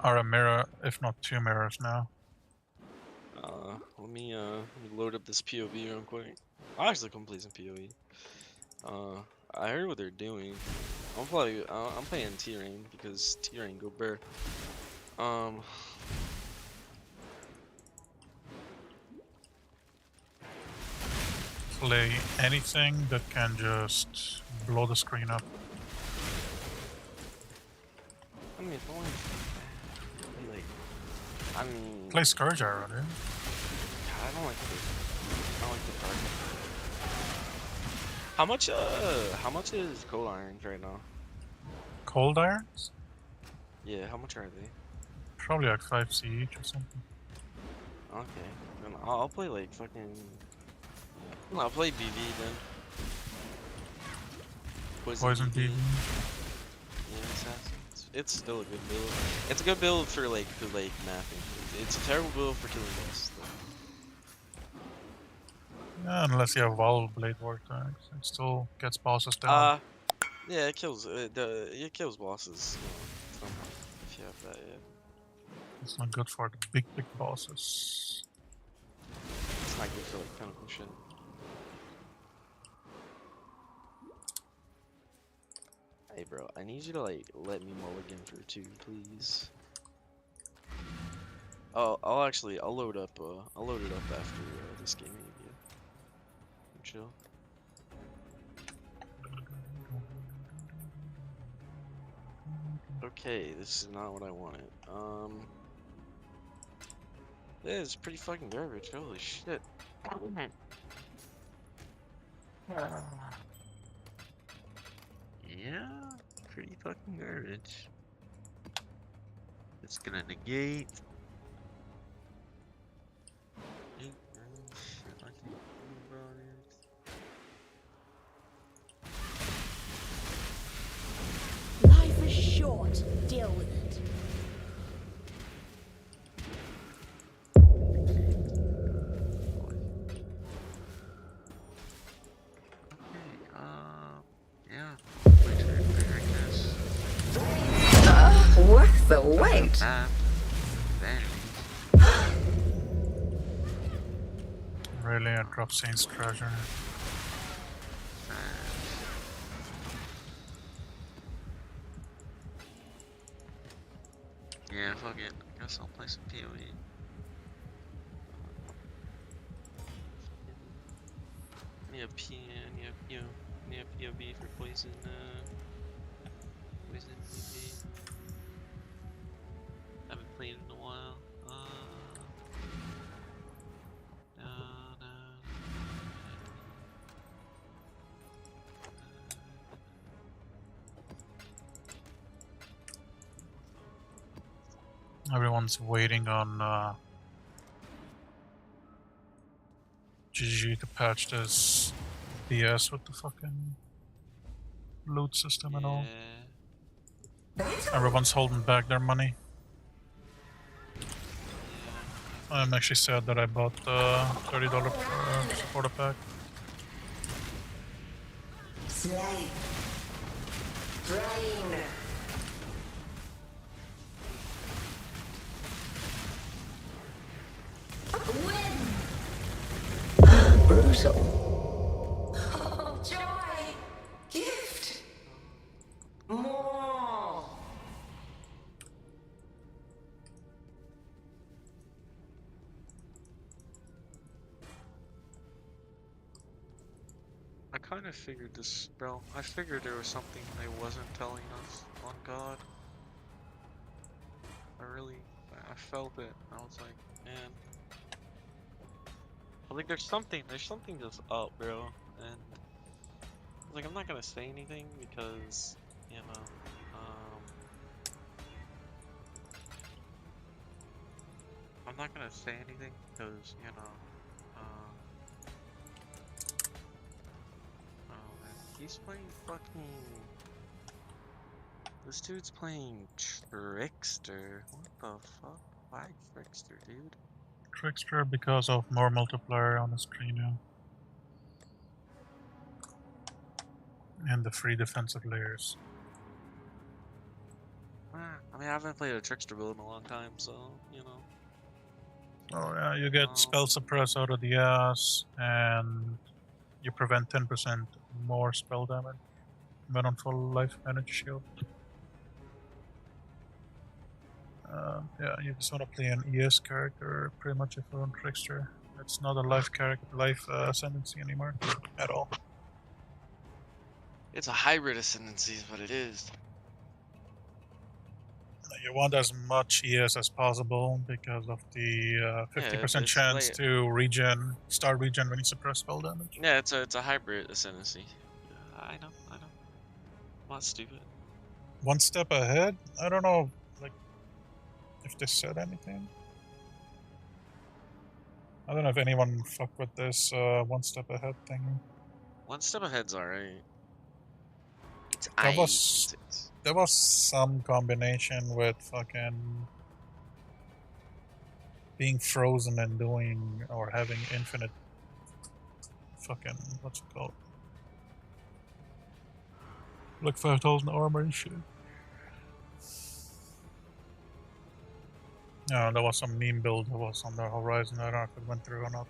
are a mirror, if not 2 mirrors now. Let me load up this POV real quick. I'll actually complete some POE. I heard what they're doing. I'm playing T-Rain because T-Rain go bear. Play anything that can just blow the screen up. I mean, it's only like, I mean, Play Scourge Arrow, dude. I don't like the card. How much is Cold Irons right now? Cold Irons? Yeah, how much are they? Probably like 5C each or something. Okay, then I'll play like fucking. I'll play BV then. Poison BV. Yeah, Assassins. It's still a good build. It's a good build for like mapping. It's a terrible build for killing boss. Yeah, unless you have Valve Blade Vortex, it still gets bosses down. Yeah, it kills it kills bosses. You know, if you have that, yeah. It's not good for the big bosses. It's not good for like pinnacle shit. Hey bro, I need you to like let me mulligan for 2, please. Oh, I'll load it up after this game maybe. Chill. Okay, this is not what I wanted. This is pretty fucking garbage. Holy shit. Yeah, pretty fucking garbage. It's gonna negate. Life is short. Deal with it. Yeah. Worth the wait. Really, I dropped Saint's Treasure. Yeah, fuck it. I guess I'll play some PoE. Need a POB for poison, poison PB. Haven't played in a while. Everyone's waiting on GG to patch this BS with the fucking loot system and all. Everyone's holding back their money. I'm actually sad that I bought the $30 supporter pack. Slay. Drain. Brutal. Oh, joy. Gift. More. I kind of figured this, bro. I figured there was something they wasn't telling us on God. I felt it. I was like, man. Like there's something just up, bro. And like I'm not gonna say anything because, you know, I'm not gonna say anything because, you know, oh man, he's playing fucking. This dude's playing Trickster. What the fuck? Why Trickster, dude? Trickster because of more multiplayer on the screen now. And the free defensive layers. I mean, I haven't played a Trickster build in a long time, so, you know. Oh yeah, you get spell suppress out of the ass, and you prevent 10% more spell damage. Went on full life energy shield. Yeah, you just want to play an ES character, pretty much if you're on Trickster. It's not a life character, life ascendancy anymore at all. It's a hybrid ascendancy is what it is. You want as much ES as possible because of the 50% chance to regen, start regen when you suppress spell damage. Yeah, it's a hybrid ascendancy. I know. I'm not stupid. One step ahead? I don't know, like, if they said anything. I don't know if anyone fucked with this one step ahead thing. One step ahead's alright. It's There was some combination with fucking being frozen and doing or having infinite fucking what's it called? Like 5,000 armor and shit. No, there was some meme build that was on the horizon. I don't know if it went through or not.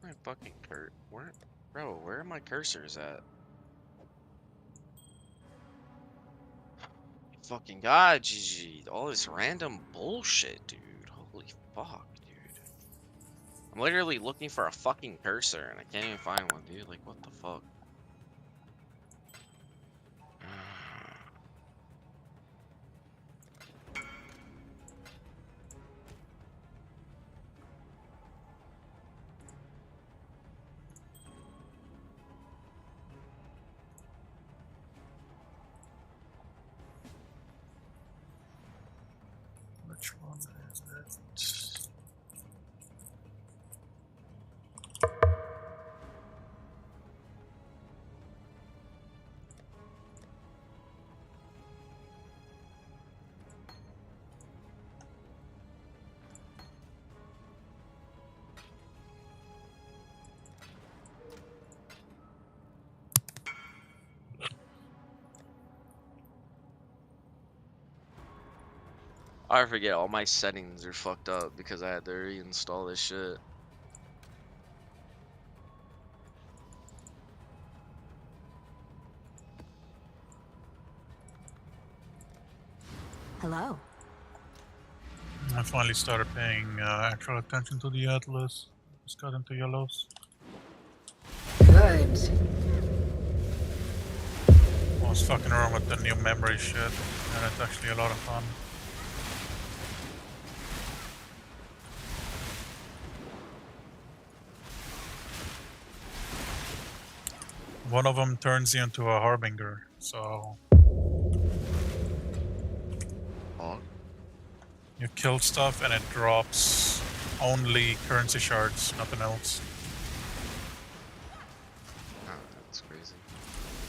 My fucking where are my cursors at? Fucking god, GG. All this random bullshit, dude. Holy fuck, dude. I'm literally looking for a fucking cursor and I can't even find one, dude. Like, what the fuck? Which one is it? I forget, all my settings are fucked up because I had to reinstall this shit. Hello. I finally started paying actual attention to the Atlas. Just got into yellows. Good. I was fucking around with the new memory shit, and it's actually a lot of fun. One of them turns you into a harbinger, so you kill stuff and it drops only currency shards, nothing else. Oh, that's crazy.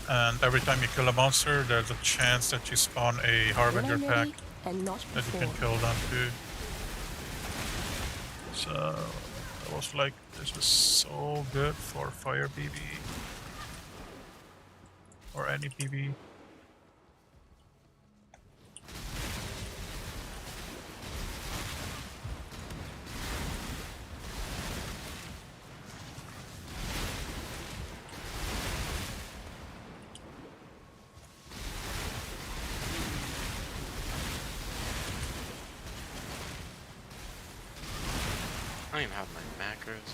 And every time you kill a monster, there's a chance that you spawn a harbinger pack that you can kill them too. So I was like, this is so good for fire PB. Or any PB. I don't even have my macros.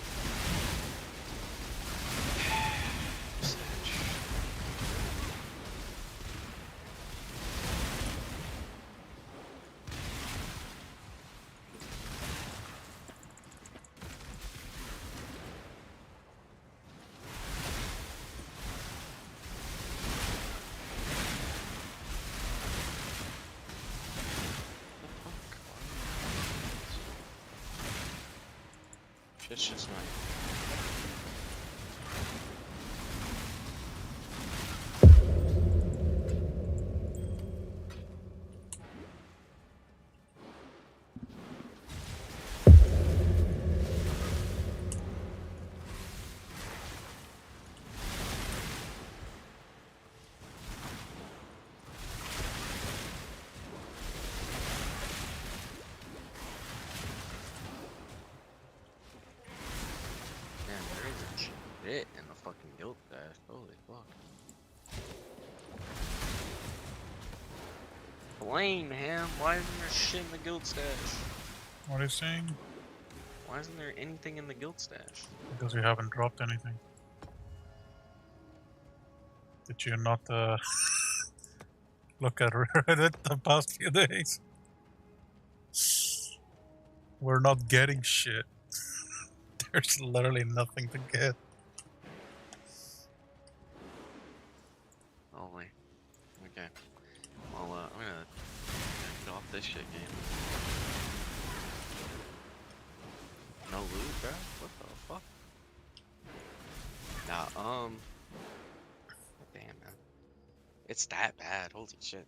It's just my... explain, Ham. Why isn't there shit in the guild stash? What are you saying? Why isn't there anything in the guild stash? Because you haven't dropped anything. Did you not look at Reddit the past few days? We're not getting shit. There's literally nothing to get. Holy. Okay. Well, I'm gonna get off this shit game. No loot, bro? What the fuck? Nah, damn, man. It's that bad. Holy shit.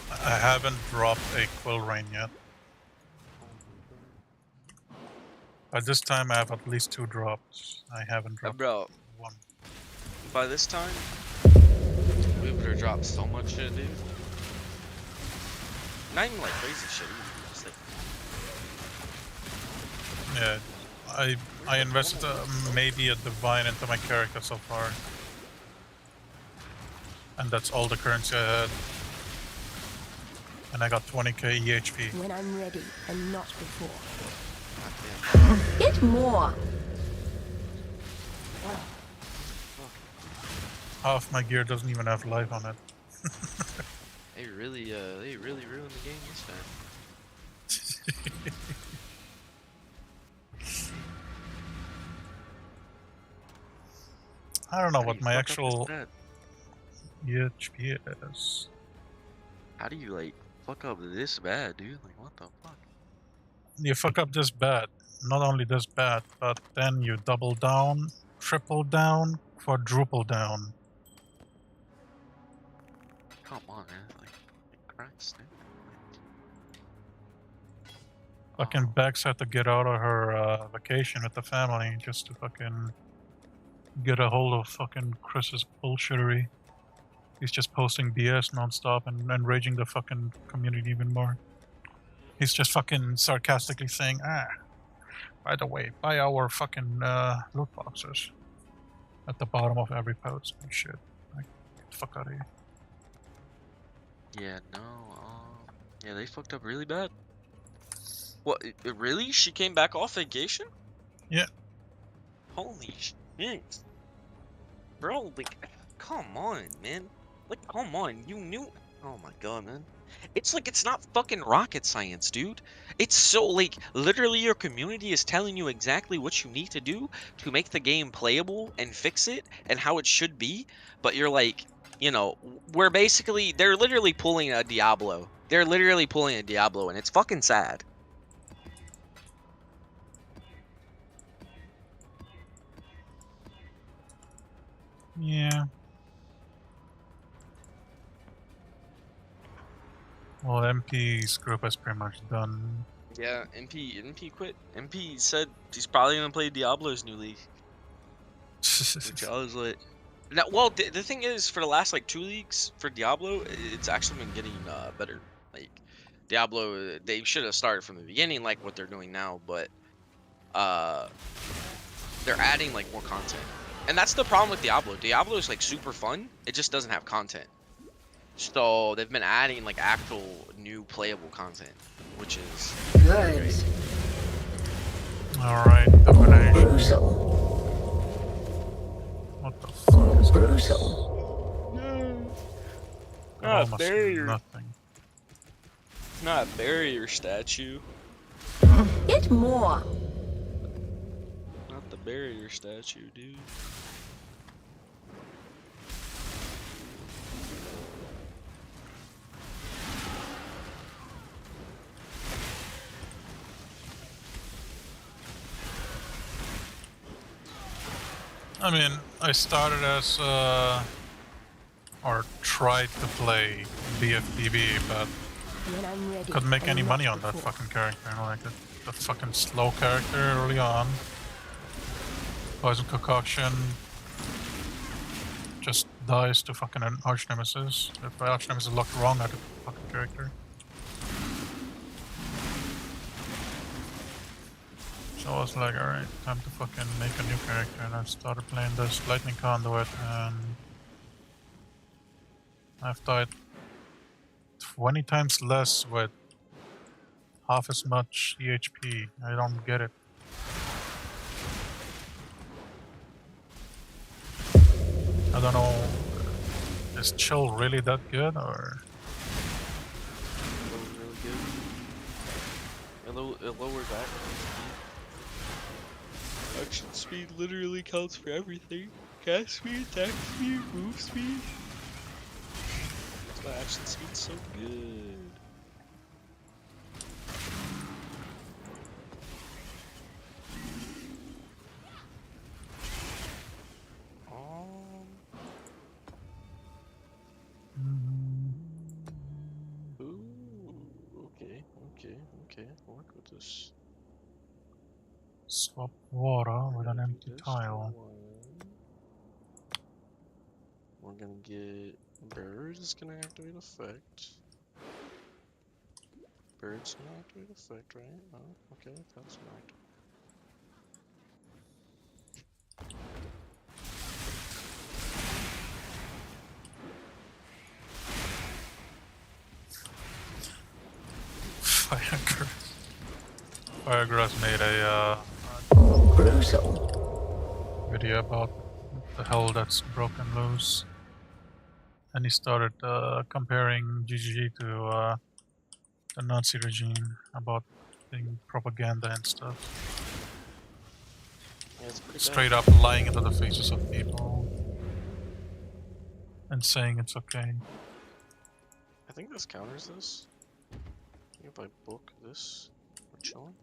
I haven't dropped a quill rain yet. By this time I have at least 2 drops. I haven't dropped Bro, 1. by this time, we would have dropped so much shit, dude. Not even like crazy shit either. Just like... Yeah, I invested maybe a divine into my character so far. And that's all the currency I had. And I got 20k EHP. When I'm ready and not before. Get more. Half my gear doesn't even have life on it. They really ruined the game this time. I don't know what my actual EHP is. How do you like fuck up this bad, dude? Like what the fuck? You fuck up this bad. Not only this bad, but then you double down, triple down, quadruple down. Come on, man. Like Christ, dude. Fucking Bex had to get out of her vacation with the family just to fucking get a hold of fucking Chris's bullshittery. He's just posting BS nonstop and enraging the fucking community even more. He's just fucking sarcastically saying, by the way, buy our fucking loot boxes at the bottom of every post and shit. Like, get the fuck out of here. Yeah, no, yeah, they fucked up really bad. What, really? She came back off vacation? Yeah. Holy shit. Bro, like, come on, man. Like, come on, you knew. Oh my god, man. It's like, it's not fucking rocket science, dude. It's so, like, literally your community is telling you exactly what you need to do to make the game playable and fix it and how it should be. But you're like, you know, we're basically, they're literally pulling a Diablo. They're literally pulling a Diablo, and it's fucking sad. Yeah. Well, MP's group is pretty much done. Yeah, MP quit. MP said he's probably gonna play Diablo's new league. Which I was like, now, well, the thing is, for the last like 2 leagues for Diablo, it's actually been getting better. Like Diablo, they should have started from the beginning, like what they're doing now, but they're adding like more content, and that's the problem with Diablo. Diablo is like super fun. It just doesn't have content. So they've been adding like actual new playable content, which is great. Alright, domination. What the fuck is brutal. Not a barrier. Nothing. Not a barrier statue. Get more. Not the barrier statue, dude. I mean, I started as, or tried to play BFDB, but couldn't make any money on that fucking character. You know, like the fucking slow character early on. Poison Concoction just dies to fucking an arch nemesis. If my arch nemesis is locked wrong at the fucking character. So I was like, alright, time to fucking make a new character, and I started playing this Lightning Conduit, and I've died 20 times less with half as much EHP. I don't get it. I don't know, is chill really that good, or? Really good. It lowers action speed literally counts for everything. Cast speed, attack speed, move speed. That's why action speed's so good. Ooh, okay. I'll work with this. Swap water with an empty tile. We're gonna get birds is gonna activate effect. Birds gonna activate effect, right? Oh, okay, that's not. Firegrass made a video about the hell that's broken loose, and he started comparing GGG to the Nazi regime about being propaganda and stuff. Yeah, it's pretty Straight bad. up lying into the faces of people and saying it's okay. I think this counters this. If I book this, we're chilling.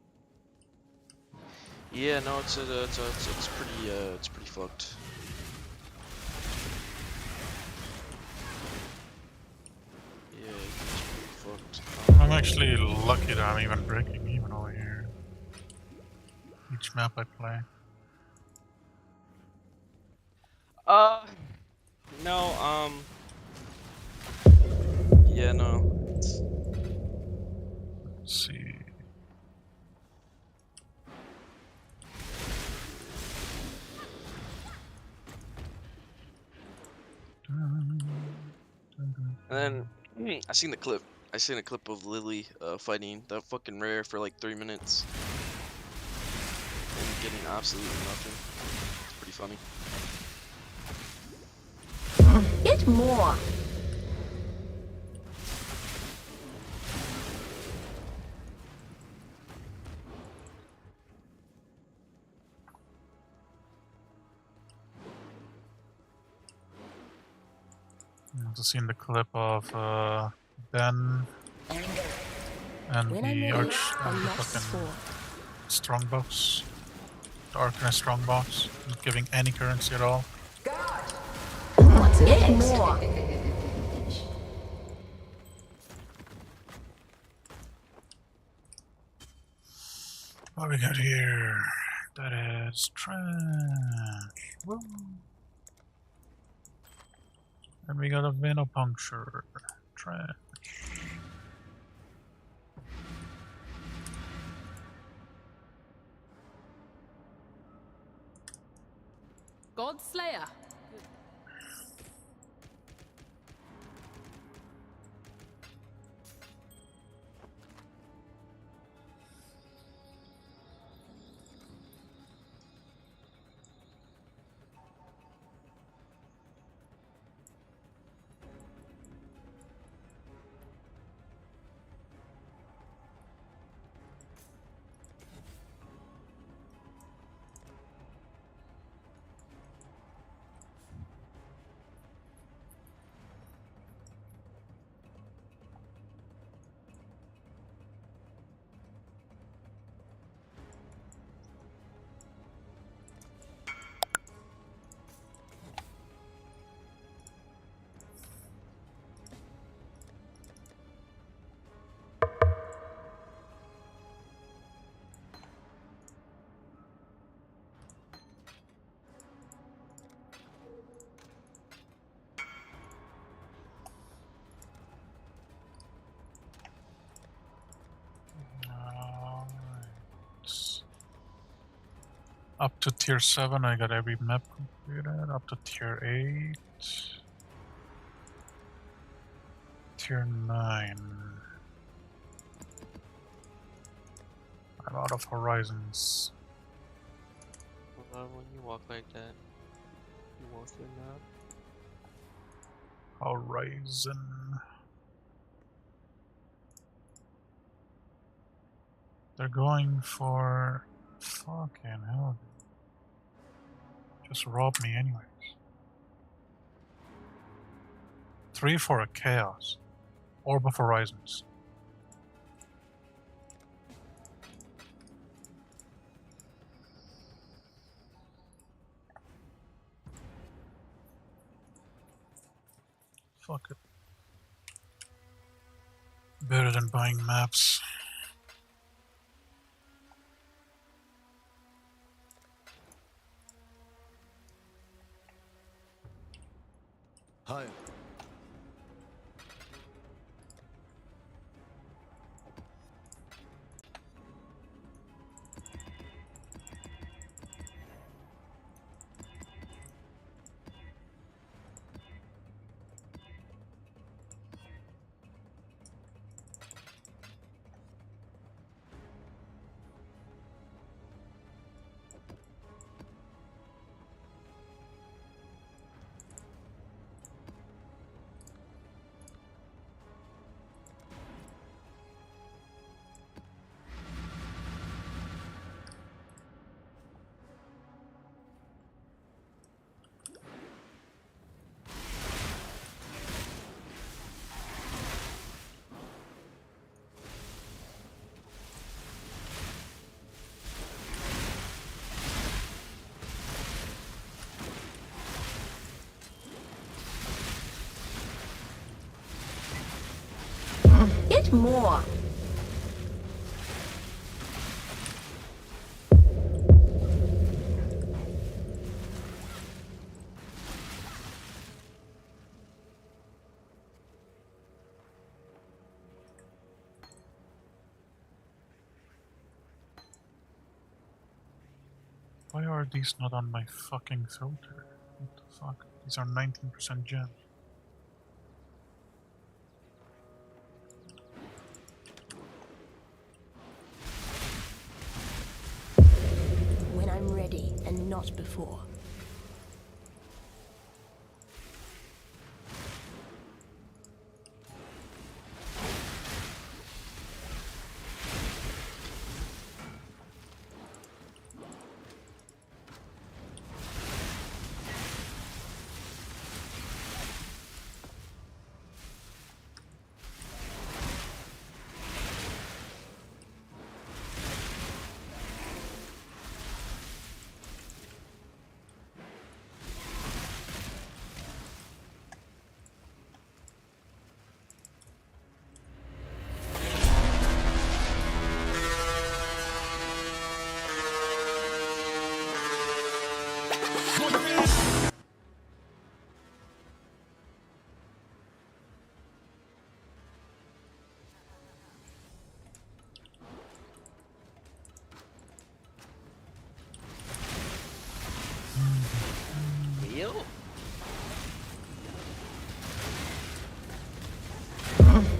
Yeah, no, it's pretty fucked. Yeah, it's pretty fucked. I'm actually lucky that I'm even breaking even over here. Each map I play. No, yeah, no. Let's see. And then I seen the clip. I seen a clip of Lily fighting that fucking rare for like 3 minutes and getting absolutely nothing. It's pretty funny. Get more. I've just seen the clip of Ben and the Arch and the fucking Strongbox. The Arcanist Strongbox, not giving any currency at all. What's next? More. What we got here? That is trash. Woo. And we got a Venopuncture. Trash. God Slayer. Up to tier 7, I got every map completed. Up to tier 8. Tier 9. I'm out of horizons. When you walk like that, you walk through now. Horizon. They're going for... Fucking hell. Just rob me anyways. 3 for a chaos. Orb of Horizons. Fuck it. Better than buying maps. Hi. Get more. Why are these not on my fucking filter? What the fuck? These are 19% gems. When I'm ready and not before.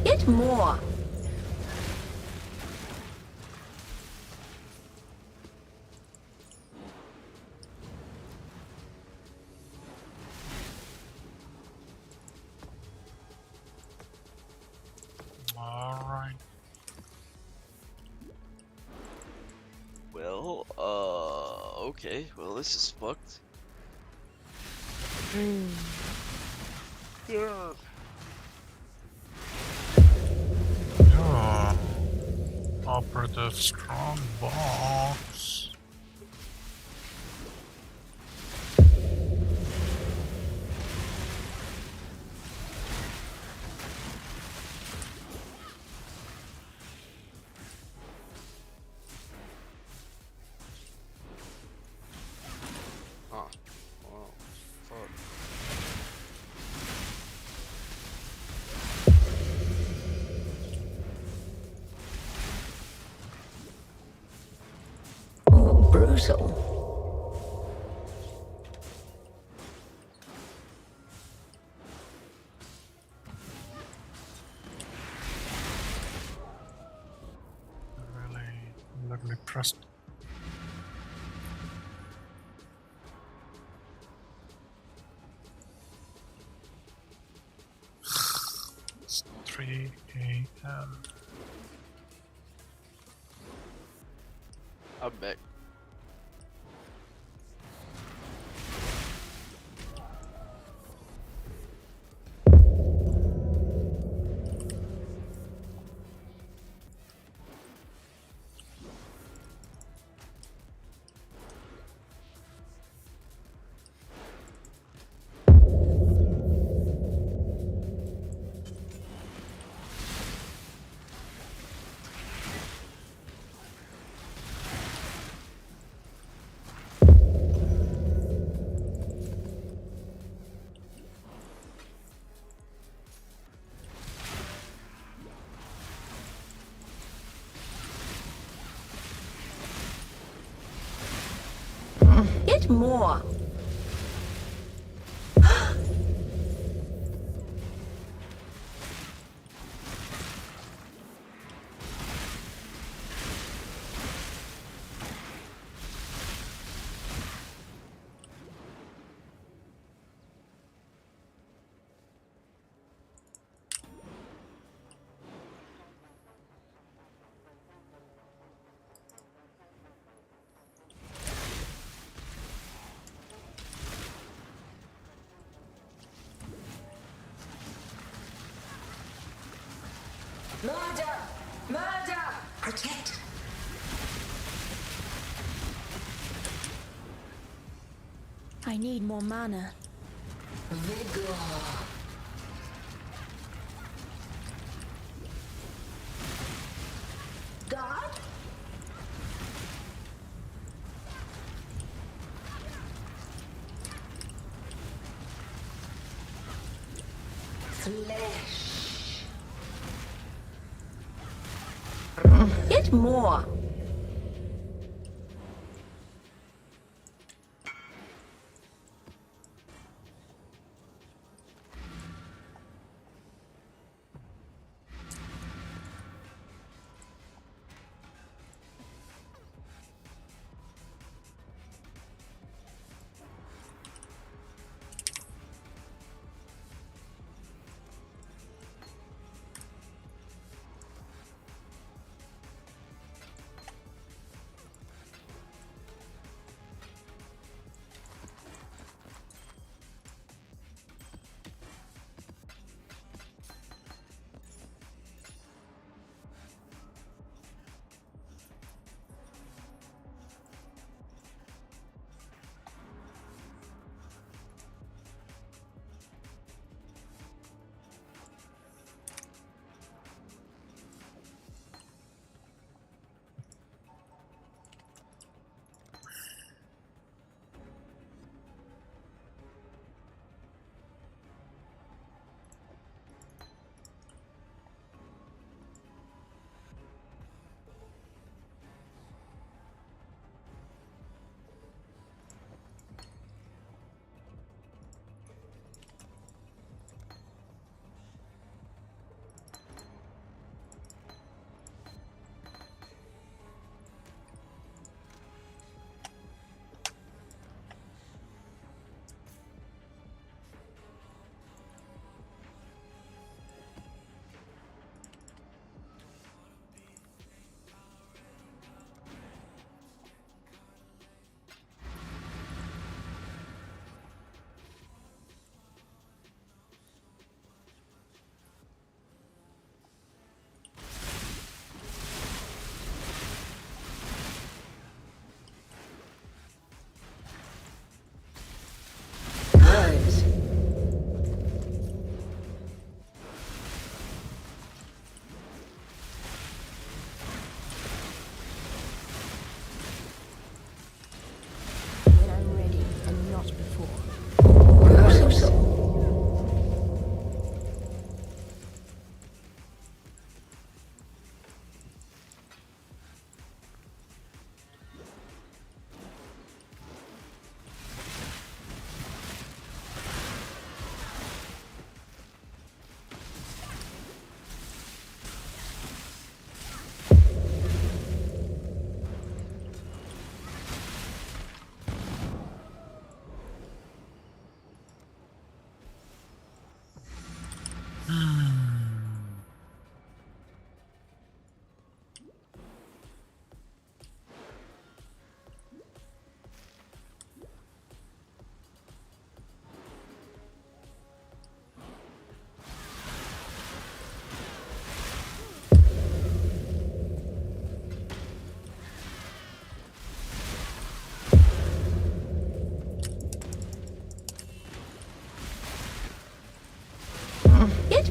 Get more. Alright. Well, okay. Well, this is fucked. Yeah. Oh. Operative strong box. Huh. Wow. Fuck. Brutal. 3 a.m. I'm back. Get more. Murder! Murder! Protect! I need more mana. Vigor! God? Flesh! Get more!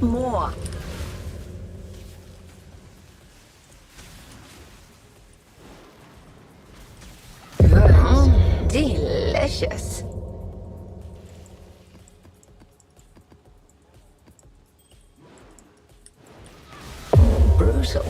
more. Delicious. Brutal.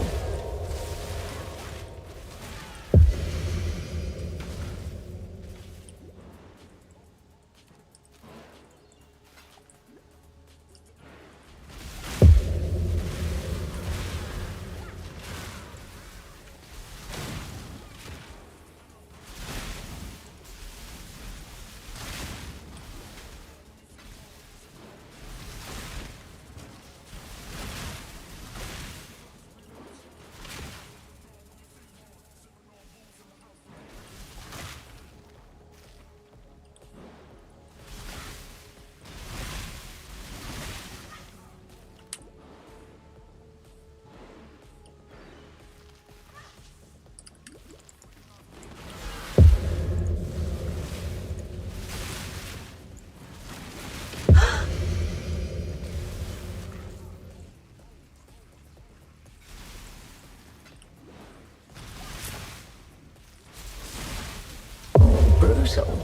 Brutal.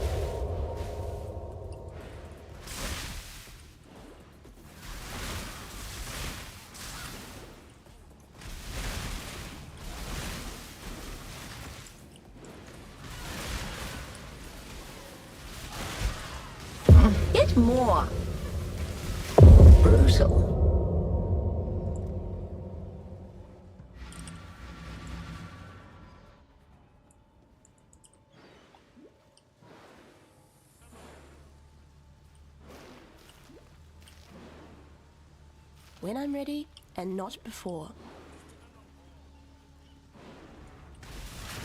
Get more. Brutal. When I'm ready, and not before.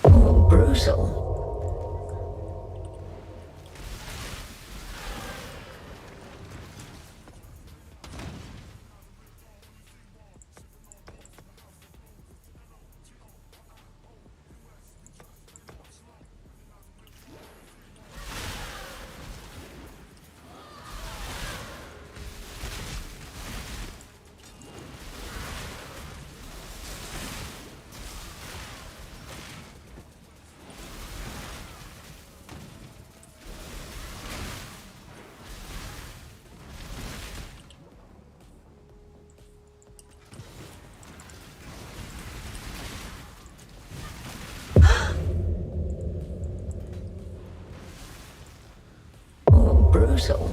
Brutal. Brutal.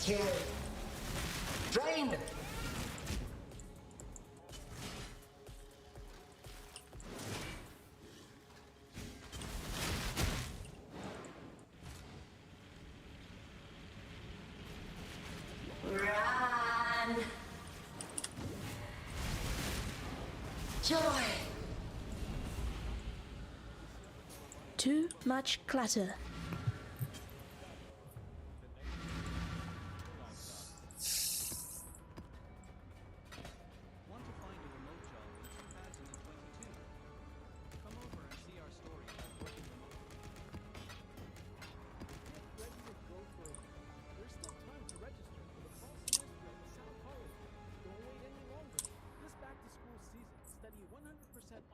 Kill. Drained. Run. Joy. Too much clutter.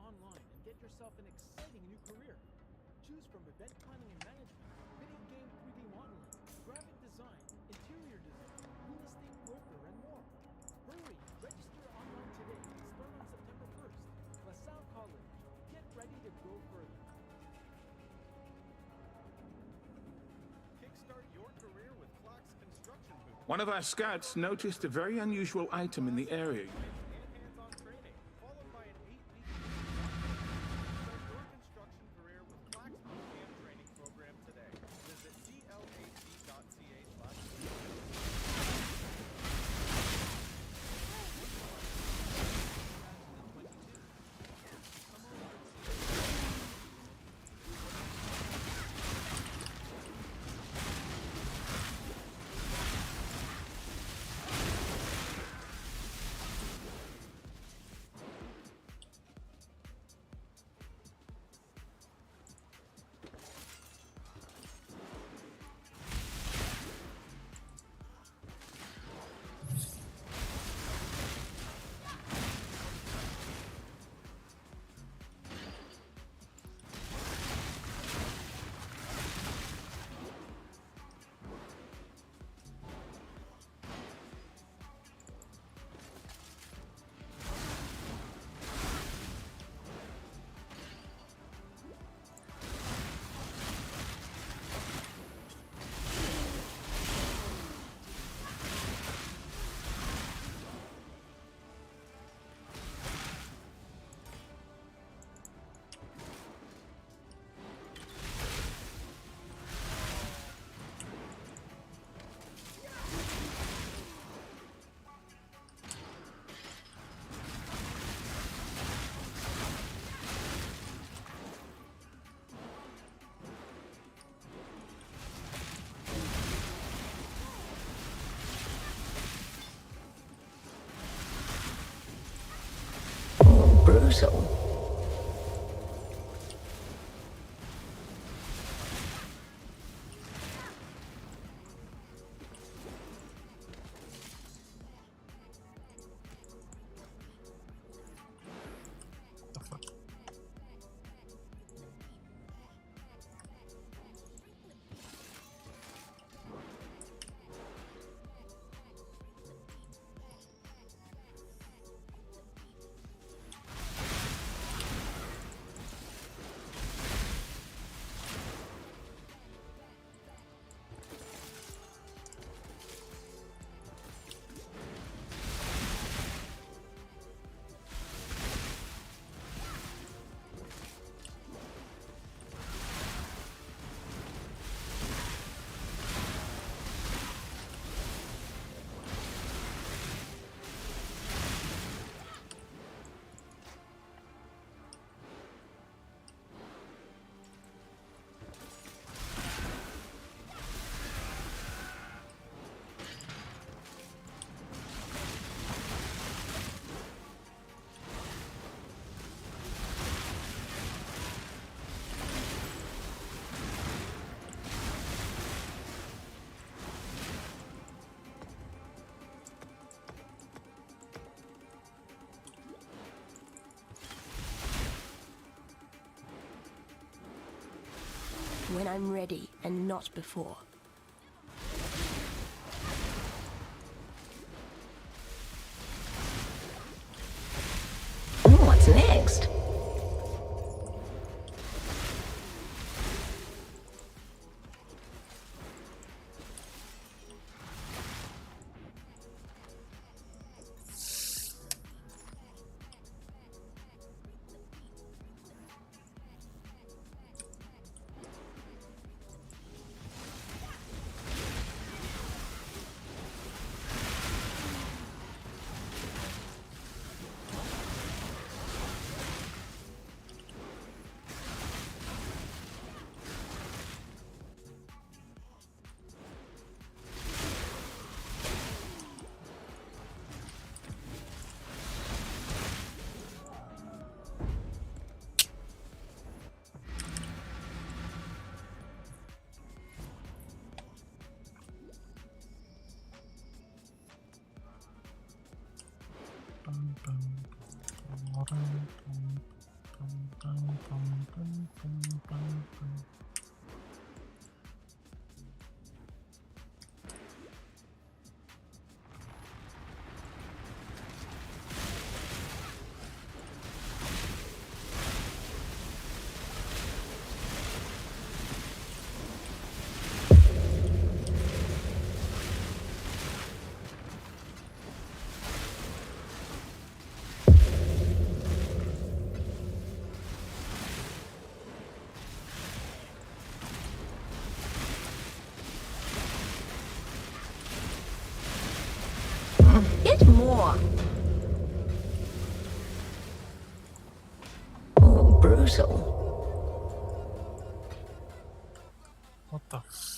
Online and get yourself an exciting new career. Choose from event planning and management, video game 3D modeling, graphic design, interior design, real estate broker, and more. Hurry! Register online today and start on September 1st. LaSalle College. Get ready to One of our scouts noticed a very unusual item in the area. Brutal. When I'm ready and not before. What's next? Get more. Ooh, brutal. What the f...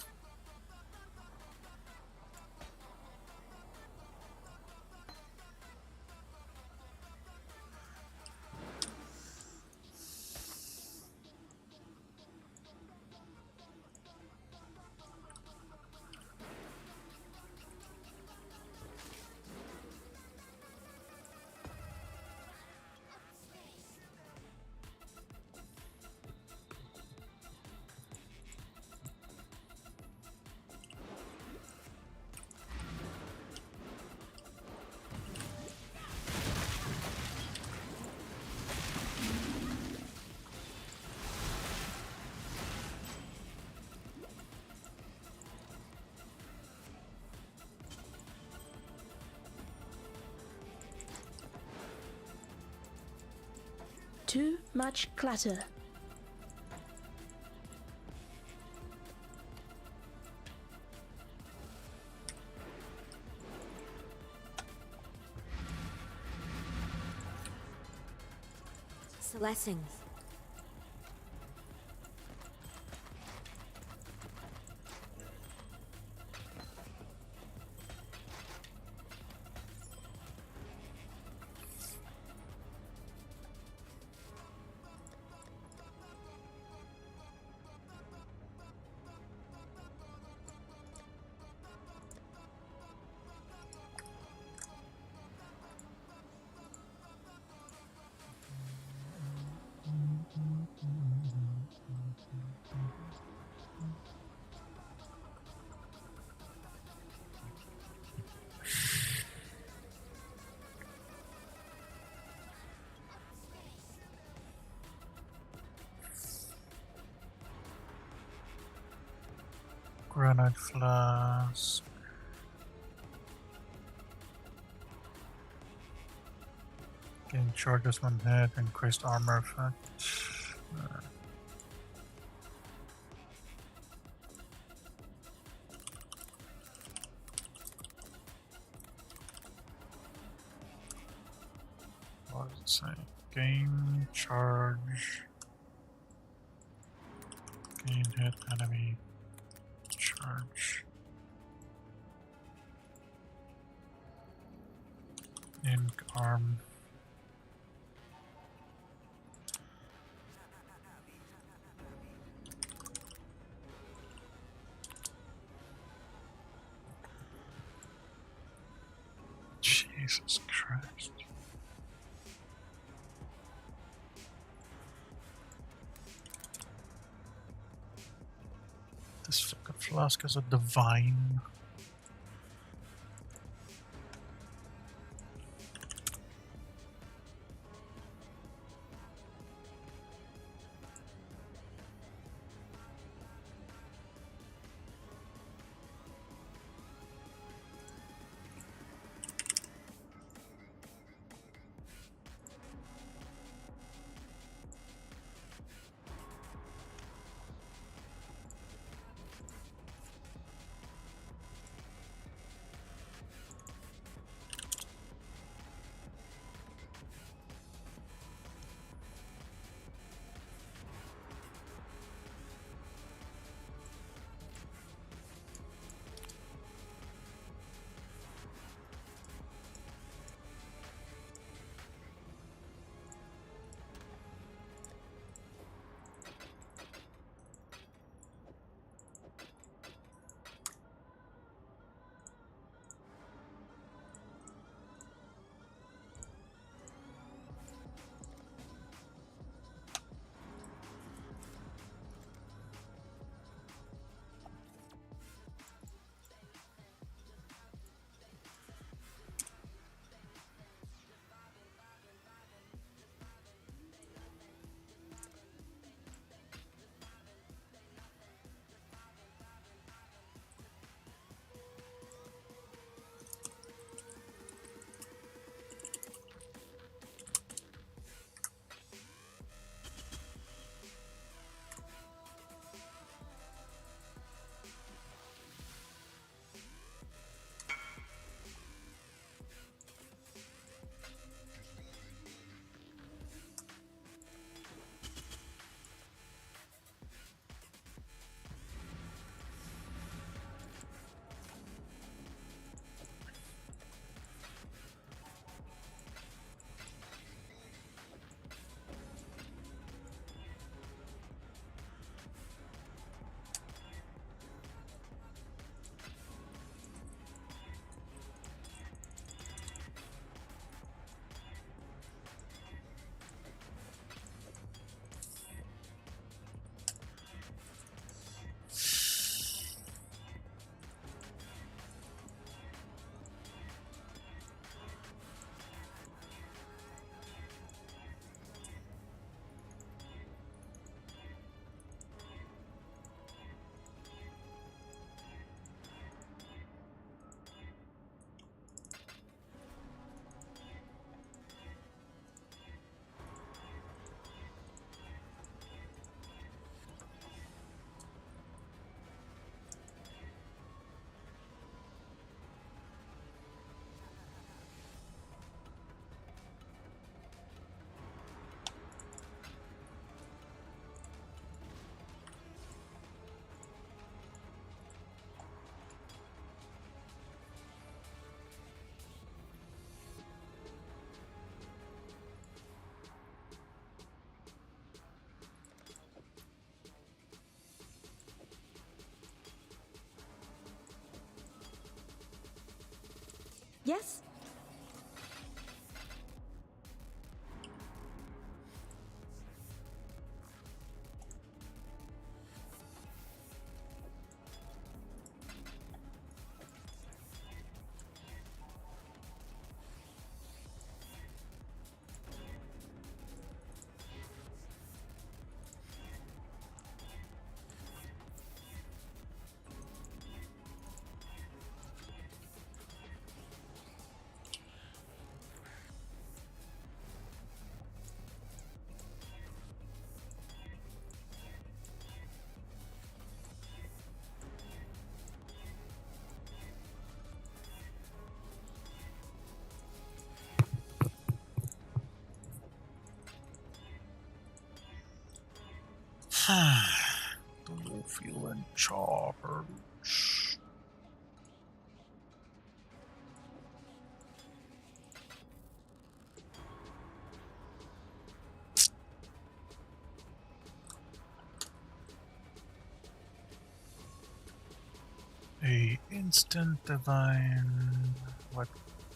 Too much clutter. Blessings. Granite flask. Gain charges when hit, increased armor effect. What does it say? Gain charge. Gain hit enemy charge. Ink arm. Jesus Christ. This fucking flask is a divine. Yes? The Wolfie and charge. A instant divine with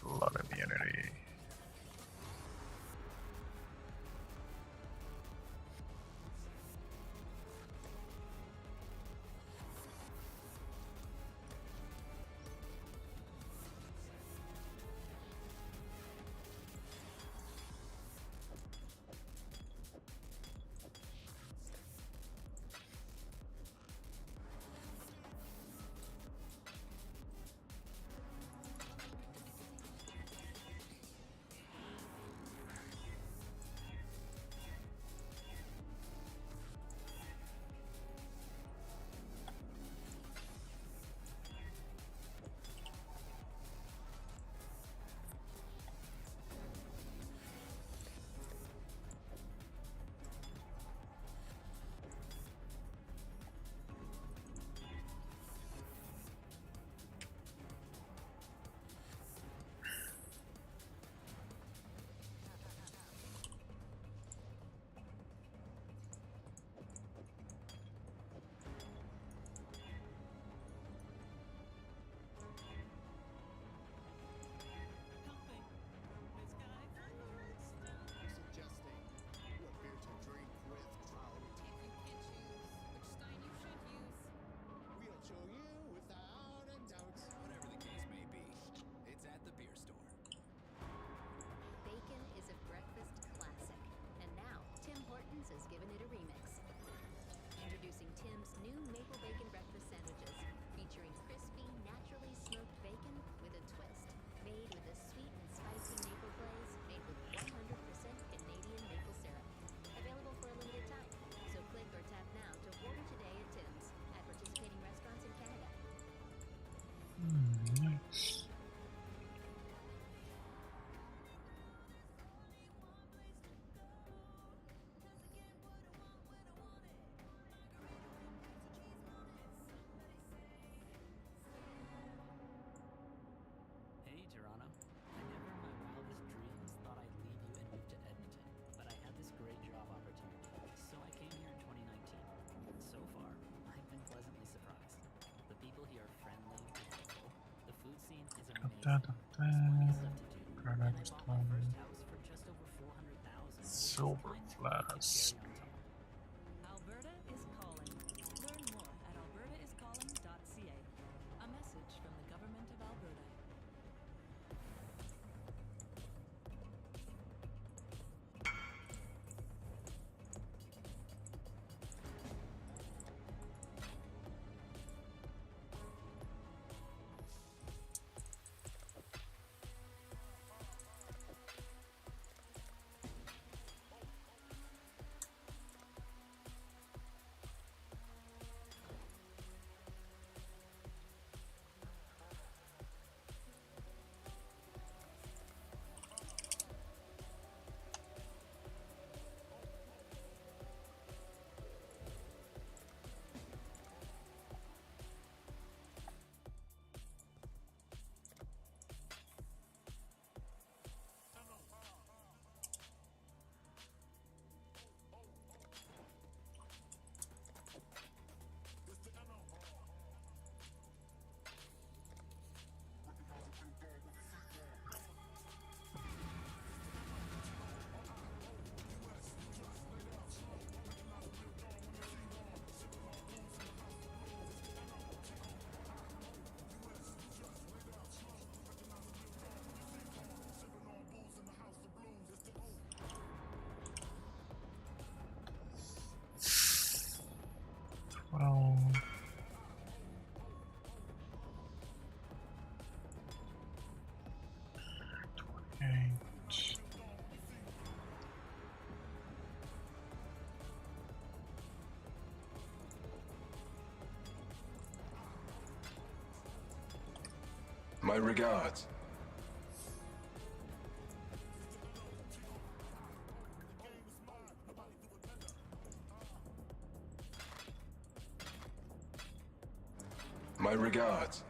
blood immunity. Has given it a remix. Introducing Tim's new maple bacon breakfast sandwiches, featuring crispy, naturally smoked bacon with a twist. Made with a sweet and spicy maple glaze, made with 100% Canadian maple syrup. Available for a limited time. So click or tap now to order today at Tim's, at participating restaurants in Canada. Nice. Silver flask. Alberta is calling. Learn more at albertaiscalling.ca. A message from the government of Alberta. regards. My regards.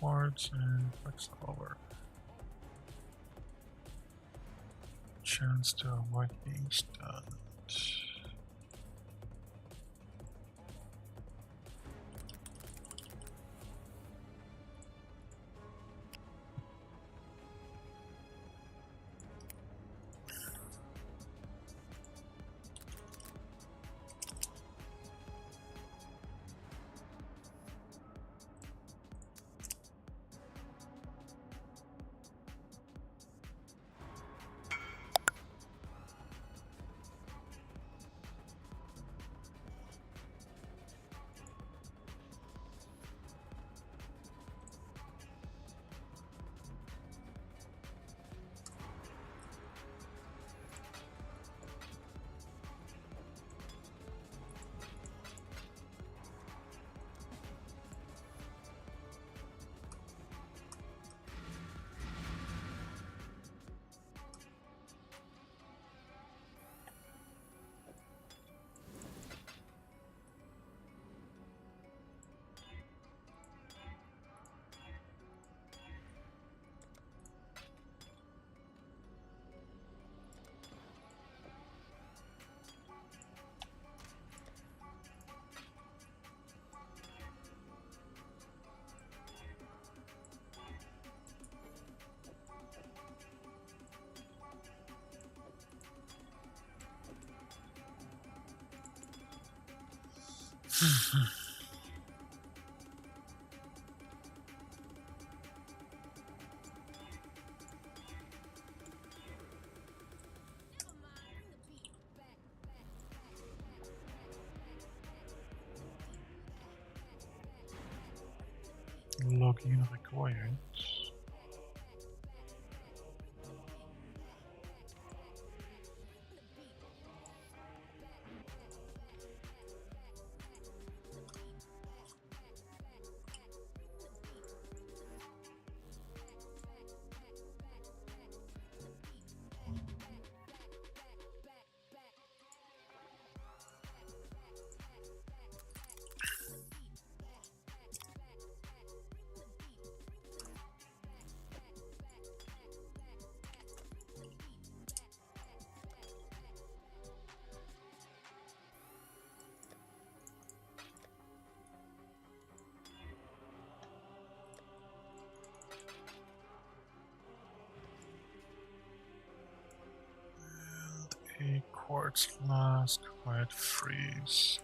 Quartz and Quicksilver. Chance to avoid being stunned. Login required. Okay, quartz flask, quiet freeze.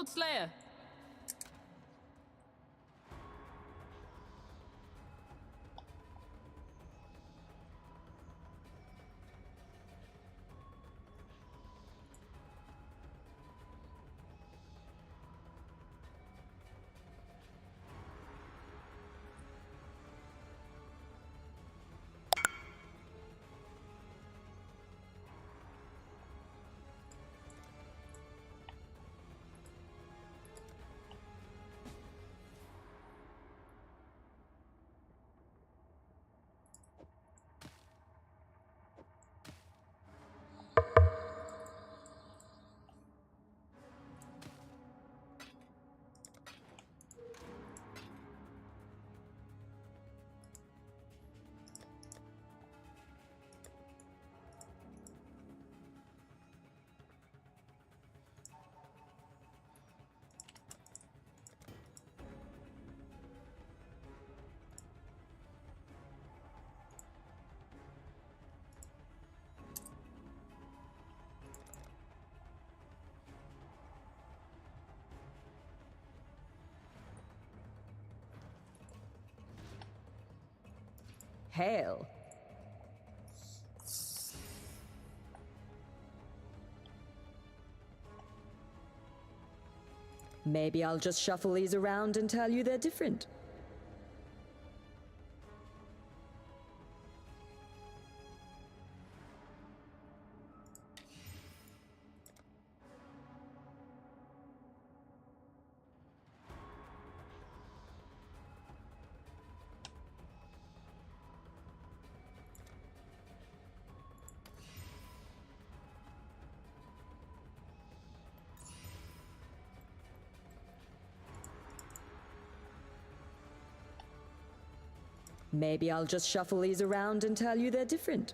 God Slayer. Hail. Maybe I'll just shuffle these around and tell you they're different. Maybe I'll just shuffle these around and tell you they're different.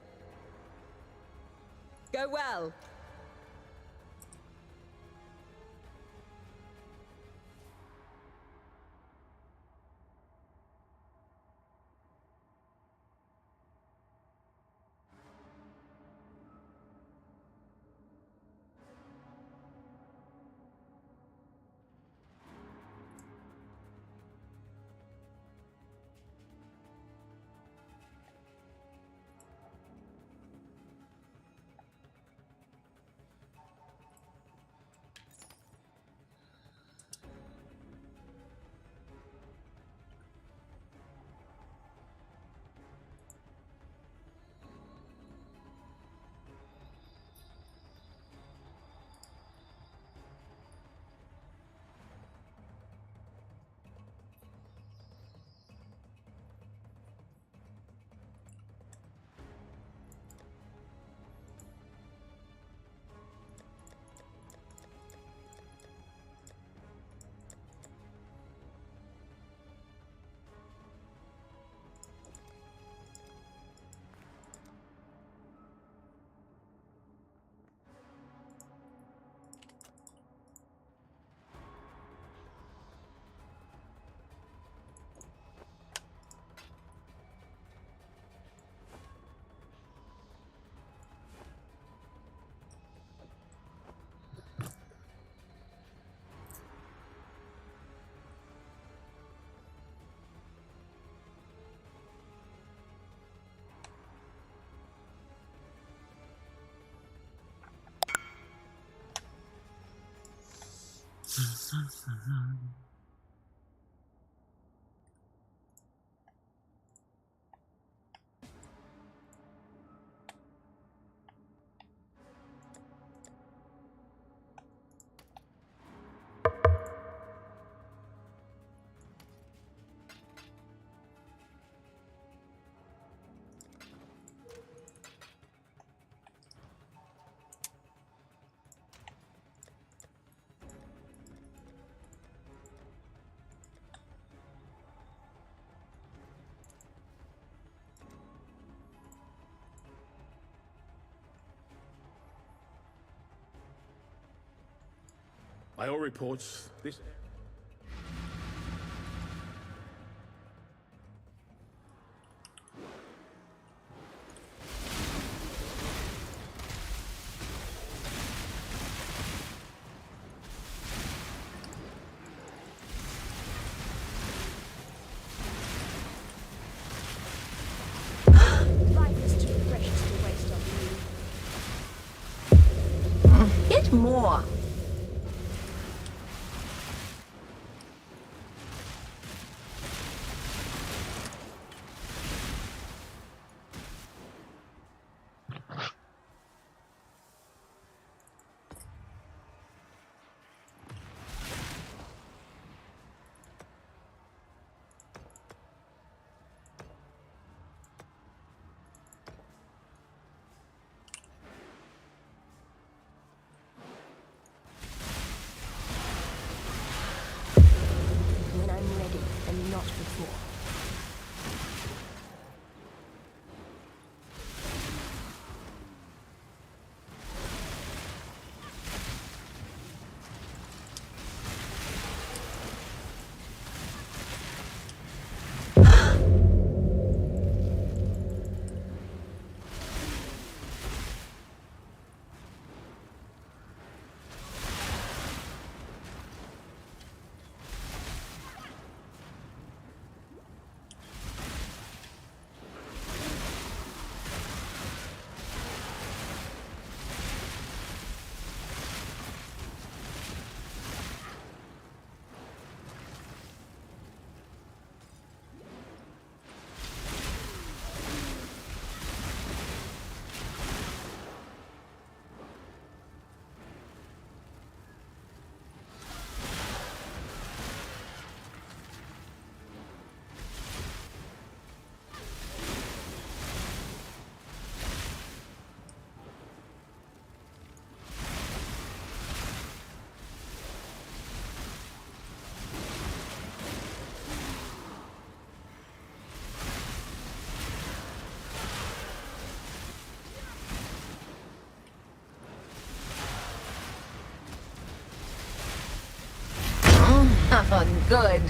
Go well. By all reports, this... What more? When I'm ready and not before. Good.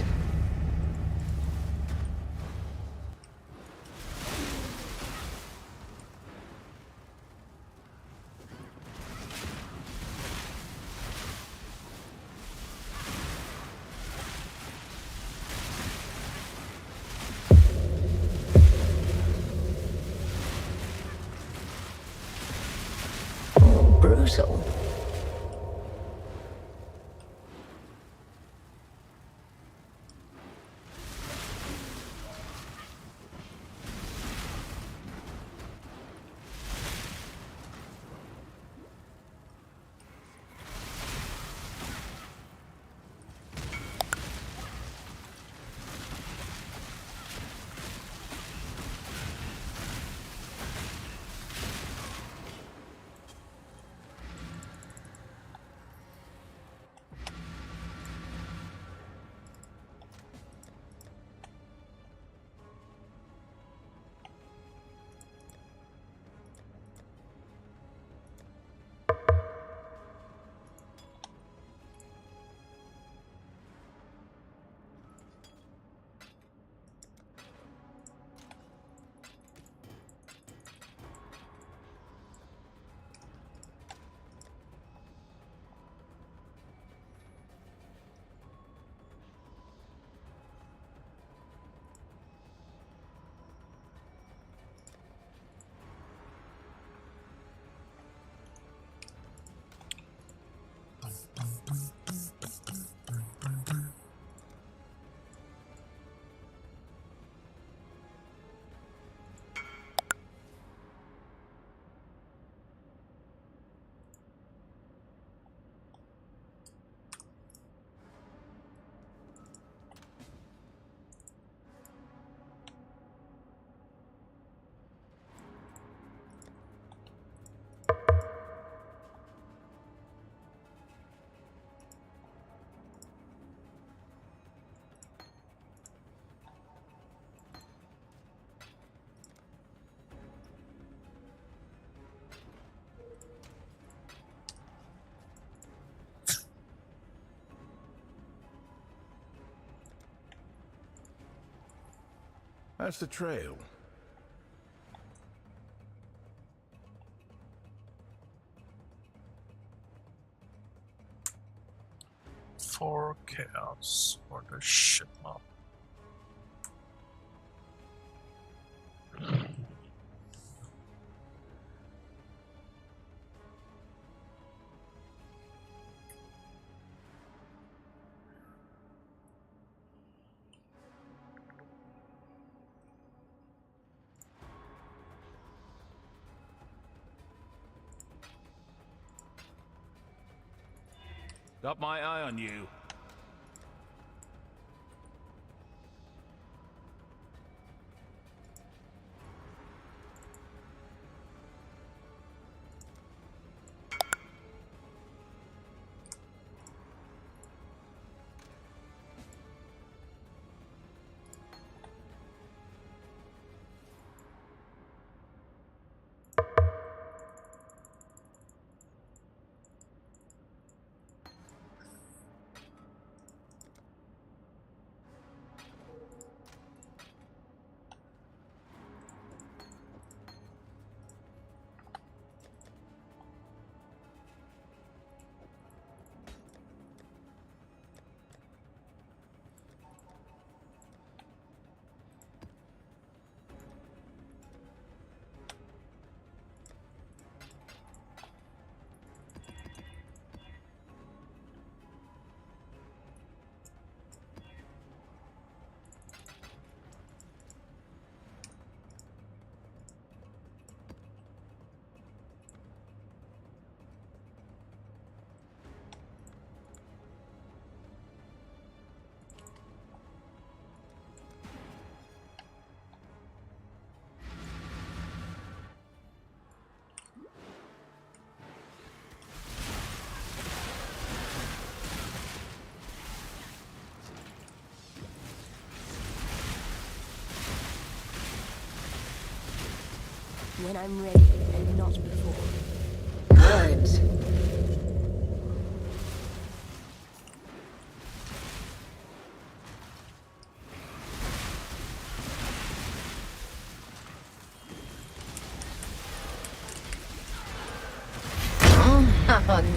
Brutal. That's the trail. For chaos or the ship mob. Got my eye on you. When I'm ready and not before. Good.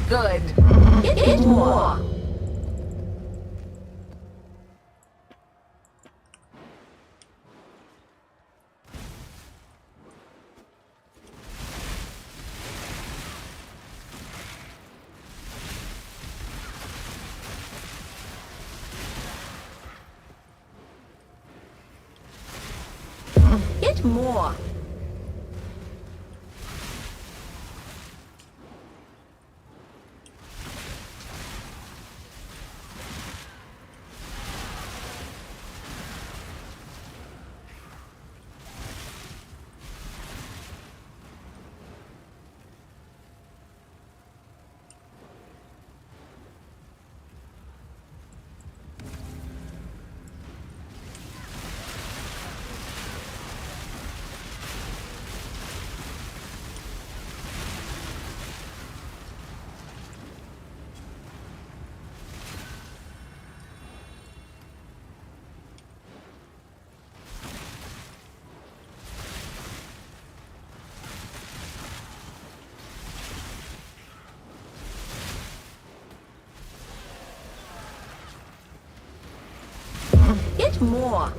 Good. Get more. Get more. Get more.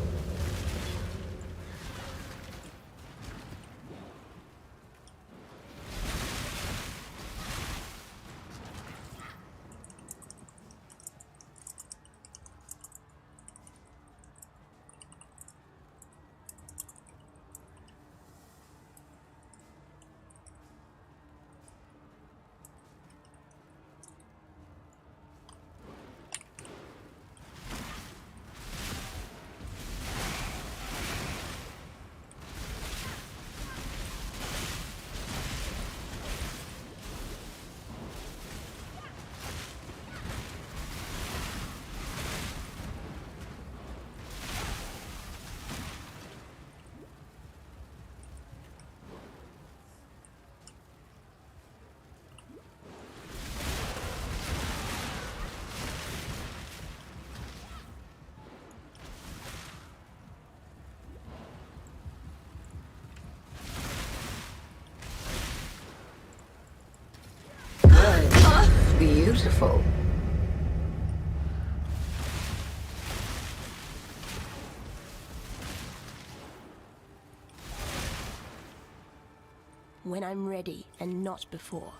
Beautiful. When I'm ready and not before.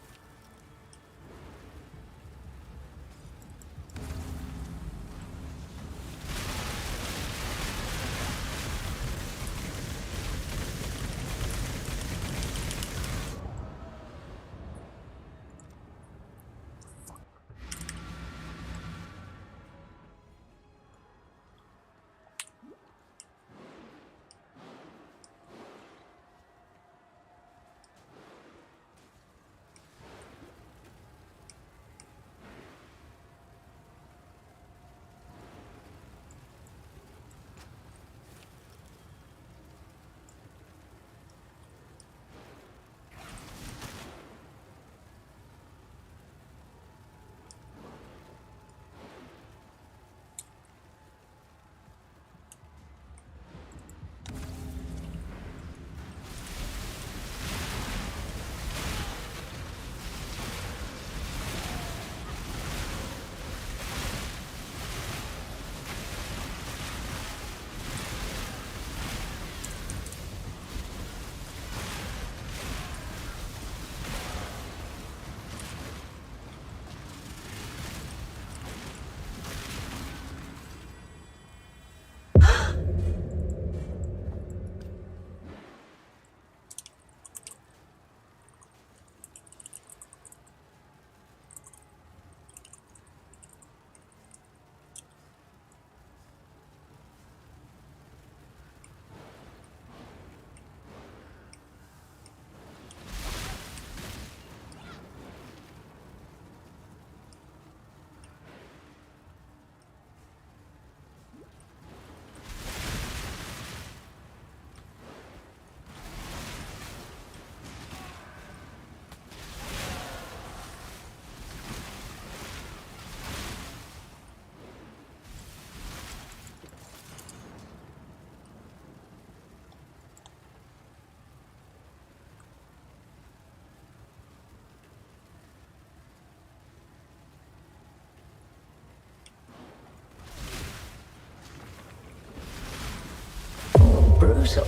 brutal.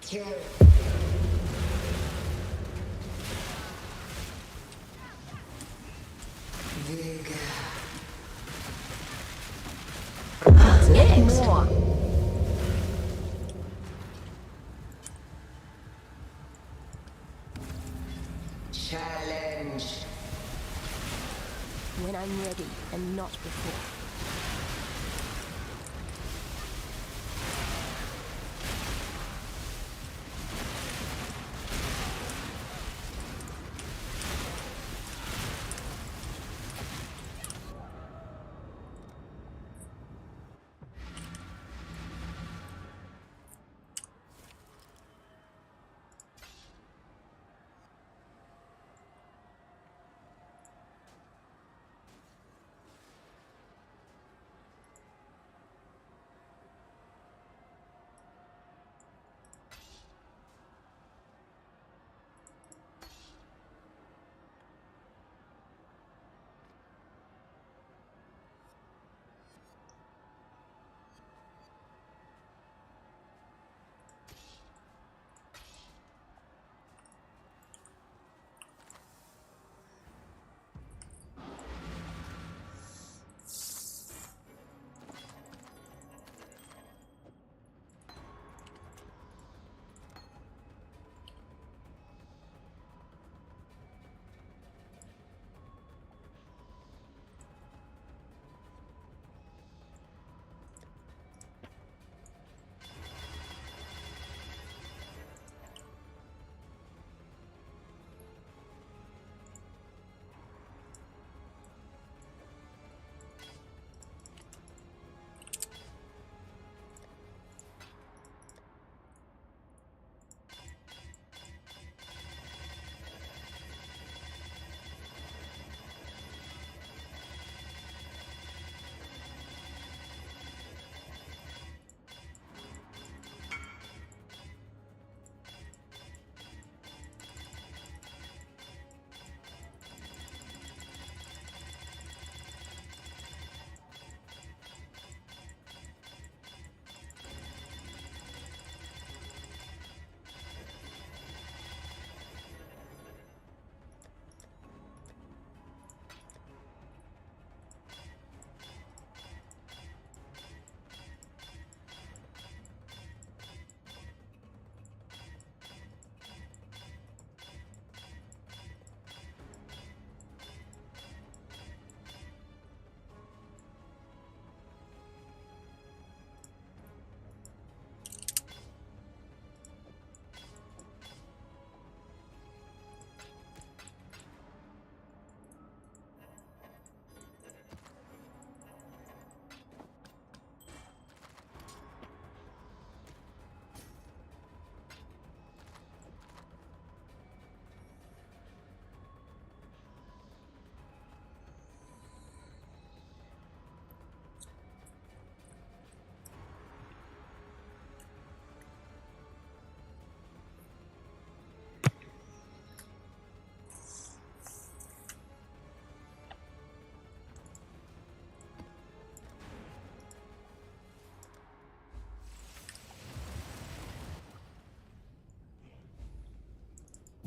Kill. Vigor. Next. More. Challenge. When I'm ready and not before.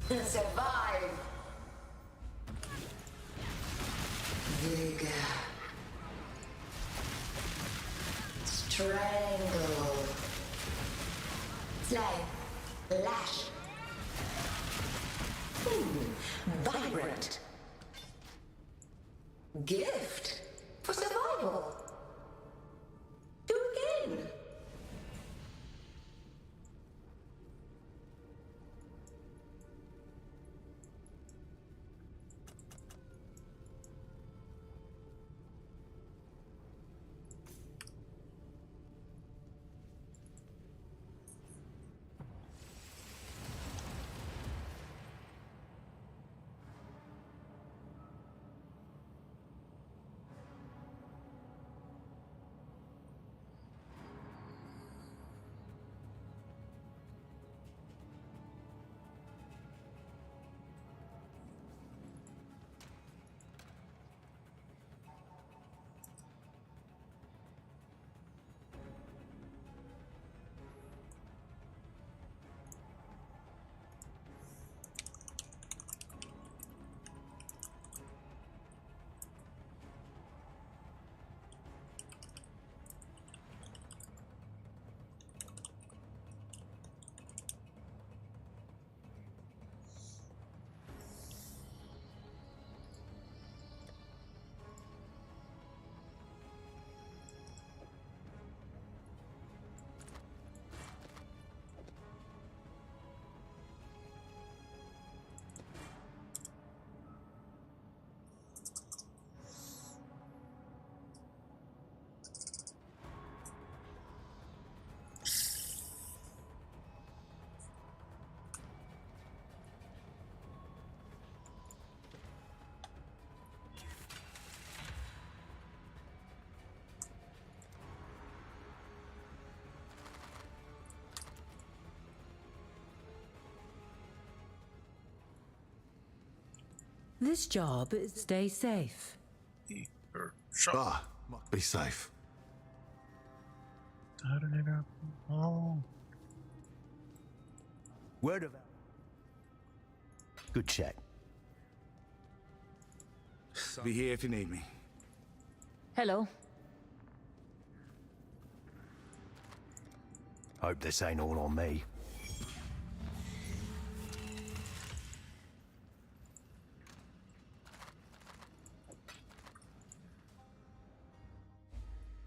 Survive. Vigor. Strangle. Slay. Lash. Vibrant. Gift. For survival. Do again. This job is stay safe. Ah, be safe. Oh. Word of good check. Be here if you need me. Hello. Hope this ain't all on me.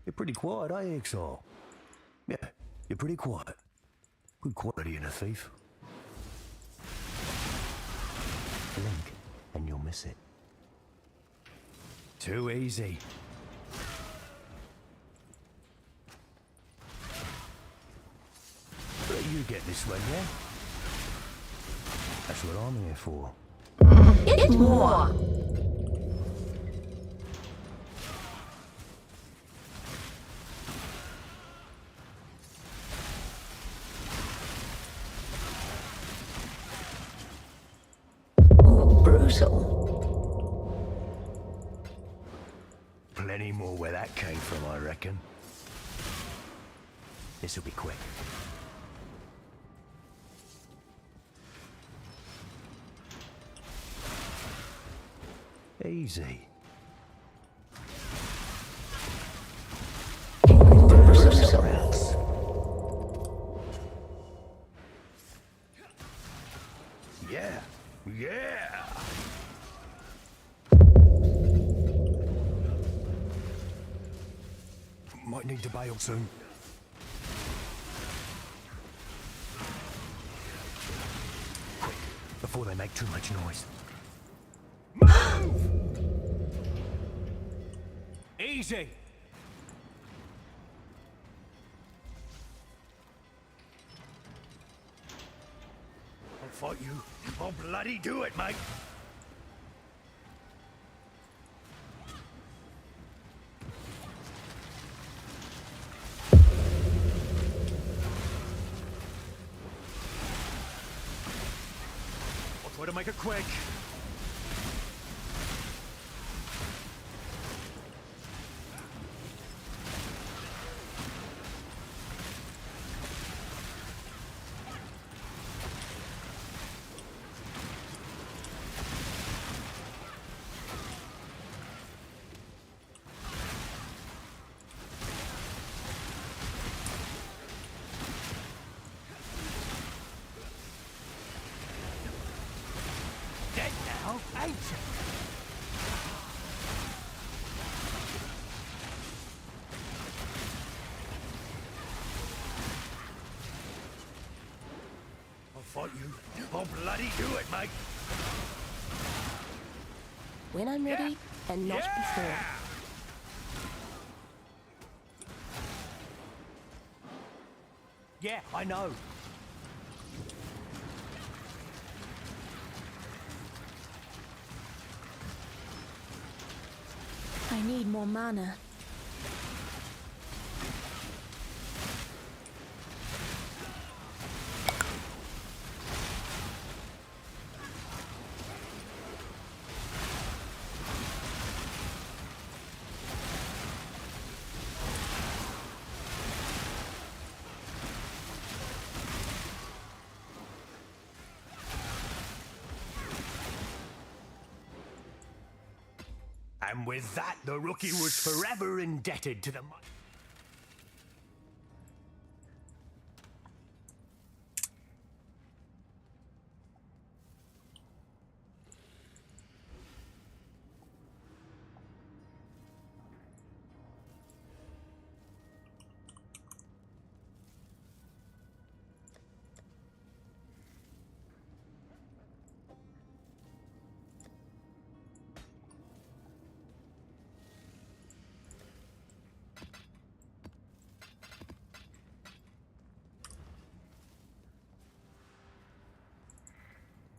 You're pretty quiet, eh, Exile? Yeah, you're pretty quiet. Good quality in a thief. Blink, and you'll miss it. Too easy. Let you get this one, yeah? That's what I'm here for. It's more. Brutal. Plenty more where that came from, I reckon. This'll be quick. Easy. Yeah, yeah. Might need to bail soon. Quick, before they make too much noise. Move! Easy. I'll fight you. I'll bloody do it, mate. I'll try to make it quick. Dead now, ain't you? I'll fight you. I'll bloody do it, mate. When I'm ready, and not before. Yeah, I know. I need more mana. And with that, the rookie was forever indebted to the...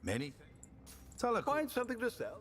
Many things. Find something to sell.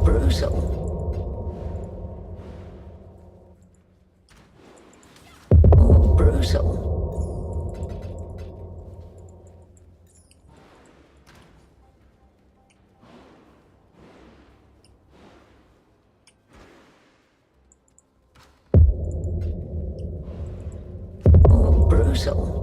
Brutal. Brutal. Brutal.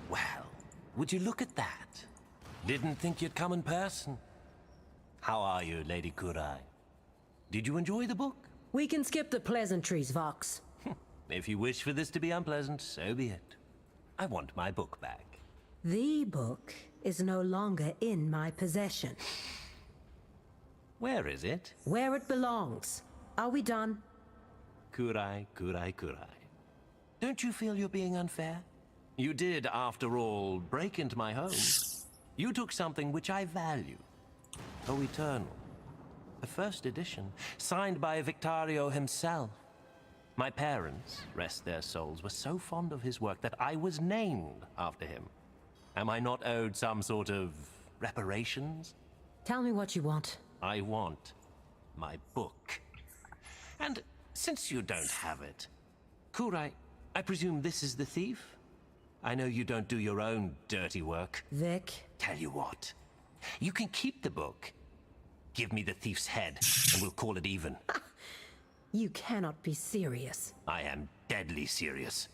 Well, would you look at that? Didn't think you'd come in person. How are you, Lady Kurai? Did you enjoy the book? We can skip the pleasantries, Vox. If you wish for this to be unpleasant, so be it. I want my book back. The book is no longer in my possession. Where is it? Where it belongs. Are we done? Kurai, Kurai, Kurai. Don't you feel you're being unfair? You did, after all, break into my home. You took something which I value. Oh, Eternal. The first edition, signed by Victario himself. My parents, rest their souls, were so fond of his work that I was named after him. Am I not owed some sort of reparations? Tell me what you want. I want my book. And since you don't have it, Kurai, I presume this is the thief? I know you don't do your own dirty work. Vic? Tell you what, you can keep the book. Give me the thief's head, and we'll call it even. You cannot be serious. I am deadly serious.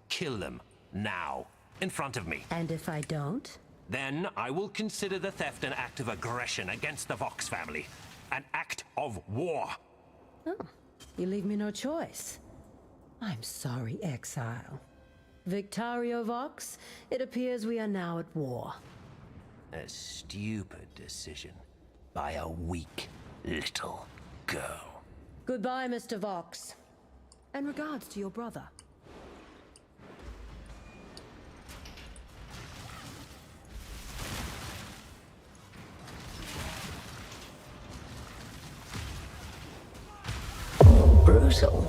Kill them, now, in front of me. And if I don't? Then I will consider the theft an act of aggression against the Vox family. An act of war. Oh, you leave me no choice. I'm sorry, Exile. Victario Vox, it appears we are now at war. A stupid decision by a weak little girl. Goodbye, Mr. Vox. And regards to your brother. Brutal.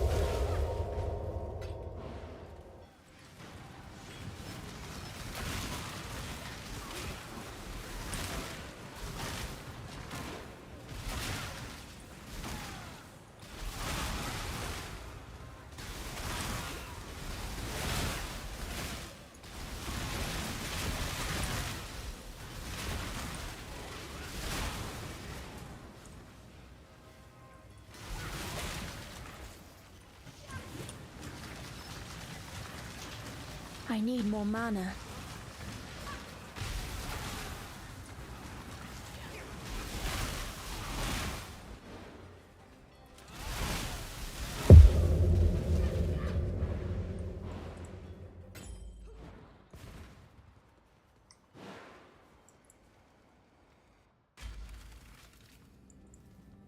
I need more mana.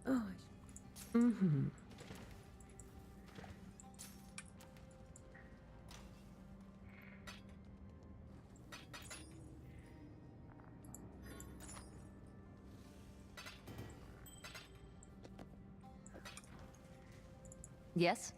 Oh. Mm-hmm. Yes?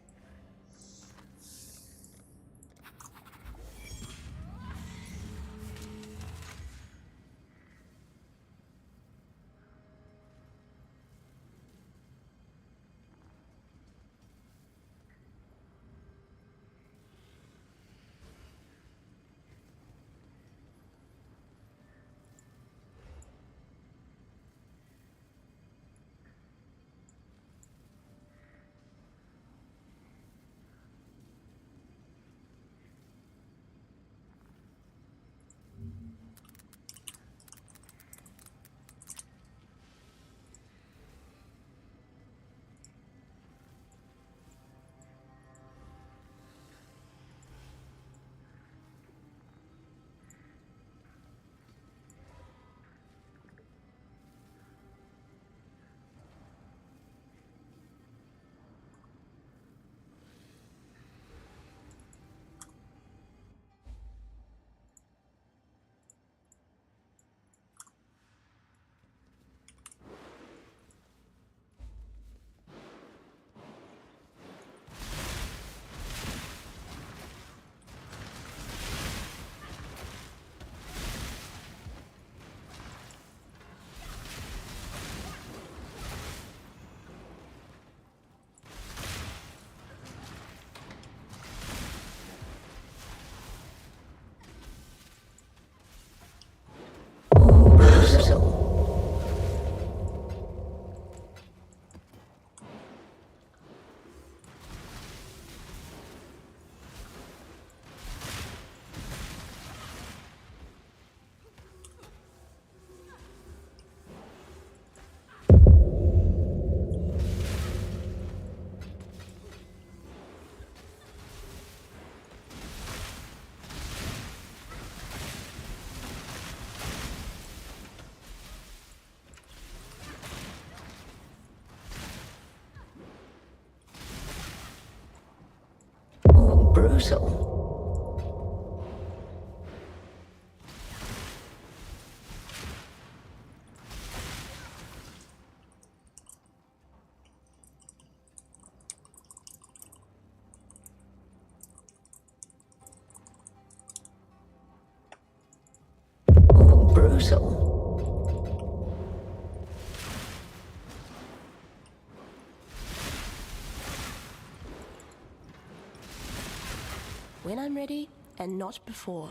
brutal. Brutal. When I'm ready, and not before.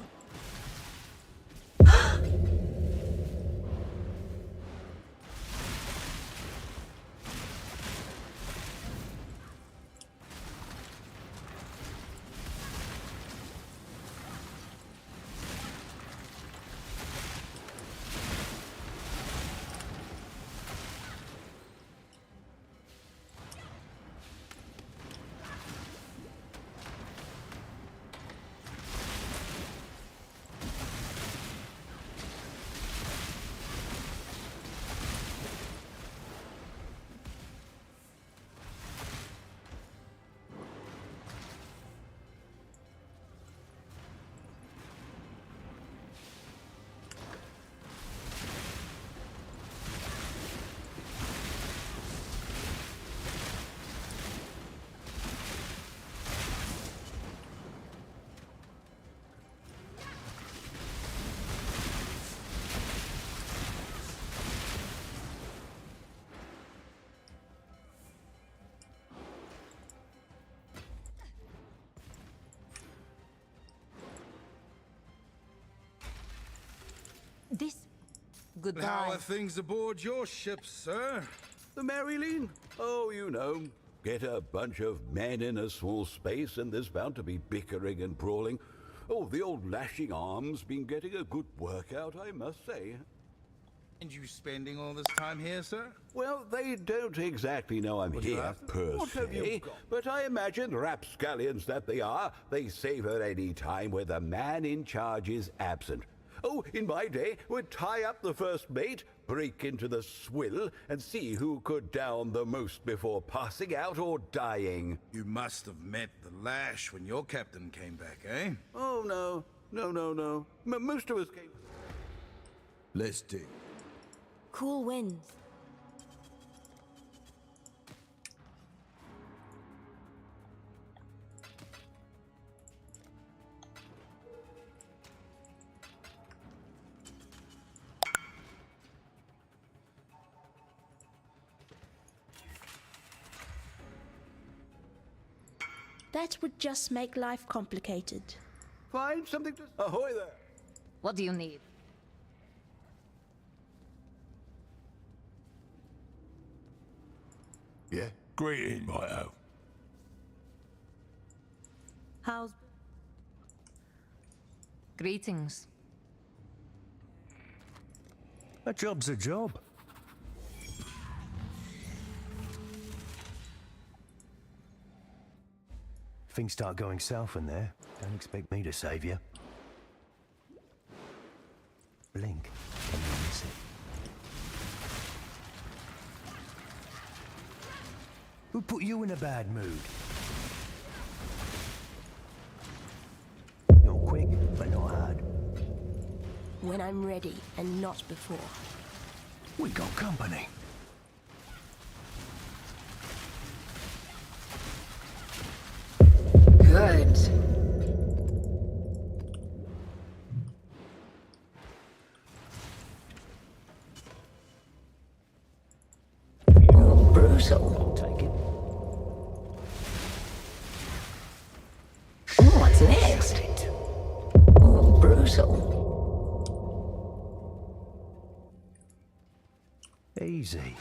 This. Goodbye. How are things aboard your ship, sir? The Marilyn? Oh, you know. Get a bunch of men in a small space and there's bound to be bickering and brawling. Oh, the old lashing arm's been getting a good workout, I must say. And you spending all this time here, sir? Well, they don't exactly know I'm here, per se, but I imagine, rapscallions that they are, they savor any time where the man in charge is absent. Oh, in my day, we'd tie up the first mate, break into the swill, and see who could down the most before passing out or dying. You must have met the lash when your captain came back, eh? Oh, no. No. Most of us came... Let's dig. Cool winds. That would just make life complicated. Find something to... Ahoy there! What do you need? Yeah, greeting, righto. How's... Greetings. A job's a job. Things start going south in there. Don't expect me to save you. Blink and you miss it. Who put you in a bad mood? You're quick, but not hard. When I'm ready, and not before. We got company. Good. Brutal. I'll take it. What's next? Brutal. Easy.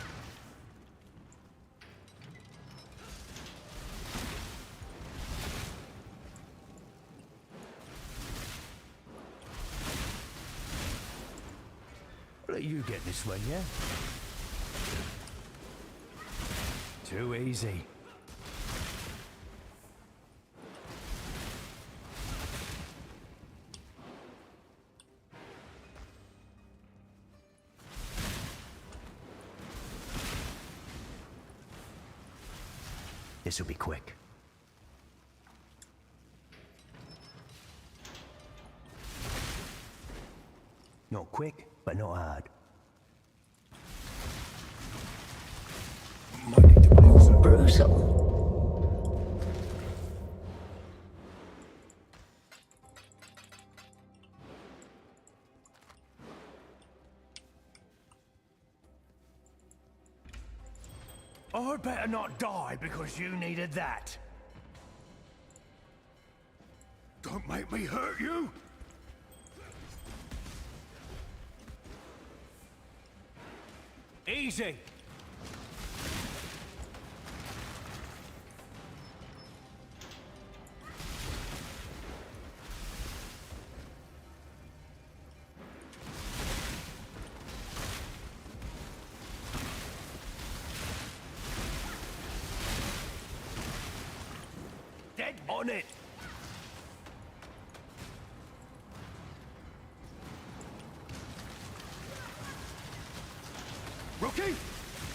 Let you get this one, yeah? Too easy. This'll be quick. Not quick, but not hard. Brutal. I'd better not die because you needed that. Don't make me hurt you! Easy. Dead on it. Rookie!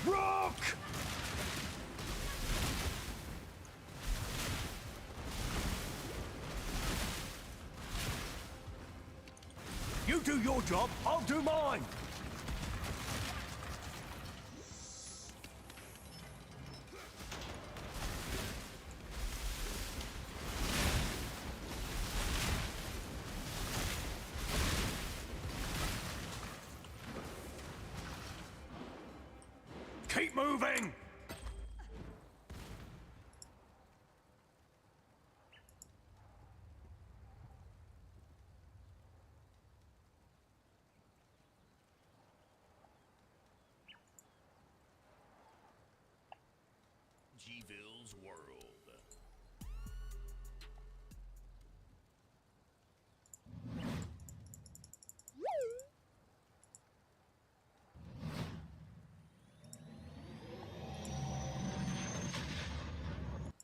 Rock! You do your job, I'll do mine. Keep moving! G-Ville's world.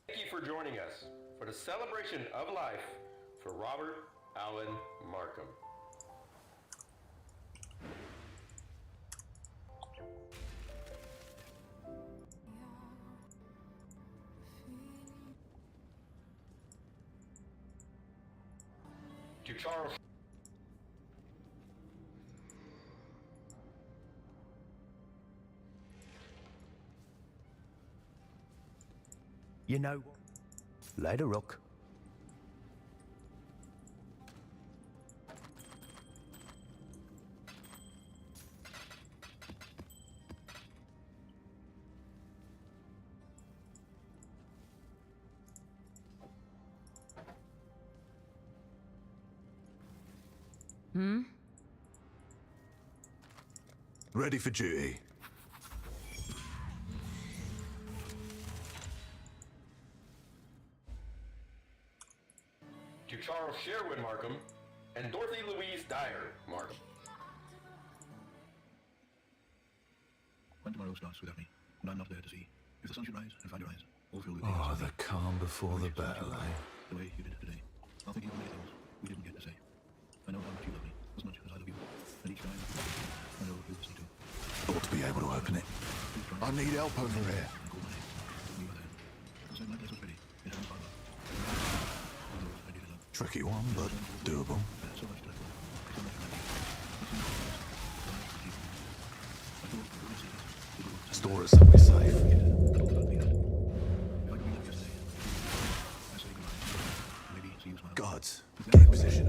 Thank you for joining us for the celebration of life for Robert Allen Markham. To Charles. You know, later, Rook. Ready for duty. To Charles Sherwood Markham and Dorothy Louise Dyer Markham. When tomorrow starts without me, and I'm not there to see, if the sun should rise and find your eyes, all filled with Oh, the calm before the battle, eh? the way you did today, I'll think of many things we didn't get to say. I know how much you love me, as much as I love you, and each time I know you'll listen to. Ought to be able to open it. I need help over here. Tricky one, but doable. Store it somewhere safe. Guards, get in position.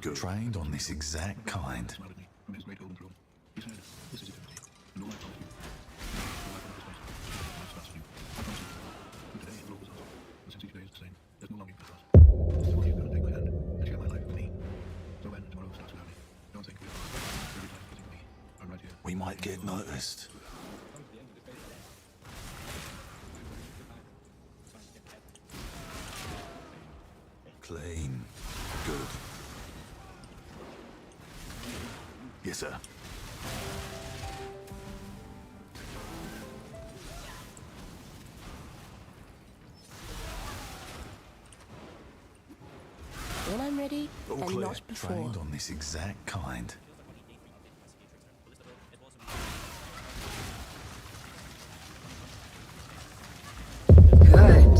Good. Trained on this exact kind. We might get noticed. Clean. Good. Yes, sir. When I'm ready, All and clear. not before. Trained on this exact kind. Good.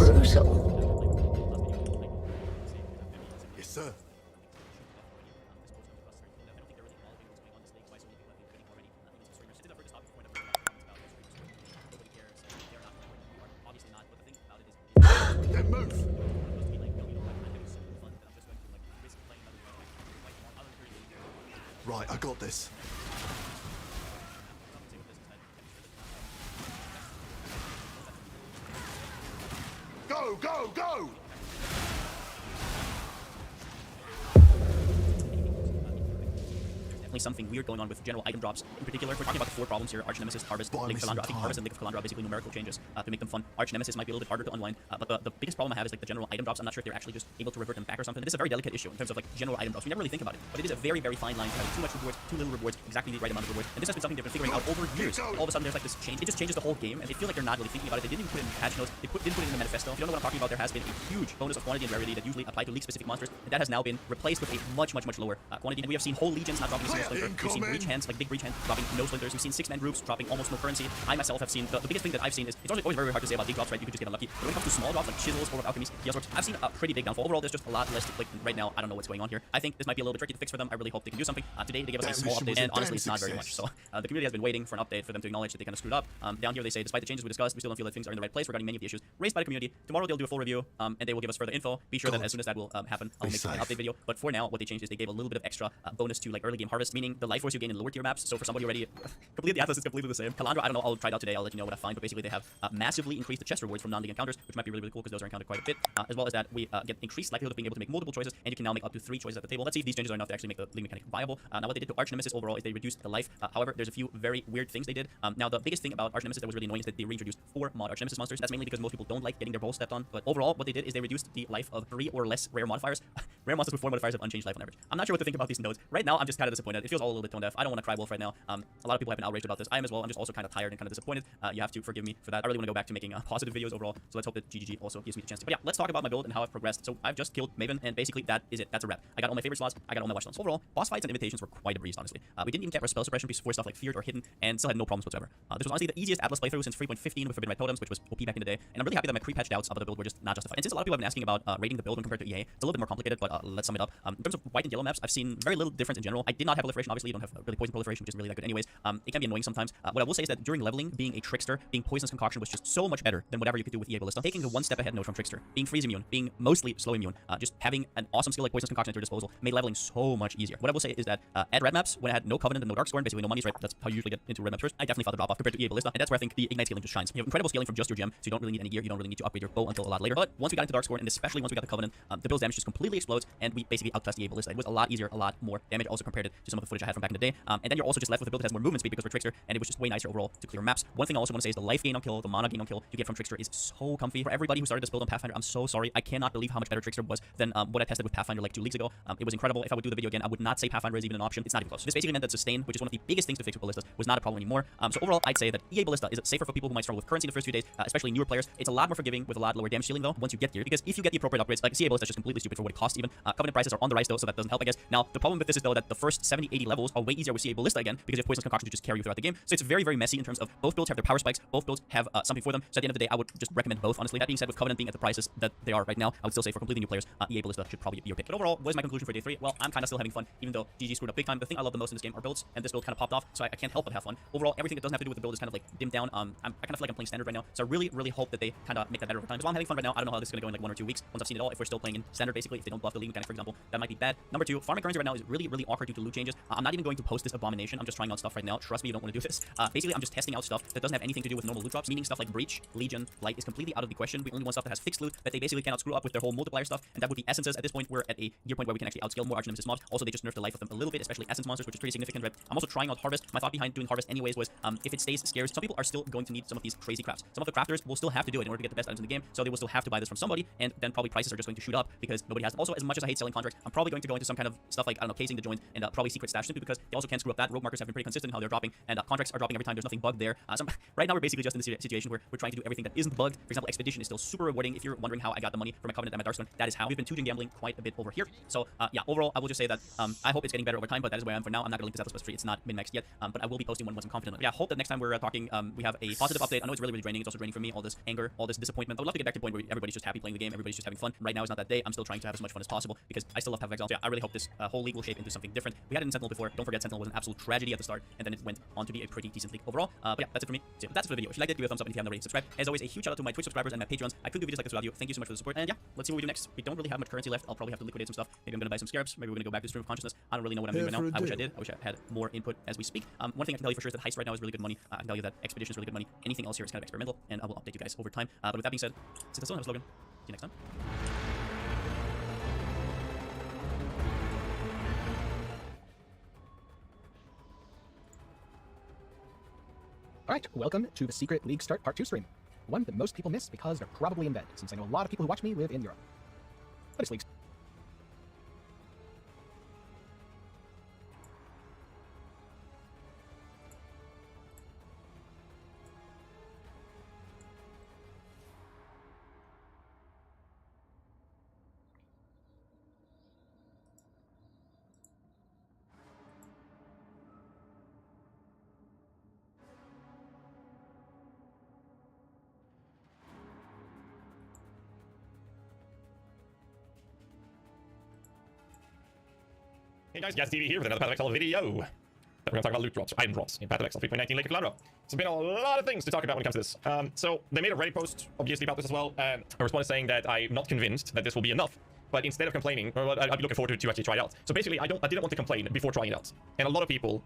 Move! Right, I got this. Go, go, go! Something weird going on with general item drops. In particular, if we're talking about the 4 problems here: Arch Nemesis, Harvest, Link of Kalandra. I think Harvest and Link of Kalandra are basically numerical changes to make them fun. Arch Nemesis might be a little bit harder to unwind, but the biggest problem I have is like the general item drops. I'm not sure if they're actually just able to revert them back or something. And this is a very delicate issue in terms of like general item drops. We never really think about it, but it is a very, very fine line to have too much rewards, too little rewards, exactly the right amount of rewards. And this has been something they've been figuring out over years. All of a sudden, there's like this change. It just changes the whole game, and they feel like they're not really thinking about it. They didn't even put it in the patch notes. They didn't put it in the manifesto. If you don't know what I'm talking about, there has been a huge bonus of quantity and rarity that usually apply to league-specific monsters, and that has now been replaced with a much, much, much lower quantity. And we have seen whole legions not dropping a single splinter. We've seen breach hands, like big breach hands, dropping no splinters. We've seen 6-man groups dropping almost no currency. I myself have seen the biggest thing that I've seen is it's always very hard to say about big drops, right? You could just get unlucky. But when it comes to small drops like chisels or alchemies, sorts, I've seen a pretty big downfall. Overall, there's just a lot less. Like right now, I don't know what's going on here. I think this might be a little bit tricky to fix for them. I really hope they can do something. Today they gave us a small update, and honestly, it's not very much. So the community has been waiting for an update for them to acknowledge that they kind of screwed up. Down here they say, despite the changes we discussed, we still don't feel that things are in the right place regarding many of the issues raised by the community. Tomorrow they'll do a full review, and they will give us further info. Be sure that as soon as that will happen, I'll make an update video. But for now, what they changed is they gave a little bit of extra bonus to like early game harvest, meaning the life force you gain in lower tier maps. So for somebody already completed the Atlas is completely the same. Kalandra, I don't know, I'll try it out today, I'll let you know what I find, but basically they have massively increased the chest rewards from non-league encounters, which might be really, really cool because those are encountered quite a bit, as well as that we get increased likelihood of being able to make multiple choices, and you can now make up to 3 choices at the table. Let's see if these changes are enough to actually make the league mechanic viable. Now what they did to Arch Nemesis overall is they reduced the life. However, there's a few very weird things they did. Now the biggest thing about Arch Nemesis that was really annoying is that they reintroduced 4 mod Arch Nemesis monsters. That's mainly because most people don't like getting their balls stepped on, but overall what they did is they reduced the life of 3 or less rare modifiers. Rare monsters with 4 modifiers have unchanged life on average. I'm not sure what to think about these nodes. Right now I'm just kind of disappointed. It feels all a little bit tone deaf. I don't want to cry wolf right now. A lot of people have been outraged about this. I am as well. I'm just also kind of tired and kind of disappointed. You have to forgive me for that. I really want to go back to making positive videos overall, so let's hope that GGG also gives me the chance to. But yeah, let's talk about my build and how I've progressed. So I've just killed Maven, and basically that is it. That's a wrap. I got all my favorite slots. I got all my watchstones. Overall, boss fights and invitations were quite a breeze, honestly. We didn't even get our spell suppression piece for stuff like feared or hidden, and still had no problems whatsoever. This was honestly the easiest Atlas playthrough since 3.15 with Forbidden Red Totems, which was OP back in the day, and I'm really happy that my pre-patch doubts about the build were just not justified. And since a lot of people have been asking about rating the build when compared to EA, it's a little bit more complicated, but let's sum it up. In terms of white and yellow maps, I've seen very little difference in general. I did not have proliferation. Obviously, you don't have really poison proliferation, which is really that good anyways. It can be annoying sometimes. What I will say is that during leveling, being a trickster, being poisonous concoction was just so much better than whatever you could do with EA Ballista. Taking the one step ahead note from trickster, being freeze immune, being mostly slow immune, just having an awesome skill like poisonous concoction at your disposal made leveling so much easier. What I will say is that at red maps, when I had no covenant and no darkscorn, basically no monies, right? That's how you usually get into red maps first. I definitely felt the drop off compared to EA Ballista, and that's where I think the ignite scaling just shines. You have incredible scaling from just your gem, so you don't really need any gear, you don't really need to upgrade your bow until a lot later. But once we got into darkscorn, and especially once we got the covenant, the build's damage just completely explodes, and we basically outclassed EA Ballista. It was a lot easier, a lot more damage. Also compared it to some of the footage I had from back in the day, and then you're also just left with a build that has more movement speed because we're trickster, and it was just way nicer overall to clear maps. One thing I also want to say is the life gain on kill, the mana gain on kill you get from trickster is so comfy. For everybody who started this build on Pathfinder, I'm so sorry. I cannot believe how much better trickster was than what I tested with Pathfinder like 2 leagues ago. It was incredible. If I would do the video again, I would not say Pathfinder is even an option. It's not even close. This basically meant that sustain, which is one of the biggest things to fix with ballistas, was not a problem anymore. So overall, I'd say that EA Ballista is safer for people who might struggle with currency the first few days, especially newer players. It's a lot more forgiving with a lot lower damage ceiling though once you get gear, because if you get the appropriate upgrades, like EA Ballista is just completely stupid for what it costs even. Covenant prices are on the rise though, so that doesn't help, I guess. Now the problem with this is though that the first 70-80 levels are way easier with EA Ballista again because you have poisonous concoction to just carry you throughout the game. So it's very, very messy in terms of both builds have their power spikes, both builds have something for them. So at the end of the day, I would just recommend both, honestly. That being said, with Covenant being at the prices that they are right now, I would still say for completely new players, EA Ballista should probably be your pick. But overall, what is my conclusion for day 3? Well, I'm kind of still having fun, even though GG screwed up big time. The thing I love the most in this game are builds, and this build kind of popped off, so I can't help but have fun. Overall, everything that doesn't have to do with the build is kind of like dimmed down. I kind of feel like I'm playing standard right now, so I really, really hope that they kind of make that better over time. Because while I'm having fun right now, I don't know how this is going to go in like 1 or 2 weeks once I've seen it all. If we're still playing in standard, basically, if they don't buff the league mechanic, for example, that might be bad. Number 2, farming currency right now is really, really awkward due to loot changes. I'm not even going to post this abomination. I'm just trying out stuff right now. Trust me, you don't want to do this. Basically, I'm just testing out stuff that doesn't have anything to do with normal loot drops, meaning stuff like Breach, Legion, Light is completely out of the question. We only want stuff that has fixed loot that they basically cannot screw up with their whole multiplier stuff, and that would be essences. At this point, we're at a gear point where we can actually outscale more Arch Nemesis mobs. Also, they just nerfed the life of them a little bit, especially essence monsters, which is pretty significant, right? I'm also trying out Harvest. My thought behind doing Harvest anyways was, if it stays scarce, some people are still going to need some of these crazy crafts. Some of the crafters will still have to do it in order to get the best items in the game, so they will still have to buy this from somebody, and then probably prices are just going to shoot up because nobody has them. Also, as much as I hate selling contracts, I'm probably going to go into some kind of stuff like, I don't know, casing the joint and probably secret stash simply because they also can't screw up that. Rogue markers have been pretty consistent in how they're dropping, and contracts are dropping every time. There's nothing bugged there. Right now, we're basically just in the situation where we're trying to do everything that isn't bugged. For example, Expedition is still super rewarding. If you're wondering how I got the money for my Covenant and my Darkstone, that is how. We've been 2-gen gambling quite a bit over here. So, yeah, overall, I will just say that I hope it's getting better over time, but that is where I am for now. I'm not going to link this Atlas Plus free. It's not min-maxed yet, but I will be posting one once I'm confident. Yeah, hope that next time we're talking, we have a positive update. I know it's really, really draining. It's also draining for me, all this anger, all this disappointment. I would love to get back to the point where everybody's just happy playing the game, everybody's just having fun. Right now is not that day. I'm still trying to have as much fun as possible because I still love Path of Exile. So yeah, I really hope this whole league will shape into something different. We had an Sentinel before. Don't forget, Sentinel was an absolute tragedy at the start, and then it went on to be a pretty decent league overall. But yeah, that's it for me. So that's it for the video. If you liked it, give it a thumbs up, and if you haven't already, subscribe. As always, a huge shout out to my Twitch subscribers and my Patreons. I couldn't do videos like this without you. Thank you so much for the support. And yeah, let's see what we do next. We don't really have much currency left. I'll probably have to liquidate some stuff. Maybe I'm gonna buy some scarabs. Maybe we're gonna go back to stream of consciousness. I don't really know what I'm doing right now. I wish I did. I wish I had more input as we speak. One thing I can tell you for sure is that heist right now is really good money. I can tell you that expedition is really good money. Anything else here is kind of experimental, and I will update you guys over time. But with that being said, since I still don't have a slogan, see you next time. Alright, welcome to the Secret League Start Part 2 stream. One that most people miss because they're probably in bed, since I know a lot of people who watch me live in Europe. But it's League. Hey guys, TV here with another Path of Exile video. We're going to talk about loot drops, item drops in Path of Exile 3.19 Lake of Kalandra. There's been a lot of things to talk about when it comes to this. So they made a Reddit post, obviously, about this as well, and a response saying that I'm not convinced that this will be enough. But instead of complaining, well, I'd be looking forward to actually try it out. So basically, I didn't want to complain before trying it out. And a lot of people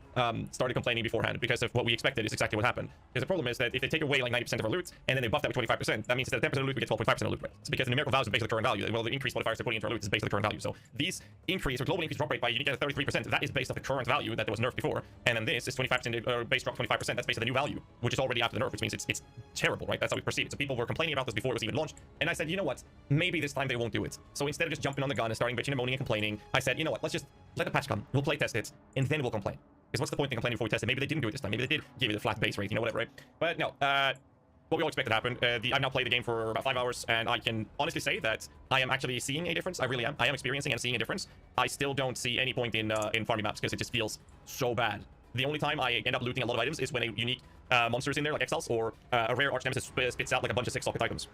started complaining beforehand because of what we expected is exactly what happened. Because the problem is that if they take away like 90% of our loot, and then they buff that with 25%, that means instead of 10% of loot, we get 12.5% of loot rate. It's because the numerical values are based on the current value. Well, the increased modifiers they're putting into our loot is based on the current value. So these increase or global increase drop rate by unique at 33%, that is based on the current value that was nerfed before. And then this is 25% base drop 25%, that's based on the new value, which is already after the nerf, which means it's terrible, right? That's how we perceive it. So people were complaining about this before it was even launched. And I said, you know what? Maybe this time they won't do it. So instead of just jumping on the gun and starting bitching and moaning and complaining, I said, you know what, let's just let the patch come, we'll play test it, and then we'll complain. Because what's the point in complaining before we test it? Maybe they didn't do it this time, maybe they did give it a flat base rate, you know, whatever, right? But no, what we all expected to happen. I've now played the game for about 5 hours, and I can honestly say that I am actually seeing a difference. I really am. I am experiencing and seeing a difference. I still don't see any point in farming maps, because it just feels so bad. The only time I end up looting a lot of items is when a unique monster is in there, like Exiles, or a rare arch nemesis spits out like a bunch of 6-socket items.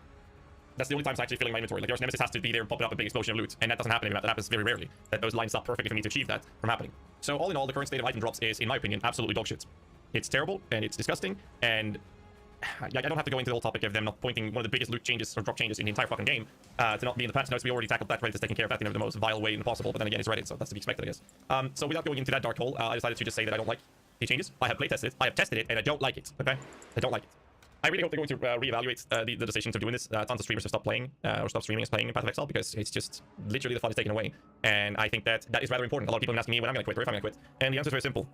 That's the only time it's actually filling my inventory. Like, the Arch Nemesis has to be there popping up a big explosion of loot, and that doesn't happen anymore. That happens very rarely. That those lines up perfectly for me to achieve that from happening. So all in all, the current state of item drops is, in my opinion, absolutely dog shit. It's terrible, and it's disgusting, and I don't have to go into the whole topic of them not pointing one of the biggest loot changes or drop changes in the entire fucking game to not be in the patch notes. We already tackled that. Reddit is taking care of that in the most vile way possible, but then again, it's Reddit, so that's to be expected, I guess. So without going into that dark hole, I decided to just say that I don't like the changes. I have playtested it, I have tested it, and I don't like it, okay? I don't like it. I really hope they're going to reevaluate the decisions of doing this. Tons of streamers have stopped playing or stopped streaming as playing in Path of Exile because it's just literally the fun is taken away. And I think that is rather important. A lot of people have been asking me when I'm going to quit or if I'm going to quit. And the answer is very simple.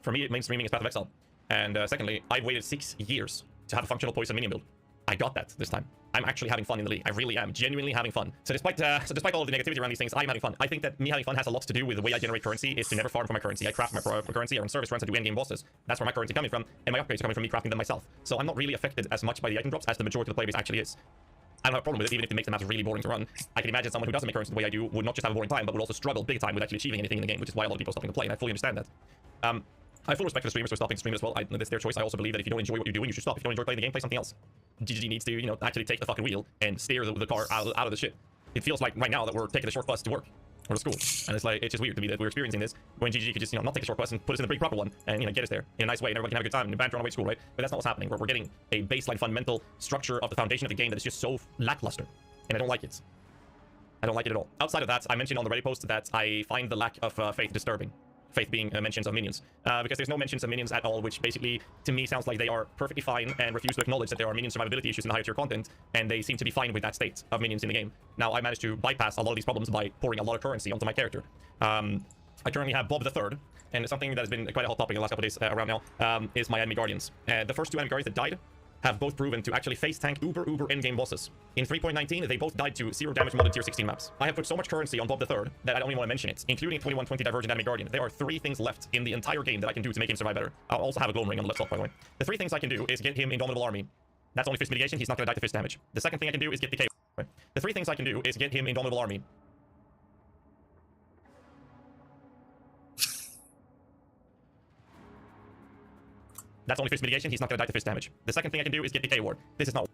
For me, main streaming is Path of Exile. And secondly, I've waited 6 years to have a functional poison minion build. I got that this time. I'm actually having fun in the league. I really am, genuinely having fun. So despite all of the negativity around these things, I'm having fun. I think that me having fun has a lot to do with the way I generate currency is to never farm for my currency. I craft my currency, I run service runs, I do endgame bosses. That's where my currency coming from, and my upgrades are coming from me crafting them myself. So I'm not really affected as much by the item drops as the majority of the playbase actually is. I don't have a problem with it, even if it makes the maps really boring to run. I can imagine someone who doesn't make currency the way I do would not just have a boring time, but would also struggle big time with actually achieving anything in the game, which is why a lot of people are stopping to play, and I fully understand that. I have full respect for the streamers who are stopping to stream as well. It's their choice. I also believe that if you don't enjoy what you're doing, you should stop. If you don't enjoy playing the game, play something else. GG needs to, you know, actually take the fucking wheel and steer the car out of the shit. It feels like right now that we're taking the short bus to work or to school, and it's like, it's just weird to me that we're experiencing this when GG could just, you know, not take the short bus and put us in the big proper one and, you know, get us there in a nice way and everybody can have a good time and banter on the way to school, right? But that's not what's happening. We're getting a baseline fundamental structure of the foundation of the game that is just so lackluster, and I don't like it. I don't like it at all. Outside of that, I mentioned on the Reddit post that I find the lack of faith disturbing. Faith being mentions of minions, because there's no mentions of minions at all, which basically to me sounds like they are perfectly fine and refuse to acknowledge that there are minion survivability issues in the higher tier content, and they seem to be fine with that state of minions in the game. Now I managed to bypass a lot of these problems by pouring a lot of currency onto my character. I currently have Bob the Third, and something that has been quite a hot topic in the last couple of days around now is my enemy guardians. The first 2 enemy guardians that died have both proven to actually face tank uber endgame bosses. In 3.19, they both died to 0 damage modded tier 16 maps. I have put so much currency on Bob the Third that I don't even want to mention it, including 2120 Divergent Enemy Guardian. There are 3 things left in the entire game that I can do to make him survive better. I'll also have a glow ring on the left side, by the way. The 3 things I can do is get him Indomitable Army. That's only fist mitigation, he's not going to die to fist damage. The second thing I can do is get the KO. The 3 things I can do is get him Indomitable Army. That's only fist mitigation, he's not going to die to fist damage. The second thing I can do is get the K ward. This is not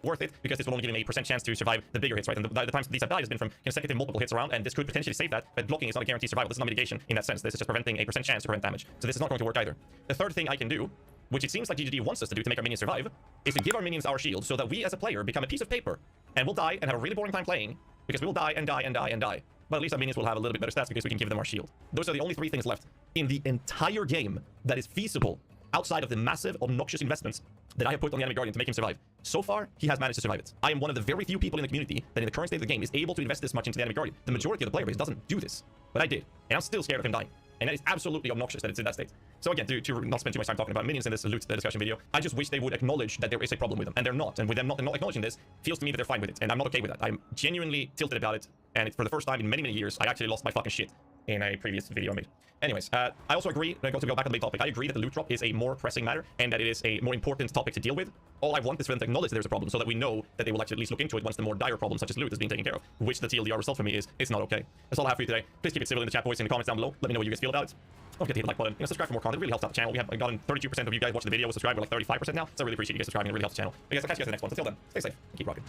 worth it, because this will only give him a % chance to survive the bigger hits, right? And the times these have died has been from consecutive multiple hits around, and this could potentially save that, but blocking is not a guaranteed survival. This is not mitigation in that sense. This is just preventing a % chance to prevent damage. So this is not going to work either. The third thing I can do, which it seems like GGG wants us to do to make our minions survive, is to give our minions our shield so that we as a player become a piece of paper, and we'll die and have a really boring time playing, because we will die and die and die and die. But at least our minions will have a little bit better stats because we can give them our shield. Those are the only 3 things left in the entire game that is feasible outside of the massive, obnoxious investments that I have put on the enemy guardian to make him survive. So far, he has managed to survive it. I am one of the very few people in the community that in the current state of the game is able to invest this much into the enemy guardian. The majority of the player base doesn't do this, but I did, and I'm still scared of him dying. And that is absolutely obnoxious that it's in that state. So again, to not spend too much time talking about minions in this loot discussion video, I just wish they would acknowledge that there is a problem with them, and they're not. And with them not acknowledging this, feels to me that they're fine with it, and I'm not okay with that. I'm genuinely tilted about it, and for the first time in many, many years, I actually lost my fucking shit in a previous video I made. Anyways, I also agree, to go back on the main topic, I agree that the loot drop is a more pressing matter, and that it is a more important topic to deal with. All I want is for them to acknowledge there's a problem, so that we know that they will actually at least look into it once the more dire problems such as loot is being taken care of, which the TLDR result for me is, it's not okay. That's all I have for you today. Please keep it civil in the chat, boys, in the comments down below. Let me know what you guys feel about it. Don't forget to hit the like button. Subscribe for more content. It really helps out the channel. We have gotten 32% of you guys watching the video subscribe. We're like 35% now, so I really appreciate you guys subscribing. It really helps the channel. But guys, I'll catch you guys in the next one. Until then, stay safe and keep rocking.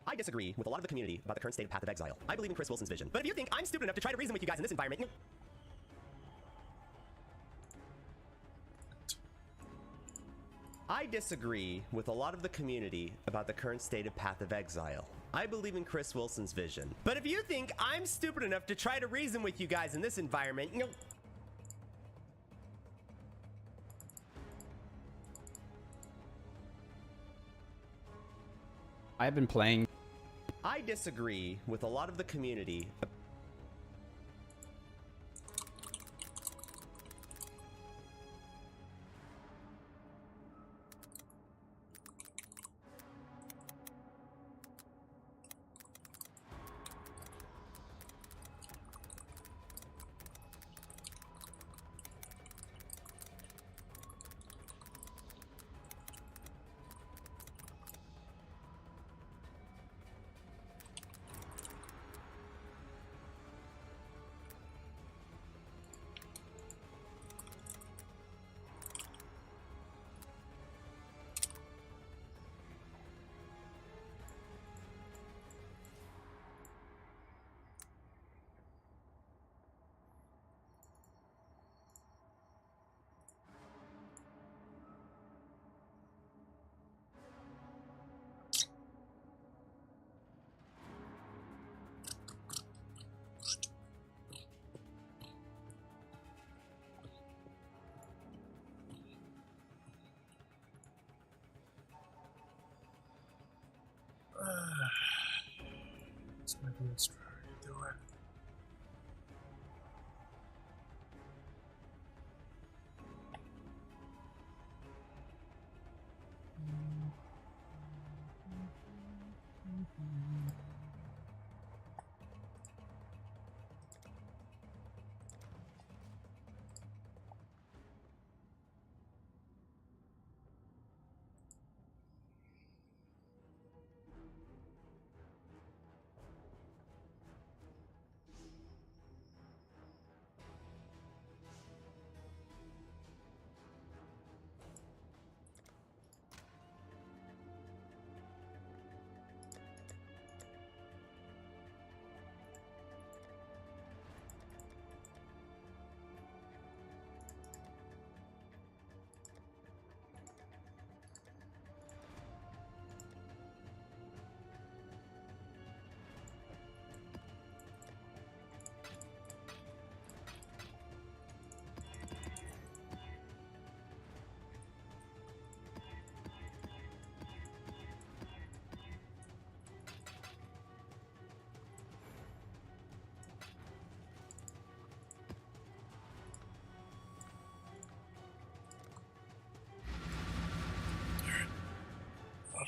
I disagree with a lot of the community about the current state of Path of Exile. I believe in Chris Wilson's vision. But if you think I'm stupid enough to try to reason with you guys in this environment, I disagree with a lot of the community about the current state of Path of Exile. I believe in Chris Wilson's vision. But if you think I'm stupid enough to try to reason with you guys in this environment, I've been playing. I disagree with a lot of the community.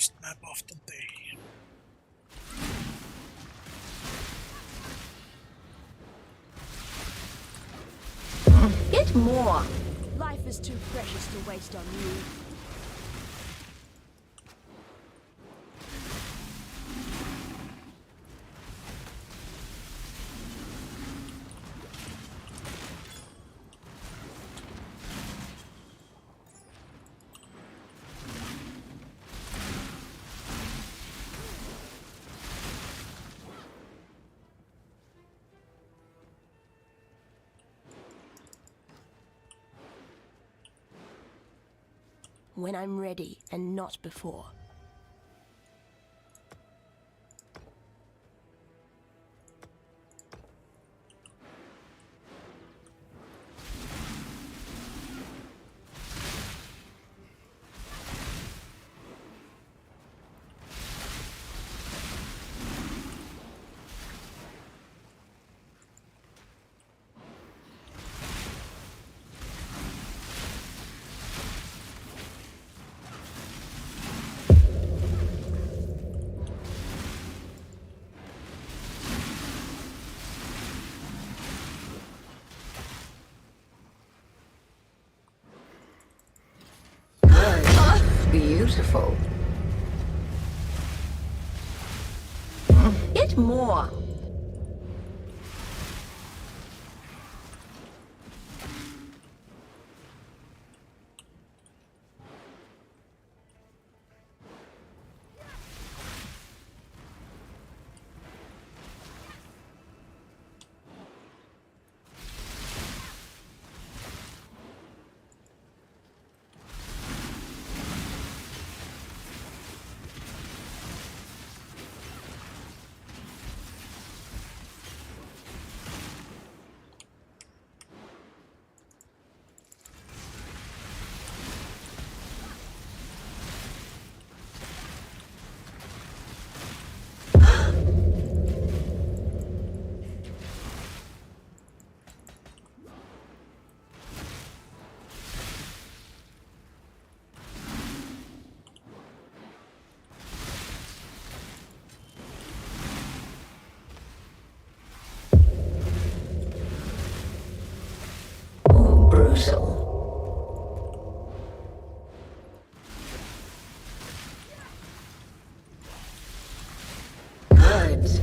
last map of the day. Get more! Life is too precious to waste on you. When I'm ready and not before. Beautiful. Get more. Brutal. Good.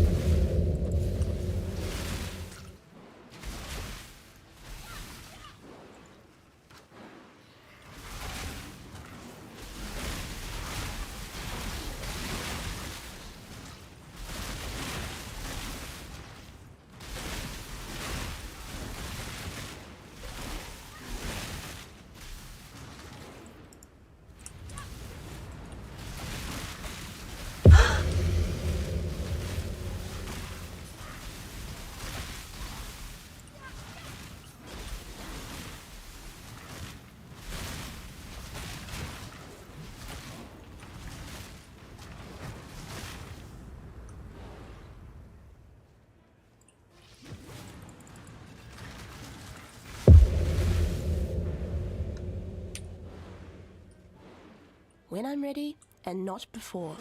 When I'm ready and not before.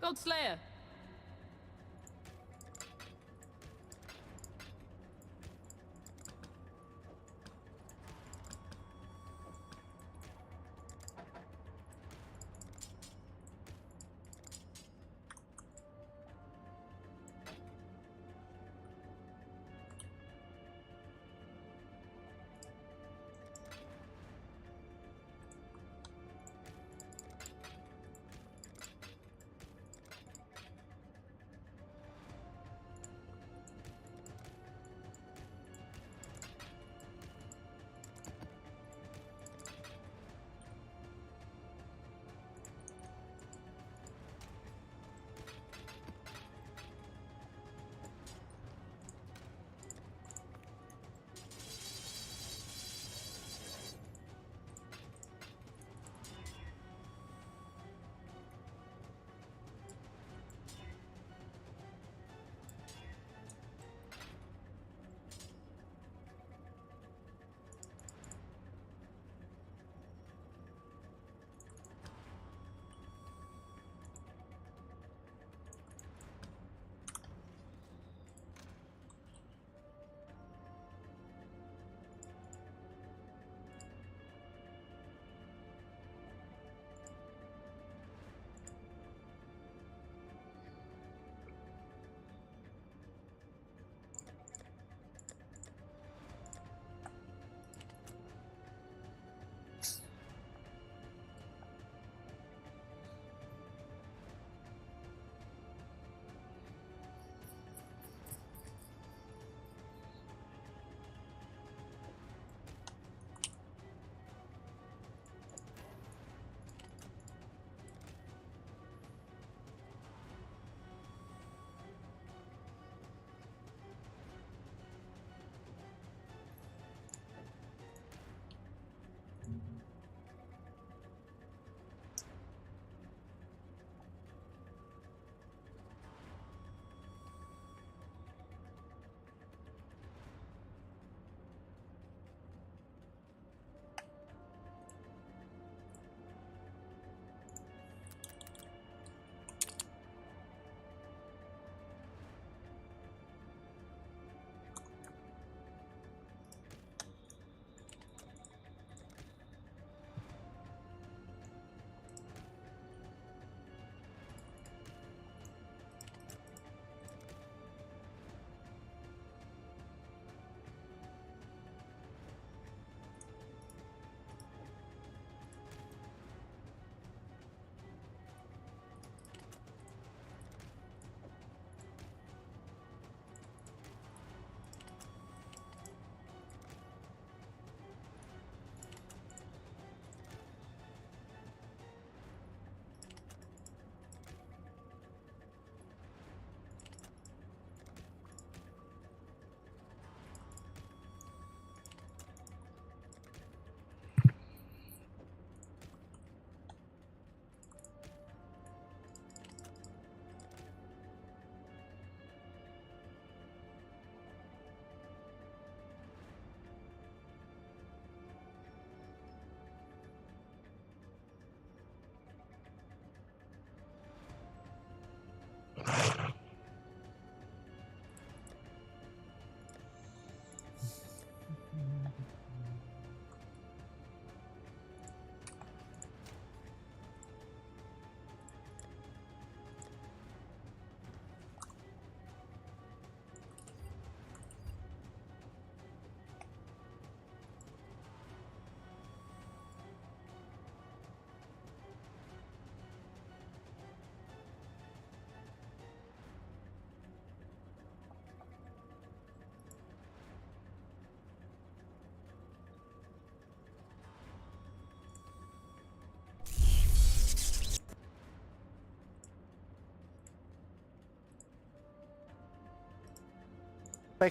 God Slayer.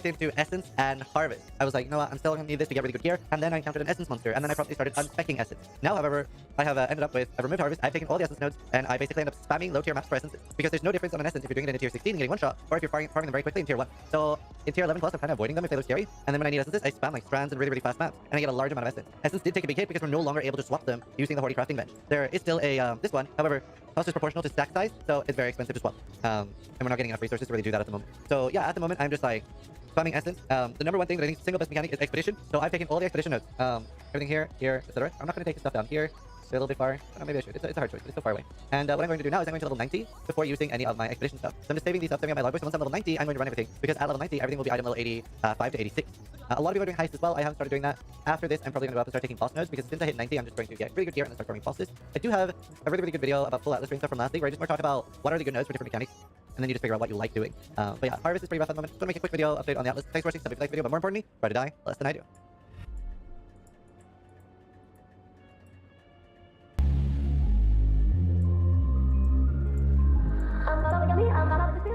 Into Essence and Harvest. I was like, you know what, I'm still gonna need this to get really good gear, and then I encountered an Essence monster, and then I promptly started unspecking Essence. Now, however, I have ended up with, I've removed Harvest, I've taken all the Essence nodes, and I basically end up spamming low tier maps for Essence, because there's no difference on an Essence if you're doing it in tier 16 and getting one shot, or if you're farming them very quickly in tier 1. So, in tier 11 plus, I'm kind of avoiding them if they look scary, and then when I need Essences, I spam like strands and really fast maps, and I get a large amount of Essence. Essence did take a big hit because we're no longer able to swap them using the Hoardy crafting bench. There is still a, this one, however, Cost is proportional to stack size, so it's very expensive as well. And we're not getting enough resources to really do that at the moment. So yeah, at the moment, I'm just like spamming essence. The number one thing that I think is the single best mechanic is expedition. So I've taken all the expedition nodes. Everything here, etc. I'm not going to take the stuff down here. It's a little bit far. Maybe I should. It's a hard choice, but it's so far away. And what I'm going to do now is I'm going to level 90 before using any of my expedition stuff. So I'm just saving these up, saving up my log books. So once I'm level 90, I'm going to run everything. Because at level 90, everything will be item level 85 to 86. A lot of people are doing heists as well. I haven't started doing that. After this, I'm probably going to go up and start taking boss nodes because since I hit 90, I'm just going to get really good gear and then start farming bosses. I do have a really good video about full Atlas Ring stuff from last league where I just more talk about what are the good nodes for different mechanics. And then you just figure out what you like doing. But yeah, Harvest is pretty rough at the moment. Just want to make a quick video update on the Atlas. Thanks for watching. Subscribe if you like the video, but more importantly, try to die less than I do.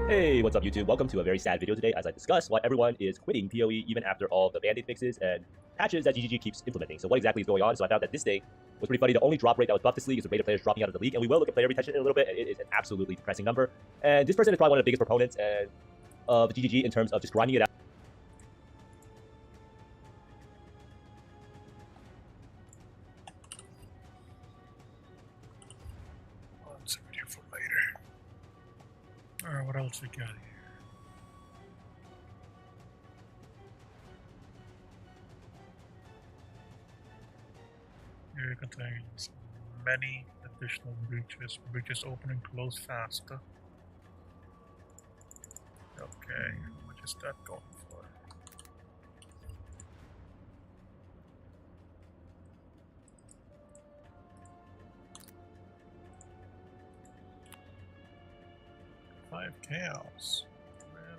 Hey, what's up YouTube? Welcome to a very sad video today as I discuss why everyone is quitting PoE even after all the band-aid fixes and patches that GGG keeps implementing. So what exactly is going on? So I found that this day was pretty funny. The only drop rate that was buffed this league is the rate of players dropping out of the league, and we will look at player retention in a little bit, and it is an absolutely depressing number. And this person is probably one of the biggest proponents of GGG in terms of just grinding it out. That's a video for later. Alright, what else we got here? Here contains many additional breaches. Breaches open and close faster. Okay, how much is that going for? Five chaos. Man.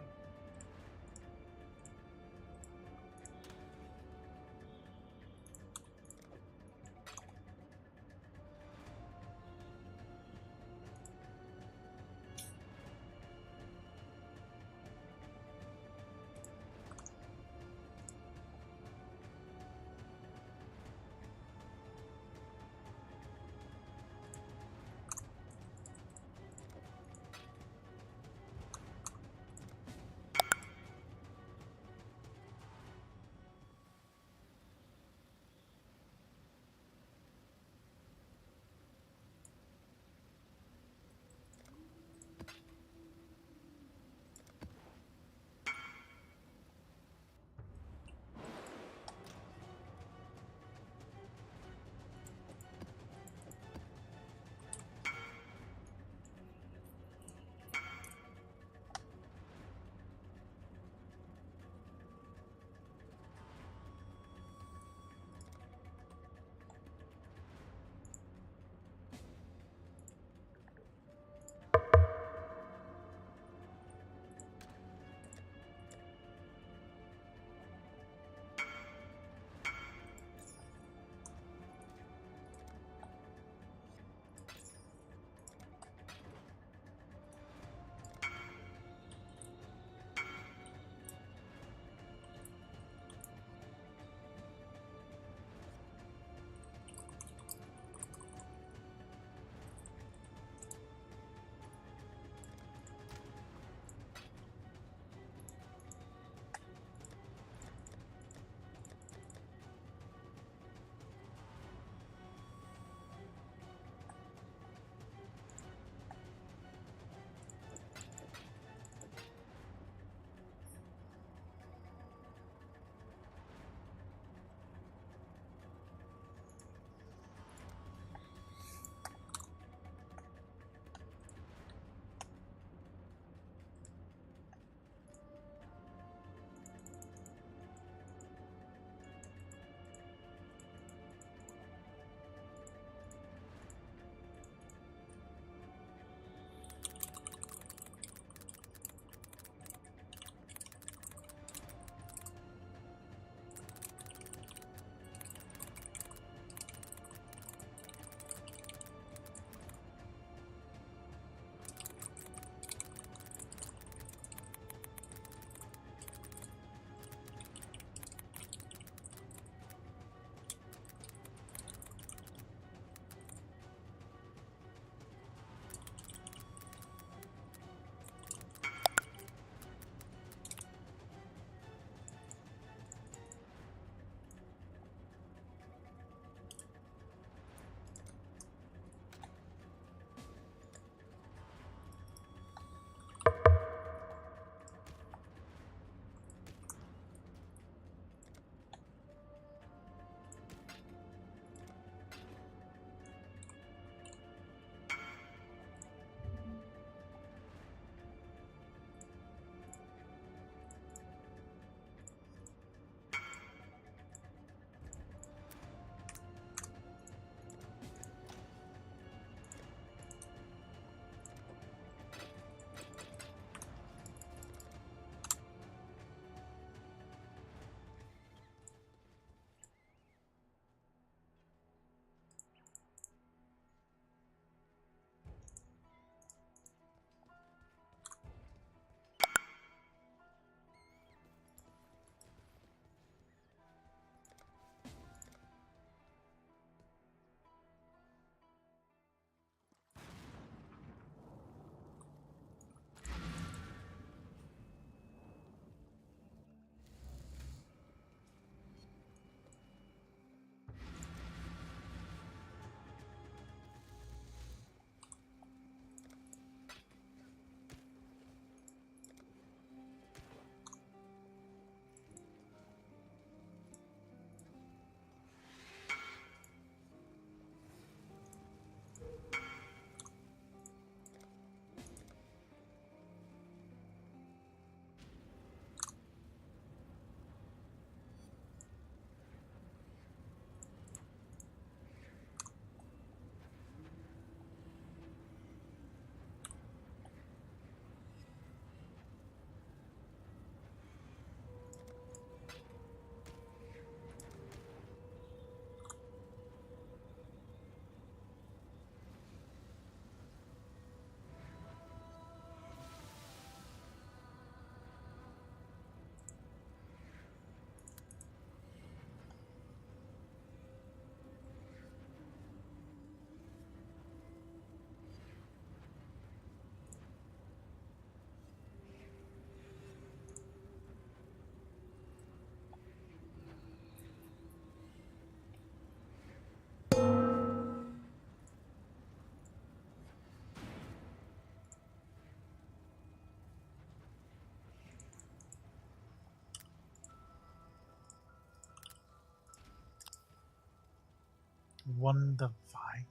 one divine.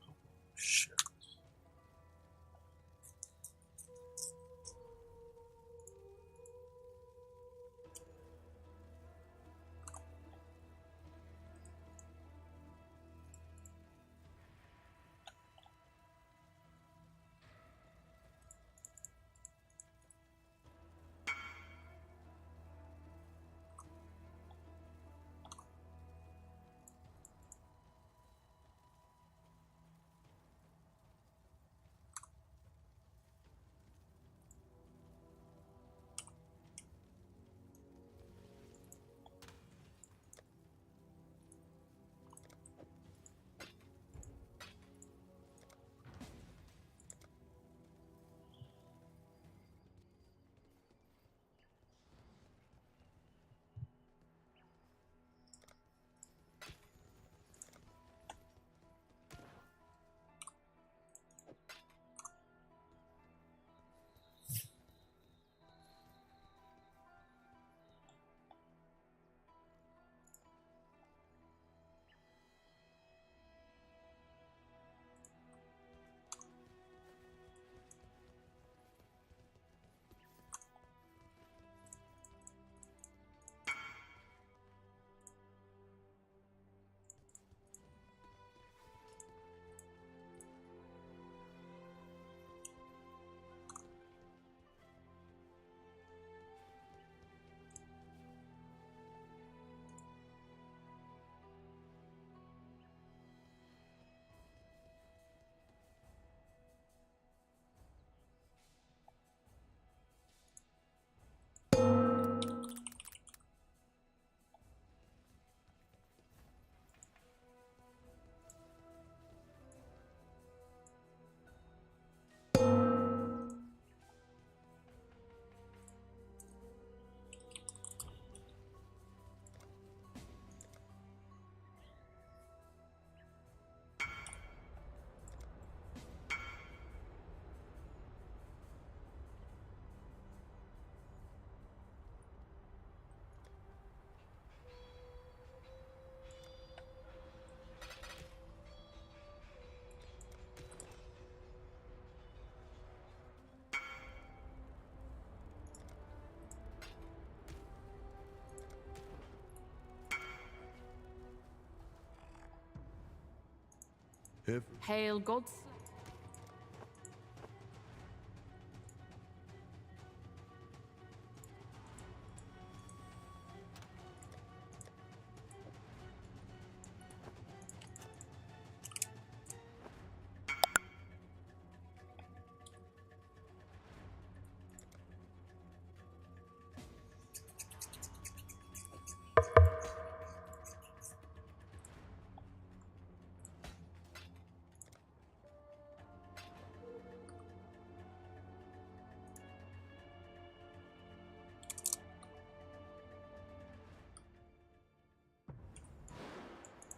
Oh, shit. Hail gods.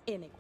Enigma.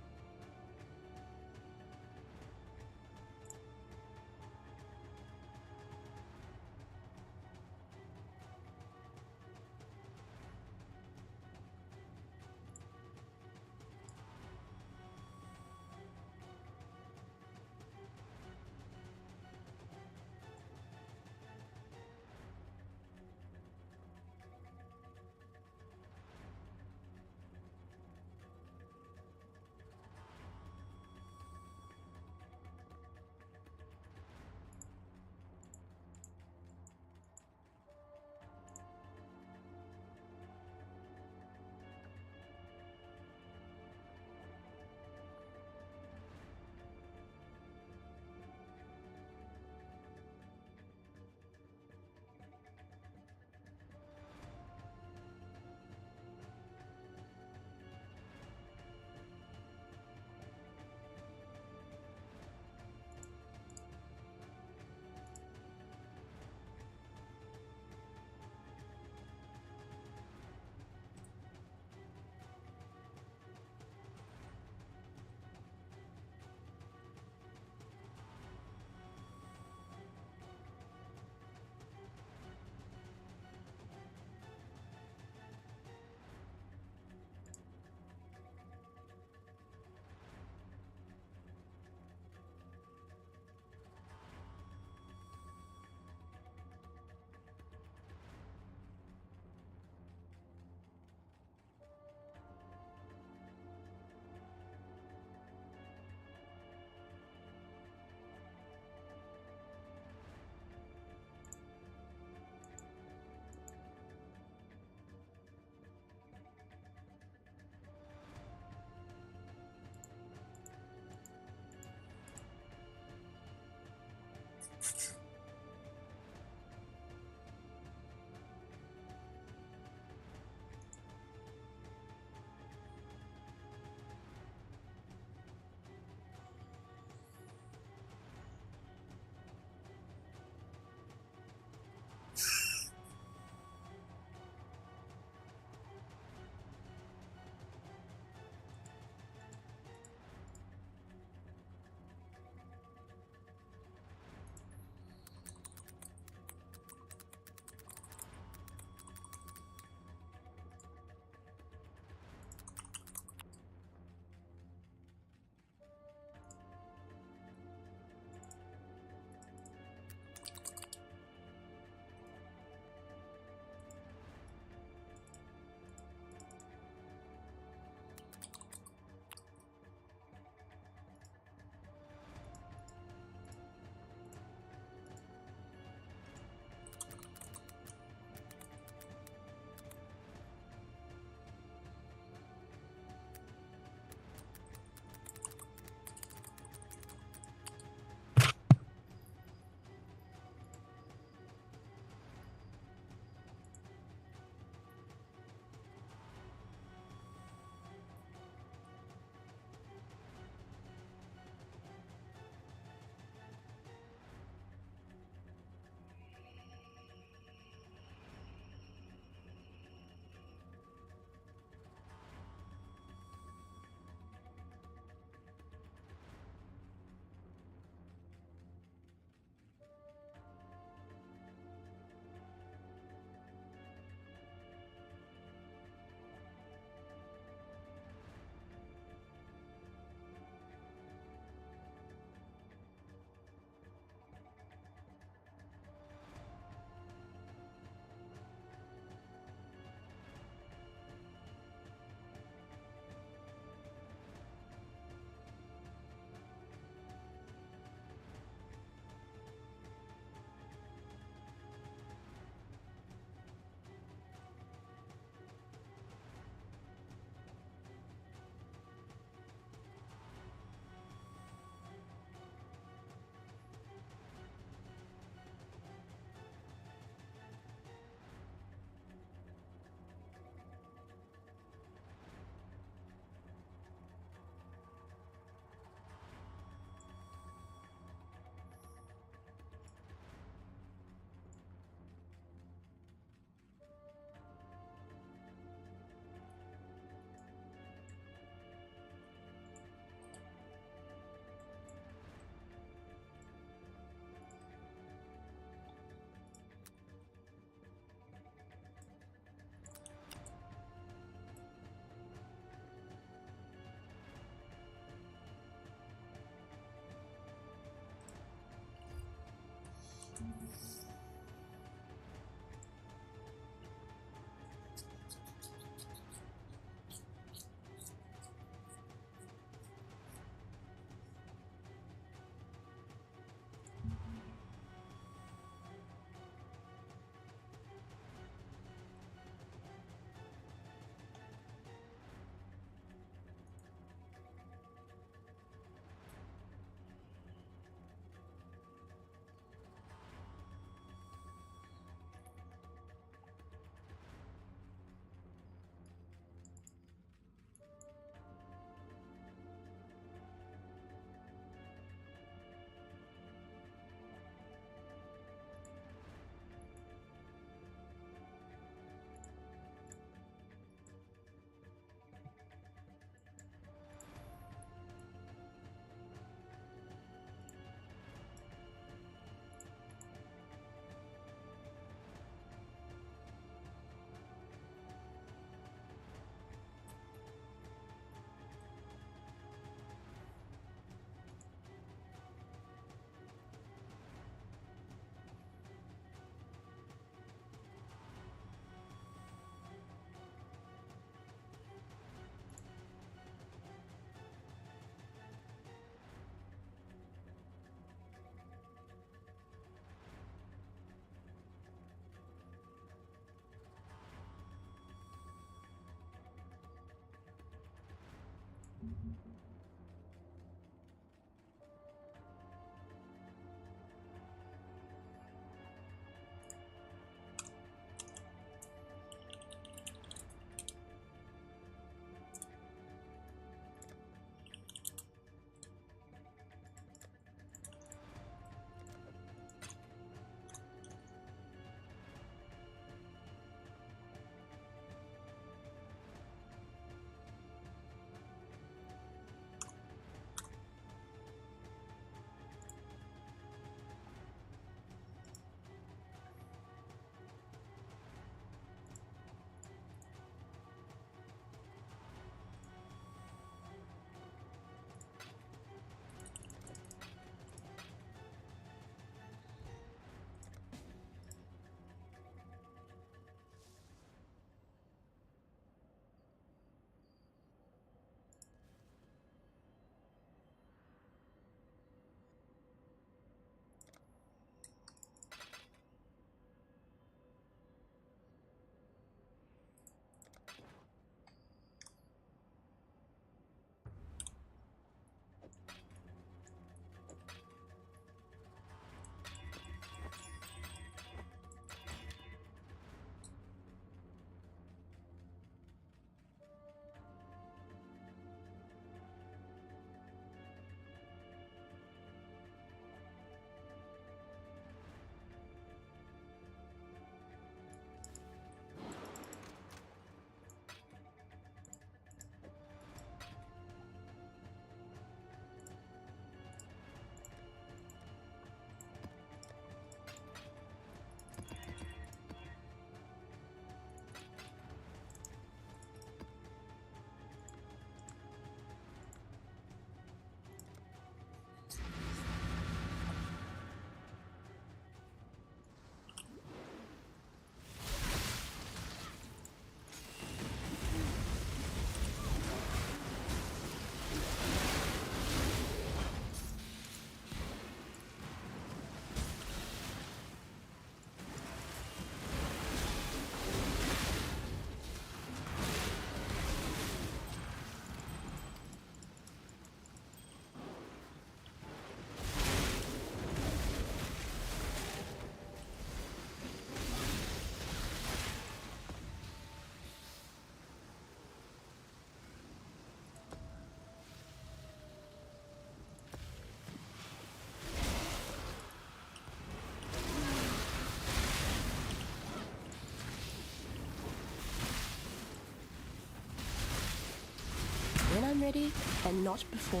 ready and not before.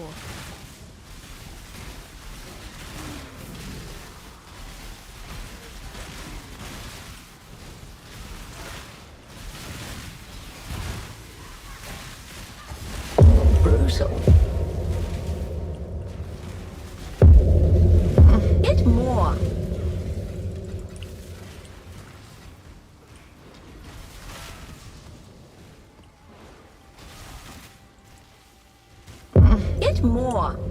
Brutal. Get more. Get more.